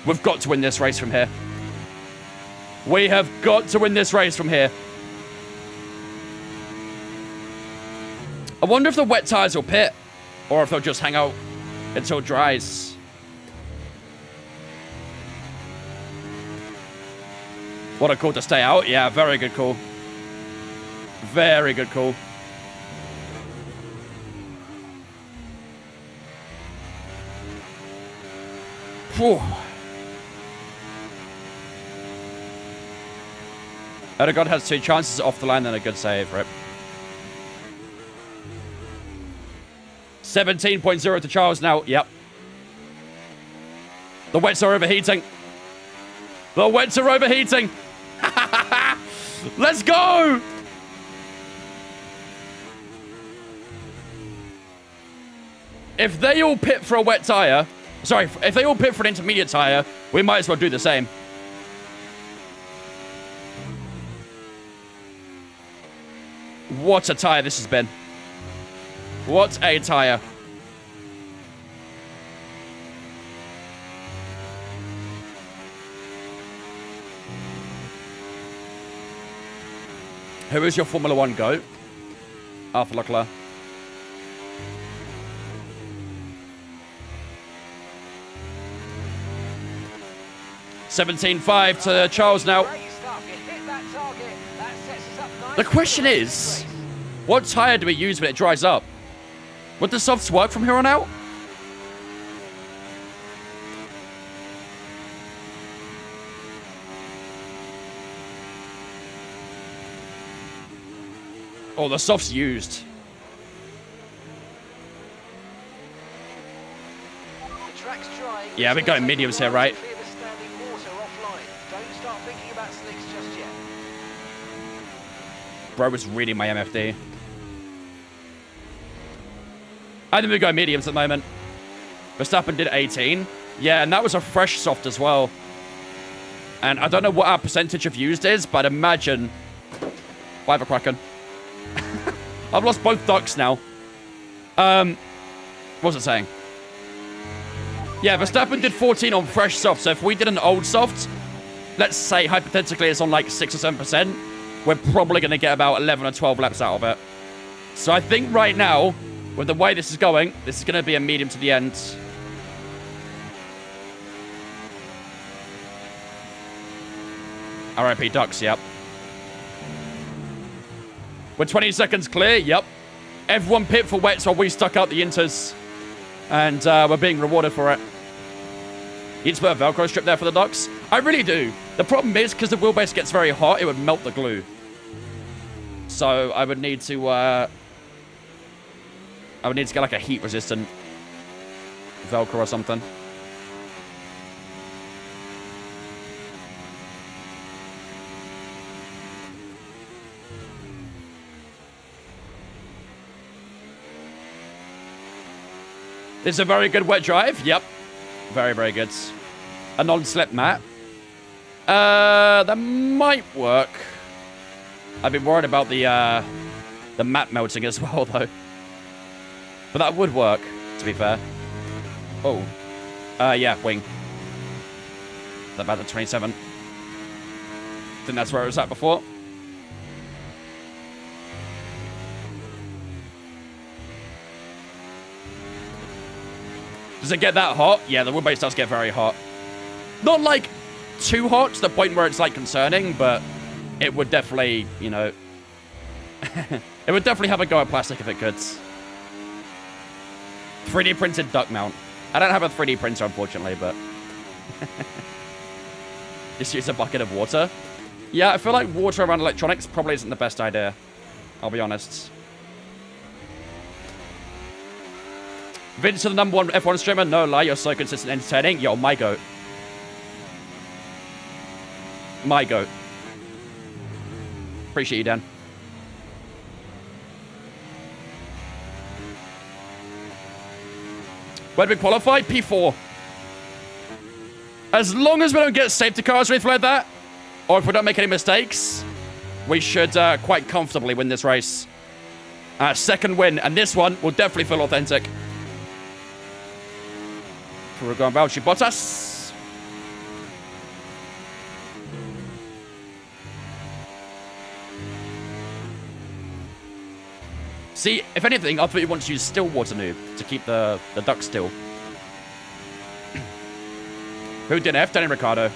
We've got to win this race from here. We have got to win this race from here. I wonder if the wet tires will pit, or if they'll just hang out until it dries. What a call to stay out. Yeah, very good call. Very good call. Whew. Odegaard has 2 chances off the line, then a good save, right? 17.0 to Charles now. Yep. The wets are overheating. The wets are overheating. Let's go. If they all pit for a wet tire, sorry, if they all pit for an intermediate tire, we might as well do the same. What a tire this has been. What a tire. Who is your Formula 1 GOAT? Arthur Leclerc. $17.5 to Charles now. The question is, what tyre do we use when it dries up? Would the softs work from here on out? Oh, the soft's used. The track's dry. Yeah, we're going mediums here, right? Clear the standing water offline. Don't start thinking about slicks just yet. Bro was reading my MFD. I think we're going mediums at the moment. Verstappen did 18. Yeah, and that was a fresh soft as well. And I don't know what our percentage of used is, but I'd imagine... Bye for Kraken. I've lost both ducks now. What was it saying? Yeah, Verstappen did 14 on fresh soft. So if we did an old soft, let's say hypothetically it's on like 6 or 7%, we're probably going to get about 11 or 12 laps out of it. So I think right now, with the way this is going, this is going to be a medium to the end. RIP ducks, yep. We're 20 seconds clear, yep. Everyone pit for wets while we stuck out the inters. And we're being rewarded for it. You need to put a Velcro strip there for the ducks? I really do. The problem is, because the wheelbase gets very hot, it would melt the glue. So I would need to... I would need to get like a heat-resistant Velcro or something. This is a very good wet drive. Yep. Very, very good. A non-slip mat. That might work. I've been worried about the mat melting as well, though. But that would work, to be fair. Oh. Yeah, wing. About the 27. I think that's where it was at before. Does it get that hot? Yeah, the wheelbase does get very hot. Not, like, too hot to the point where it's, like, concerning, but it would definitely, you know... it would definitely have a go at plastic if it could. 3D printed duck mount. I don't have a 3D printer, unfortunately, but... Just use a bucket of water. Yeah, I feel like water around electronics probably isn't the best idea. I'll be honest. Vince, the #1 F1 streamer. No lie, you're so consistent and entertaining. Yo, my goat. My goat. Appreciate you, Dan. Where did we qualify? P4. As long as we don't get safety cars or anything like that, or if we don't make any mistakes, we should quite comfortably win this race. Second win, and this one will definitely feel authentic. We're going Valtteri Bottas. See, if anything, I thought you wanted to use still water noob to keep the duck still. Who did F? Danny Ricciardo.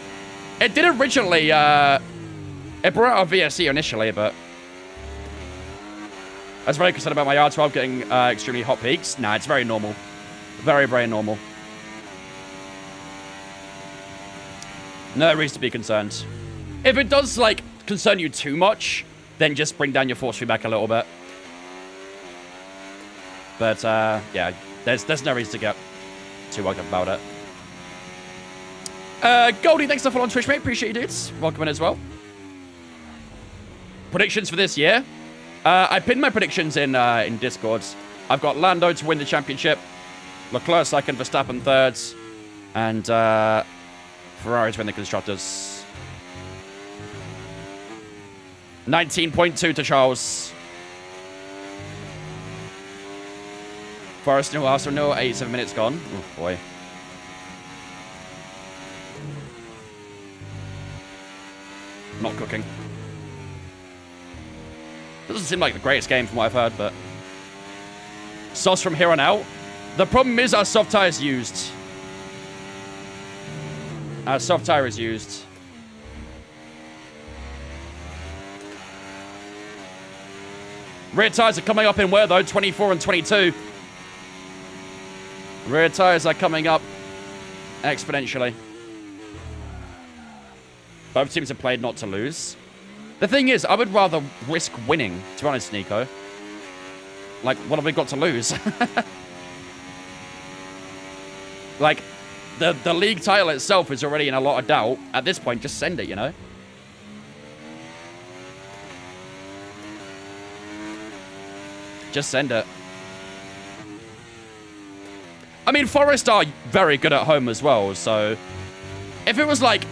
It did originally, it brought out a VSE initially, but I was very concerned about my R12 getting extremely hot peaks. Nah, it's very normal. Very, very normal. No reason to be concerned. If it does, like, concern you too much, then just bring down your force feedback a little bit. But, yeah, there's no reason to get too worked up about it. Goldie, thanks for following on Twitch, mate. Appreciate you, dudes. Welcome in as well. Predictions for this year. I pinned my predictions in Discord. I've got Lando to win the championship, Leclerc second, Verstappen third, and Ferrari to win the Constructors. 19.2 to Charles. Forest no, Arsenal no, 87 minutes gone. Oh boy. Not cooking. Doesn't seem like the greatest game from what I've heard, but... Sauce from here on out. The problem is our soft tire is used. Our soft tire is used. Rear tires are coming up in where, though? 24 and 22. Rear tires are coming up exponentially. Both teams have played not to lose. The thing is, I would rather risk winning, to be honest, Nico. Like, what have we got to lose? Like, the league title itself is already in a lot of doubt. At this point, just send it, you know? Just send it. I mean, Forest are very good at home as well, so... If it was, like,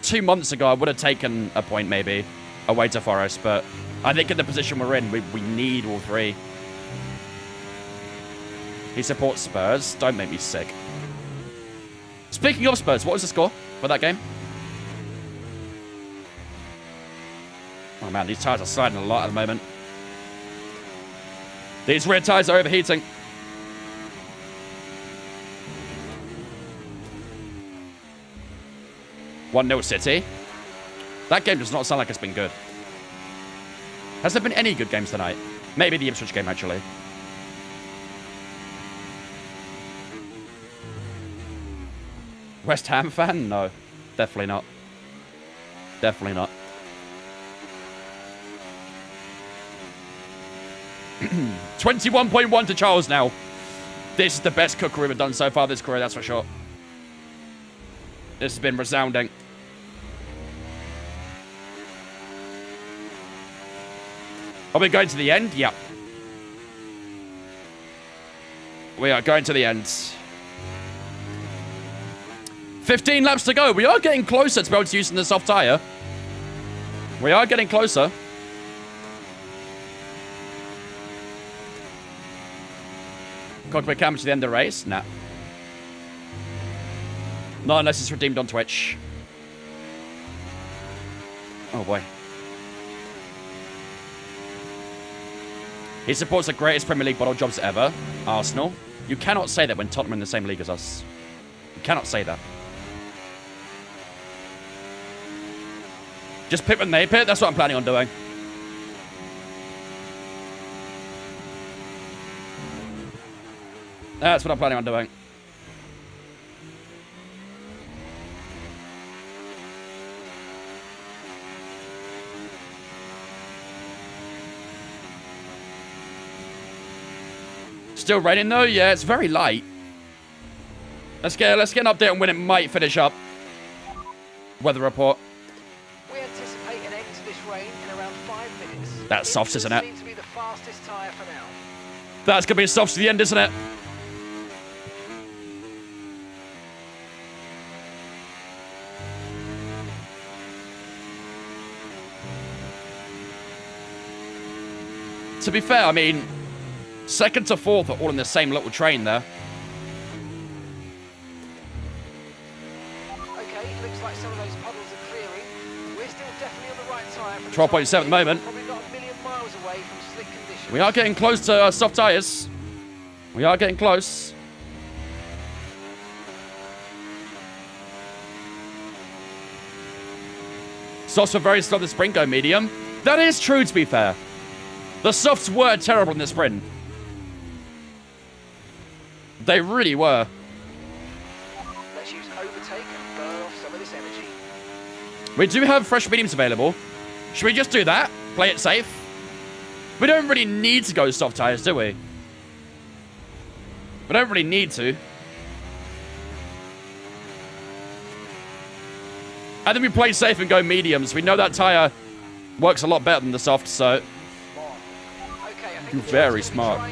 2 months ago, I would have taken a point, maybe, away to Forest, but I think in the position we're in, we need all three. He supports Spurs. Don't make me sick. Speaking of Spurs, what was the score for that game? Oh, man, these tyres are sliding a lot at the moment. These rear tyres are overheating. One-0 City. That game does not sound like it's been good. Has there been any good games tonight? Maybe the Ipswich game, actually. West Ham fan? No. Definitely not. Definitely not. 21.1 to Charles now. This is the best cookery we've done so far this career, that's for sure. This has been resounding. Are we going to the end? Yep. We are going to the end. 15 laps to go. We are getting closer to be able to use the soft tyre. We are getting closer. Cockpit camera to the end of the race? Nah. Not unless it's redeemed on Twitch. Oh boy. He supports the greatest Premier League bottle jobs ever. Arsenal. You cannot say that when Tottenham are in the same league as us. You cannot say that. Just pit when they pit. That's what I'm planning on doing. That's what I'm planning on doing. Still raining though? Yeah, it's very light. Let's get an update on when it might finish up. Weather report. We anticipate an end to this rain in around 5 minutes. That's softs, isn't it? Seems to be the fastest tyre for now. That's gonna be softs to the end, isn't it? To be fair, I mean, second to fourth are all in the same little train there. Okay, looks like some of those puddles are clearing. We're still definitely on the right tyre. 12.7 at the moment. Probably not a million miles away from slick conditions. We are getting close to soft tyres. We are getting close. Softs were very slow at the sprint go medium. That is true, to be fair. The softs were terrible in the sprint. They really were. Let's use overtake and burn off some of this energy. We do have fresh mediums available. Should we just do that? Play it safe? We don't really need to go soft tyres, do we? We don't really need to. I think we play safe and go mediums. We know that tyre works a lot better than the soft, so... You're very smart.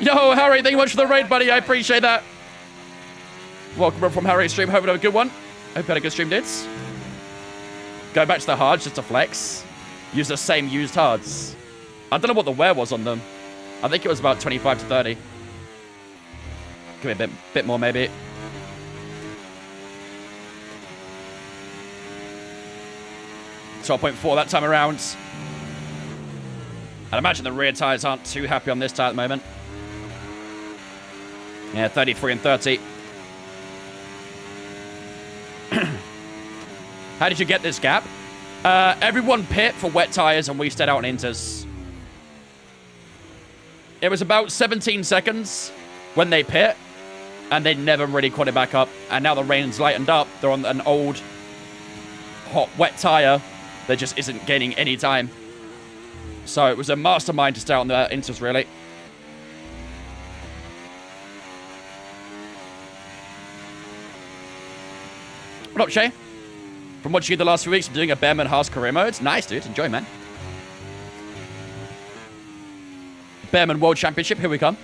Yo, Harry, thank you much for the raid, buddy. I appreciate that. Welcome from Harry's stream. Hope you have a good one. Hope you had a good stream, dudes. Go back to the hards just to flex. Use the same used hards. I don't know what the wear was on them. I think it was about 25 to 30. Give me a bit more, maybe. .4 that time around. I'd imagine the rear tyres aren't too happy on this tyre at the moment. Yeah, 33 and 30. How did you get this gap? Everyone pit for wet tyres and we stayed out on inters. It was about 17 seconds when they pit and they never really caught it back up. And now the rain's lightened up. They're on an old, hot, wet tyre. there just isn't gaining any time. So it was a mastermind to start on the Inters, really. What up, Shay? From watching you the last few weeks, I'm doing a Bearman Haas career mode. Nice, dude. Enjoy, man. Bearman World Championship. Here we come.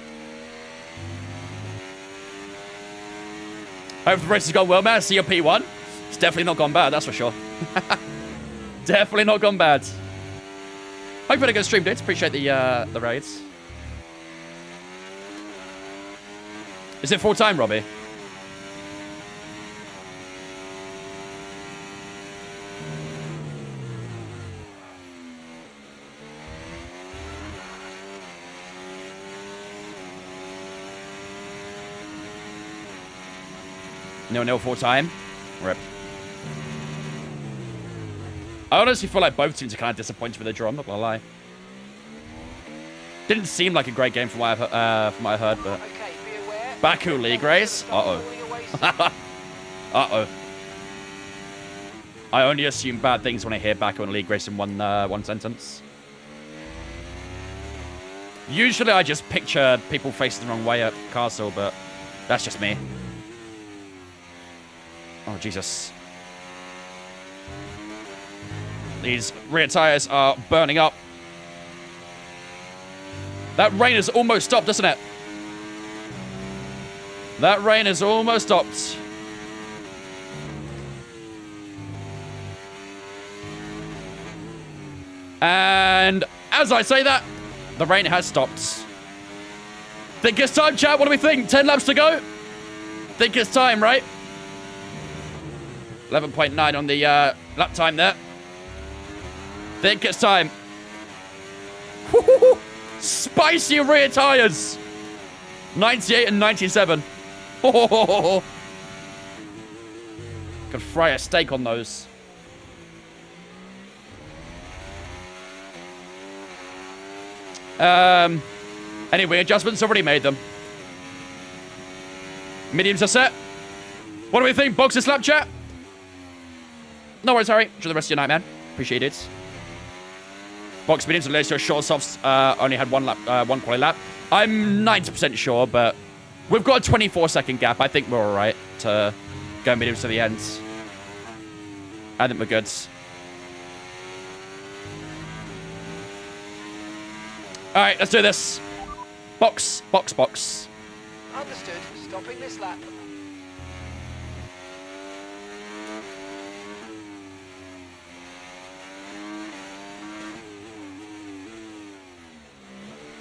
Hope the race has gone well, man. See your P1. It's definitely not gone bad, that's for sure. Definitely not gone bad. Hope you had a good stream, dudes. Appreciate the raids. Is it full time, Robbie? No full time. Rip. I honestly feel like both teams are kind of disappointed with the draw. I'm not gonna lie. Didn't seem like a great game from what I heard, but Baku League race. Uh-oh. I only assume bad things when I hear Baku and League race in one sentence. Usually I just picture people facing the wrong way at Castle, but that's just me. Oh, Jesus. These rear tires are burning up. That rain has almost stopped, doesn't it? That rain has almost stopped. And as I say that, the rain has stopped. Think it's time, chat? What do we think? 10 laps to go? Think it's time, right? 11.9 on the lap time there. Think it's time. Spicy rear tires. 98 and 97. Could fry a steak on those. Anyway, adjustments already made them. Mediums are set. What do we think? Boxer slap chat? No worries, Harry. Enjoy the rest of your night, man. Appreciate it. Box mediums and later short softs only had one quality lap. I'm 90% sure, but we've got a 24-second gap. I think we're all right to go mediums to the end. I think we're good. All right, let's do this. Box, box, box. Understood. Stopping this lap.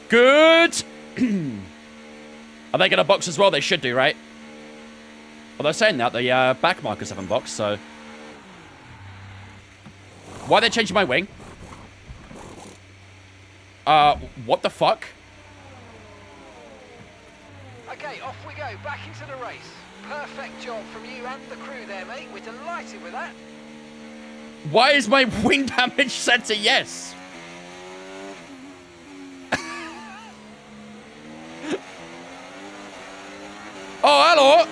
Good. Are they going to box as well? They should do, right? Well, they're saying that. The back markers haven't boxed, so... Why are they changing my wing? What the fuck? Okay, off we go. Back into the race. Perfect job from you and the crew there, mate. We're delighted with that. Why is my wing damage set to yes? Oh, hello.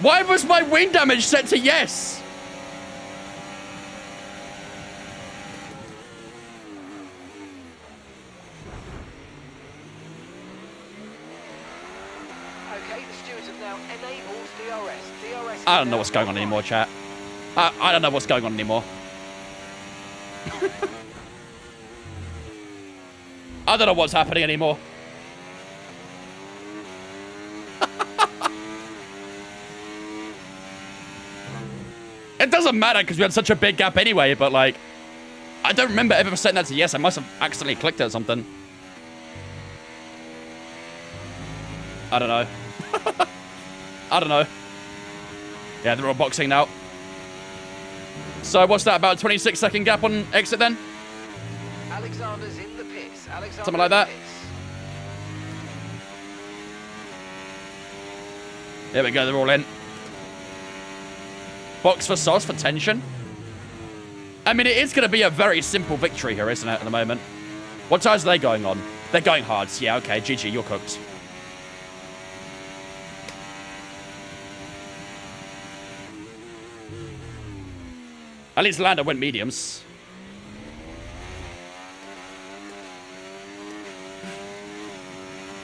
Why was my wing damage set to yes? Okay, the stewards have now enabled DRS. I don't know what's going on anymore, chat. I don't know what's going on anymore. I don't know what's happening anymore. It doesn't matter because we had such a big gap anyway, but like, I don't remember ever setting that to yes. I must have accidentally clicked it or something. I don't know. I don't know. Yeah, they're all boxing now. So what's that, about a 26-second gap on exit then? Alexander's in the pits. Something like that. There we go, they're all in. Box for sauce for tension. I mean, it is going to be a very simple victory here, isn't it, at the moment? What tires are they going on? They're going hards. Yeah, okay, GG, you're cooked. At least Lando went mediums.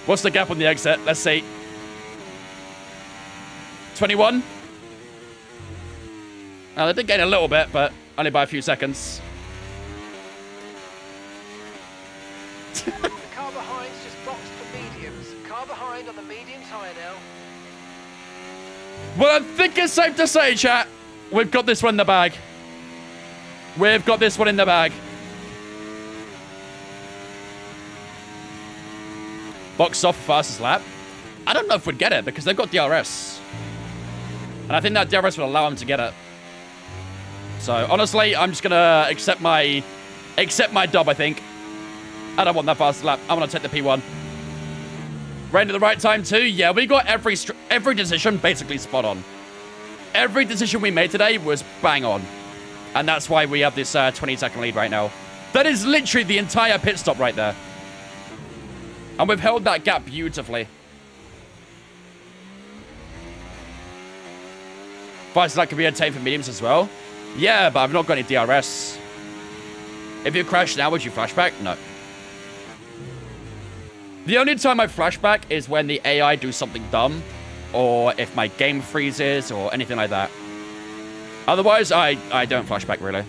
What's the gap on the exit? Let's see. 21. They did gain a little bit, but only by a few seconds. The car behind's just boxed for mediums. Car behind on the medium tyre now. Well, I think it's safe to say, chat, we've got this one in the bag. We've got this one in the bag. Box off fastest lap. I don't know if we'd get it because they've got DRS. And I think that DRS will allow them to get it. So, honestly, I'm just going to accept my dub, I think. I don't want that fast lap. I want to take the P1. Ran at the right time, too. Yeah, we got every decision basically spot on. Every decision we made today was bang on. And that's why we have this 20-second lead right now. That is literally the entire pit stop right there. And we've held that gap beautifully. Fast that could be obtained for mediums as well. Yeah, but I've not got any DRS. If you crash now, would you flashback? No. The only time I flashback is when the AI do something dumb, or if my game freezes, or anything like that. Otherwise, I don't flashback, really.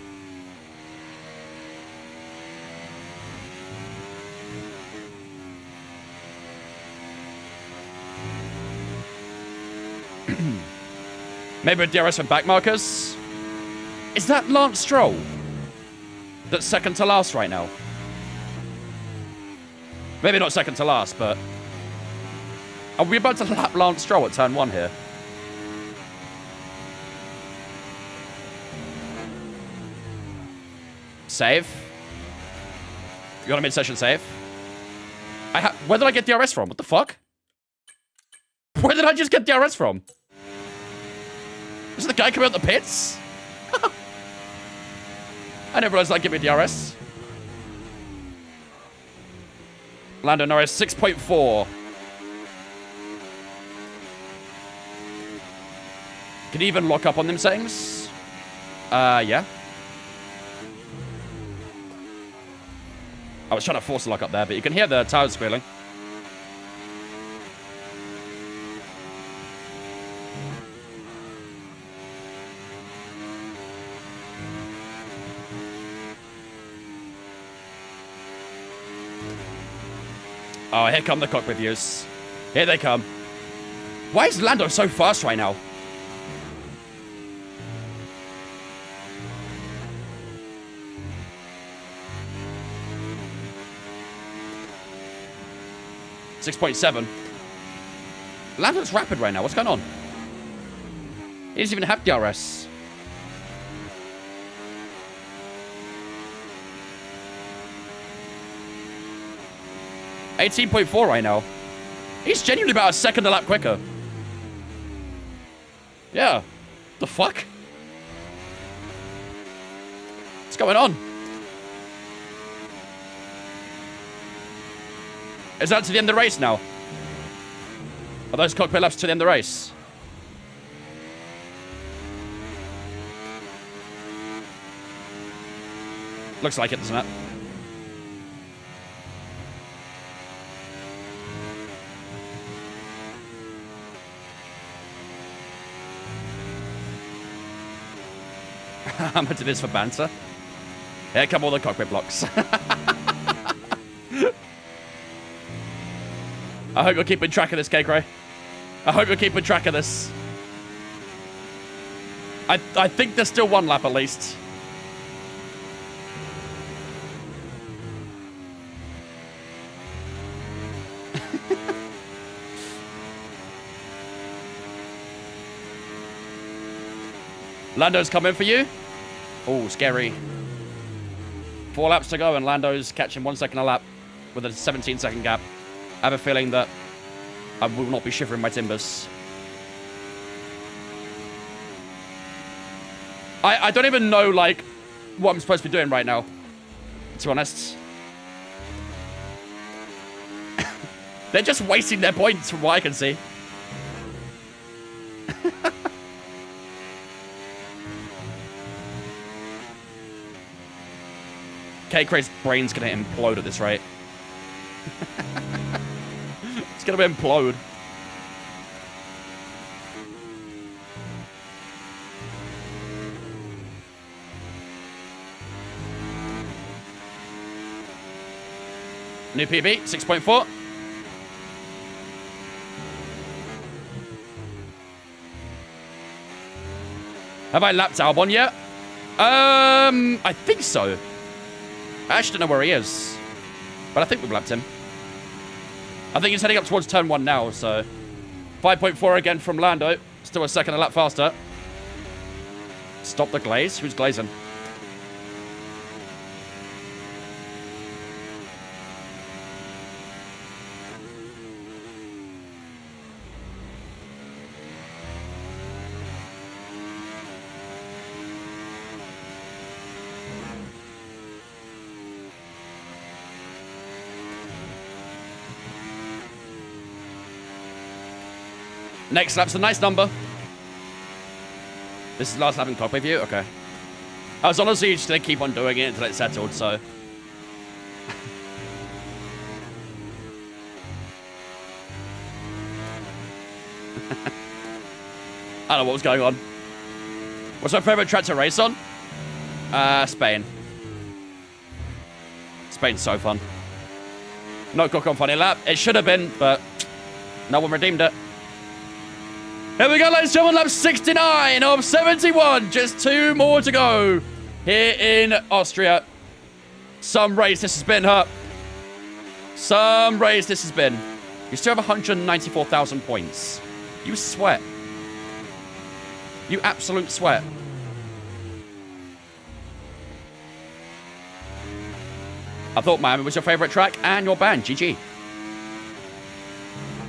Maybe a DRS for back markers? Is that Lance Stroll? That's second to last right now. Maybe not second to last, but... Are we about to lap Lance Stroll at turn 1 here? Save. You got a mid-session save. Where did I get DRS from? What the fuck? Where did I just get DRS from? Is the guy coming out the pits? I never realized that give me DRS. Lando Norris, 6.4. Can he even lock up on them settings? Yeah. I was trying to force a lock up there, but you can hear the tires squealing. Oh, here come the cockpit views. Here they come. Why is Lando so fast right now? .7. Lando's rapid right now. What's going on? He doesn't even have DRS. .4 right now. He's genuinely about a second a lap quicker. Yeah. The fuck? What's going on? Is that to the end of the race now? Are those cockpit laps to the end of the race? Looks like it, doesn't it? I'm gonna do this for banter. Here come all the cockpit blocks. I hope you're keeping track of this, K-Cray. I hope you're keeping track of this. I think there's still one lap at least. Lando's coming for you. Oh, scary. 4 laps to go and Lando's catching 1 second a lap with a 17-second gap. I have a feeling that I will not be shivering my timbers. I don't even know, like, what I'm supposed to be doing right now, to be honest. They're just wasting their points from what I can see. Craig's brain's gonna implode at this rate. It's gonna implode. New PB, 6.4. Have I lapped Albon yet? I think so. I actually don't know where he is. But I think we've lapped him. I think he's heading up towards turn 1 now, so... 5.4 again from Lando. Still a second a lap faster. Stop the glaze. Who's glazing? Next lap's a nice number. This is the last lap in cockpit view? Okay. I was honestly just going to keep on doing it until it settled, so... I don't know what was going on. What's my favourite track to race on? Spain. Spain's so fun. Not cook on funny lap. It should have been, but no one redeemed it. Here we go, ladies and gentlemen, lap 69 of 71. Just 2 more to go here in Austria. Some race this has been, huh? Some race this has been. You still have 194,000 points. You sweat. You absolute sweat. I thought Miami was your favorite track and your band. GG.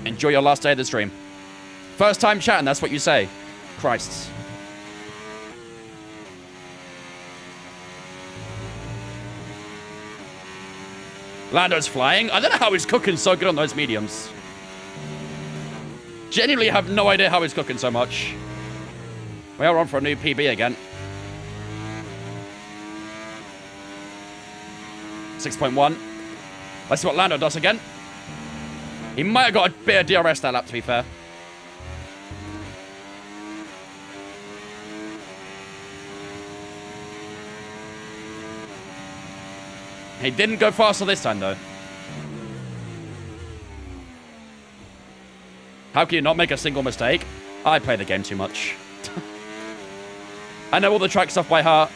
Enjoy your last day of the stream. First time chatting, that's what you say. Christ. Lando's flying. I don't know how he's cooking so good on those mediums. Genuinely have no idea how he's cooking so much. We are on for a new PB again. 6.1. Let's see what Lando does again. He might have got a bit of DRS that lap, to be fair. He didn't go faster this time, though. How can you not make a single mistake? I play the game too much. I know all the track stuff by heart.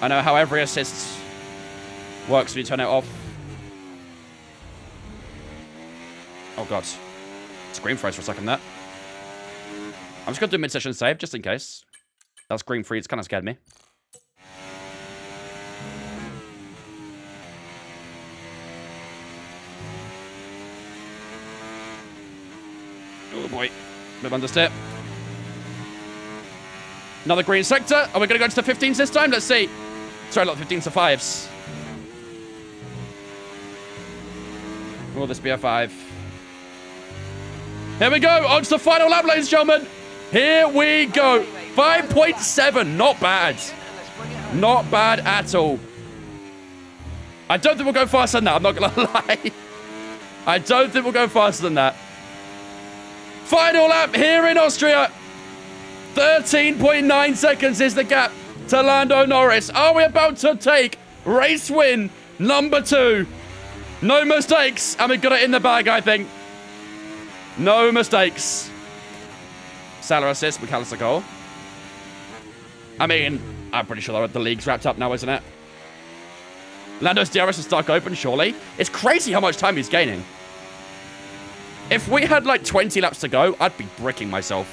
I know how every assist works when you turn it off. Oh, God. Screen froze for a second there. I'm just going to do mid-session save, just in case. That screen freeze kind of scared me. Oh boy, bit of understep. Another green sector. Are we going to go into the 15s this time? Let's see. Sorry, not 15s to 5s. Will this be a 5? Here we go. On to the final lap, ladies and gentlemen. Here we go. 5.7. Not bad. Not bad at all. I don't think we'll go faster than that. I'm not going to lie. I don't think we'll go faster than that. Final lap here in Austria. 13.9 seconds is the gap to Lando Norris. Are we about to take race win number 2? No mistakes. And we got it in the bag, I think. No mistakes. Salah assist, McAllister goal. I mean, I'm pretty sure the league's wrapped up now, isn't it? Lando's DRS is stuck open, surely. It's crazy how much time he's gaining. If we had like 20 laps to go, I'd be bricking myself.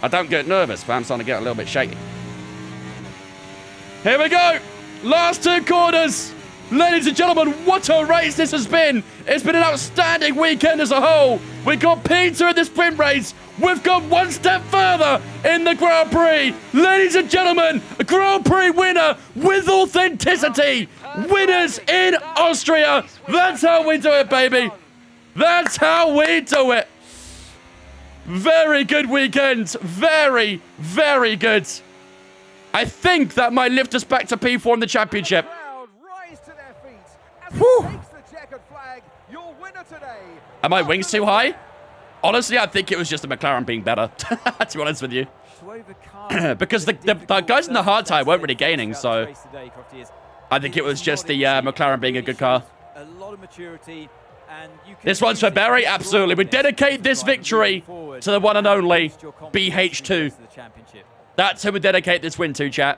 I don't get nervous, but I'm starting to get a little bit shaky. Here we go. Last 2 corners. Ladies and gentlemen, what a race this has been. It's been an outstanding weekend as a whole. We got Peter in the sprint race. We've gone one step further in the Grand Prix. Ladies and gentlemen, a Grand Prix winner with authenticity. Winners in Austria. That's how we do it, baby. That's how we do it. Very good weekend. Very, very good. I think that might lift us back to P4 in the championship. Crowd rise to their feet as Whew. he takes the checkered flag. Your winner today. Are my wings too high? Honestly, I think it was just the McLaren being better, to be honest with you. Because the guys in the hard tyre weren't really gaining, so I think it was just the McLaren being a good car. A lot of maturity, and you can This one's for Barry, absolutely. We dedicate this victory to the one and only BH2. That's who we dedicate this win to, chat.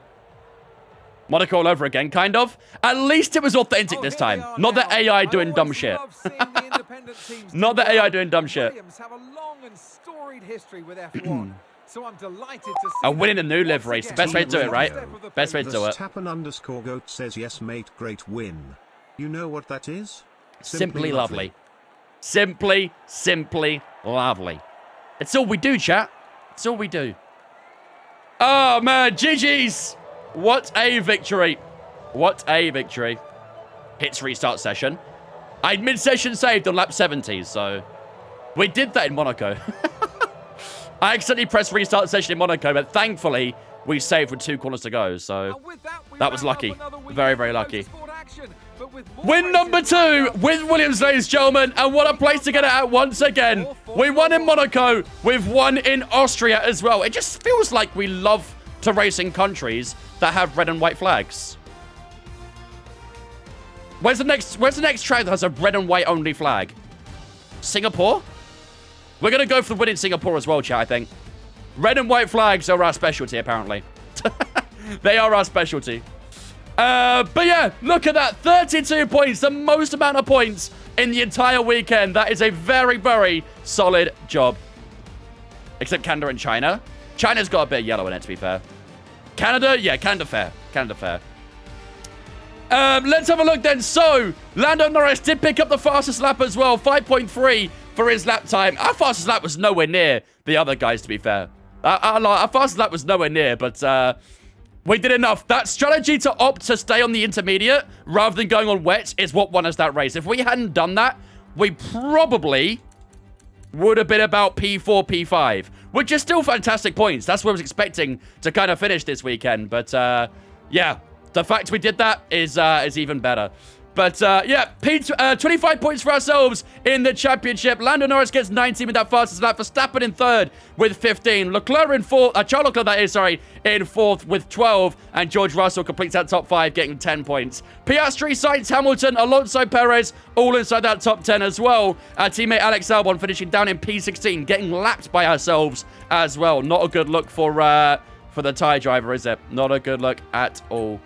Monaco all over again, kind of. At least it was authentic this time. Not the AI doing dumb shit. Not the AI doing dumb shit. Williams have a long and storied history with F1. So I'm delighted to see I'm winning a new livery. It's the best way to do it, right? Best way to do it. Verstappen_goat says, yes, mate, great win. You know what that is? Simply lovely. Simply lovely. It's all we do, chat. It's all we do. Oh, man. GG's. What a victory. What a victory. Hits restart session. I mid-session saved on lap 70, so we did that in Monaco. I accidentally pressed restart session in Monaco, but thankfully we saved with 2 corners to go, so that was lucky. Very, very lucky. Win number 2 with Williams, ladies and gentlemen, and what a place to get it at once again. We won in Monaco, we've won in Austria as well. It just feels like we love to race in countries that have red and white flags. Where's the next track that has a red and white only flag? Singapore? We're going to go for the win in Singapore as well, chat, I think. Red and white flags are our specialty, apparently. They are our specialty. But yeah, look at that. 32 points, the most amount of points in the entire weekend. That is a very, very solid job. Except Canada and China. China's got a bit of yellow in it, to be fair. Canada? Yeah, Canada fair. Canada fair. Let's have a look then. So, Lando Norris did pick up the fastest lap as well. 5.3 for his lap time. Our fastest lap was nowhere near the other guys, to be fair. Our fastest lap was nowhere near, but we did enough. That strategy to opt to stay on the intermediate rather than going on wet is what won us that race. If we hadn't done that, we probably would have been about P4, P5, which is still fantastic points. That's what I was expecting to kind of finish this weekend. But, yeah, the fact we did that is even better. But, yeah, 25 points for ourselves in the championship. Lando Norris gets 19 with that fastest lap. Verstappen in 3rd with 15. Leclerc in 4th. Charles Leclerc, that is, sorry, in 4th with 12. And George Russell completes that top 5, getting 10 points. Piastri, Sainz, Hamilton, Alonso, Perez, all inside that top 10 as well. Our teammate Alex Albon finishing down in P16, getting lapped by ourselves as well. Not a good look for the Thai driver, is it? Not a good look at all.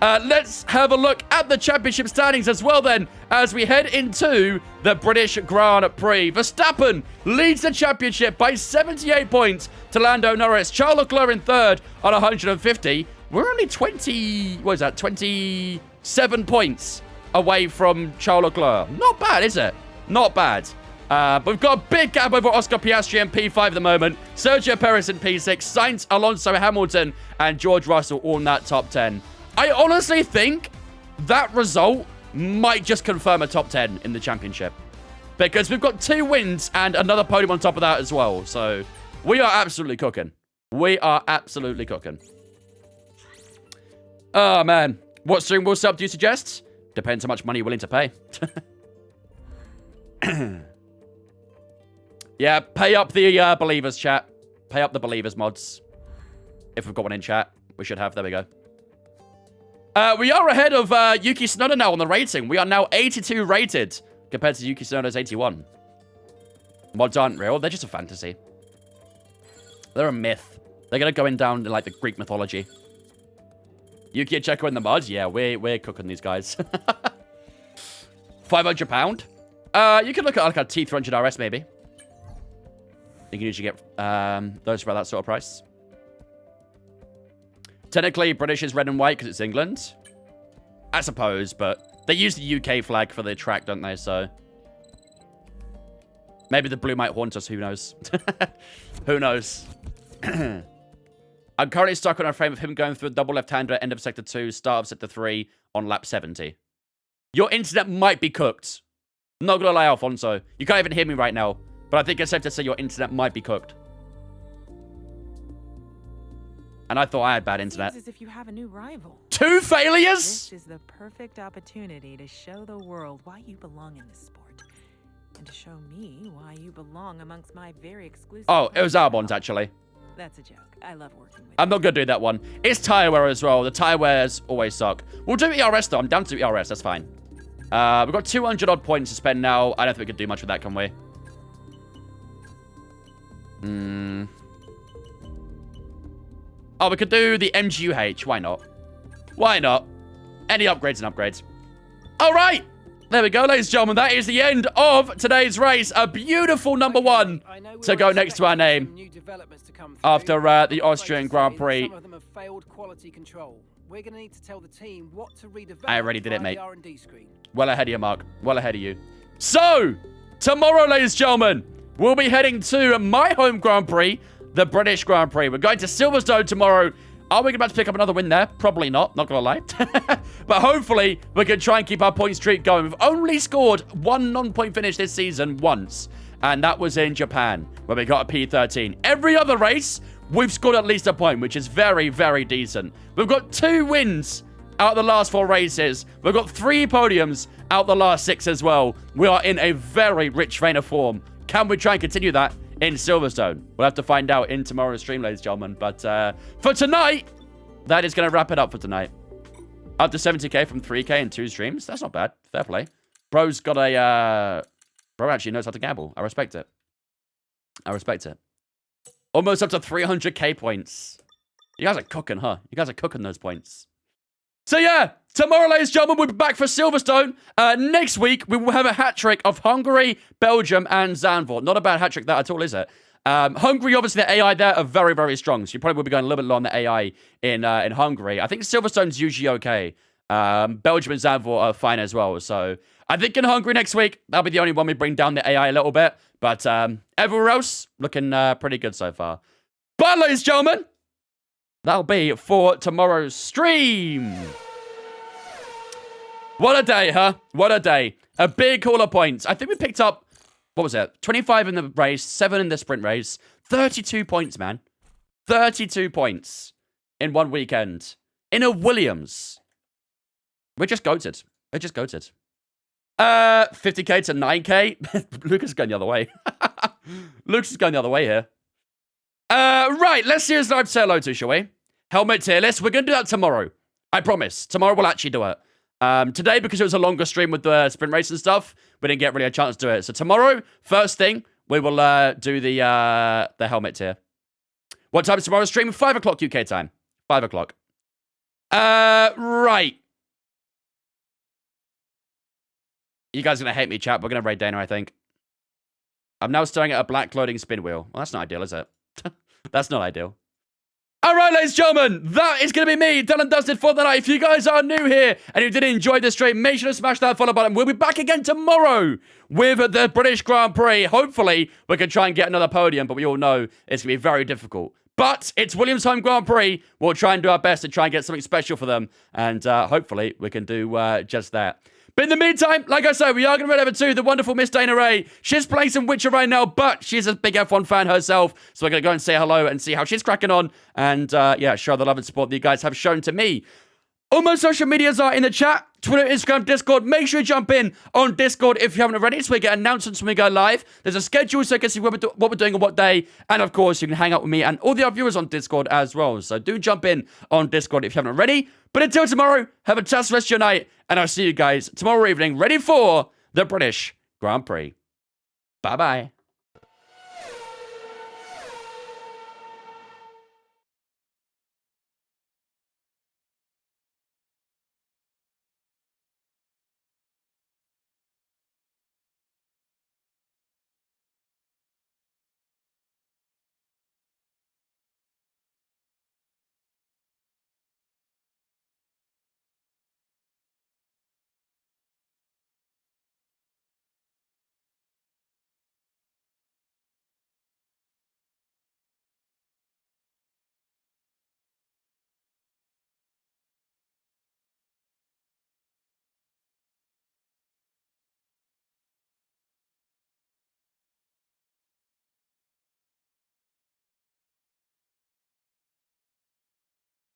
Let's have a look at the championship standings as well then, as we head into the British Grand Prix. Verstappen leads the championship by 78 points to Lando Norris. Charles Leclerc in 3rd on 150. We're only 27 points away from Charles Leclerc. Not bad, is it? Not bad. But we've got a big gap over Oscar Piastri in P5 at the moment. Sergio Perez in P6. Sainz, Alonso, Hamilton, and George Russell all in that top 10. I honestly think that result might just confirm a top 10 in the championship. Because we've got 2 wins and another podium on top of that as well. So we are absolutely cooking. We are absolutely cooking. Oh, man. What steering wheel setup do you suggest? Depends how much money you're willing to pay. Yeah, pay up the believers, chat. Pay up the believers mods. If we've got one in chat. We should have. There we go. We are ahead of Yuki Tsunoda now on the rating. We are now 82 rated compared to Yuki Tsunoda's 81. Mods aren't real. They're just a fantasy. They're a myth. They're going to go in down to, like, the Greek mythology. Yuki and Checo in the mods? Yeah, we're cooking these guys. £500? You could look at, like, a T300 RS, maybe. You can usually get those for that sort of price. Technically, British is red and white because it's England. I suppose, but they use the UK flag for the track, don't they? So maybe the blue might haunt us. Who knows? Who knows? I'm currently stuck on a frame of him going through a double left-hander at end of Sector 2, start of Sector 3 on lap 70. Your internet might be cooked. Not gonna lie, Alfonso. You can't even hear me right now, but I think it's safe to say your internet might be cooked. And I thought I had bad internet. Seems as if you have a new rival. 2 failures? This is the perfect opportunity to show the world why you belong in this sport. And to show me why you belong amongst my very exclusive... Oh, it was Albon's, actually. That's a joke. I love working with I'm not going to do that one. It's tire wear as well. The tire wears always suck. We'll do ERS, though. I'm down to ERS. That's fine. We've got 200 odd points to spend now. I don't think we could do much with that, can we? Oh, we could do the MGUH. Why not? Why not? Any upgrades and upgrades. All right. There we go, ladies and gentlemen. That is the end of today's race. A beautiful number 1 to go next to our name after the Austrian Grand Prix. Some of them have failed quality control. We're going to need to tell the team what to redevelop. I already did it, mate. R&D screen. Well ahead of you, Mark. Well ahead of you. So, tomorrow, ladies and gentlemen, we'll be heading to my home Grand Prix, the British Grand Prix. We're going to Silverstone tomorrow. Are we about to pick up another win there? Probably not gonna lie. But hopefully, we can try and keep our point streak going. We've only scored 1 non-point finish this season once, and that was in Japan, where we got a P13. Every other race, we've scored at least a point, which is very, very decent. We've got 2 wins out of the last 4 races. We've got 3 podiums out of the last 6 as well. We are in a very rich vein of form. Can we try and continue that in Silverstone? We'll have to find out in tomorrow's stream, ladies and gentlemen. But for tonight, that is going to wrap it up for tonight. Up to 70k from 3k in 2 streams. That's not bad. Fair play. Bro's got a... Bro actually knows how to gamble. I respect it. I respect it. Almost up to 300k points. You guys are cooking, huh? You guys are cooking those points. So yeah, tomorrow, ladies and gentlemen, we'll be back for Silverstone. Next week, we will have a hat-trick of Hungary, Belgium, and Zandvoort. Not a bad hat-trick that at all, is it? Hungary, obviously, the AI there are very, very strong. So you probably will be going a little bit low on the AI in Hungary. I think Silverstone's usually okay. Belgium and Zandvoort are fine as well. So I think in Hungary next week, that'll be the only one we bring down the AI a little bit. But everywhere else, looking pretty good so far. But, ladies and gentlemen, that'll be for tomorrow's stream. What a day, huh? What a day. A big haul of points. I think we picked up, what was it? 25 in the race, 7 in the sprint race. 32 points, man. 32 points in one weekend. In a Williams. We're just goated. We're just goated. 50k to 9k. Lucas is going the other way. Lucas is going the other way here. Right, let's see who's live to say hello to, shall we? Helmet tier list. We're going to do that tomorrow. I promise. Tomorrow we'll actually do it. Today, because it was a longer stream with the sprint race and stuff, we didn't get really a chance to do it. So tomorrow, first thing, we will do the helmet tier. What time is tomorrow's stream? 5 o'clock UK time. 5 o'clock. Right. You guys are going to hate me, chat. We're going to raid Dana, I think. I'm now staring at a black clothing spin wheel. Well, that's not ideal, is it? That's not ideal. All right, ladies and gentlemen, that is going to be me, Dylan Dusted, for the night. If you guys are new here and you did enjoy this stream, make sure to smash that follow button. We'll be back again tomorrow with the British Grand Prix. Hopefully, we can try and get another podium, but we all know it's going to be very difficult. But it's Williams Home Grand Prix. We'll try and do our best to try and get something special for them. And hopefully, we can do just that. But in the meantime, like I said, we are going to head over to the wonderful Miss Dana Ray. She's playing some Witcher right now, but she's a big F1 fan herself. So we're going to go and say hello and see how she's cracking on. And yeah, show the love and support that you guys have shown to me. All my social medias are in the chat. Twitter, Instagram, Discord. Make sure you jump in on Discord if you haven't already, so we get announcements when we go live. There's a schedule so you can see what we're doing on what day. And of course, you can hang out with me and all the other viewers on Discord as well. So do jump in on Discord if you haven't already. But until tomorrow, have a fantastic rest of your night. And I'll see you guys tomorrow evening, ready for the British Grand Prix. Bye-bye.